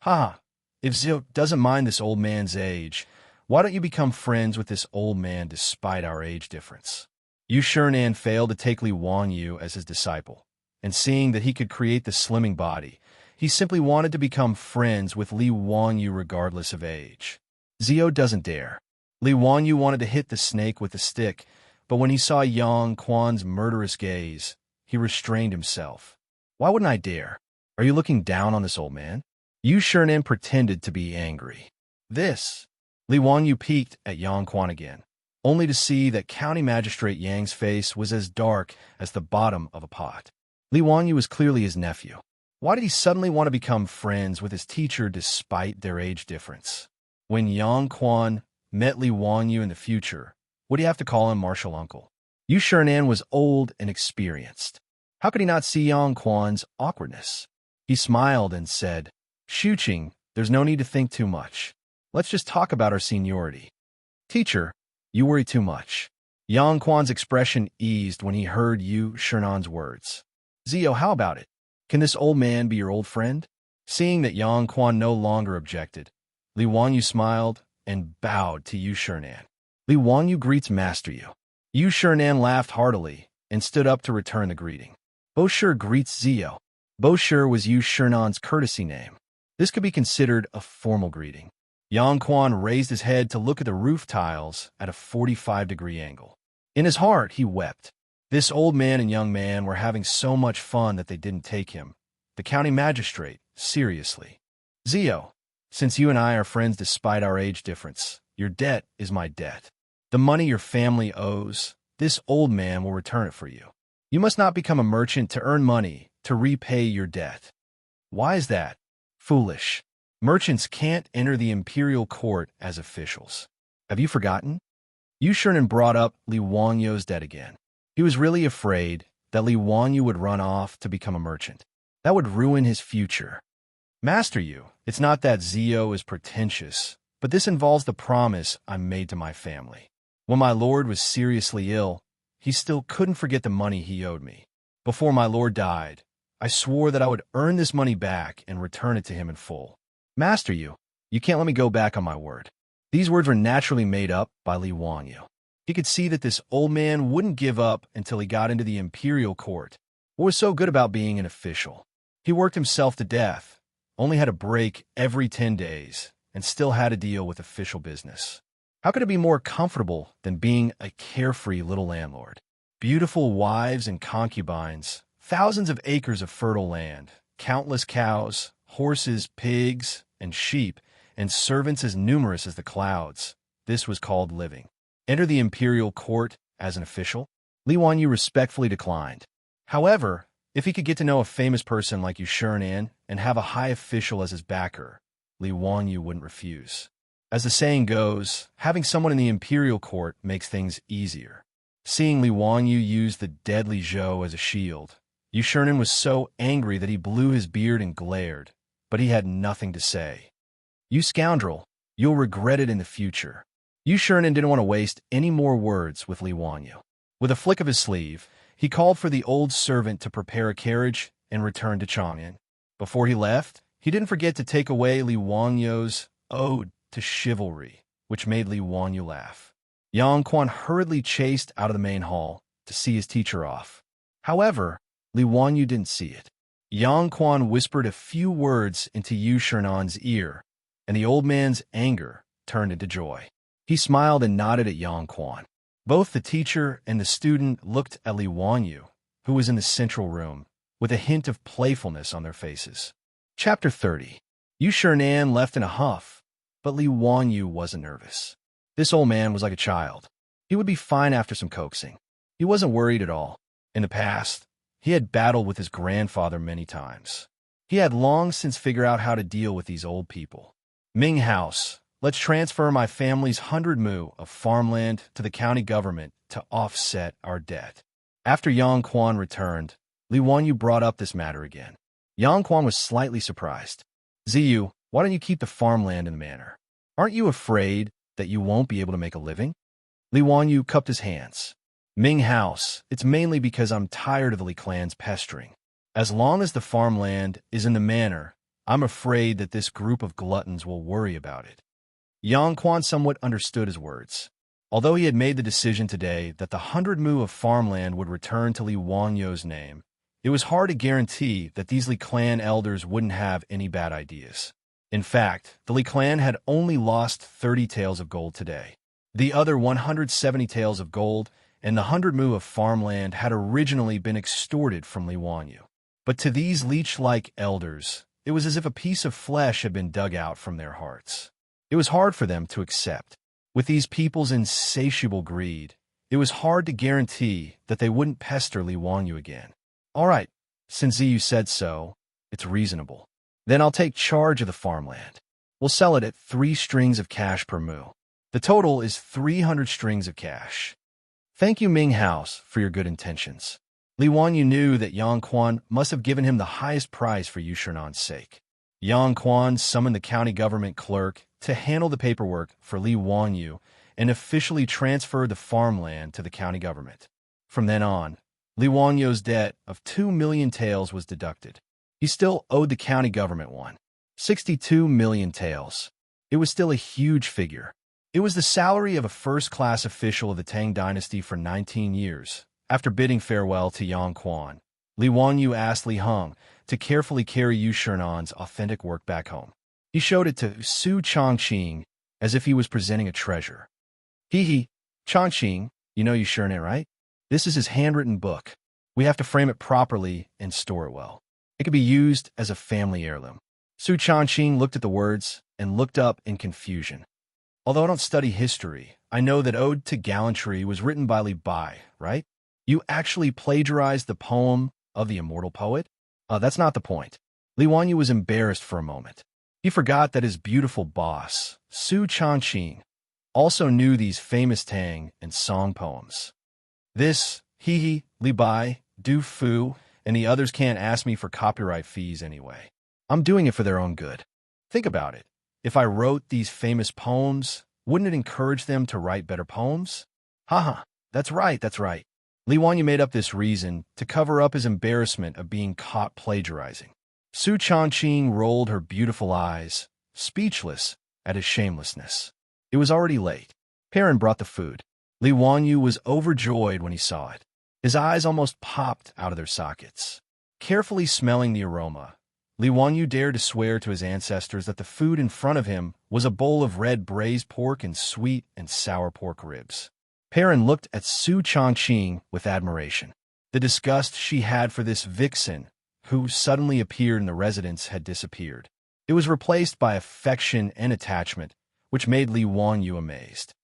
Speaker 1: Ha! If Zio doesn't mind this old man's age, why don't you become friends with this old man despite our age difference? Yu Shernan failed to take Li Wanyu as his disciple, and seeing that he could create the slimming body, he simply wanted to become friends with Li Wanyu regardless of age. Zio doesn't dare. Li Wanyu wanted to hit the snake with a stick, but when he saw Yang Quan's murderous gaze, he restrained himself. Why wouldn't I dare? Are you looking down on this old man? Yu Shernan pretended to be angry. This. Li Wanyu peeked at Yang Quan again, only to see that County Magistrate Yang's face was as dark as the bottom of a pot. Li Wanyu was clearly his nephew. Why did he suddenly want to become friends with his teacher despite their age difference? When Yang Quan met Li Wanyu in the future, would he have to call him martial uncle? Yu Shernan was old and experienced. How could he not see Yang Quan's awkwardness? He smiled and said, Shuqing, there's no need to think too much. Let's just talk about our seniority. Teacher, you worry too much. Yang Quan's expression eased when he heard Yu Shernan's words. Zio, how about it? Can this old man be your old friend? Seeing that Yang Quan no longer objected, Li Wanyu smiled and bowed to Yu Shernan. Li Wanyu greets Master Yu. Yu Shernan laughed heartily and stood up to return the greeting. Boshi greets Zio. Boshi was Yu Shernan's courtesy name. This could be considered a formal greeting. Yang Quan raised his head to look at the roof tiles at a 45-degree angle. In his heart, he wept. This old man and young man were having so much fun that they didn't take him, the county magistrate, seriously. Zio, since you and I are friends despite our age difference, your debt is my debt. The money your family owes, this old man will return it for you. You must not become a merchant to earn money to repay your debt. Why is that? Foolish. Merchants can't enter the imperial court as officials. Have you forgotten? Yu Shernan brought up Li Wanyu's debt again. He was really afraid that Li Wanyu would run off to become a merchant. That would ruin his future. Master Yu, it's not that Zio is pretentious, but this involves the promise I made to my family. When my lord was seriously ill, he still couldn't forget the money he owed me. Before my lord died, I swore that I would earn this money back and return it to him in full. Master Yu, you can't let me go back on my word. These words were naturally made up by Li Wanyu. He could see that this old man wouldn't give up until he got into the imperial court. What was so good about being an official? He worked himself to death, only had a break every 10 days, and still had to deal with official business. How could it be more comfortable than being a carefree little landlord? Beautiful wives and concubines, thousands of acres of fertile land, countless cows, horses, pigs, and sheep, and servants as numerous as the clouds. This was called living. Enter the imperial court as an official. Li Wanyu respectfully declined. However, if he could get to know a famous person like Yushirnan and have a high official as his backer, Li Wanyu wouldn't refuse. As the saying goes, having someone in the imperial court makes things easier. Seeing Li Wanyu use the deadly Zhou as a shield, Yushirnan was so angry that he blew his beard and glared, but he had nothing to say. "You scoundrel, you'll regret it in the future." Yushirnan didn't want to waste any more words with Li Wanyu. With a flick of his sleeve, he called for the old servant to prepare a carriage and return to Chang'an. Before he left, he didn't forget to take away Li Wanyu's ode to chivalry, which made Li Wanyu laugh. Yang Quan hurriedly chased out of the main hall to see his teacher off. However, Li Wanyu didn't see it. Yang Quan whispered a few words into Yu Shernan's ear, and the old man's anger turned into joy. He smiled and nodded at Yang Quan. Both the teacher and the student looked at Li Wanyu, who was in the central room, with a hint of playfulness on their faces. Chapter 30. Yu Shernan left in a huff, but Li Wanyu wasn't nervous. This old man was like a child. He would be fine after some coaxing. He wasn't worried at all. In the past, he had battled with his grandfather many times. He had long since figured out how to deal with these old people. "Ming House, let's transfer my family's 100 mu of farmland to the county government to offset our debt." After Yang Quan returned, Li Wanyu brought up this matter again. Yang Quan was slightly surprised. "Ziyu, why don't you keep the farmland in the manor? Aren't you afraid that you won't be able to make a living?" Li Wanyu cupped his hands. "Ming House, it's mainly because I'm tired of the Li clan's pestering. As long as the farmland is in the manor, I'm afraid that this group of gluttons will worry about it." Yang Quan somewhat understood his words. Although he had made the decision today that the 100 mu of farmland would return to Li Wanyu's name, it was hard to guarantee that these Li clan elders wouldn't have any bad ideas. In fact, the Li clan had only lost 30 taels of gold today. The other 170 taels of gold and the 100 mu of farmland had originally been extorted from Li Wanyu. But to these leech-like elders, it was as if a piece of flesh had been dug out from their hearts. It was hard for them to accept. With these people's insatiable greed, it was hard to guarantee that they wouldn't pester Li Wanyu again. "All right, since Ziyu said so, it's reasonable. Then I'll take charge of the farmland. We'll sell it at 3 strings of cash per mu. The total is 300 strings of cash." "Thank you, Ming House, for your good intentions." Li Wanyu knew that Yang Quan must have given him the highest price for Yu Shernan's sake. Yang Quan summoned the county government clerk to handle the paperwork for Li Wanyu and officially transferred the farmland to the county government. From then on, Li Wanyu's debt of 2 million taels was deducted. He still owed the county government 62 million taels. It was still a huge figure. It was the salary of a first-class official of the Tang dynasty for 19 years. After bidding farewell to Yang Quan, Li Wanyu asked Li Heng to carefully carry Yu Shernan's authentic work back home. He showed it to Su Changqing as if he was presenting a treasure. "Hee, Changqing, you know Yu Shernan, right? This is his handwritten book. We have to frame it properly and store it well. It could be used as a family heirloom." Su Changqing looked at the words and looked up in confusion. "Although I don't study history, I know that Ode to Gallantry was written by Li Bai, right? You actually plagiarized the poem of the immortal poet?" That's not the point." Li Wanyu was embarrassed for a moment. He forgot that his beautiful boss, Su Changqing, also knew these famous Tang and song poems. "This, Li Bai, Du Fu, and the others can't ask me for copyright fees anyway. I'm doing it for their own good. Think about it. If I wrote these famous poems, wouldn't it encourage them to write better poems?" "Haha, that's right. Li Wanyu made up this reason to cover up his embarrassment of being caught plagiarizing. Su Changqing rolled her beautiful eyes, speechless at his shamelessness. It was already late. Perrin brought the food. Li Wanyu was overjoyed when he saw it. His eyes almost popped out of their sockets. Carefully smelling the aroma, Li Wanyu dared to swear to his ancestors that the food in front of him was a bowl of red braised pork and sweet and sour pork ribs. Perrin looked at Su Changqing with admiration. The disgust she had for this vixen, who suddenly appeared in the residence, had disappeared. It was replaced by affection and attachment, which made Li Wanyu amazed.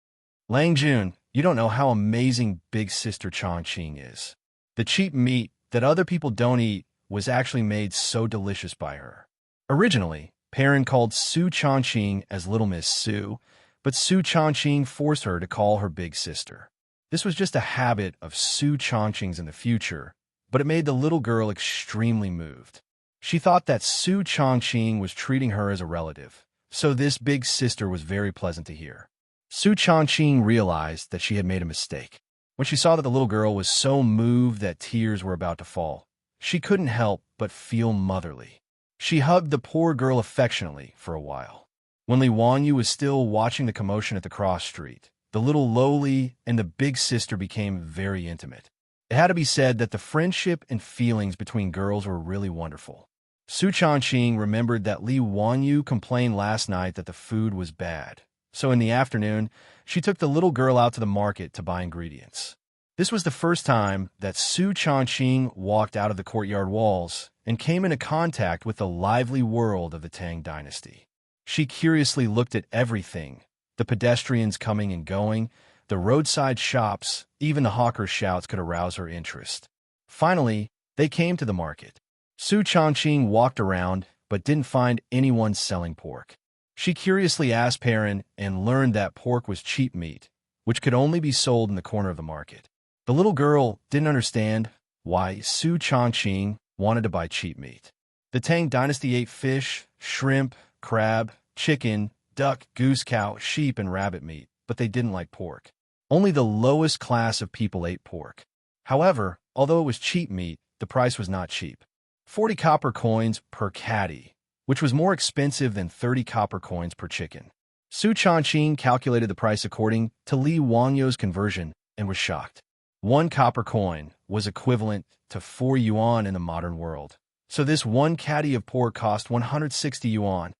Speaker 1: "Lang Jun, You don't know how amazing Big Sister Chongqing is. The cheap meat that other people don't eat was actually made so delicious by her. Originally, Perrin called Su Chongqing as Little Miss Su, but Su Chongqing forced her to call her big sister. This was just a habit of Su Chongqing's in the future, but it made the little girl extremely moved. She thought that Su Chongqing was treating her as a relative, so this big sister was very pleasant to hear. Su Chongqing realized that she had made a mistake. When she saw that the little girl was so moved that tears were about to fall, she couldn't help but feel motherly. She hugged the poor girl affectionately for a while. When Li Wanyu was still watching the commotion at the cross street, the little lowly and the big sister became very intimate. It had to be said that the friendship and feelings between girls were really wonderful. Su Chongqing remembered that Li Wanyu complained last night that the food was bad, so in the afternoon, she took the little girl out to the market to buy ingredients. This was the first time that Su Chongqing walked out of the courtyard walls and came into contact with the lively world of the Tang dynasty. She curiously looked at everything, the pedestrians coming and going, the roadside shops, even the hawkers' shouts could arouse her interest. Finally, they came to the market. Su Chongqing walked around, but didn't find anyone selling pork. She curiously asked Perrin and learned that pork was cheap meat, which could only be sold in the corner of the market. The little girl didn't understand why Su Chongqing wanted to buy cheap meat. The Tang dynasty ate fish, shrimp, crab, chicken, duck, goose, cow, sheep, and rabbit meat, but they didn't like pork. Only the lowest class of people ate pork. However, although it was cheap meat, the price was not cheap. 40 copper coins per catty, which was more expensive than 30 copper coins per chicken. Su Chongqing calculated the price according to Li Wanyu's conversion and was shocked. 1 copper coin was equivalent to 4 yuan in the modern world, so this 1 catty of pork cost 160 yuan.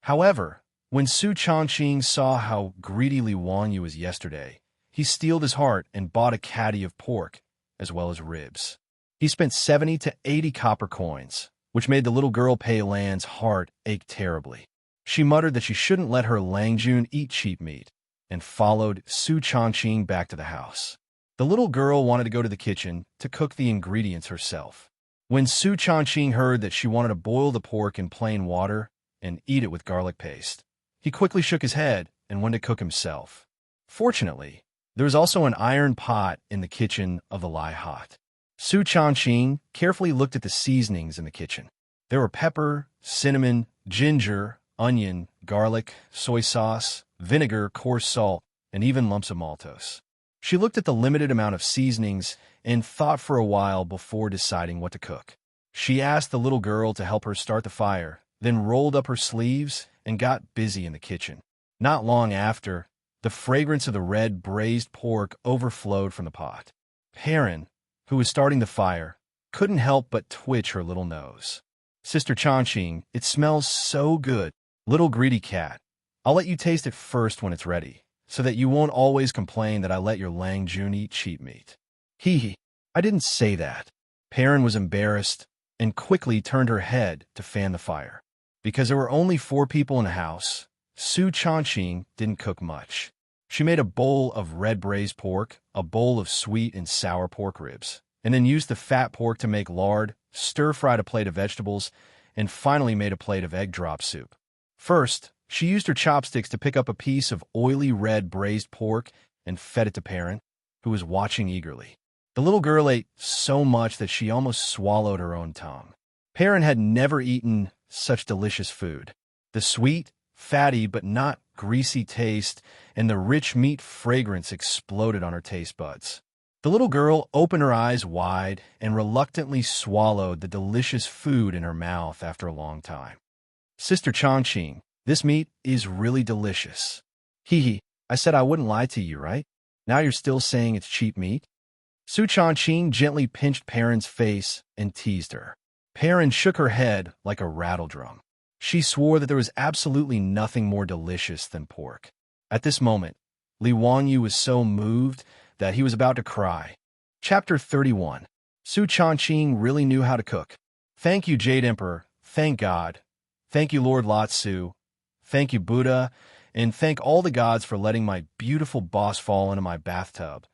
Speaker 1: However, when Su Chongqing saw how greedy Li Wanyu was yesterday, he steeled his heart and bought a catty of pork, as well as ribs. He spent 70 to 80 copper coins, which made the little girl Pei Lan's heart ache terribly. She muttered that she shouldn't let her Langjun eat cheap meat, and followed Su Chongqing back to the house. The little girl wanted to go to the kitchen to cook the ingredients herself. When Su Chongqing heard that she wanted to boil the pork in plain water and eat it with garlic paste, he quickly shook his head and went to cook himself. Fortunately, there was also an iron pot in the kitchen of the Lai hut. Su Chongqing carefully looked at the seasonings in the kitchen. There were pepper, cinnamon, ginger, onion, garlic, soy sauce, vinegar, coarse salt, and even lumps of maltose. She looked at the limited amount of seasonings and thought for a while before deciding what to cook. She asked the little girl to help her start the fire, then rolled up her sleeves and got busy in the kitchen. Not long after, the fragrance of the red braised pork overflowed from the pot. Perrin, who was starting the fire, couldn't help but twitch her little nose. "Sister Chongqing, it smells so good. Little greedy cat. I'll let you taste it first when it's ready, so that you won't always complain that I let your Langjun eat cheap meat." Hee, I didn't say that. Perrin was embarrassed and quickly turned her head to fan the fire. Because there were only 4 people in the house, Su Chongqing didn't cook much. She made a bowl of red braised pork, a bowl of sweet and sour pork ribs, and then used the fat pork to make lard, stir-fried a plate of vegetables, and finally made a plate of egg drop soup. First, she used her chopsticks to pick up a piece of oily red braised pork and fed it to Perrin, who was watching eagerly. The little girl ate so much that she almost swallowed her own tongue. Perrin had never eaten such delicious food. The sweet, fatty but not greasy taste and the rich meat fragrance exploded on her taste buds. The little girl opened her eyes wide and reluctantly swallowed the delicious food in her mouth after a long time. "Sister Chongqing, this meat is really delicious." Hee, I said I wouldn't lie to you, right? Now you're still saying it's cheap meat? Su Chongqing gently pinched Perrin's face and teased her. Perrin shook her head like a rattledrum. She swore that there was absolutely nothing more delicious than pork. At this moment, Li Wanyu was so moved that he was about to cry. Chapter 31. Su Chongqing really knew how to cook. Thank you, Jade Emperor. Thank God. Thank you, Lord Latsu. Thank you, Buddha. and thank all the gods for letting my beautiful boss fall into my bathtub.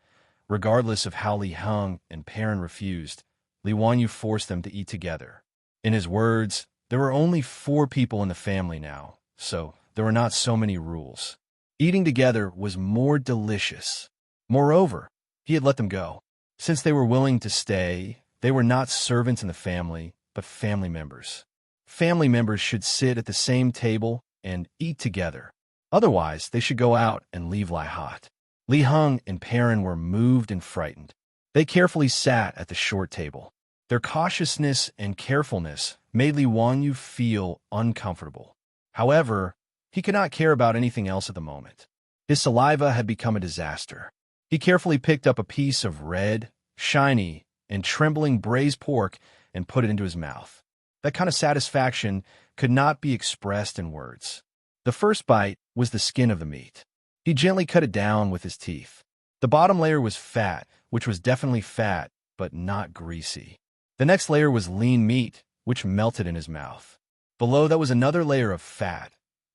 Speaker 1: Regardless of how Li Heng and Perrin refused, Li Wanyu forced them to eat together. In his words, there were only 4 people in the family now, so there were not so many rules. Eating together was more delicious. Moreover, he had let them go. Since they were willing to stay, they were not servants in the family, but family members. Family members should sit at the same table and eat together. Otherwise, they should go out and leave Lai hot. Li Heng and Perrin were moved and frightened. They carefully sat at the short table. Their cautiousness and carefulness made Li Wanyu feel uncomfortable. However, he could not care about anything else at the moment. His saliva had become a disaster. He carefully picked up a piece of red, shiny, and trembling braised pork and put it into his mouth. That kind of satisfaction could not be expressed in words. The first bite was the skin of the meat. He gently cut it down with his teeth. The bottom layer was fat, which was definitely fat, but not greasy. The next layer was lean meat, which melted in his mouth. Below that was another layer of fat.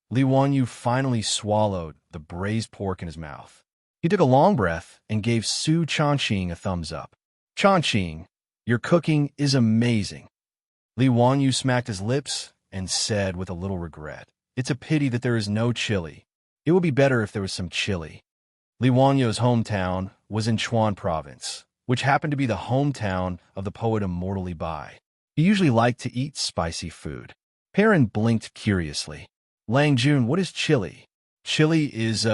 Speaker 1: Li Wanyu finally swallowed the braised pork in his mouth. He took a long breath and gave Su Changqing a thumbs up. "Changqing, your cooking is amazing." Li Wanyu smacked his lips and said with a little regret, "It's a pity that there is no chili. It would be better if there was some chili." Li Wanyu's hometown was in Chuan province, which happened to be the hometown of the poet Immortal Ballad. He usually liked to eat spicy food. Perrin blinked curiously. "Lang Jun, what is chili?" "Chili is,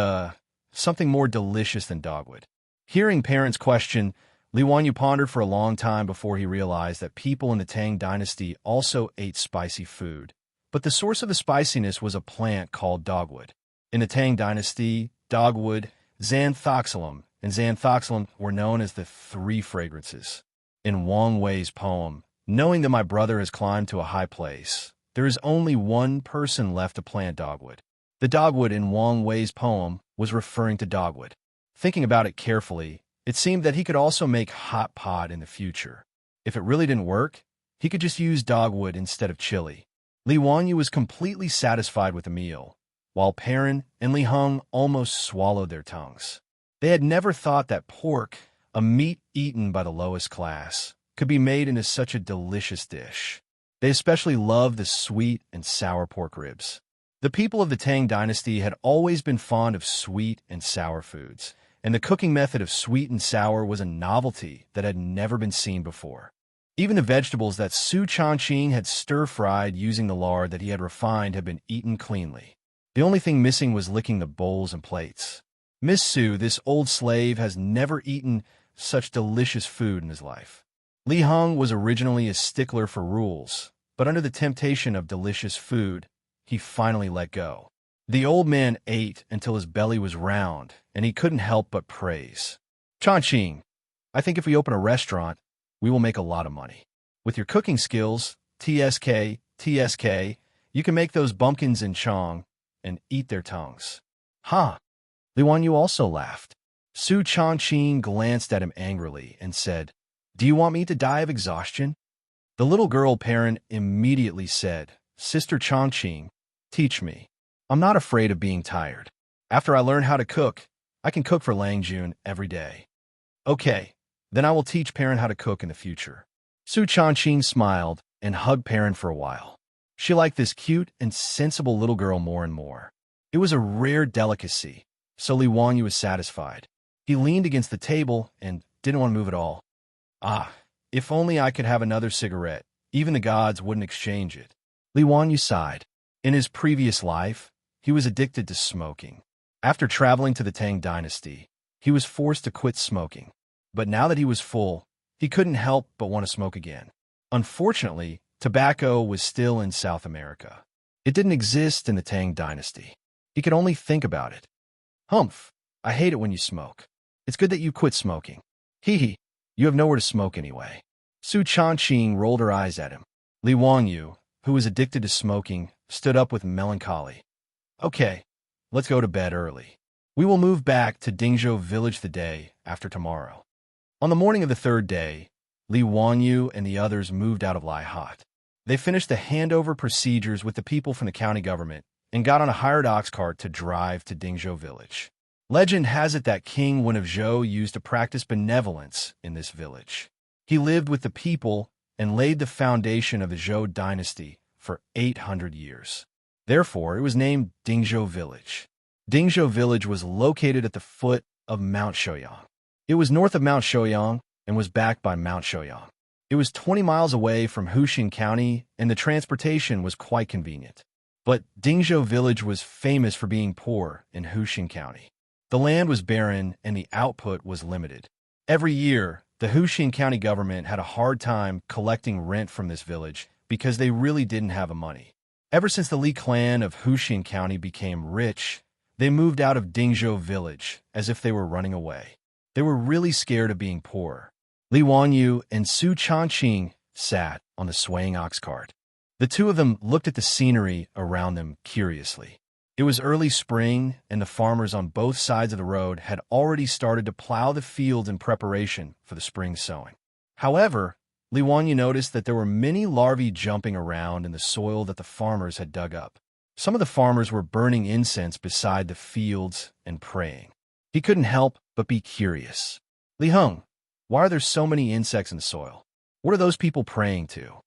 Speaker 1: something more delicious than dogwood." Hearing Perrin's question, Li Wanyu pondered for a long time before he realized that people in the Tang dynasty also ate spicy food. But the source of the spiciness was a plant called dogwood. In the Tang dynasty, dogwood, xanthoxylum, and xanthoxylum were known as the 3 fragrances. In Wang Wei's poem, "Knowing that my brother has climbed to a high place, there is only one person left to plant dogwood." The dogwood in Wang Wei's poem was referring to dogwood. Thinking about it carefully, it seemed that he could also make hot pot in the future. If it really didn't work, he could just use dogwood instead of chili. Li Wanyu was completely satisfied with the meal, while Perrin and Li Heng almost swallowed their tongues. They had never thought that pork, a meat eaten by the lowest class, could be made into such a delicious dish. They especially loved the sweet and sour pork ribs. The people of the Tang dynasty had always been fond of sweet and sour foods, and the cooking method of sweet and sour was a novelty that had never been seen before. Even the vegetables that Su Changqing had stir-fried using the lard that he had refined had been eaten cleanly. The only thing missing was licking the bowls and plates. Miss Su, this old slave, has never eaten such delicious food in his life. Li Heng was originally a stickler for rules, but under the temptation of delicious food, he finally let go. The old man ate until his belly was round, and he couldn't help but praise. "Changqing, I think if we open a restaurant, we will make a lot of money. With your cooking skills, TSK, you can make those bumpkins in Chong and eat their tongues." "Huh." Li Wanyu also laughed. Su Changqing glanced at him angrily and said, "Do you want me to die of exhaustion?" The little girl Perrin immediately said, "Sister Changqing, teach me. I'm not afraid of being tired. After I learn how to cook, I can cook for Lang Jun every day." "Okay, then I will teach Perrin how to cook in the future." Su Changqing smiled and hugged Perrin for a while. She liked this cute and sensible little girl more and more. It was a rare delicacy, so Li Wanyu was satisfied. He leaned against the table and didn't want to move at all. "Ah, if only I could have another cigarette. Even the gods wouldn't exchange it." Li Wanyu sighed. In his previous life, he was addicted to smoking. After traveling to the Tang dynasty, he was forced to quit smoking. But now that he was full, he couldn't help but want to smoke again. Unfortunately, tobacco was still in South America. It didn't exist in the Tang dynasty. He could only think about it. "Humph, I hate it when you smoke. It's good that you quit smoking. Hee, you have nowhere to smoke anyway." Su Changqing rolled her eyes at him. Li Wanyu, who was addicted to smoking, stood up with melancholy. "Okay, let's go to bed early. We will move back to Dingzhou village the day after tomorrow." On the morning of the 3rd day, Li Wanyu and the others moved out of Lai Hot. They finished the handover procedures with the people from the county government and got on a hired ox cart to drive to Dingzhou village. Legend has it that King Wen of Zhou used to practice benevolence in this village. He lived with the people and laid the foundation of the Zhou dynasty for 800 years. Therefore, it was named Dingzhou Village. Dingzhou Village was located at the foot of Mount Shouyang. It was north of Mount Shouyang and was backed by Mount Shouyang. It was 20 miles away from Huxing County, and the transportation was quite convenient. But Dingzhou Village was famous for being poor in Huxing County. The land was barren and the output was limited. Every year, the Huxing County government had a hard time collecting rent from this village because they really didn't have the money. Ever since the Li clan of Huxing County became rich, they moved out of Dingzhou Village as if they were running away. They were really scared of being poor. Li Wanyu and Su Changqing sat on the swaying ox cart. The two of them looked at the scenery around them curiously. It was early spring, and the farmers on both sides of the road had already started to plow the fields in preparation for the spring sowing. However, Li Wanyu noticed that there were many larvae jumping around in the soil that the farmers had dug up. Some of the farmers were burning incense beside the fields and praying. He couldn't help but be curious. Li Heng, why are there so many insects in the soil? What are those people praying to?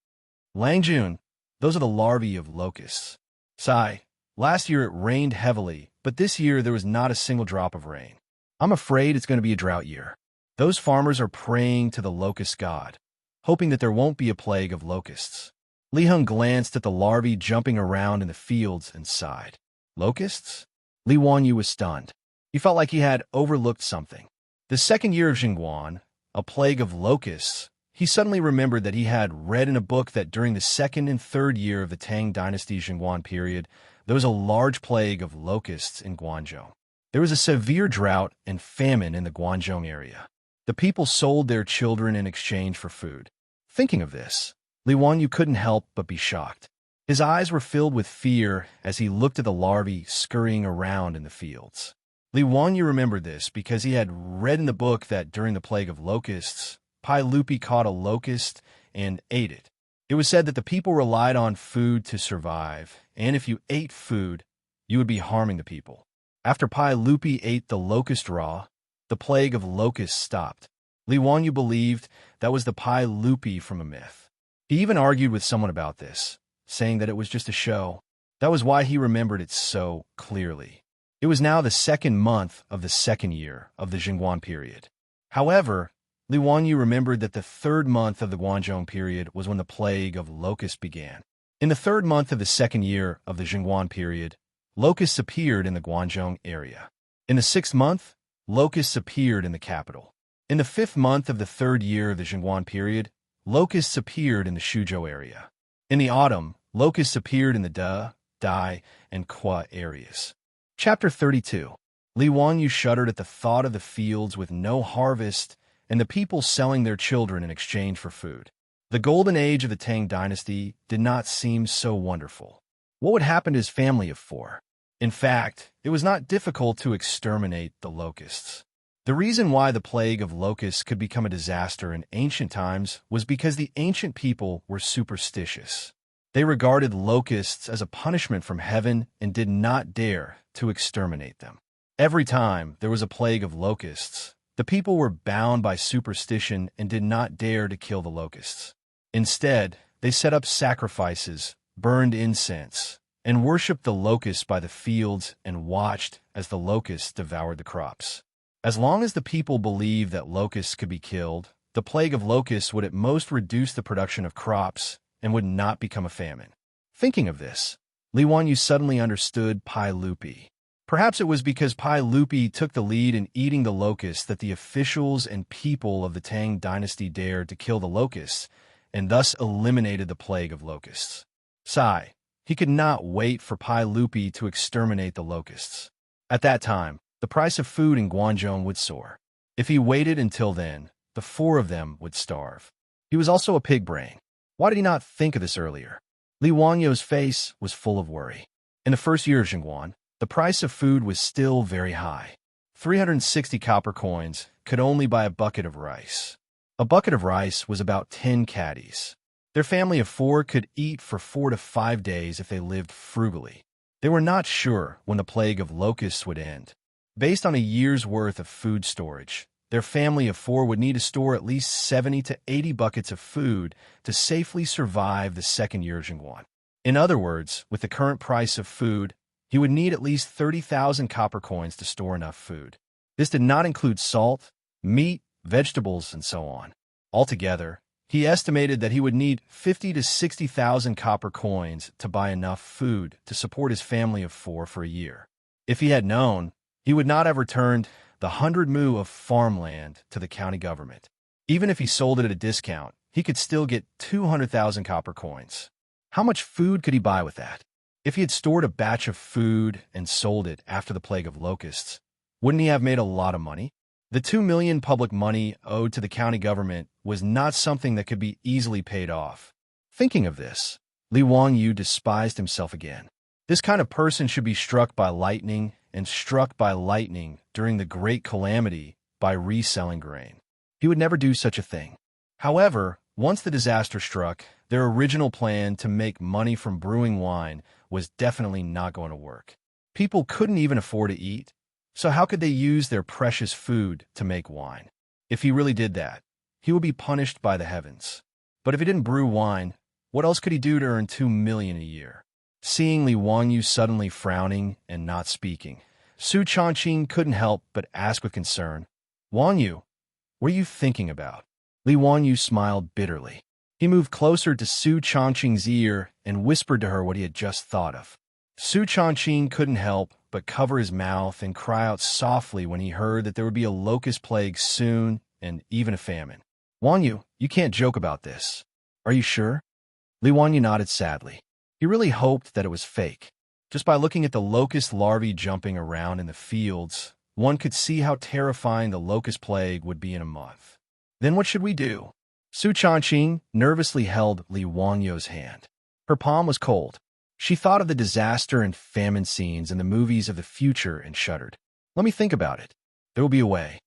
Speaker 1: Lang Jun, those are the larvae of locusts. Sai, last year it rained heavily, but this year there was not a single drop of rain. I'm afraid it's going to be a drought year. Those farmers are praying to the locust god, hoping that there won't be a plague of locusts. Li Heng glanced at the larvae jumping around in the fields and sighed. Locusts? Li Wanyu was stunned. He felt like he had overlooked something. The second year of Jingguan, a plague of locusts, he suddenly remembered that he had read in a book that during the second and third year of the Tang dynasty Jingguan period, there was a large plague of locusts in Guangzhou. There was a severe drought and famine in the Guangzhou area. The people sold their children in exchange for food. Thinking of this, Li Wanyu couldn't help but be shocked. His eyes were filled with fear as he looked at the larvae scurrying around in the fields. Li Wanyu remembered this because he had read in the book that during the plague of locusts, Pai Lupi caught a locust and ate it. It was said that the people relied on food to survive, and if you ate food, you would be harming the people. After Pai Lupi ate the locust raw, the plague of locusts stopped. Li Wanyu believed that was the Pai Lupi from a myth. He even argued with someone about this, saying that it was just a show. That was why he remembered it so clearly. It was now the second month of the second year of the Jingguan period. However, Li Wanyu remembered that the third month of the Guangzhou period was when the plague of locusts began. In the third month of the second year of the Jingguan period, locusts appeared in the Guangzhou area. In the sixth month, locusts appeared in the capital. In the fifth month of the third year of the Jingguan period, locusts appeared in the Suzhou area. In the autumn, locusts appeared in the De, Dai, and Kwa areas. Chapter 32. Li Wanyu shuddered at the thought of the fields with no harvest and the people selling their children in exchange for food. The golden age of the Tang dynasty did not seem so wonderful. What would happen to his family of four? In fact, it was not difficult to exterminate the locusts. The reason why the plague of locusts could become a disaster in ancient times was because the ancient people were superstitious. They regarded locusts as a punishment from heaven and did not dare to exterminate them. Every time there was a plague of locusts, the people were bound by superstition and did not dare to kill the locusts. Instead, they set up sacrifices, burned incense, and worshipped the locusts by the fields and watched as the locusts devoured the crops. As long as the people believed that locusts could be killed, the plague of locusts would at most reduce the production of crops and would not become a famine. Thinking of this, Li Wanyu suddenly understood Pai Lupi. Perhaps it was because Pai Lupi took the lead in eating the locusts that the officials and people of the Tang dynasty dared to kill the locusts and thus eliminated the plague of locusts. Sai, he could not wait for Pai Lupi to exterminate the locusts. At that time, the price of food in Guangzhou would soar. If he waited until then, the four of them would starve. He was also a pig brain. Why did he not think of this earlier? Li Wanyu's face was full of worry. In the first year of Jingguan, the price of food was still very high. 360 copper coins could only buy a bucket of rice. A bucket of rice was about 10 caddies. Their family of four could eat for 4 to 5 days if they lived frugally. They were not sure when the plague of locusts would end. Based on a year's worth of food storage, their family of 4 would need to store at least 70 to 80 buckets of food to safely survive the second year of Jingguan. In other words, with the current price of food, he would need at least 30,000 copper coins to store enough food. This did not include salt, meat, vegetables, and so on. Altogether, he estimated that he would need 50 to 60,000 copper coins to buy enough food to support his family of 4 for a year. If he had known, he would not have returned the 100 mu of farmland to the county government. Even if he sold it at a discount, he could still get 200,000 copper coins. How much food could he buy with that? If he had stored a batch of food and sold it after the plague of locusts, wouldn't he have made a lot of money? The 2 million public money owed to the county government was not something that could be easily paid off. Thinking of this, Li Wangyu despised himself again. This kind of person should be struck by lightning and struck by lightning during the great calamity by reselling grain. He would never do such a thing. However, once the disaster struck, their original plan to make money from brewing wine was definitely not going to work. People couldn't even afford to eat, so how could they use their precious food to make wine? If he really did that, he would be punished by the heavens. But if he didn't brew wine, what else could he do to earn 2 million a year? Seeing Li Wangyu suddenly frowning and not speaking, Su Changqing couldn't help but ask with concern, "Wangyu, what are you thinking about?" Li Wangyu smiled bitterly. He moved closer to Su Changqing's ear and whispered to her what he had just thought of. Su Changqing couldn't help but cover his mouth and cry out softly when he heard that there would be a locust plague soon and even a famine. "Wangyu, you can't joke about this. Are you sure?" Li Wangyu nodded sadly. He really hoped that it was fake. Just by looking at the locust larvae jumping around in the fields, one could see how terrifying the locust plague would be in a month. "Then what should we do?" Su Changqing nervously held Li Wangyu's hand. Her palm was cold. She thought of the disaster and famine scenes in the movies of the future and shuddered. "Let me think about it. There will be a way."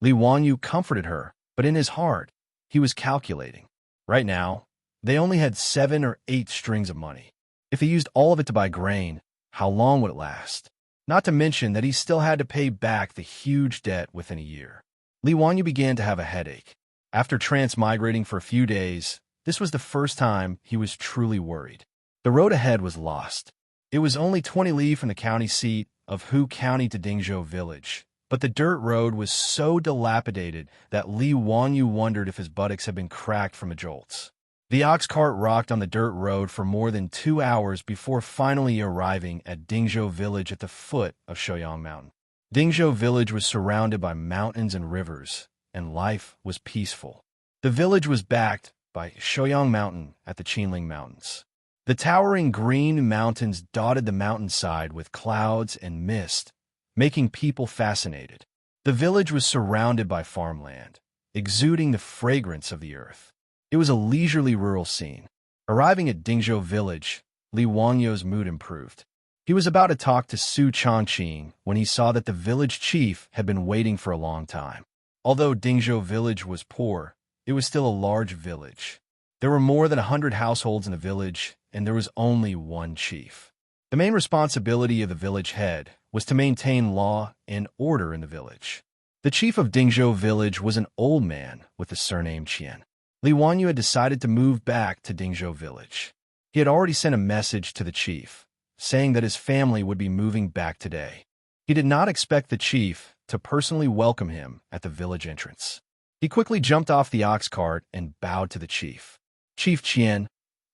Speaker 1: Li Wangyu comforted her, but in his heart, he was calculating. Right now, they only had 7 or 8 strings of money. If he used all of it to buy grain, how long would it last? Not to mention that he still had to pay back the huge debt within a year. Li Wangyu began to have a headache. After transmigrating for a few days, this was the first time he was truly worried. The road ahead was lost. It was only 20 li from the county seat of Hu County to Dingzhou Village, but the dirt road was so dilapidated that Li Wangyu wondered if his buttocks had been cracked from the jolts. The ox cart rocked on the dirt road for more than 2 hours before finally arriving at Dingzhou Village at the foot of Shouyang Mountain. Dingzhou Village was surrounded by mountains and rivers, and life was peaceful. The village was backed by Shouyang Mountain at the Qinling Mountains. The towering green mountains dotted the mountainside with clouds and mist, making people fascinated. The village was surrounded by farmland, exuding the fragrance of the earth. It was a leisurely rural scene. Arriving at Dingzhou Village, Li Wangyu's mood improved. He was about to talk to Su Changqing when he saw that the village chief had been waiting for a long time. Although Dingzhou Village was poor, it was still a large village. There were more than 100 households in the village, and there was only one chief. The main responsibility of the village head was to maintain law and order in the village. The chief of Dingzhou Village was an old man with the surname Qian. Li Wangyu had decided to move back to Dingzhou Village. He had already sent a message to the chief, saying that his family would be moving back today. He did not expect the chief to personally welcome him at the village entrance. He quickly jumped off the ox cart and bowed to the chief. "Chief Qian,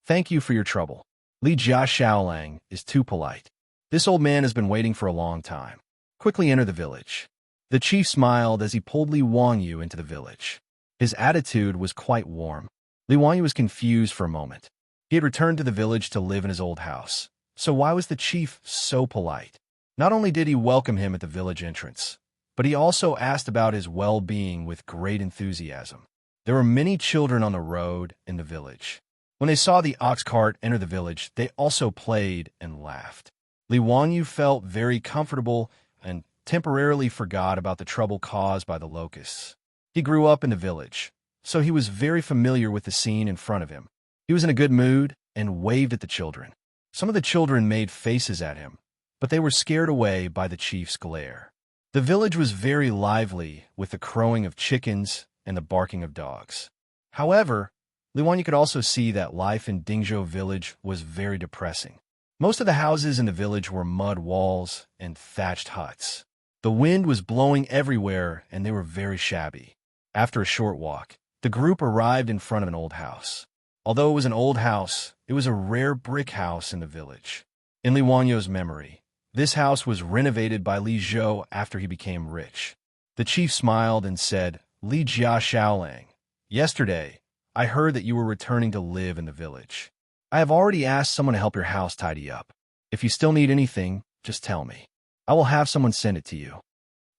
Speaker 1: thank you for your trouble. Li Jia Shaolang is too polite. This old man has been waiting for a long time. Quickly enter the village." The chief smiled as he pulled Li Wangyu into the village. His attitude was quite warm. Li Wangyu was confused for a moment. He had returned to the village to live in his old house. So why was the chief so polite? Not only did he welcome him at the village entrance, but he also asked about his well-being with great enthusiasm. There were many children on the road in the village. When they saw the ox cart enter the village, they also played and laughed. Li Wangyu felt very comfortable and temporarily forgot about the trouble caused by the locusts. He grew up in the village, so he was very familiar with the scene in front of him. He was in a good mood and waved at the children. Some of the children made faces at him, but they were scared away by the chief's glare. The village was very lively, with the crowing of chickens and the barking of dogs. However, Li Wanyu could also see that life in Dingzhou village was very depressing. Most of the houses in the village were mud walls and thatched huts. The wind was blowing everywhere, and they were very shabby. After a short walk, the group arrived in front of an old house. Although it was an old house, it was a rare brick house in the village. In Li Wanyu's memory, this house was renovated by Li Zhou after he became rich. The chief smiled and said, "Li Jia Xiaolang, yesterday, I heard that you were returning to live in the village. I have already asked someone to help your house tidy up. If you still need anything, just tell me. I will have someone send it to you."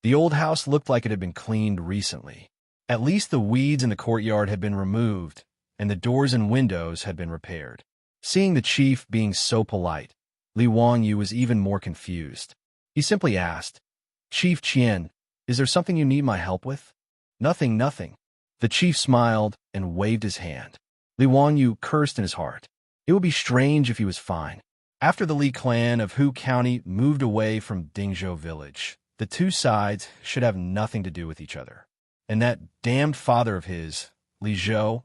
Speaker 1: The old house looked like it had been cleaned recently. At least the weeds in the courtyard had been removed, and the doors and windows had been repaired. Seeing the chief being so polite, Li Wanyu was even more confused. He simply asked, "Chief Qian, is there something you need my help with?" "Nothing, nothing." The chief smiled and waved his hand. Li Wanyu cursed in his heart. It would be strange if he was fine. After the Li clan of Hu County moved away from Dingzhou village, the two sides should have nothing to do with each other. And that damned father of his, Li Zhou,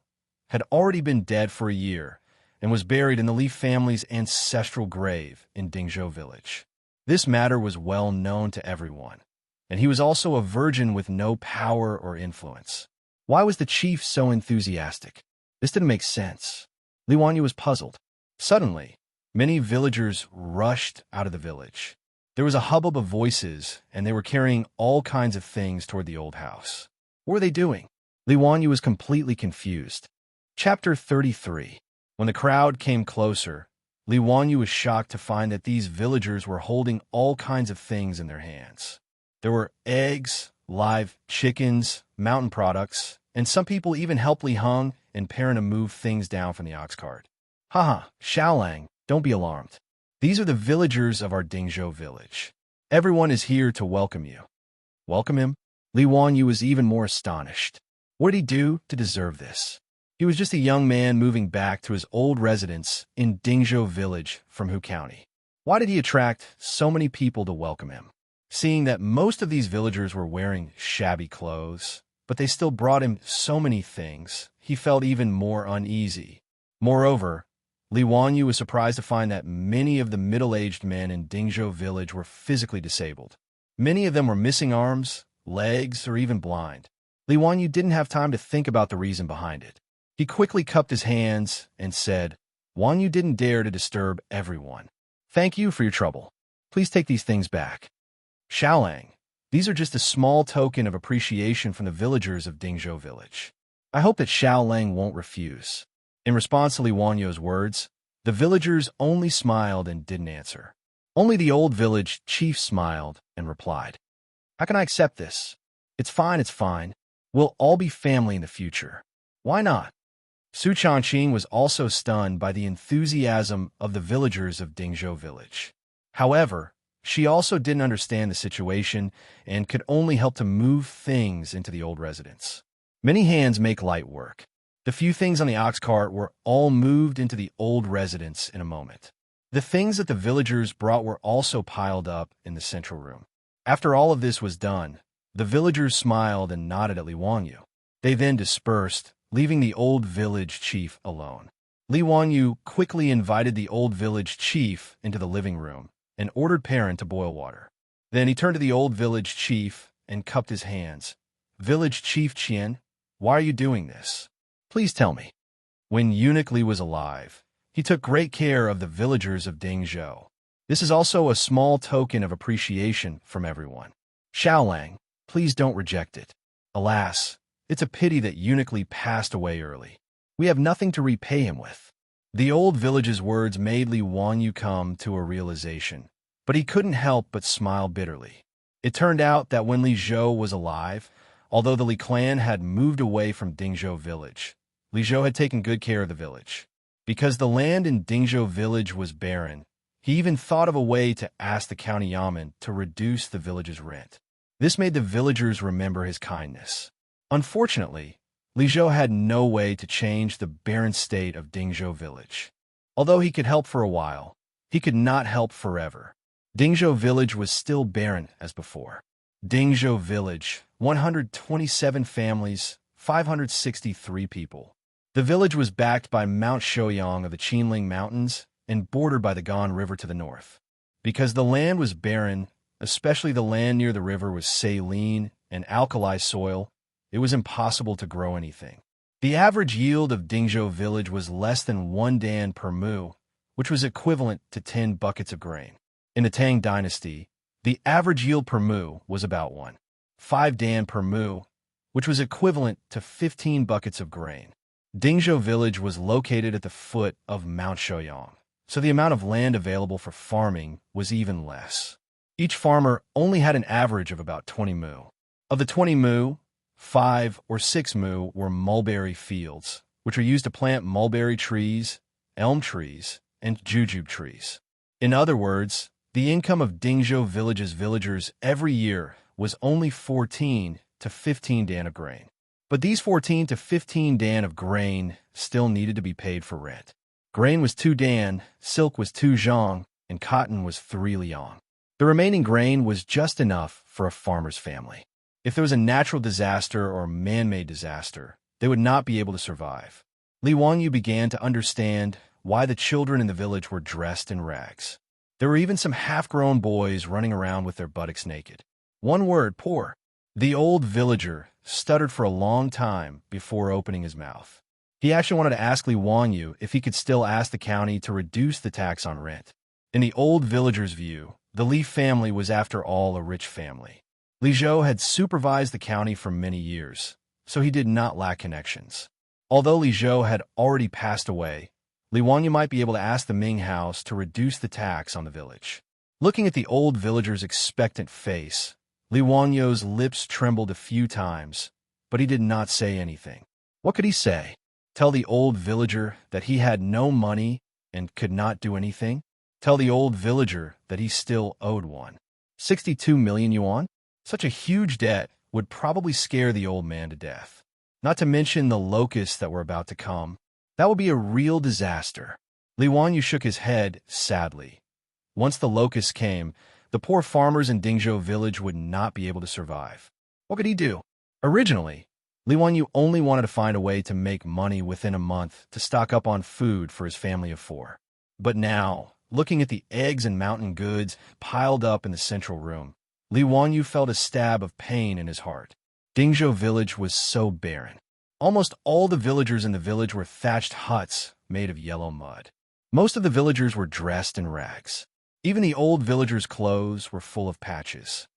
Speaker 1: had already been dead for a year and was buried in the Li family's ancestral grave in Dingzhou village. This matter was well known to everyone, and he was also a virgin with no power or influence. Why was the chief so enthusiastic? This didn't make sense. Li Wanyu was puzzled. Suddenly, many villagers rushed out of the village. There was a hubbub of voices, and they were carrying all kinds of things toward the old house. What were they doing? Li Wanyu was completely confused. Chapter 33. When the crowd came closer, Li Wanyu was shocked to find that these villagers were holding all kinds of things in their hands. There were eggs, live chickens, mountain products, and some people even helped Li Heng and Perrin to move things down from the ox cart. "Haha, Xiaolang, don't be alarmed. These are the villagers of our Dingzhou village. Everyone is here to welcome you." Welcome him? Li Wanyu was even more astonished. What did he do to deserve this? He was just a young man moving back to his old residence in Dingzhou village from Hu County. Why did he attract so many people to welcome him? Seeing that most of these villagers were wearing shabby clothes, but they still brought him so many things, he felt even more uneasy. Moreover, Li Wanyu was surprised to find that many of the middle-aged men in Dingzhou village were physically disabled. Many of them were missing arms, legs, or even blind. Li Wanyu didn't have time to think about the reason behind it. He quickly cupped his hands and said, "Wanyu didn't dare to disturb everyone. Thank you for your trouble. Please take these things back." "Xiaolang, these are just a small token of appreciation from the villagers of Dingzhou village. I hope that Xiaolang won't refuse." In response to Li Wanyu's words, the villagers only smiled and didn't answer. Only the old village chief smiled and replied, "How can I accept this? It's fine, it's fine. We'll all be family in the future. Why not?" Su Changqing was also stunned by the enthusiasm of the villagers of Dingzhou village. However, she also didn't understand the situation and could only help to move things into the old residence. Many hands make light work. The few things on the ox cart were all moved into the old residence in a moment. The things that the villagers brought were also piled up in the central room. After all of this was done, the villagers smiled and nodded at Li Wanyu. They then dispersed, leaving the old village chief alone. Li Wanyu quickly invited the old village chief into the living room and ordered Perrin to boil water. Then he turned to the old village chief and cupped his hands. "Village Chief Qian, why are you doing this? Please tell me." When Eunuch Li was alive, he took great care of the villagers of Dingzhou. This is also a small token of appreciation from everyone. "Xiaolang, please don't reject it. Alas, it's a pity that Eunuch Li passed away early. We have nothing to repay him with." The old village's words made Li Wanyu come to a realization, but he couldn't help but smile bitterly. It turned out that when Li Zhou was alive, although the Li clan had moved away from Dingzhou village, Li Zhou had taken good care of the village. Because the land in Dingzhou village was barren, he even thought of a way to ask the county yamen to reduce the village's rent. This made the villagers remember his kindness. Unfortunately, Li Zhou had no way to change the barren state of Dingzhou village. Although he could help for a while, he could not help forever. Dingzhou village was still barren as before. Dingzhou village, 127 families, 563 people. The village was backed by Mount Shouyang of the Qinling Mountains and bordered by the Gan River to the north. Because the land was barren, especially the land near the river was saline and alkali soil, it was impossible to grow anything. The average yield of Dingzhou village was less than 1 dan per mu, which was equivalent to 10 buckets of grain. In the Tang dynasty, the average yield per mu was about 1.5 dan per mu, which was equivalent to 15 buckets of grain. Dingzhou village was located at the foot of Mount Shouyang, so the amount of land available for farming was even less. Each farmer only had an average of about 20 mu. Of the 20 mu, 5 or 6 mu were mulberry fields, which were used to plant mulberry trees, elm trees, and jujube trees. In other words, the income of Dingzhou village's villagers every year was only 14 to 15 dan of grain. But these 14 to 15 dan of grain still needed to be paid for rent. Grain was 2 dan, silk was 2 zhang, and cotton was 3 liang. The remaining grain was just enough for a farmer's family. If there was a natural disaster or man-made disaster, they would not be able to survive. Li Wanyu began to understand why the children in the village were dressed in rags. There were even some half-grown boys running around with their buttocks naked. One word, poor. The old villager stuttered for a long time before opening his mouth. He actually wanted to ask Li Wanyu if he could still ask the county to reduce the tax on rent. In the old villager's view, the Li family was after all a rich family. Li Zhou had supervised the county for many years, so he did not lack connections. Although Li Zhou had already passed away, Li Wanyu might be able to ask the Ming house to reduce the tax on the village. Looking at the old villager's expectant face, Li Wanyu's lips trembled a few times, but he did not say anything. What could he say? Tell the old villager that he had no money and could not do anything? Tell the old villager that he still owed 62 million yuan? Such a huge debt would probably scare the old man to death. Not to mention the locusts that were about to come. That would be a real disaster. Li Wanyu shook his head sadly. Once the locusts came, the poor farmers in Dingzhou village would not be able to survive. What could he do? Originally, Li Wanyu only wanted to find a way to make money within a month to stock up on food for his family of 4. But now, looking at the eggs and mountain goods piled up in the central room, Li Wanyu felt a stab of pain in his heart. Dingzhou village was so barren. Almost all the villagers in the village were thatched huts made of yellow mud. Most of the villagers were dressed in rags. Even the old villagers' clothes were full of patches.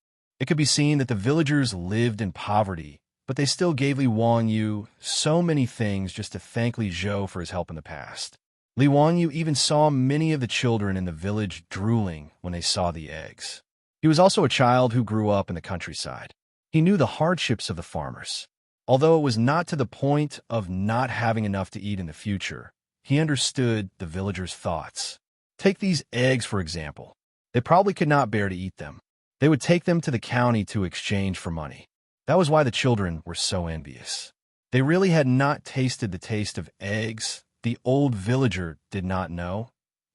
Speaker 1: It could be seen that the villagers lived in poverty, but they still gave Li Wanyu so many things just to thank Li Zhou for his help in the past. Li Wanyu even saw many of the children in the village drooling when they saw the eggs. He was also a child who grew up in the countryside. He knew the hardships of the farmers. Although it was not to the point of not having enough to eat in the future, he understood the villagers' thoughts. Take these eggs, for example. They probably could not bear to eat them. They would take them to the county to exchange for money. That was why the children were so envious. They really had not tasted the taste of eggs. The old villager did not know,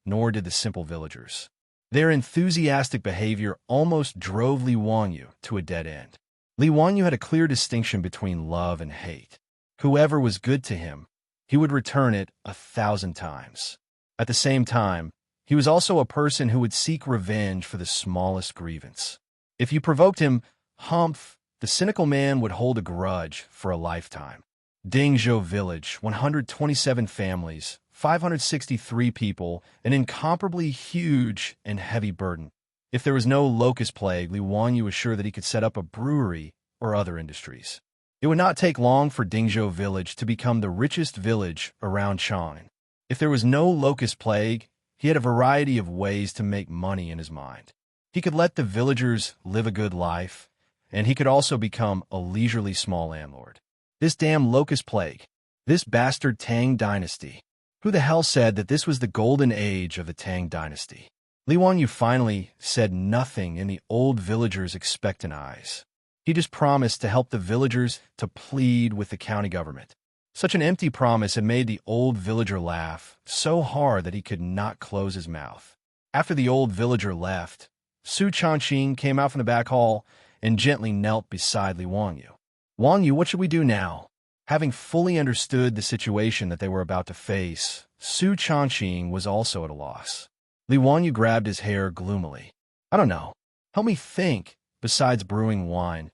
Speaker 1: nor did the simple villagers. Their enthusiastic behavior almost drove Li Wanyu to a dead end. Li Wanyu had a clear distinction between love and hate. Whoever was good to him, he would return it 1,000 times. At the same time, he was also a person who would seek revenge for the smallest grievance. If you provoked him, humph, the cynical man would hold a grudge for a lifetime. Dingzhou village, 127 families, 563 people, an incomparably huge and heavy burden. If there was no locust plague, Li Wanyu was sure that he could set up a brewery or other industries. It would not take long for Dingzhou village to become the richest village around Chang'an. If there was no locust plague, he had a variety of ways to make money in his mind. He could let the villagers live a good life, and he could also become a leisurely small landlord. This damn locust plague. This bastard Tang dynasty. Who the hell said that this was the golden age of the Tang dynasty? Li Wanyu finally said nothing in the old villager's expectant eyes. He just promised to help the villagers to plead with the county government. Such an empty promise had made the old villager laugh so hard that he could not close his mouth. After the old villager left, Su Changqing came out from the back hall and gently knelt beside Li Wangyu. Wangyu, what should we do now? Having fully understood the situation that they were about to face, Su Changqing was also at a loss. Li Wangyu grabbed his hair gloomily. I don't know. Help me think. Besides brewing wine,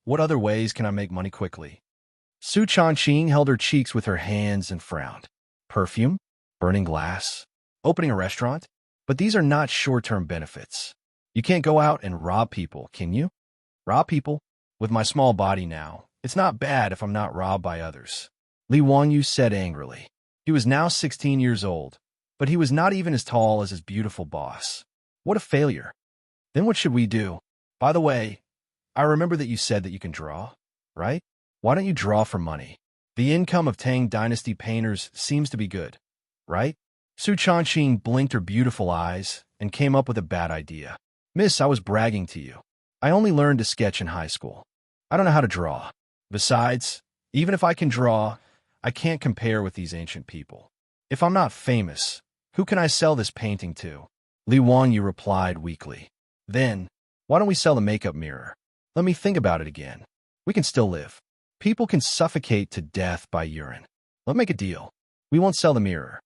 Speaker 1: what other ways can I make money quickly? Su Changqing held her cheeks with her hands and frowned. Perfume? Burning glass? Opening a restaurant? But these are not short-term benefits. You can't go out and rob people, can you? Rob people? With my small body now, it's not bad if I'm not robbed by others. Li Wangyu said angrily. He was now 16 years old, but he was not even as tall as his beautiful boss. What a failure. Then what should we do? By the way, I remember that you said that you can draw, right? Why don't you draw for money? The income of Tang dynasty painters seems to be good, right? Su Changqing blinked her beautiful eyes and came up with a bad idea. Miss, I was bragging to you. I only learned to sketch in high school. I don't know how to draw. Besides, even if I can draw, I can't compare with these ancient people. If I'm not famous, who can I sell this painting to? Li Wangyu replied weakly. Then, why don't we sell the makeup mirror? Let me think about it again. We can still live. People can suffocate to death by urine. Let's make a deal. We won't sell the mirror.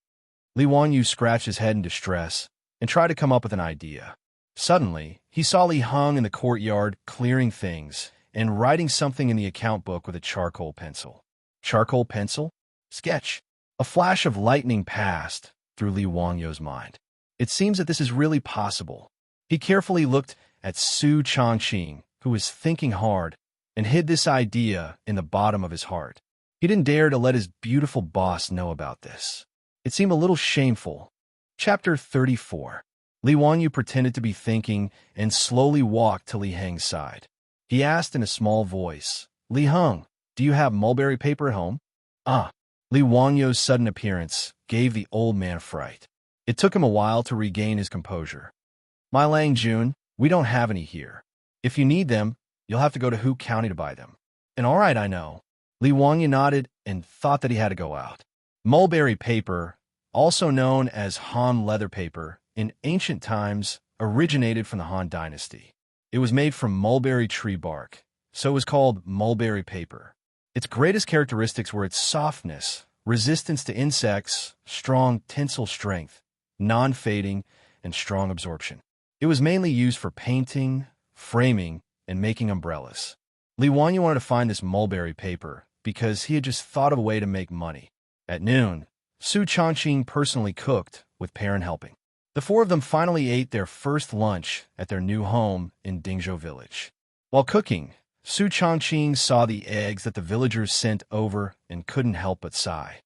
Speaker 1: Li Wangyu scratched his head in distress and tried to come up with an idea. Suddenly, he saw Li Heng in the courtyard clearing things and writing something in the account book with a charcoal pencil. Charcoal pencil? Sketch. A flash of lightning passed through Li Wangyu's mind. It seems that this is really possible. He carefully looked at Su Changqing, who was thinking hard, and hid this idea in the bottom of his heart. He didn't dare to let his beautiful boss know about this. It seemed a little shameful. Chapter 34. Li Wangyu pretended to be thinking and slowly walked to Li Heng's side. He asked in a small voice, Li Heng, do you have mulberry paper at home? Li Wangyu's sudden appearance gave the old man a fright. It took him a while to regain his composure. My Lang Jun, we don't have any here. If you need them, you'll have to go to Hu County to buy them. And all right, I know. Li Wangyu nodded and thought that he had to go out. Mulberry paper, also known as Han leather paper, in ancient times originated from the Han dynasty. It was made from mulberry tree bark, so it was called mulberry paper. Its greatest characteristics were its softness, resistance to insects, strong tensile strength, non-fading, and strong absorption. It was mainly used for painting, framing, and making umbrellas. Li Wangyu wanted to find this mulberry paper because he had just thought of a way to make money. At noon, Su Changqing personally cooked, with Perrin helping. The four of them finally ate their first lunch at their new home in Dingzhou village. While cooking, Su Changqing saw the eggs that the villagers sent over and couldn't help but sigh.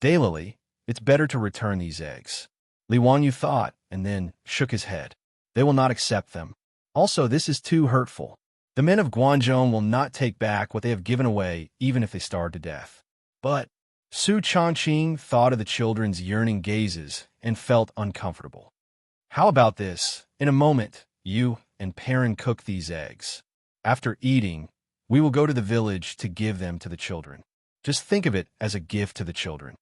Speaker 1: Daily, it's better to return these eggs. Li Wangyu thought and then shook his head. They will not accept them. Also, this is too hurtful. The men of Guanzhong will not take back what they have given away, even if they starve to death. But Su Changqing thought of the children's yearning gazes and felt uncomfortable. How about this? In a moment, you and Perrin cook these eggs. After eating, we will go to the village to give them to the children. Just think of it as a gift to the children.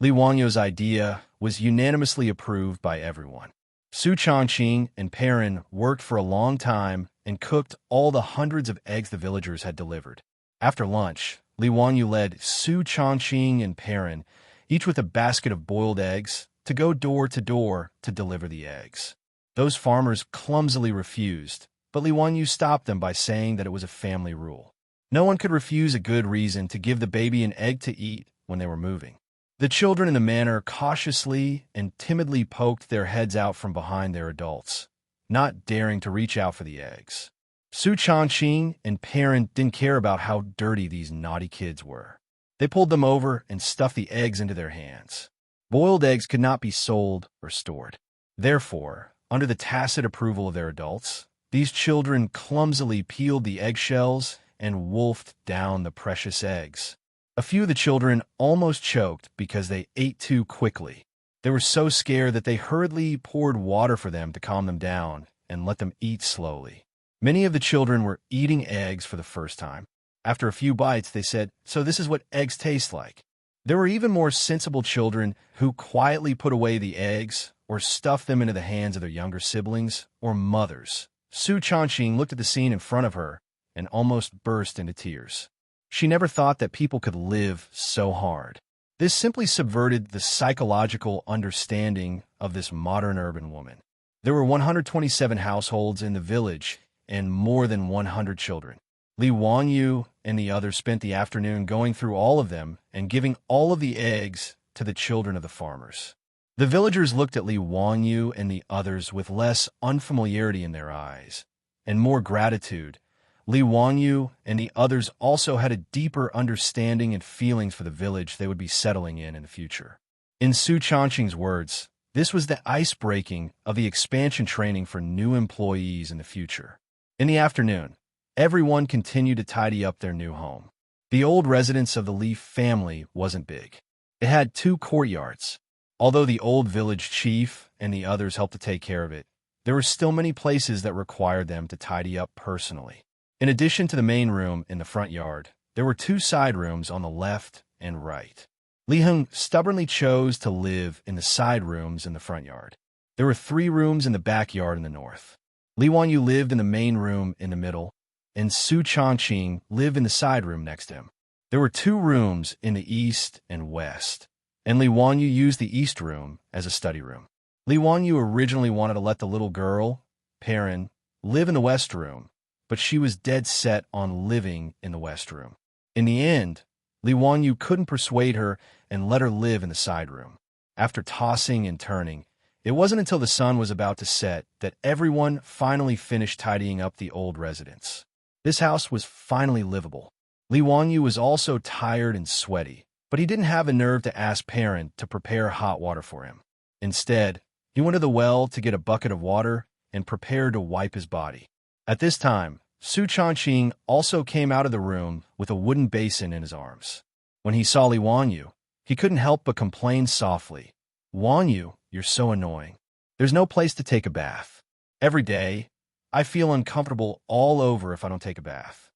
Speaker 1: Li Wangyu's idea was unanimously approved by everyone. Su Changqing and Perrin worked for a long time and cooked all the hundreds of eggs the villagers had delivered. After lunch, Li Wangyu led Su Changqing and Perrin, each with a basket of boiled eggs, to go door to door to deliver the eggs. Those farmers clumsily refused, but Li Wangyu stopped them by saying that it was a family rule. No one could refuse a good reason to give the baby an egg to eat when they were moving. The children in the manor cautiously and timidly poked their heads out from behind their adults, not daring to reach out for the eggs. Su Changqing and Perrin didn't care about how dirty these naughty kids were. They pulled them over and stuffed the eggs into their hands. Boiled eggs could not be sold or stored. Therefore, under the tacit approval of their adults, these children clumsily peeled the eggshells and wolfed down the precious eggs. A few of the children almost choked because they ate too quickly. They were so scared that they hurriedly poured water for them to calm them down and let them eat slowly. Many of the children were eating eggs for the first time. After a few bites, they said, "So this is what eggs taste like." There were even more sensible children who quietly put away the eggs or stuff them into the hands of their younger siblings or mothers. Su Changqing looked at the scene in front of her and almost burst into tears. She never thought that people could live so hard. This simply subverted the psychological understanding of this modern urban woman. There were 127 households in the village and more than 100 children. Li Wanyu and the others spent the afternoon going through all of them and giving all of the eggs to the children of the farmers. The villagers looked at Li Wanyu and the others with less unfamiliarity in their eyes and more gratitude. Li Wanyu and the others also had a deeper understanding and feelings for the village they would be settling in the future. In Su Changqing's words, this was the ice-breaking of the expansion training for new employees in the future. In the afternoon, everyone continued to tidy up their new home. The old residence of the Li family wasn't big. It had 2 courtyards. Although the old village chief and the others helped to take care of it, there were still many places that required them to tidy up personally. In addition to the main room in the front yard, there were 2 side rooms on the left and right. Li Heng stubbornly chose to live in the side rooms in the front yard. There were 3 rooms in the backyard in the north. Li Wanyu lived in the main room in the middle, and Su Changqing lived in the side room next to him. There were 2 rooms in the east and west, and Li Wanyu used the east room as a study room. Li Wanyu originally wanted to let the little girl, Perrin, live in the west room, but she was dead set on living in the west room. In the end, Li Wanyu couldn't persuade her and let her live in the side room. After tossing and turning, it wasn't until the sun was about to set that everyone finally finished tidying up the old residence. This house was finally livable. Li Wanyu was also tired and sweaty, but he didn't have the nerve to ask Perrin to prepare hot water for him. Instead, he went to the well to get a bucket of water and prepared to wipe his body. At this time, Su Changqing also came out of the room with a wooden basin in his arms. When he saw Li Wanyu, he couldn't help but complain softly. "Wanyu, you're so annoying. There's no place to take a bath. Every day, I feel uncomfortable all over if I don't take a bath."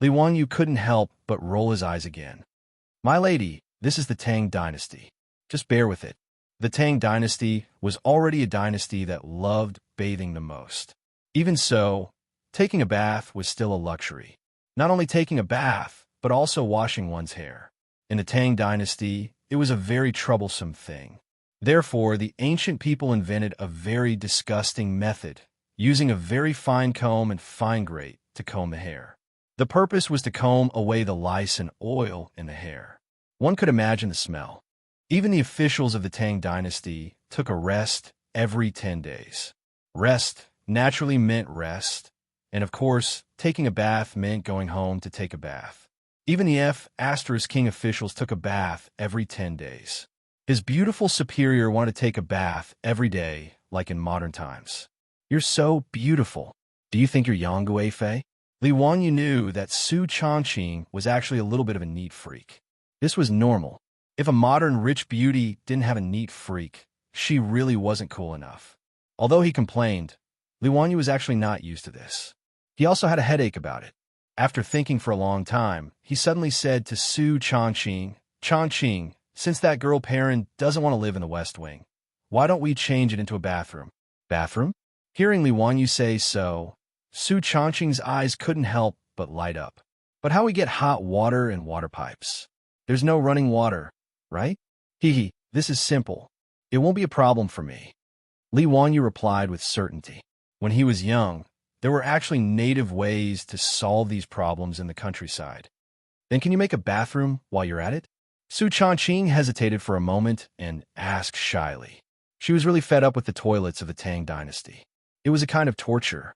Speaker 1: Li Wanyu couldn't help but roll his eyes again. "My lady, this is the Tang dynasty. Just bear with it." The Tang dynasty was already a dynasty that loved bathing the most. Even so, taking a bath was still a luxury. Not only taking a bath, but also washing one's hair. In the Tang dynasty, it was a very troublesome thing. Therefore, the ancient people invented a very disgusting method, using a very fine comb and fine grate to comb the hair. The purpose was to comb away the lice and oil in the hair. One could imagine the smell. Even the officials of the Tang dynasty took a rest every 10 days. Rest naturally meant rest, and of course, taking a bath meant going home to take a bath. Even the King officials took a bath every 10 days. His beautiful superior wanted to take a bath every day, like in modern times. "You're so beautiful. Do you think you're Yang Fei?" Li Wanyu knew that Su Changqing was actually a little bit of a neat freak. This was normal. If a modern rich beauty didn't have a neat freak, she really wasn't cool enough. Although he complained, Li Wanyu was actually not used to this. He also had a headache about it. After thinking for a long time, he suddenly said to Su Changqing, "Changqing, since that girl Perrin doesn't want to live in the West Wing, why don't we change it into a bathroom?" "Bathroom?" Hearing Li Wanyu say so, Su Changqing's eyes couldn't help but light up. "But how we get hot water and water pipes? There's no running water, right?" "Hee, this is simple. It won't be a problem for me." Li Wanyu replied with certainty. When he was young, there were actually native ways to solve these problems in the countryside. "Then can you make a bathroom while you're at it?" Su Changqing hesitated for a moment and asked shyly. She was really fed up with the toilets of the Tang dynasty. It was a kind of torture.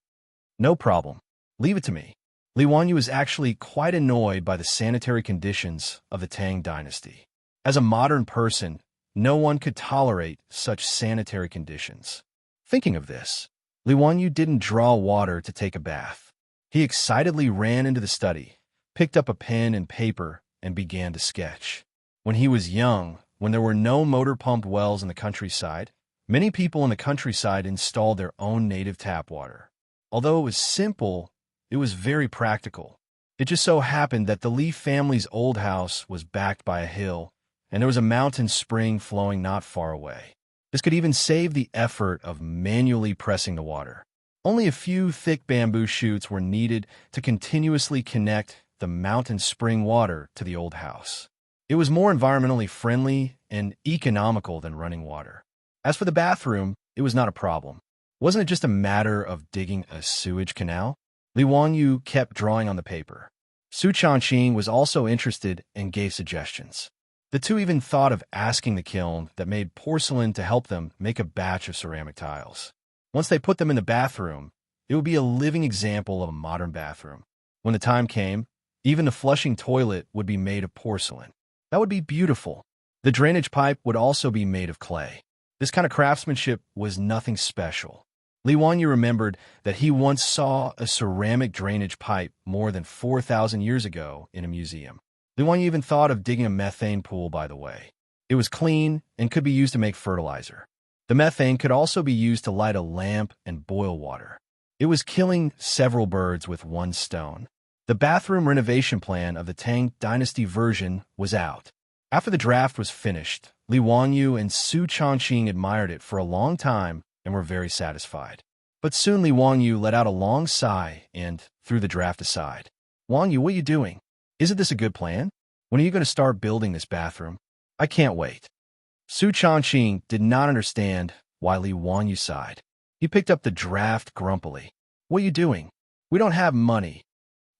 Speaker 1: "No problem. Leave it to me." Li Wanyu was actually quite annoyed by the sanitary conditions of the Tang dynasty. As a modern person, no one could tolerate such sanitary conditions. Thinking of this, Li Wanyu didn't draw water to take a bath. He excitedly ran into the study, picked up a pen and paper, and began to sketch. When he was young, when there were no motor-pumped wells in the countryside, many people in the countryside installed their own native tap water. Although it was simple, it was very practical. It just so happened that the Li family's old house was backed by a hill, and there was a mountain spring flowing not far away. This could even save the effort of manually pressing the water. Only a few thick bamboo shoots were needed to continuously connect the mountain spring water to the old house. It was more environmentally friendly and economical than running water. As for the bathroom, it was not a problem. Wasn't it just a matter of digging a sewage canal? Li Wanyu kept drawing on the paper. Su Changqing was also interested and gave suggestions. The two even thought of asking the kiln that made porcelain to help them make a batch of ceramic tiles. Once they put them in the bathroom, it would be a living example of a modern bathroom. When the time came, even the flushing toilet would be made of porcelain. That would be beautiful. The drainage pipe would also be made of clay. This kind of craftsmanship was nothing special. Li Wanyu remembered that he once saw a ceramic drainage pipe more than 4,000 years ago in a museum. Li Wanyu even thought of digging a methane pool, by the way. It was clean and could be used to make fertilizer. The methane could also be used to light a lamp and boil water. It was killing several birds with one stone. The bathroom renovation plan of the Tang Dynasty version was out. After the draft was finished, Li Wanyu and Su Changqing admired it for a long time and were very satisfied. But soon Li Wanyu let out a long sigh and threw the draft aside. "Wanyu, what are you doing? Isn't this a good plan? When are you going to start building this bathroom? I can't wait." Su Changqing did not understand why Li Wanyu sighed. He picked up the draft grumpily. "What are you doing? We don't have money."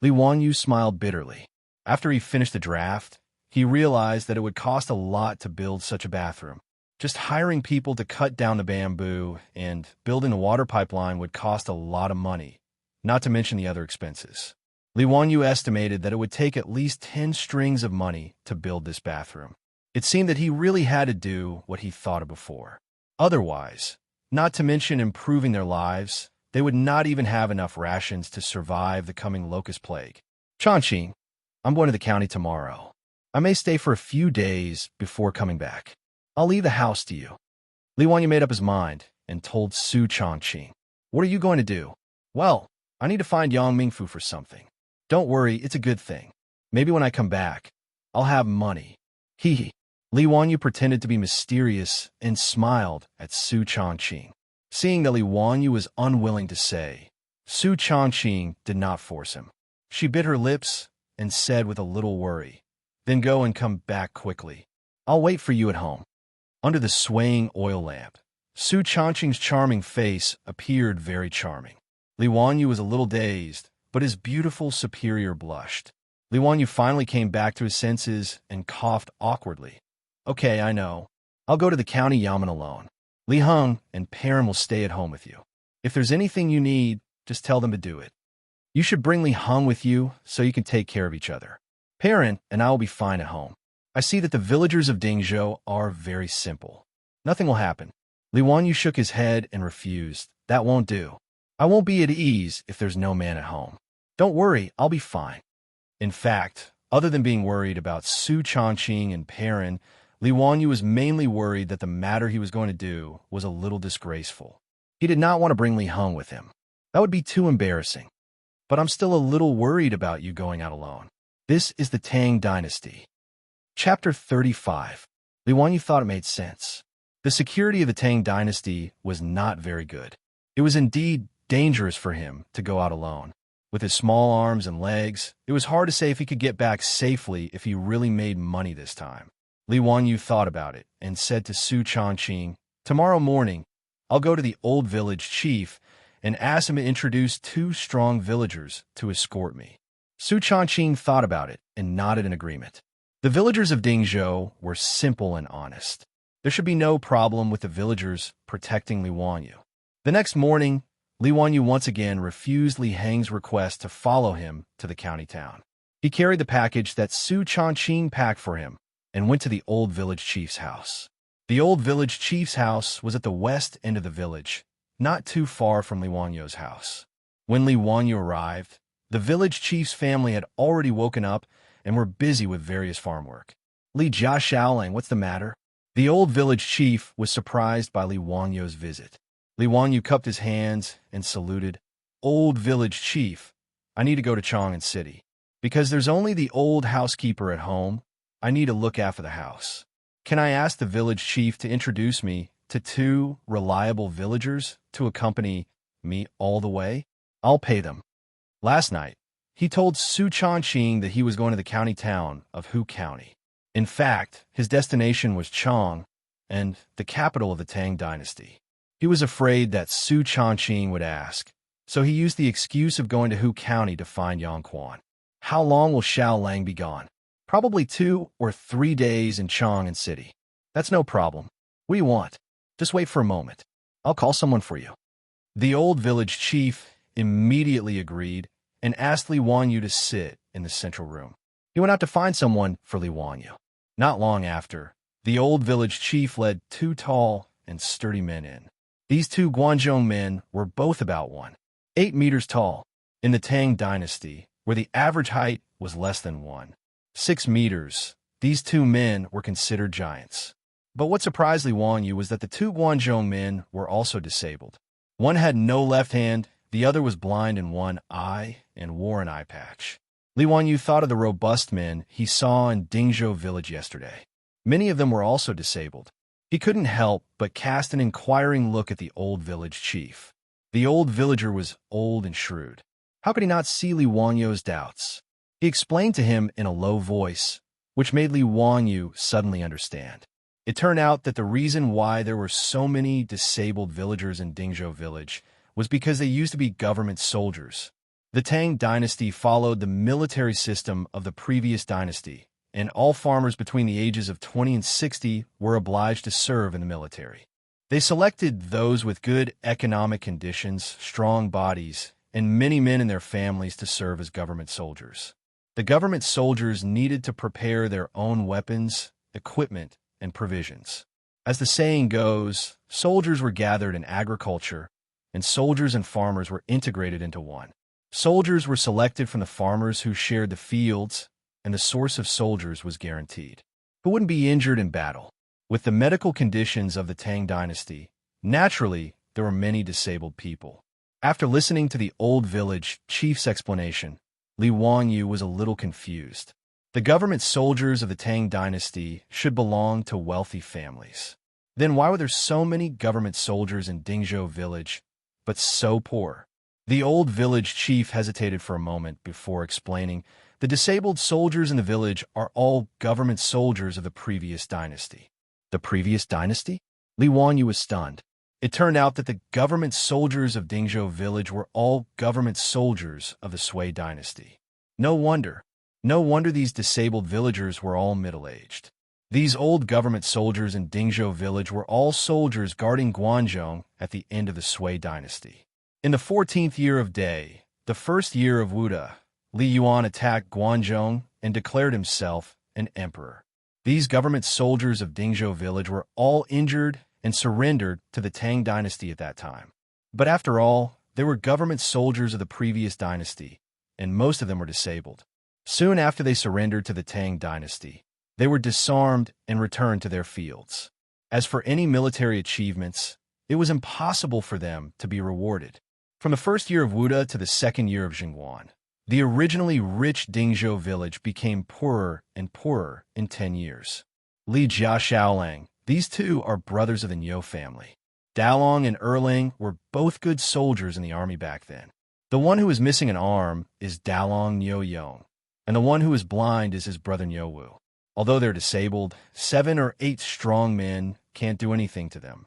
Speaker 1: Li Wanyu smiled bitterly. After he finished the draft, he realized that it would cost a lot to build such a bathroom. Just hiring people to cut down the bamboo and building the water pipeline would cost a lot of money, not to mention the other expenses. Li Wanyu estimated that it would take at least 10 strings of money to build this bathroom. It seemed that he really had to do what he thought of before. Otherwise, not to mention improving their lives, they would not even have enough rations to survive the coming locust plague. "Changqing, I'm going to the county tomorrow. I may stay for a few days before coming back. I'll leave the house to you." Li Wanyu made up his mind and told Su Changqing. "What are you going to do?" "Well, I need to find Yang Mingfu for something. Don't worry, it's a good thing. Maybe when I come back, I'll have money." Hee. Li Wanyu pretended to be mysterious and smiled at Su Changqing. Seeing that Li Wanyu was unwilling to say, Su Changqing did not force him. She bit her lips and said with a little worry, "Then go and come back quickly. I'll wait for you at home." Under the swaying oil lamp, Su Changqing's charming face appeared very charming. Li Wanyu was a little dazed, but his beautiful superior blushed. Li Wanyu finally came back to his senses and coughed awkwardly. "Okay, I know. I'll go to the county yamen alone. Li Heng and Perrin will stay at home with you. If there's anything you need, just tell them to do it. You should bring Li Heng with you so you can take care of each other. Perrin and I will be fine at home. I see that the villagers of Dingzhou are very simple. Nothing will happen." Li Wanyu shook his head and refused. "That won't do. I won't be at ease if there's no man at home. Don't worry, I'll be fine." In fact, other than being worried about Su Changqing and Perrin, Li Wanyu was mainly worried that the matter he was going to do was a little disgraceful. He did not want to bring Li Heng with him. That would be too embarrassing. "But I'm still a little worried about you going out alone. This is the Tang Dynasty." Chapter 35. Li Wanyu thought it made sense. The security of the Tang Dynasty was not very good. It was indeed dangerous for him to go out alone. With his small arms and legs, it was hard to say if he could get back safely if he really made money this time. Li Wanyu thought about it and said to Su Changqing, "Tomorrow morning, I'll go to the old village chief and ask him to introduce 2 strong villagers to escort me." Su Changqing thought about it and nodded in agreement. The villagers of Dingzhou were simple and honest. There should be no problem with the villagers protecting Li Wanyu. The next morning, Li Wanyu once again refused Li Heng's request to follow him to the county town. He carried the package that Su Changqing packed for him and went to the old village chief's house. The old village chief's house was at the west end of the village, not too far from Li Wanyu's house. When Li Wanyu arrived, the village chief's family had already woken up and were busy with various farm work. "Li Jia Shaoling, what's the matter?" The old village chief was surprised by Li Wanyu's visit. Li Wanyu cupped his hands and saluted. "Old village chief, I need to go to Chang'an City. Because there's only the old housekeeper at home, I need to look after the house. Can I ask the village chief to introduce me to 2 reliable villagers to accompany me all the way? I'll pay them. Last night, he told Su Changqing that he was going to the county town of Hu County. In fact, his destination was Chang, and the capital of the Tang dynasty. He was afraid that Su Changqing would ask, so he used the excuse of going to Hu County to find Yang Quan. How long will Xiao Lang be gone? Probably 2 or 3 days in Chang and City. That's no problem. What do you want? Just wait for a moment. I'll call someone for you. The old village chief immediately agreed and asked Li Wanyu to sit in the central room. He went out to find someone for Li Wanyu. Not long after, the old village chief led 2 tall and sturdy men in. These 2 Guanzhong men were both about 1.8 meters tall. In the Tang dynasty, where the average height was less than 1.6 meters, these 2 men were considered giants. But what surprised Li Wanyu was that the 2 Guanzhong men were also disabled. One had no left hand, the other was blind in one eye and wore an eye patch. Li Wanyu thought of the robust men he saw in Dingzhou village yesterday. Many of them were also disabled. He couldn't help but cast an inquiring look at the old village chief. The old villager was old and shrewd. How could he not see Li Wanyu's doubts? He explained to him in a low voice, which made Li Wanyu suddenly understand. It turned out that the reason why there were so many disabled villagers in Dingzhou village was because they used to be government soldiers. The Tang dynasty followed the military system of the previous dynasty, and all farmers between the ages of 20 and 60 were obliged to serve in the military. They selected those with good economic conditions, strong bodies, and many men and their families to serve as government soldiers. The government soldiers needed to prepare their own weapons, equipment, and provisions. As the saying goes, soldiers were gathered in agriculture, and soldiers and farmers were integrated into one. Soldiers were selected from the farmers who shared the fields, and the source of soldiers was guaranteed. Who wouldn't be injured in battle? With the medical conditions of the Tang dynasty, naturally, there were many disabled people. After listening to the old village chief's explanation, Li Wanyu was a little confused. The government soldiers of the Tang dynasty should belong to wealthy families. Then why were there so many government soldiers in Dingzhou village, but so poor? The old village chief hesitated for a moment before explaining, the disabled soldiers in the village are all government soldiers of the previous dynasty. The previous dynasty? Li Wanyu was stunned. It turned out that the government soldiers of Dingzhou village were all government soldiers of the Sui dynasty. No wonder these disabled villagers were all middle-aged. These old government soldiers in Dingzhou village were all soldiers guarding Guanzhong at the end of the Sui dynasty. In the 14th year of Day, the first year of Wuda, Li Yuan attacked Guanzhong and declared himself an emperor. These government soldiers of Dingzhou village were all injured and surrendered to the Tang dynasty at that time. But after all, they were government soldiers of the previous dynasty, and most of them were disabled. Soon after they surrendered to the Tang dynasty, they were disarmed and returned to their fields. As for any military achievements, it was impossible for them to be rewarded. From the first year of Wuda to the second year of Jingguan, the originally rich Dingzhou village became poorer and poorer in 10 years. Li Jia Xiaolang, these 2 are brothers of the Niu family. Dalong and Erlang were both good soldiers in the army back then. The one who is missing an arm is Dalong Niu Yong, and the one who is blind is his brother Niu Wu. Although they're disabled, 7 or 8 strong men can't do anything to them.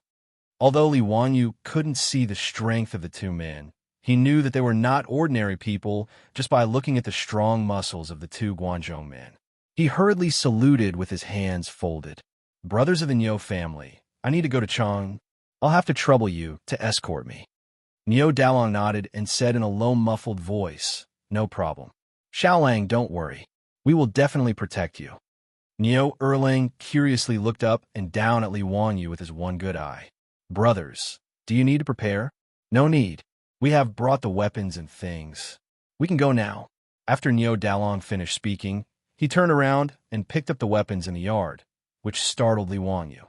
Speaker 1: Although Li Wanyu couldn't see the strength of the 2 men, he knew that they were not ordinary people just by looking at the strong muscles of the 2 Guanzhong men. He hurriedly saluted with his hands folded. Brothers of the Niu family, I need to go to Chang. I'll have to trouble you to escort me. Niu Dalong nodded and said in a low muffled voice, no problem. Xiaolang, don't worry. We will definitely protect you. Niu Erlang curiously looked up and down at Li Wanyu with his one good eye. Brothers, do you need to prepare? No need. We have brought the weapons and things. We can go now. After Niu Dalong finished speaking, he turned around and picked up the weapons in the yard, which startled Li Wanyu.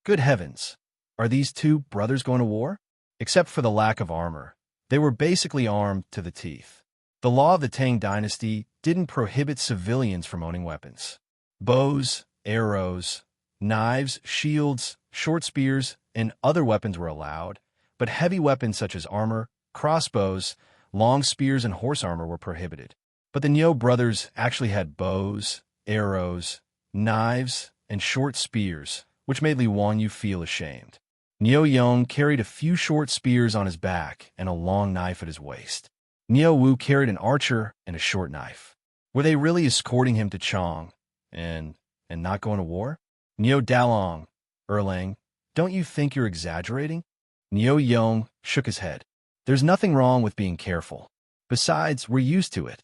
Speaker 1: Good heavens! Are these 2 brothers going to war? Except for the lack of armor, they were basically armed to the teeth. The law of the Tang dynasty didn't prohibit civilians from owning weapons. Bows, arrows, knives, shields, short spears, and other weapons were allowed, but heavy weapons such as armor, crossbows, long spears, and horse armor were prohibited. But the Niu brothers actually had bows, arrows, knives, and short spears, which made Li Wanyu feel ashamed. Niu Yong carried a few short spears on his back and a long knife at his waist. Niu Wu carried an archer and a short knife. Were they really escorting him to Chang and not going to war? Niu Dalong, Erlang, don't you think you're exaggerating? Niu Yong shook his head. There's nothing wrong with being careful. Besides, we're used to it.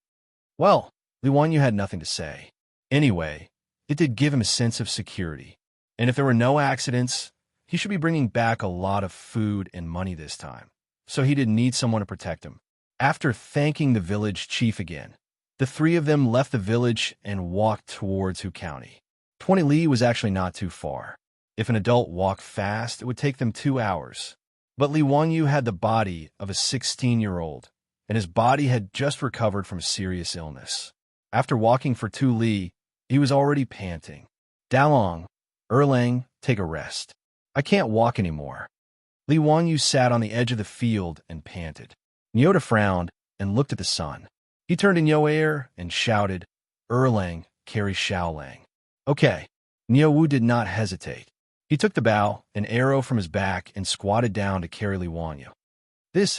Speaker 1: Well, Li Wanyu had nothing to say. Anyway, it did give him a sense of security. And if there were no accidents, he should be bringing back a lot of food and money this time. So he didn't need someone to protect him. After thanking the village chief again, the three of them left the village and walked towards Hu County. 20 li was actually not too far. If an adult walked fast, it would take them 2 hours. But Li Wanyu had the body of a 16-year-old, and his body had just recovered from a serious illness. After walking for 2 li, he was already panting. Dalong, Erlang, take a rest. I can't walk anymore. Li Wanyu sat on the edge of the field and panted. Nyota frowned and looked at the sun. He turned to Nyoair and shouted, Erlang, carry Xiaolang. Okay. Niu Wu did not hesitate. He took the bow, an arrow from his back, and squatted down to carry Li Wanyu.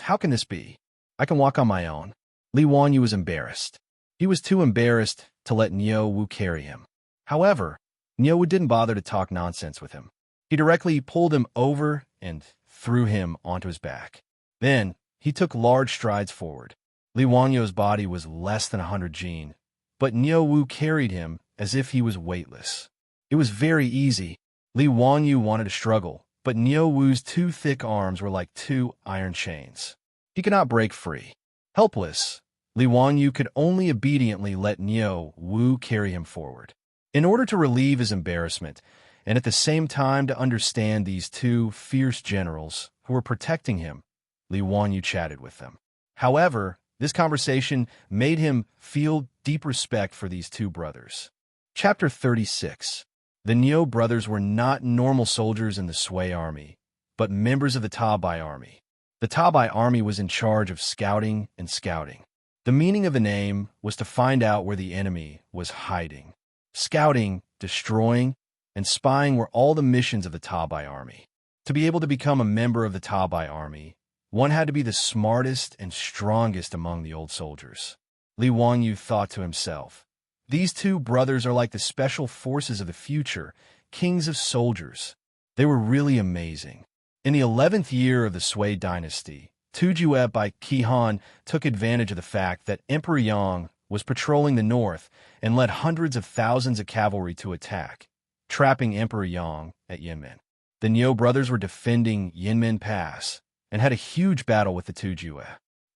Speaker 1: How can this be? I can walk on my own. Li Wanyu was embarrassed. He was too embarrassed to let Niu Wu carry him. However, Niu Wu didn't bother to talk nonsense with him. He directly pulled him over and threw him onto his back. Then, he took large strides forward. Li Wanyu's body was less than 100 jin, but Niu Wu carried him as if he was weightless. It was very easy. Li Wanyu wanted to struggle, but Niu Wu's 2 thick arms were like 2 iron chains. He could not break free. Helpless, Li Wanyu could only obediently let Niu Wu carry him forward. In order to relieve his embarrassment, and at the same time to understand these 2 fierce generals who were protecting him, Li Wanyu chatted with them. However, this conversation made him feel deep respect for these 2 brothers. Chapter 36. The Niu brothers were not normal soldiers in the Sui army, but members of the Tabai army. The Tabai army was in charge of scouting and scouting. The meaning of the name was to find out where the enemy was hiding. Scouting, destroying, and spying were all the missions of the Tabai army. To be able to become a member of the Tabai army, one had to be the smartest and strongest among the old soldiers. Li Wanyu thought to himself, these 2 brothers are like the special forces of the future, kings of soldiers. They were really amazing. In the 11th year of the Sui dynasty, Tujue by Qihan took advantage of the fact that Emperor Yang was patrolling the north and led hundreds of thousands of cavalry to attack, trapping Emperor Yang at Yinmen. The Niu brothers were defending Yinmen Pass and had a huge battle with the Tujue.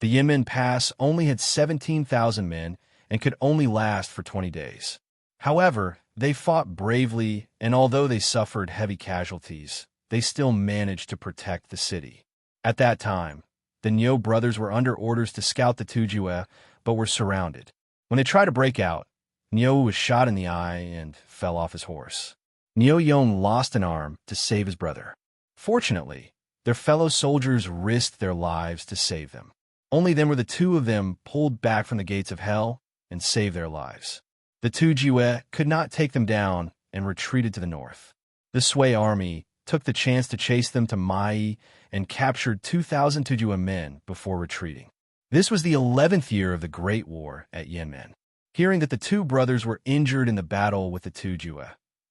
Speaker 1: The Yinmen Pass only had 17,000 men and could only last for 20 days. However, they fought bravely, and although they suffered heavy casualties, they still managed to protect the city. At that time, the Niu brothers were under orders to scout the Tujue, but were surrounded. When they tried to break out, Niu was shot in the eye and fell off his horse. Niu Yong lost an arm to save his brother. Fortunately, their fellow soldiers risked their lives to save them. Only then were the 2 of them pulled back from the gates of hell and saved their lives. The Tujue could not take them down and retreated to the north. The Sui army took the chance to chase them to Mai and captured 2,000 Tujue men before retreating. This was the 11th year of the Great War at Yinmen. Hearing that the 2 brothers were injured in the battle with the Tujue,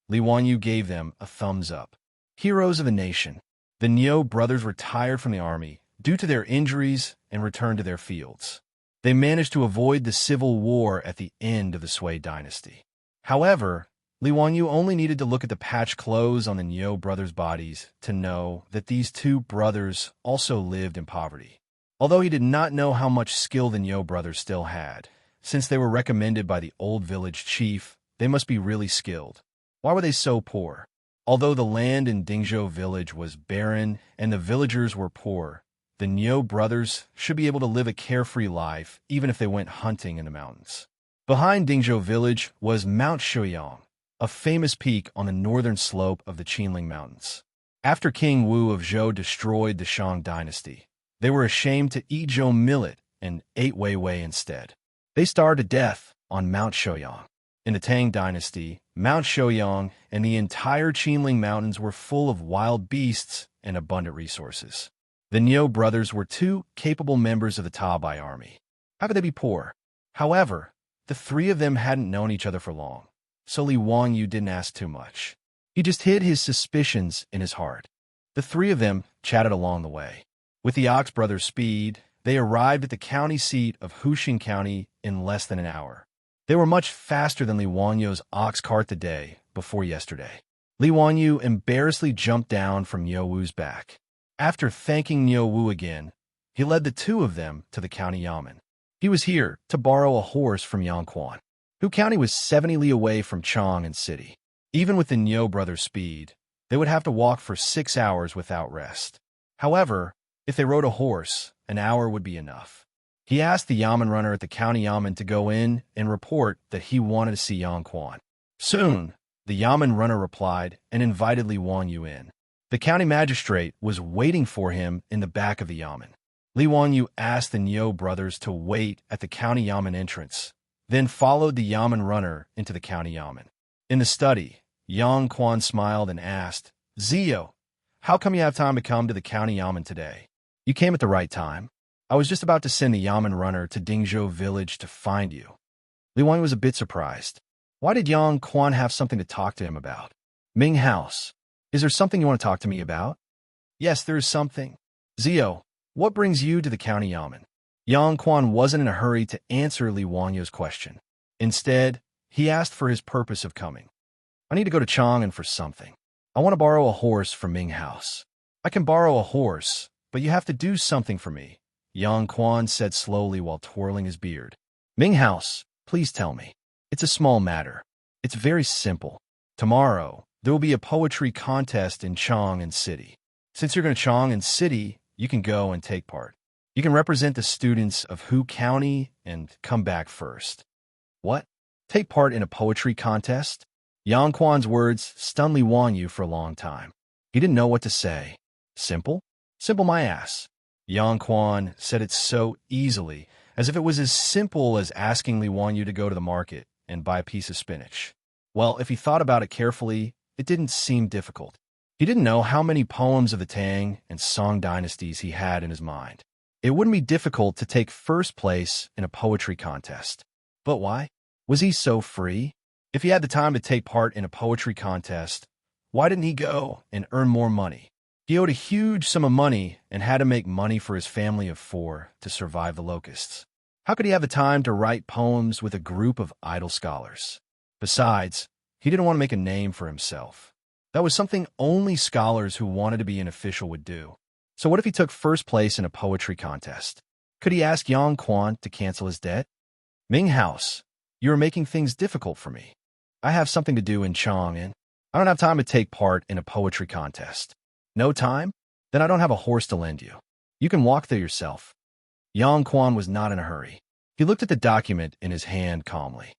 Speaker 1: Li Wanyu gave them a thumbs up. Heroes of the nation, the Niu brothers retired from the army due to their injuries and returned to their fields. They managed to avoid the civil war at the end of the Sui dynasty. However, Li Wanyu only needed to look at the patched clothes on the Niu brothers' bodies to know that these 2 brothers also lived in poverty. Although he did not know how much skill the Niu brothers still had, since they were recommended by the old village chief, they must be really skilled. Why were they so poor? Although the land in Dingzhou village was barren and the villagers were poor, the Niu brothers should be able to live a carefree life even if they went hunting in the mountains. Behind Dingzhou village was Mount Shuyang, a famous peak on the northern slope of the Qinling Mountains. After King Wu of Zhou destroyed the Shang dynasty, they were ashamed to eat Zhou millet and ate Wei Wei instead. They starved to death on Mount Shouyang. In the Tang dynasty, Mount Shouyang and the entire Qinling Mountains were full of wild beasts and abundant resources. The Niu brothers were two capable members of the Taobai army. How could they be poor? However, the three of them hadn't known each other for long, so Li Wanyu didn't ask too much. He just hid his suspicions in his heart. The three of them chatted along the way. With the Ox brothers' speed, they arrived at the county seat of Huxing County in less than an hour. They were much faster than Li Wanyu's ox cart the day before yesterday. Li Wanyu embarrassedly jumped down from Niu Wu's back. After thanking Niu Wu again, he led the two of them to the county yamen. He was here to borrow a horse from Yang Quan. Hu County was 70 li away from Chang and City. Even with the Niu brothers' speed, they would have to walk for 6 hours without rest. However, if they rode a horse, an hour would be enough. He asked the yamen runner at the county yamen to go in and report that he wanted to see Yang Quan. Soon, the yamen runner replied and invited Li Wanyu in. The county magistrate was waiting for him in the back of the yamen. Li Wanyu asked the Niu brothers to wait at the county yamen entrance, then followed the yamen runner into the county yamen. In the study, Yang Quan smiled and asked, "Zio, how come you have time to come to the county yamen today? You came at the right time. I was just about to send the yamen runner to Dingzhou village to find you." Li Wanyu was a bit surprised. Why did Yang Quan have something to talk to him about? Ming House, is there something you want to talk to me about? Yes, there is something. Zio, what brings you to the county yamen? Yang Quan wasn't in a hurry to answer Li Wanyu's question. Instead, he asked for his purpose of coming. I need to go to Chang'an for something. I want to borrow a horse from Ming House. I can borrow a horse, but you have to do something for me, Yang Quan said slowly while twirling his beard. Ming House, please tell me. It's a small matter. It's very simple. Tomorrow, there will be a poetry contest in Chang'an City. Since you're going to Chang'an City, you can go and take part. You can represent the students of Hu County and come back first. What? Take part in a poetry contest? Yang Quan's words stunned Li Wanyu for a long time. He didn't know what to say. Simple? Simple my ass. Yang Quan said it so easily, as if it was as simple as asking Li Wanyu to go to the market and buy a piece of spinach. Well, if he thought about it carefully, it didn't seem difficult. He didn't know how many poems of the Tang and Song dynasties he had in his mind. It wouldn't be difficult to take first place in a poetry contest. But why? Was he so free? If he had the time to take part in a poetry contest, why didn't he go and earn more money? He owed a huge sum of money and had to make money for his family of 4 to survive the locusts. How could he have the time to write poems with a group of idle scholars? Besides, he didn't want to make a name for himself. That was something only scholars who wanted to be an official would do. So what if he took first place in a poetry contest? Could he ask Yang Quan to cancel his debt? Ming House, you are making things difficult for me. I have something to do in Chang'an. I don't have time to take part in a poetry contest. No time? Then I don't have a horse to lend you. You can walk there yourself. Yang Quan was not in a hurry. He looked at the document in his hand calmly.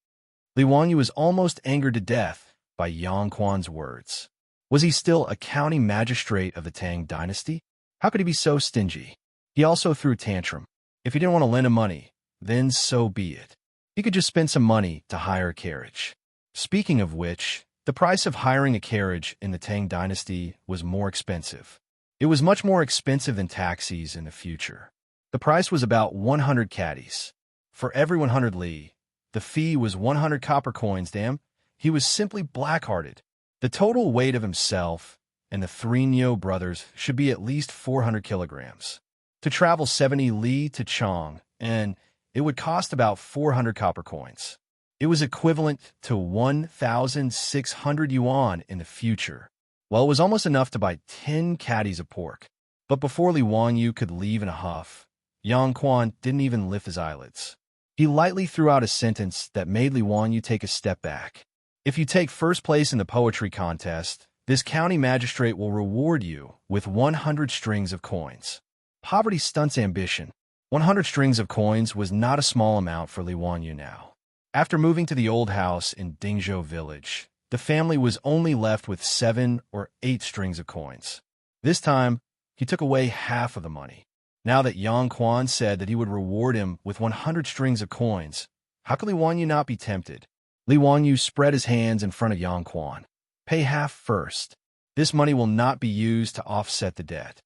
Speaker 1: Li Wanyu was almost angered to death by Yang Quan's words. Was he still a county magistrate of the Tang dynasty? How could he be so stingy? He also threw a tantrum. If he didn't want to lend him money, then so be it. He could just spend some money to hire a carriage. Speaking of which, the price of hiring a carriage in the Tang dynasty was more expensive. It was much more expensive than taxis in the future. The price was about 100 caddies. For every 100 li, the fee was 100 copper coins, damn. He was simply black-hearted. The total weight of himself and the 3 Niu brothers should be at least 400 kilograms. To travel 70 li to Chang, and it would cost about 400 copper coins. It was equivalent to 1,600 yuan in the future. Well, it was almost enough to buy 10 caddies of pork. But before Li Wanyu could leave in a huff, Yang Quan didn't even lift his eyelids. He lightly threw out a sentence that made Li Wanyu take a step back. If you take first place in the poetry contest, this county magistrate will reward you with 100 strings of coins. Poverty stunts ambition. 100 strings of coins was not a small amount for Li Wanyu now. After moving to the old house in Dingzhou village, the family was only left with 7 or 8 strings of coins. This time, he took away half of the money. Now that Yang Quan said that he would reward him with 100 strings of coins, how could Li Wanyu not be tempted? Li Wanyu spread his hands in front of Yang Quan. Pay half first. This money will not be used to offset the debt.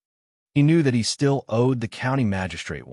Speaker 1: He knew that he still owed the county magistrate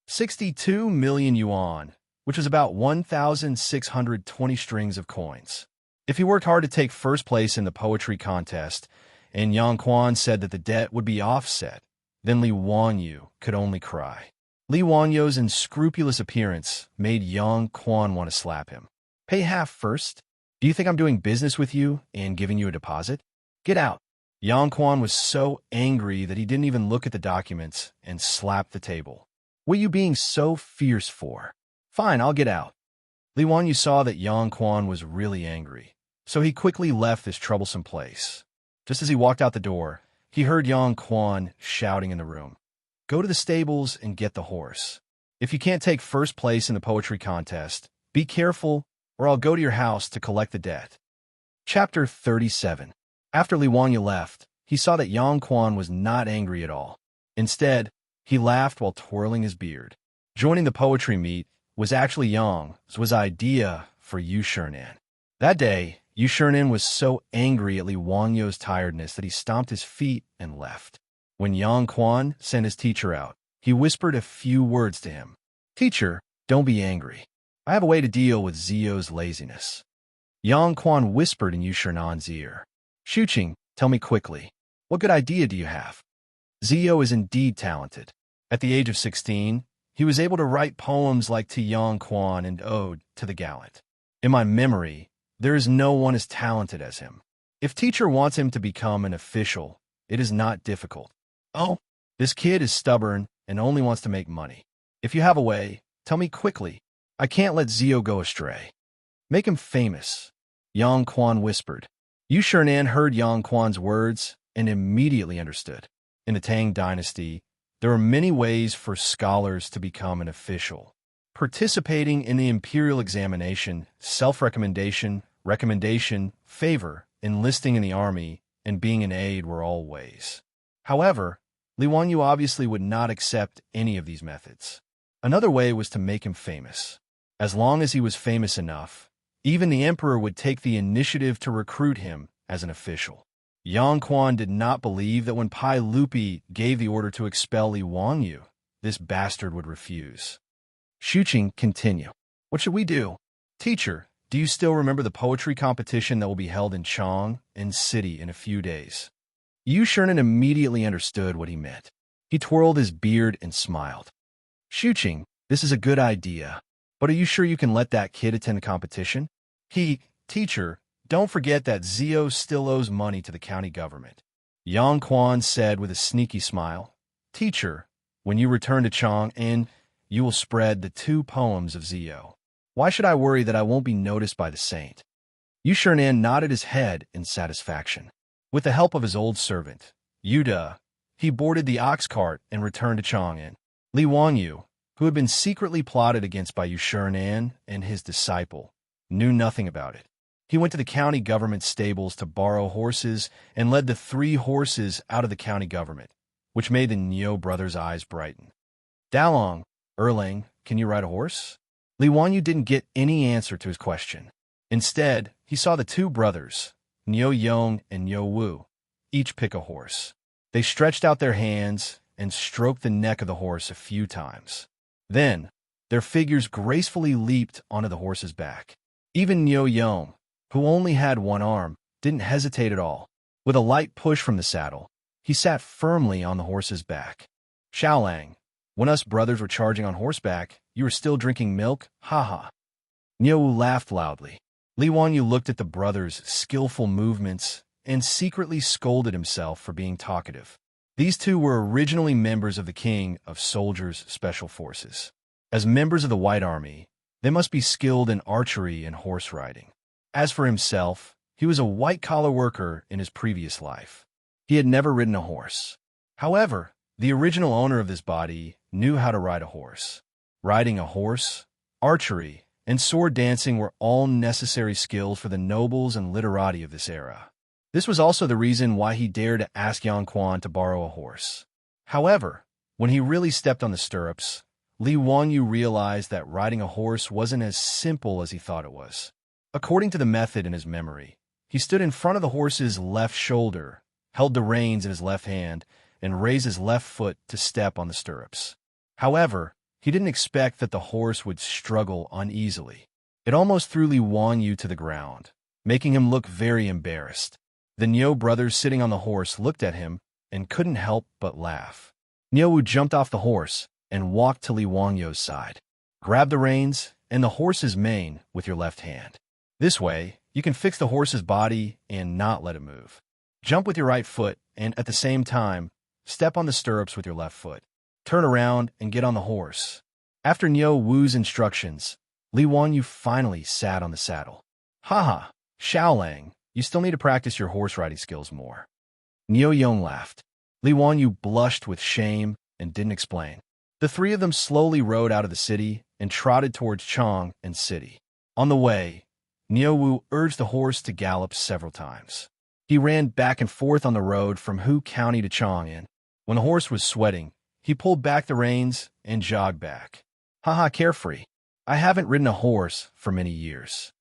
Speaker 1: 62 million yuan, which was about 1,620 strings of coins. If he worked hard to take first place in the poetry contest, and Yang Quan said that the debt would be offset, then Li Wanyu could only cry. Li Wanyu's unscrupulous appearance made Yang Quan want to slap him. Pay half first? Do you think I'm doing business with you and giving you a deposit? Get out. Yang Quan was so angry that he didn't even look at the documents and slapped the table. What are you being so fierce for? Fine, I'll get out. Li Wanyu saw that Yang Quan was really angry, so he quickly left this troublesome place. Just as he walked out the door, he heard Yang Quan shouting in the room. Go to the stables and get the horse. If you can't take first place in the poetry contest, be careful or I'll go to your house to collect the debt. Chapter 37. After Li Wanyu left, he saw that Yang Quan was not angry at all. Instead, he laughed while twirling his beard. Joining the poetry meet was actually Yang's idea for Yu Shernan. That day, Yu Shernan was so angry at Li Wanyu's tiredness that he stomped his feet and left. When Yang Quan sent his teacher out, he whispered a few words to him. Teacher, don't be angry. I have a way to deal with Zio's laziness. Yang Quan whispered in Yu Shernan's ear. Xianxia, tell me quickly, what good idea do you have? Zio is indeed talented. At the age of 16, he was able to write poems like To Yang Quan and Ode to the Gallant. In my memory, there is no one as talented as him. If teacher wants him to become an official, it is not difficult. Oh, this kid is stubborn and only wants to make money. If you have a way, tell me quickly. I can't let Zio go astray. Make him famous, Yang Quan whispered. Yu Shernan heard Yang Quan's words and immediately understood. In the Tang dynasty, there are many ways for scholars to become an official. Participating in the imperial examination, self-recommendation, recommendation, favor, enlisting in the army, and being an aide were all ways. However, Li Wanyu obviously would not accept any of these methods. Another way was to make him famous. As long as he was famous enough, even the emperor would take the initiative to recruit him as an official. Yang Quan did not believe that when Pai Lupi gave the order to expel Li Wanyu, this bastard would refuse. Xianxia, continue. What should we do? Teacher, do you still remember the poetry competition that will be held in Chang and City in a few days? Yu Shernan immediately understood what he meant. He twirled his beard and smiled. Xianxia, this is a good idea, but are you sure you can let that kid attend the competition? Teacher, don't forget that Zio still owes money to the county government. Yang Quan said with a sneaky smile. Teacher, when you return to Chang'an, you will spread the 2 poems of Zio. Why should I worry that I won't be noticed by the saint? Yu Shernan nodded his head in satisfaction. With the help of his old servant, Yuda, he boarded the ox cart and returned to Chang'an. Li Wanyu, who had been secretly plotted against by Yu Shernan and his disciple, knew nothing about it. He went to the county government stables to borrow horses and led the 3 horses out of the county government, which made the Neo brothers' eyes brighten. Dalong, Erlang, can you ride a horse? Li Wanyu didn't get any answer to his question. Instead, he saw the 2 brothers, Neo Yong and Neo Wu, each pick a horse. They stretched out their hands and stroked the neck of the horse a few times. Then, their figures gracefully leaped onto the horse's back. Even Neo Yong, who only had 1 arm, didn't hesitate at all. With a light push from the saddle, he sat firmly on the horse's back. Xiaolang, when us brothers were charging on horseback, you were still drinking milk? Ha ha. Niu laughed loudly. Li Wanyu looked at the brothers' skillful movements and secretly scolded himself for being talkative. These 2 were originally members of the King of Soldiers' Special Forces. As members of the White Army, they must be skilled in archery and horse riding. As for himself, he was a white-collar worker in his previous life. He had never ridden a horse. However, the original owner of this body knew how to ride a horse. Riding a horse, archery, and sword dancing were all necessary skills for the nobles and literati of this era. This was also the reason why he dared to ask Yang to borrow a horse. However, when he really stepped on the stirrups, Li Wanyu realized that riding a horse wasn't as simple as he thought it was. According to the method in his memory, he stood in front of the horse's left shoulder, held the reins in his left hand, and raised his left foot to step on the stirrups. However, he didn't expect that the horse would struggle uneasily. It almost threw Li Wanyu to the ground, making him look very embarrassed. The Niu brothers sitting on the horse looked at him and couldn't help but laugh. Niu jumped off the horse and walked to Li Wanyu's side. Grab the reins and the horse's mane with your left hand. This way, you can fix the horse's body and not let it move. Jump with your right foot and, at the same time, step on the stirrups with your left foot. Turn around and get on the horse. After Niu Wu's instructions, Li Wanyu finally sat on the saddle. Haha, Xiaolang, you still need to practice your horse riding skills more. Niu Yong laughed. Li Wanyu blushed with shame and didn't explain. The three of them slowly rode out of the city and trotted towards Chang and city. On the way, Niu Wu urged the horse to gallop several times. He ran back and forth on the road from Hu County to Chang'an. When the horse was sweating, he pulled back the reins and jogged back. Haha, carefree. I haven't ridden a horse for many years.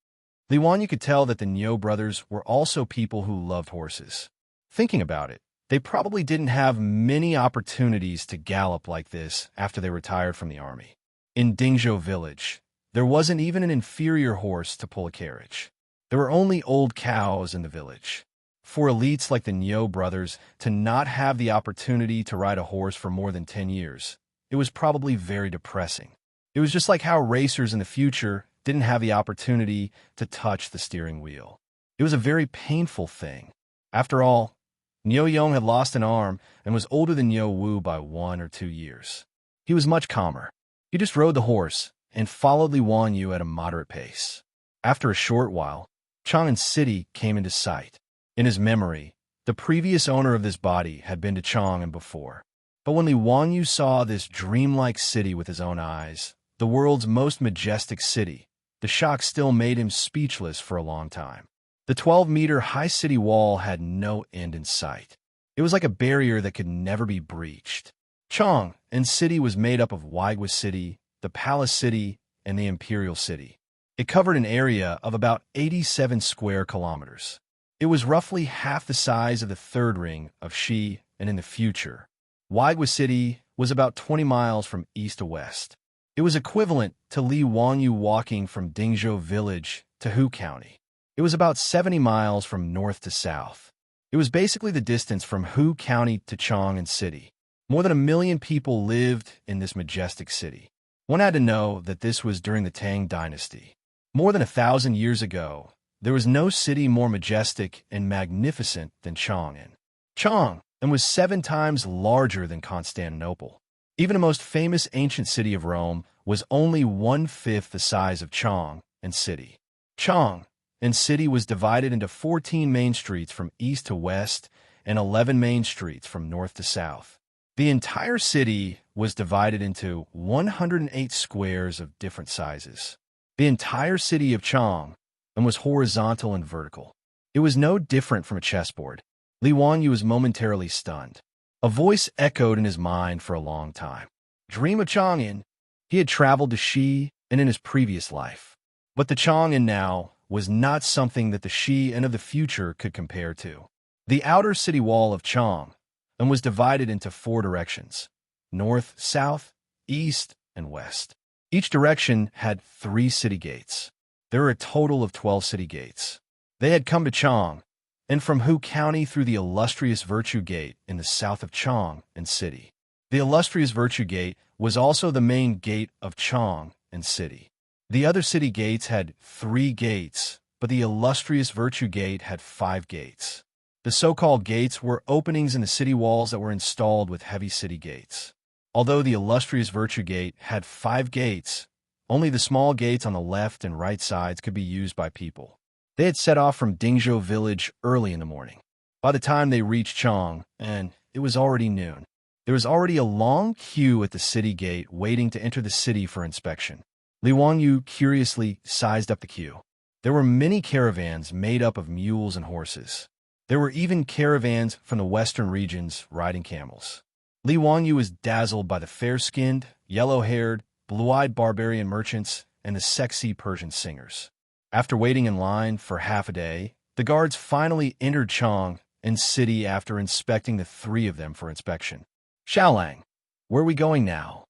Speaker 1: Li Wanyu could tell that the Niu brothers were also people who loved horses. Thinking about it, they probably didn't have many opportunities to gallop like this after they retired from the army. In Dingzhou village, there wasn't even an inferior horse to pull a carriage. There were only old cows in the village. For elites like the Niu brothers to not have the opportunity to ride a horse for more than 10 years, it was probably very depressing. It was just like how racers in the future didn't have the opportunity to touch the steering wheel. It was a very painful thing. After all, Niu Yong had lost an arm and was older than Niu Wu by 1 or 2 years. He was much calmer. He just rode the horse and followed Li Wanyu at a moderate pace. After a short while, Chang'an City came into sight. In his memory, the previous owner of this body had been to Chang'an before. But when Li Wanyu saw this dreamlike city with his own eyes, the world's most majestic city, the shock still made him speechless for a long time. The 12-meter high city wall had no end in sight. It was like a barrier that could never be breached. Chang'an City was made up of Wuxia City, the Palace City, and the Imperial City. It covered an area of about 87 square kilometers. It was roughly half the size of the third ring of Xi, and in the future, Wuxia City was about 20 miles from east to west. It was equivalent to Li Wanyu walking from Dingzhou village to Hu County. It was about 70 miles from north to south. It was basically the distance from Hu County to Chang'an City. More than 1 million people lived in this majestic city. One had to know that this was during the Tang dynasty. More than 1,000 years ago, there was no city more majestic and magnificent than Chang'an. Chang'an was 7 times larger than Constantinople. Even the most famous ancient city of Rome was only 1/5 the size of Chang'an City. Chang'an City was divided into 14 main streets from east to west and 11 main streets from north to south. The entire city was divided into 108 squares of different sizes. The entire city of Chang'an was horizontal and vertical. It was no different from a chessboard. Li Wanyu was momentarily stunned. A voice echoed in his mind for a long time. Dream of Chang'an. He had traveled to Xi and in his previous life. But the Chang'an now was not something that the Xi and of the future could compare to. The outer city wall of Chang'an was divided into 4 directions: north, south, east, and west. Each direction had 3 city gates. There were a total of 12 city gates. They had come to Chang'an and from Hu County through the illustrious Virtue Gate in the south of Chang'an City. The illustrious Virtue Gate was also the main gate of Chang'an City. The other city gates had 3 gates, but the illustrious Virtue Gate had 5 gates. The so-called gates were openings in the city walls that were installed with heavy city gates. Although the illustrious Virtue Gate had 5 gates, only the small gates on the left and right sides could be used by people. They had set off from Dingzhou village early in the morning. By the time they reached Chang'an, it was already noon. There was already a long queue at the city gate waiting to enter the city for inspection. Li Wanyu curiously sized up the queue. There were many caravans made up of mules and horses. There were even caravans from the western regions riding camels. Li Wanyu was dazzled by the fair-skinned, yellow-haired, blue-eyed barbarian merchants and the sexy Persian singers. After waiting in line for half a day, the guards finally entered Chang and city after inspecting the three of them for inspection. Xiaolang, where are we going now?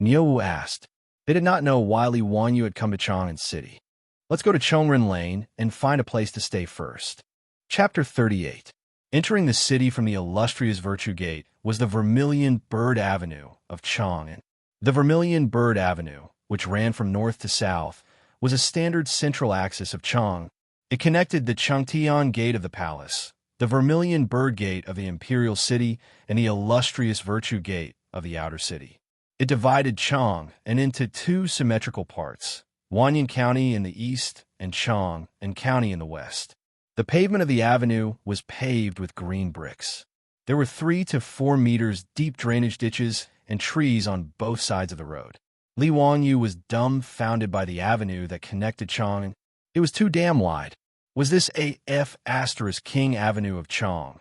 Speaker 1: Niuwu asked. They did not know why Li Wanyu had come to Chang'an City. Let's go to Chongren Lane and find a place to stay first. Chapter 38. Entering the city from the illustrious Virtue Gate was the Vermilion Bird Avenue of Chang'an. The Vermilion Bird Avenue, which ran from north to south, was a standard central axis of Chang. It connected the Changtian Gate of the palace, the Vermilion Bird Gate of the imperial city, and the illustrious Virtue Gate of the outer city. It divided Chang into two symmetrical parts, Wanyan County in the east and Chang and County in the west. The pavement of the avenue was paved with green bricks. There were 3 to 4 meters deep drainage ditches and trees on both sides of the road. Li Wanyu was dumbfounded by the avenue that connected Chang. It was too damn wide. Was this AF * King Avenue of Chang?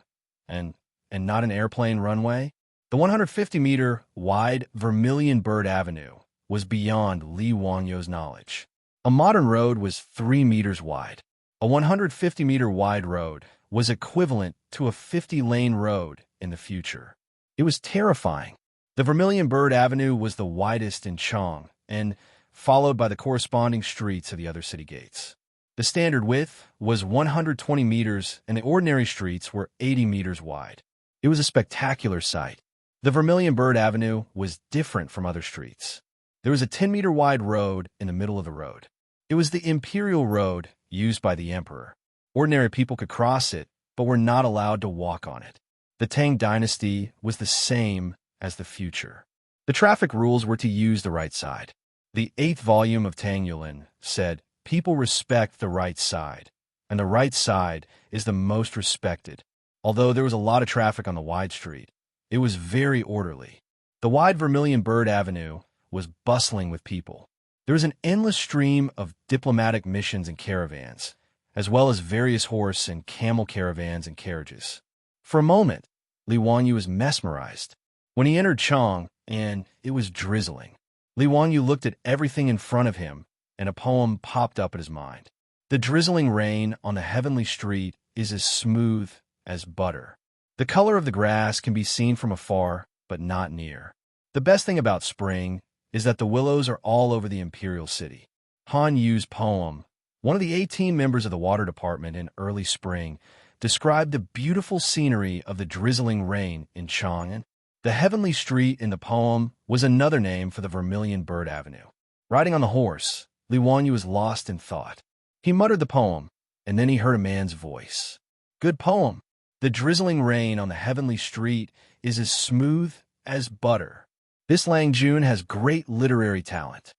Speaker 1: And not an airplane runway? The 150-meter wide Vermilion Bird Avenue was beyond Li Wanyu's knowledge. A modern road was 3 meters wide. A 150-meter wide road was equivalent to a 50-lane road in the future. It was terrifying. The Vermilion Bird Avenue was the widest in Chang, and followed by the corresponding streets of the other city gates. The standard width was 120 meters, and the ordinary streets were 80 meters wide. It was a spectacular sight. The Vermilion Bird Avenue was different from other streets. There was a 10-meter wide road in the middle of the road. It was the imperial road used by the emperor. Ordinary people could cross it, but were not allowed to walk on it. The Tang dynasty was the same as the future. The traffic rules were to use the right side. The 8th volume of Tang Yulin said, "People respect the right side, and the right side is the most respected." Although there was a lot of traffic on the wide street, it was very orderly. The wide Vermilion Bird Avenue was bustling with people. There was an endless stream of diplomatic missions and caravans, as well as various horse and camel caravans and carriages. For a moment, Li Wanyu was mesmerized. When he entered Chang, and it was drizzling, Li Wanyu looked at everything in front of him, and a poem popped up in his mind. The drizzling rain on the heavenly street is as smooth as butter. The color of the grass can be seen from afar, but not near. The best thing about spring is that the willows are all over the imperial city. Han Yu's poem, one of the 18 members of the water department in early spring, described the beautiful scenery of the drizzling rain in Chang'an. The heavenly street in the poem was another name for the Vermilion Bird Avenue. Riding on the horse, Li Wanyu was lost in thought. He muttered the poem, and then he heard a man's voice. "Good poem. The drizzling rain on the heavenly street is as smooth as butter. This Lang Jun has great literary talent."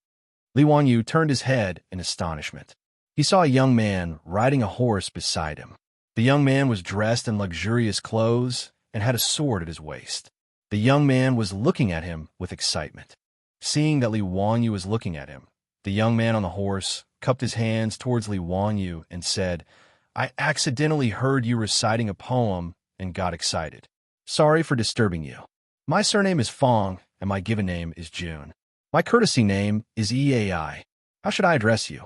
Speaker 1: Li Wanyu turned his head in astonishment. He saw a young man riding a horse beside him. The young man was dressed in luxurious clothes and had a sword at his waist. The young man was looking at him with excitement. Seeing that Li Wanyu was looking at him, the young man on the horse cupped his hands towards Li Wanyu and said, "I accidentally heard you reciting a poem and got excited. Sorry for disturbing you. My surname is Fong, and my given name is Jun. My courtesy name is Eai. How should I address you?"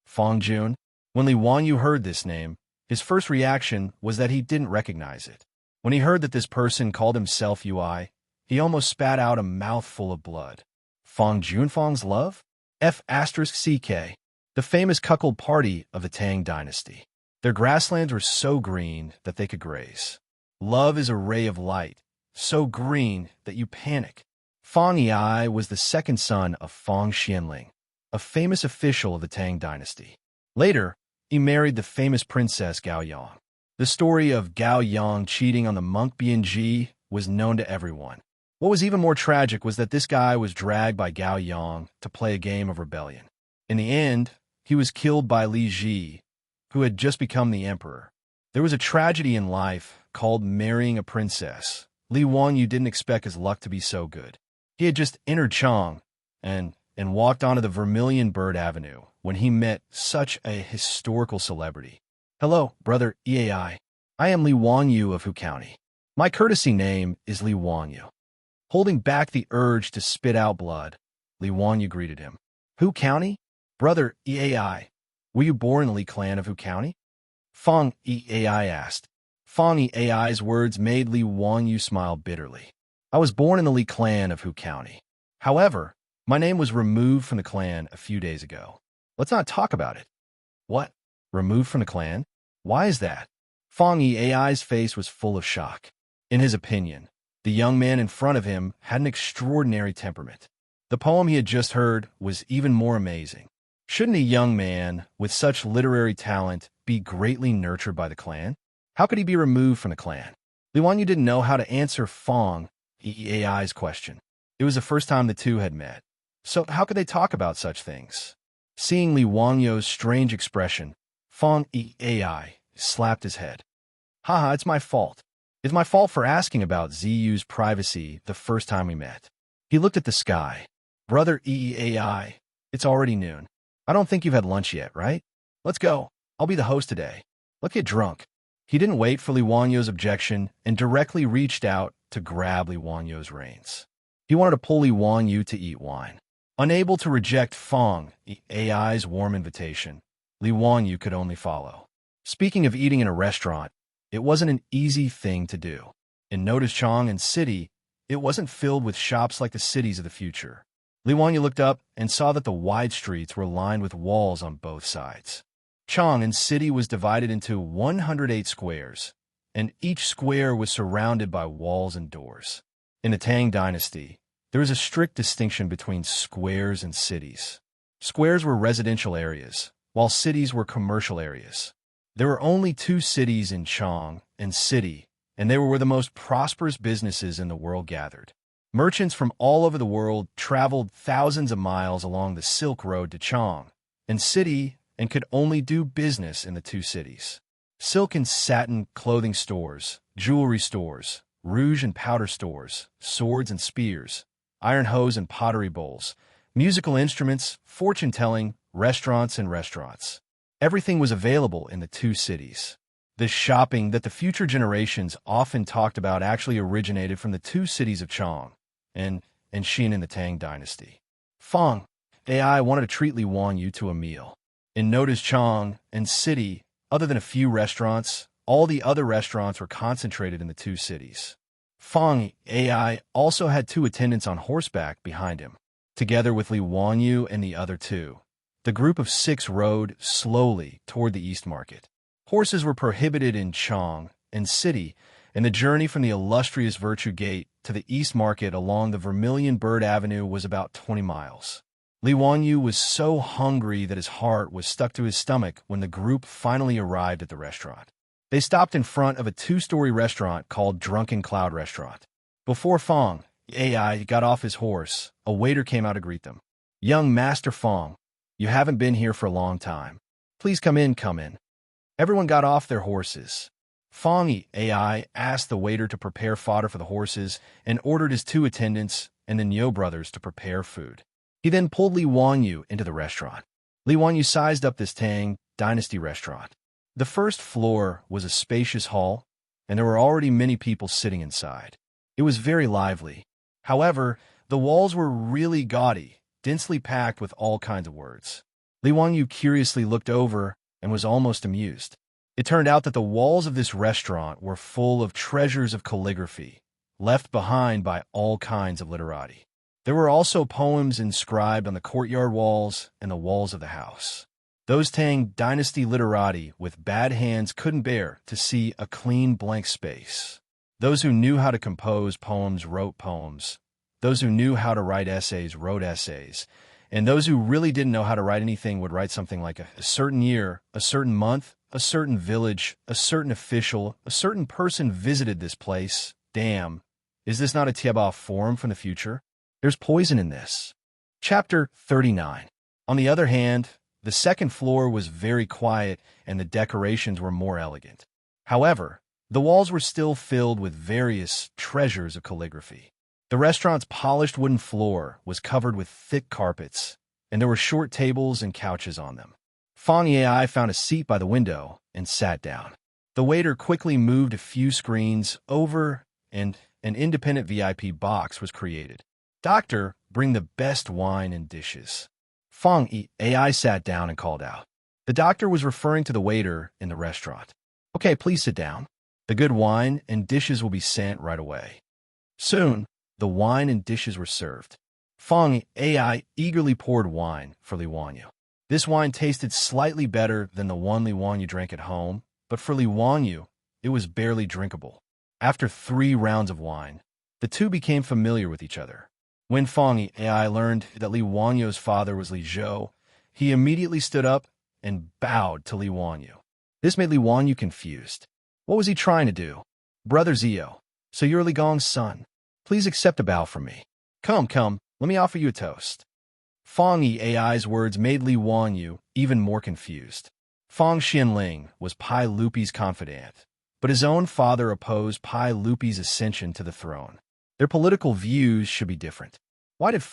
Speaker 1: Fong Jun. When Li Wanyu heard this name, his first reaction was that he didn't recognize it. When he heard that this person called himself Ui, he almost spat out a mouthful of blood. Fong Junfong's love? F***CK, the famous cuckold party of the Tang dynasty. Their grasslands were so green that they could graze. Love is a ray of light, so green that you panic. Fong Yi was the second son of Fong Xianling, a famous official of the Tang dynasty. Later, he married the famous princess Gao Yang. The story of Gao Yang cheating on the monk Bianji was known to everyone. What was even more tragic was that this guy was dragged by Gao Yang to play a game of rebellion. In the end, he was killed by Li Ji, who had just become the emperor. There was a tragedy in life called marrying a princess. Li Wanyu didn't expect his luck to be so good. He had just entered Chang and walked onto the Vermilion Bird Avenue when he met such a historical celebrity. "Hello, brother Eai. I am Li Wanyu of Hu County. My courtesy name is Li Wanyu. Holding back the urge to spit out blood, Li Wanyu greeted him. Hu County? Brother Eai, were you born in the Li clan of Hu County? Fong Eai asked. Fong Eai's words made Li Wanyu smile bitterly. I was born in the Li clan of Hu County. However, my name was removed from the clan a few days ago. Let's not talk about it. What? Removed from the clan? Why is that? Fong Eai's face was full of shock. In his opinion, the young man in front of him had an extraordinary temperament. The poem he had just heard was even more amazing. Shouldn't a young man with such literary talent be greatly nurtured by the clan? How could he be removed from the clan? Li Wanyu didn't know how to answer Fong Eai's question. It was the first time the two had met. So how could they talk about such things? Seeing Li Wanyu's strange expression, Fong Eai slapped his head. Haha, it's my fault. It's my fault for asking about Ziyu's privacy the first time we met. He looked at the sky. Brother Eai, it's already noon. I don't think you've had lunch yet, right? Let's go. I'll be the host today. Let's get drunk. He didn't wait for Li Wanyu's objection and directly reached out to grab Li Wanyu's reins. He wanted to pull Li Wanyu to eat wine. Unable to reject Fong Eai's warm invitation, Li Wanyu could only follow. Speaking of eating in a restaurant, it wasn't an easy thing to do. In Notichang and City, it wasn't filled with shops like the cities of the future. Li Wanyu looked up and saw that the wide streets were lined with walls on both sides. Chang'an City was divided into 108 squares, and each square was surrounded by walls and doors. In the Tang dynasty, there was a strict distinction between squares and cities. Squares were residential areas, while cities were commercial areas. There were only 2 cities in Chang'an City, and they were where the most prosperous businesses in the world gathered. Merchants from all over the world traveled thousands of miles along the Silk Road to Chang'an City and could only do business in the 2 cities. Silk and satin clothing stores, jewelry stores, rouge and powder stores, swords and spears, iron hoes and pottery bowls, musical instruments, fortune-telling, restaurants and restaurants. Everything was available in the 2 cities. This shopping that the future generations often talked about actually originated from the 2 cities of Chang and Xian in the Tang dynasty. Fong Ai wanted to treat Li Wanyu to a meal. In Noda's Chang'an City, other than a few restaurants, all the other restaurants were concentrated in the 2 cities. Fong Ai also had 2 attendants on horseback behind him. Together with Li Wanyu and the other 2, the group of 6 rode slowly toward the East Market. Horses were prohibited in Chang'an City, and the journey from the illustrious Virtue Gate to the East Market along the Vermilion Bird Avenue was about 20 miles. Li Wanyu was so hungry that his heart was stuck to his stomach when the group finally arrived at the restaurant. They stopped in front of a 2-story restaurant called Drunken Cloud Restaurant. Before Fong Ai got off his horse, a waiter came out to greet them. Young Master Fong, you haven't been here for a long time. Please come in, come in. Everyone got off their horses. Fong Ai asked the waiter to prepare fodder for the horses and ordered his 2 attendants and the Nyo brothers to prepare food. He then pulled Li Wanyu into the restaurant. Li Wanyu sized up this Tang dynasty restaurant. The first floor was a spacious hall, and there were already many people sitting inside. It was very lively. However, the walls were really gaudy, densely packed with all kinds of words. Li Wanyu curiously looked over and was almost amused. It turned out that the walls of this restaurant were full of treasures of calligraphy, left behind by all kinds of literati. There were also poems inscribed on the courtyard walls and the walls of the house. Those Tang dynasty literati with bad hands couldn't bear to see a clean blank space. Those who knew how to compose poems wrote poems. Those who knew how to write essays wrote essays. And those who really didn't know how to write anything would write something like a certain year, a certain month, a certain village, a certain official, a certain person visited this place. Damn, is this not a Tieba forum from the future? There's poison in this. Chapter 39. On the other hand, the second floor was very quiet and the decorations were more elegant. However, the walls were still filled with various treasures of calligraphy. The restaurant's polished wooden floor was covered with thick carpets, and there were short tables and couches on them. Fong Ai found a seat by the window and sat down. The waiter quickly moved a few screens over, and an independent VIP box was created. "Doctor, bring the best wine and dishes." AI sat down and called out. The doctor was referring to the waiter in the restaurant. "Okay, please sit down. The good wine and dishes will be sent right away." Soon, the wine and dishes were served. AI eagerly poured wine for Li Wanyu. This wine tasted slightly better than the one Li Wanyu drank at home, but for Li Wanyu, it was barely drinkable. After 3 rounds of wine, the two became familiar with each other. When AI learned that Li Wanyu's father was Li Zhou, he immediately stood up and bowed to Li Wanyu. This made Li Wanyu confused. What was he trying to do? "Brother Zio, so you're Li Gong's son. Please accept a bow from me. Come, let me offer you a toast." AI's words made Li Wanyu even more confused. Fang Xianling was Pai Lupi's confidant, but his own father opposed Pai Lupi's ascension to the throne. Their political views should be different. Why did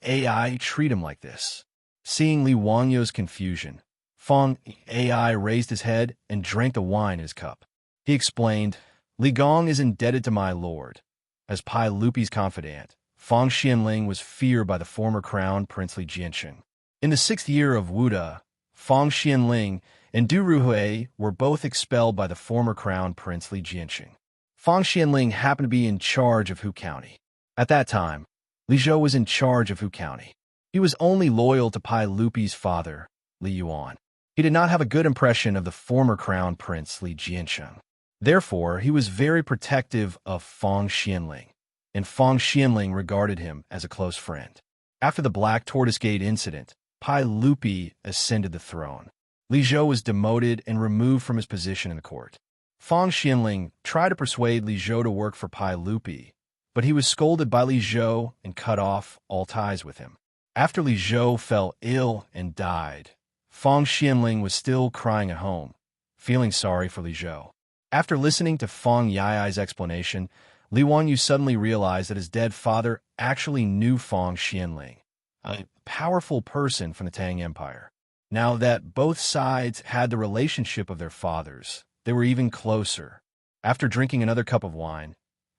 Speaker 1: AI treat him like this? Seeing Li Wanyu's confusion, AI raised his head and drank the wine in his cup. He explained, "Li Gong is indebted to my lord." As Pai Lupi's confidant, Fang Xianling was feared by the former crown prince Li Jiansheng. In the 6th year of Wuda, Fang Xianling and Du Ruhui were both expelled by the former crown prince Li Jiansheng. Fang Xianling happened to be in charge of Hu County. At that time, Li Zhou was in charge of Hu County. He was only loyal to Pai Lupi's father, Li Yuan. He did not have a good impression of the former crown prince Li Jiansheng. Therefore, he was very protective of Fang Xianling, and Fang Xianling regarded him as a close friend. After the Black Tortoise Gate incident, Pai Lupi ascended the throne. Li Zhou was demoted and removed from his position in the court. Fang Xianling tried to persuade Li Zhou to work for Pai Lupi, but he was scolded by Li Zhou and cut off all ties with him. After Li Zhou fell ill and died, Fang Xianling was still crying at home, feeling sorry for Li Zhou. After listening to Fang Yai's explanation, Li Wanyu suddenly realized that his dead father actually knew Fang Xianling, a powerful person from the Tang Empire. Now that both sides had the relationship of their fathers, they were even closer. After drinking another cup of wine,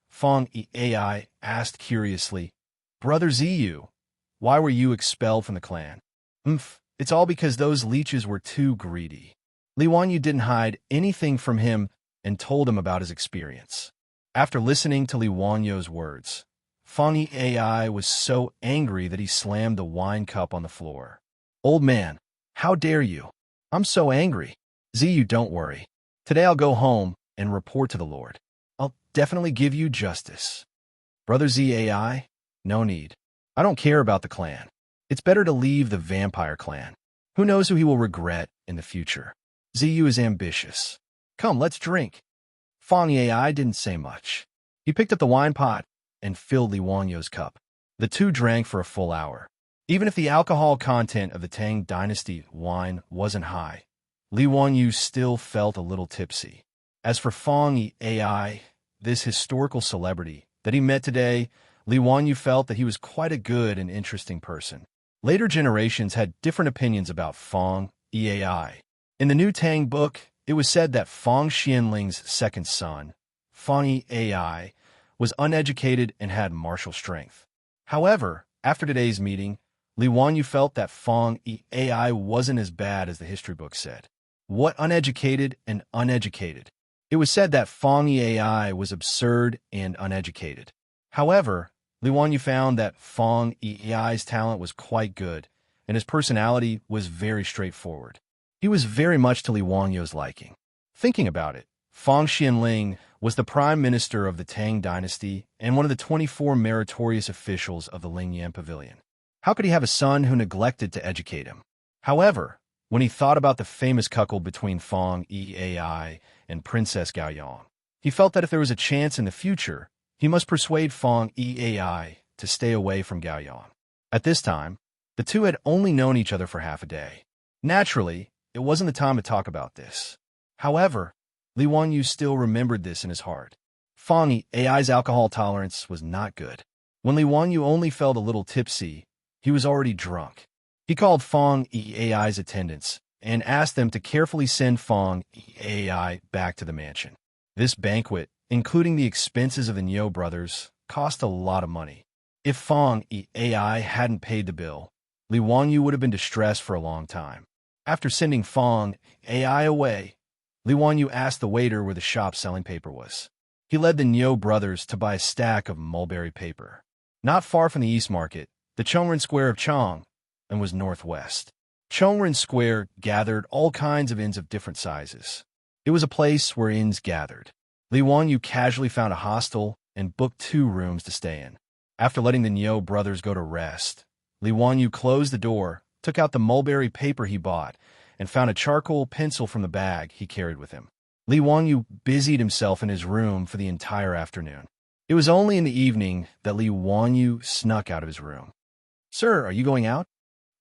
Speaker 1: Fang AI asked curiously, "Brother Ziyu, why were you expelled from the clan?" It's all because those leeches were too greedy." Li Wanyu didn't hide anything from him and told him about his experience. After listening to Li Wanyu's words, Fang AI was so angry that he slammed the wine cup on the floor. "Old man, how dare you? I'm so angry." "Ziyu, don't worry. Today I'll go home and report to the Lord. I'll definitely give you justice." "Brother ZAI, no need. I don't care about the clan. It's better to leave the vampire clan. Who knows who he will regret in the future. Ziyu is ambitious. Come, let's drink." Fang AI didn't say much. He picked up the wine pot and filled Li Wanyu's cup. The two drank for a full hour. Even if the alcohol content of the Tang Dynasty wine wasn't high, Li Wanyu still felt a little tipsy. As for Fang AI, this historical celebrity that he met today, Li Wanyu felt that he was quite a good and interesting person. Later generations had different opinions about Fang AI. In the new Tang book, it was said that Fang Xianling's second son, Fang AI, was uneducated and had martial strength. However, after today's meeting, Li Wanyu felt that Fang AI wasn't as bad as the history book said. What uneducated and uneducated? It was said that Fang AI was absurd and uneducated. However, Li Wanyu found that Fang AI's talent was quite good, and his personality was very straightforward. He was very much to Li Wanyu's liking. Thinking about it, Fang Xianling was the prime minister of the Tang Dynasty and one of the 24 meritorious officials of the Lingyan Pavilion. How could he have a son who neglected to educate him? However, when he thought about the famous cuckold between Fang AI and Princess Gaoyang, he felt that if there was a chance in the future, he must persuade Fang AI to stay away from Gaoyang. At this time, the two had only known each other for half a day. Naturally, it wasn't the time to talk about this. However, Li Wanyu still remembered this in his heart. Fang AI's alcohol tolerance was not good. When Li Wanyu only felt a little tipsy, he was already drunk. He called Fang AI's attendants and asked them to carefully send Fong AI back to the mansion. This banquet, including the expenses of the Niu brothers, cost a lot of money. If Fong AI hadn't paid the bill, Li Wanyu would have been distressed for a long time. After sending Fong AI away, Li Wanyu asked the waiter where the shop selling paper was. He led the Niu brothers to buy a stack of mulberry paper. Not far from the East Market, the Chongren Square of Chong, and was northwest. Chongren Square gathered all kinds of inns of different sizes. It was a place where inns gathered. Li Wanyu casually found a hostel and booked 2 rooms to stay in. After letting the Niu brothers go to rest, Li Wanyu closed the door, took out the mulberry paper he bought, and found a charcoal pencil from the bag he carried with him. Li Wanyu busied himself in his room for the entire afternoon. It was only in the evening that Li Wanyu snuck out of his room. "Sir, are you going out?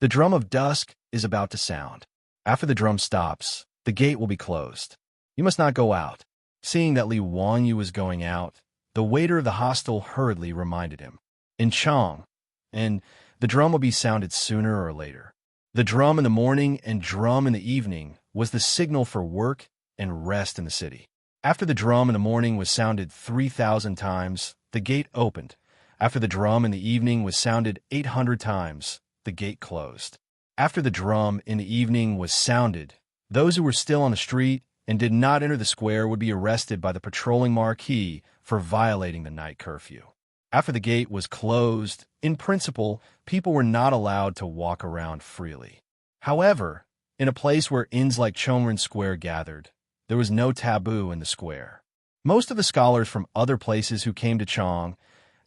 Speaker 1: The drum of dusk is about to sound. After the drum stops, the gate will be closed. You must not go out." Seeing that Li Wanyu was going out, the waiter of the hostel hurriedly reminded him. In Chong, and the drum will be sounded sooner or later. The drum in the morning and drum in the evening was the signal for work and rest in the city. After the drum in the morning was sounded 3,000 times, the gate opened. After the drum in the evening was sounded 800 times, the gate closed. After the drum in the evening was sounded, those who were still on the street and did not enter the square would be arrested by the patrolling marquis for violating the night curfew. After the gate was closed, in principle, people were not allowed to walk around freely. However, in a place where inns like Chongren Square gathered, there was no taboo in the square. Most of the scholars from other places who came to Chong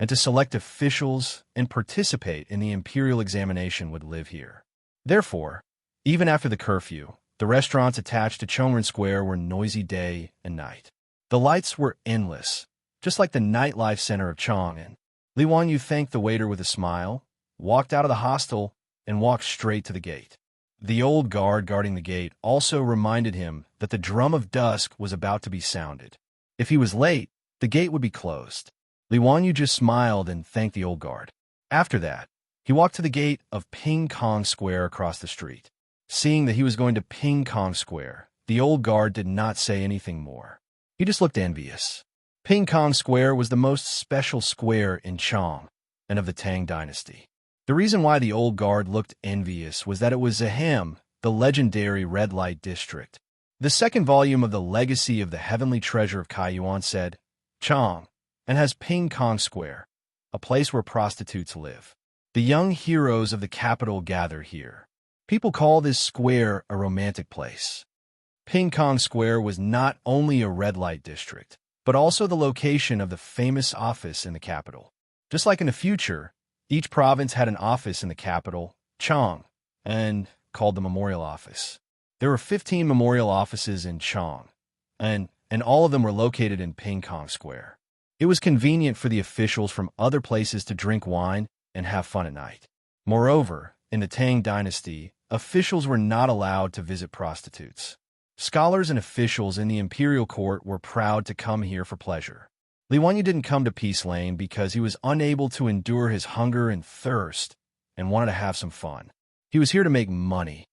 Speaker 1: and to select officials and participate in the imperial examination would live here. Therefore, even after the curfew, the restaurants attached to Chongren Square were noisy day and night. The lights were endless, just like the nightlife center of Chong. Li Wanyu thanked the waiter with a smile, walked out of the hostel, and walked straight to the gate. The old guard guarding the gate also reminded him that the drum of dusk was about to be sounded. If he was late, the gate would be closed. Li Wanyu just smiled and thanked the old guard. After that, he walked to the gate of Ping Kong Square across the street. Seeing that he was going to Ping Kong Square, the old guard did not say anything more. He just looked envious. Ping Kong Square was the most special square in Chong and of the Tang dynasty. The reason why the old guard looked envious was that it was Zahem, the legendary red light district. The second volume of the Legacy of the Heavenly Treasure of Kaiyuan said, Chong, and has Ping Kong Square, a place where prostitutes live. The young heroes of the capital gather here. People call this square a romantic place. Ping Kong Square was not only a red light district, but also the location of the famous office in the capital. Just like in the future, each province had an office in the capital, Chong, and called the Memorial Office. There were 15 memorial offices in Chong, and all of them were located in Ping Kong Square. It was convenient for the officials from other places to drink wine and have fun at night. Moreover, in the Tang dynasty, officials were not allowed to visit prostitutes. Scholars and officials in the imperial court were proud to come here for pleasure. Li Wanyu didn't come to Peace Lane because he was unable to endure his hunger and thirst and wanted to have some fun. He was here to make money.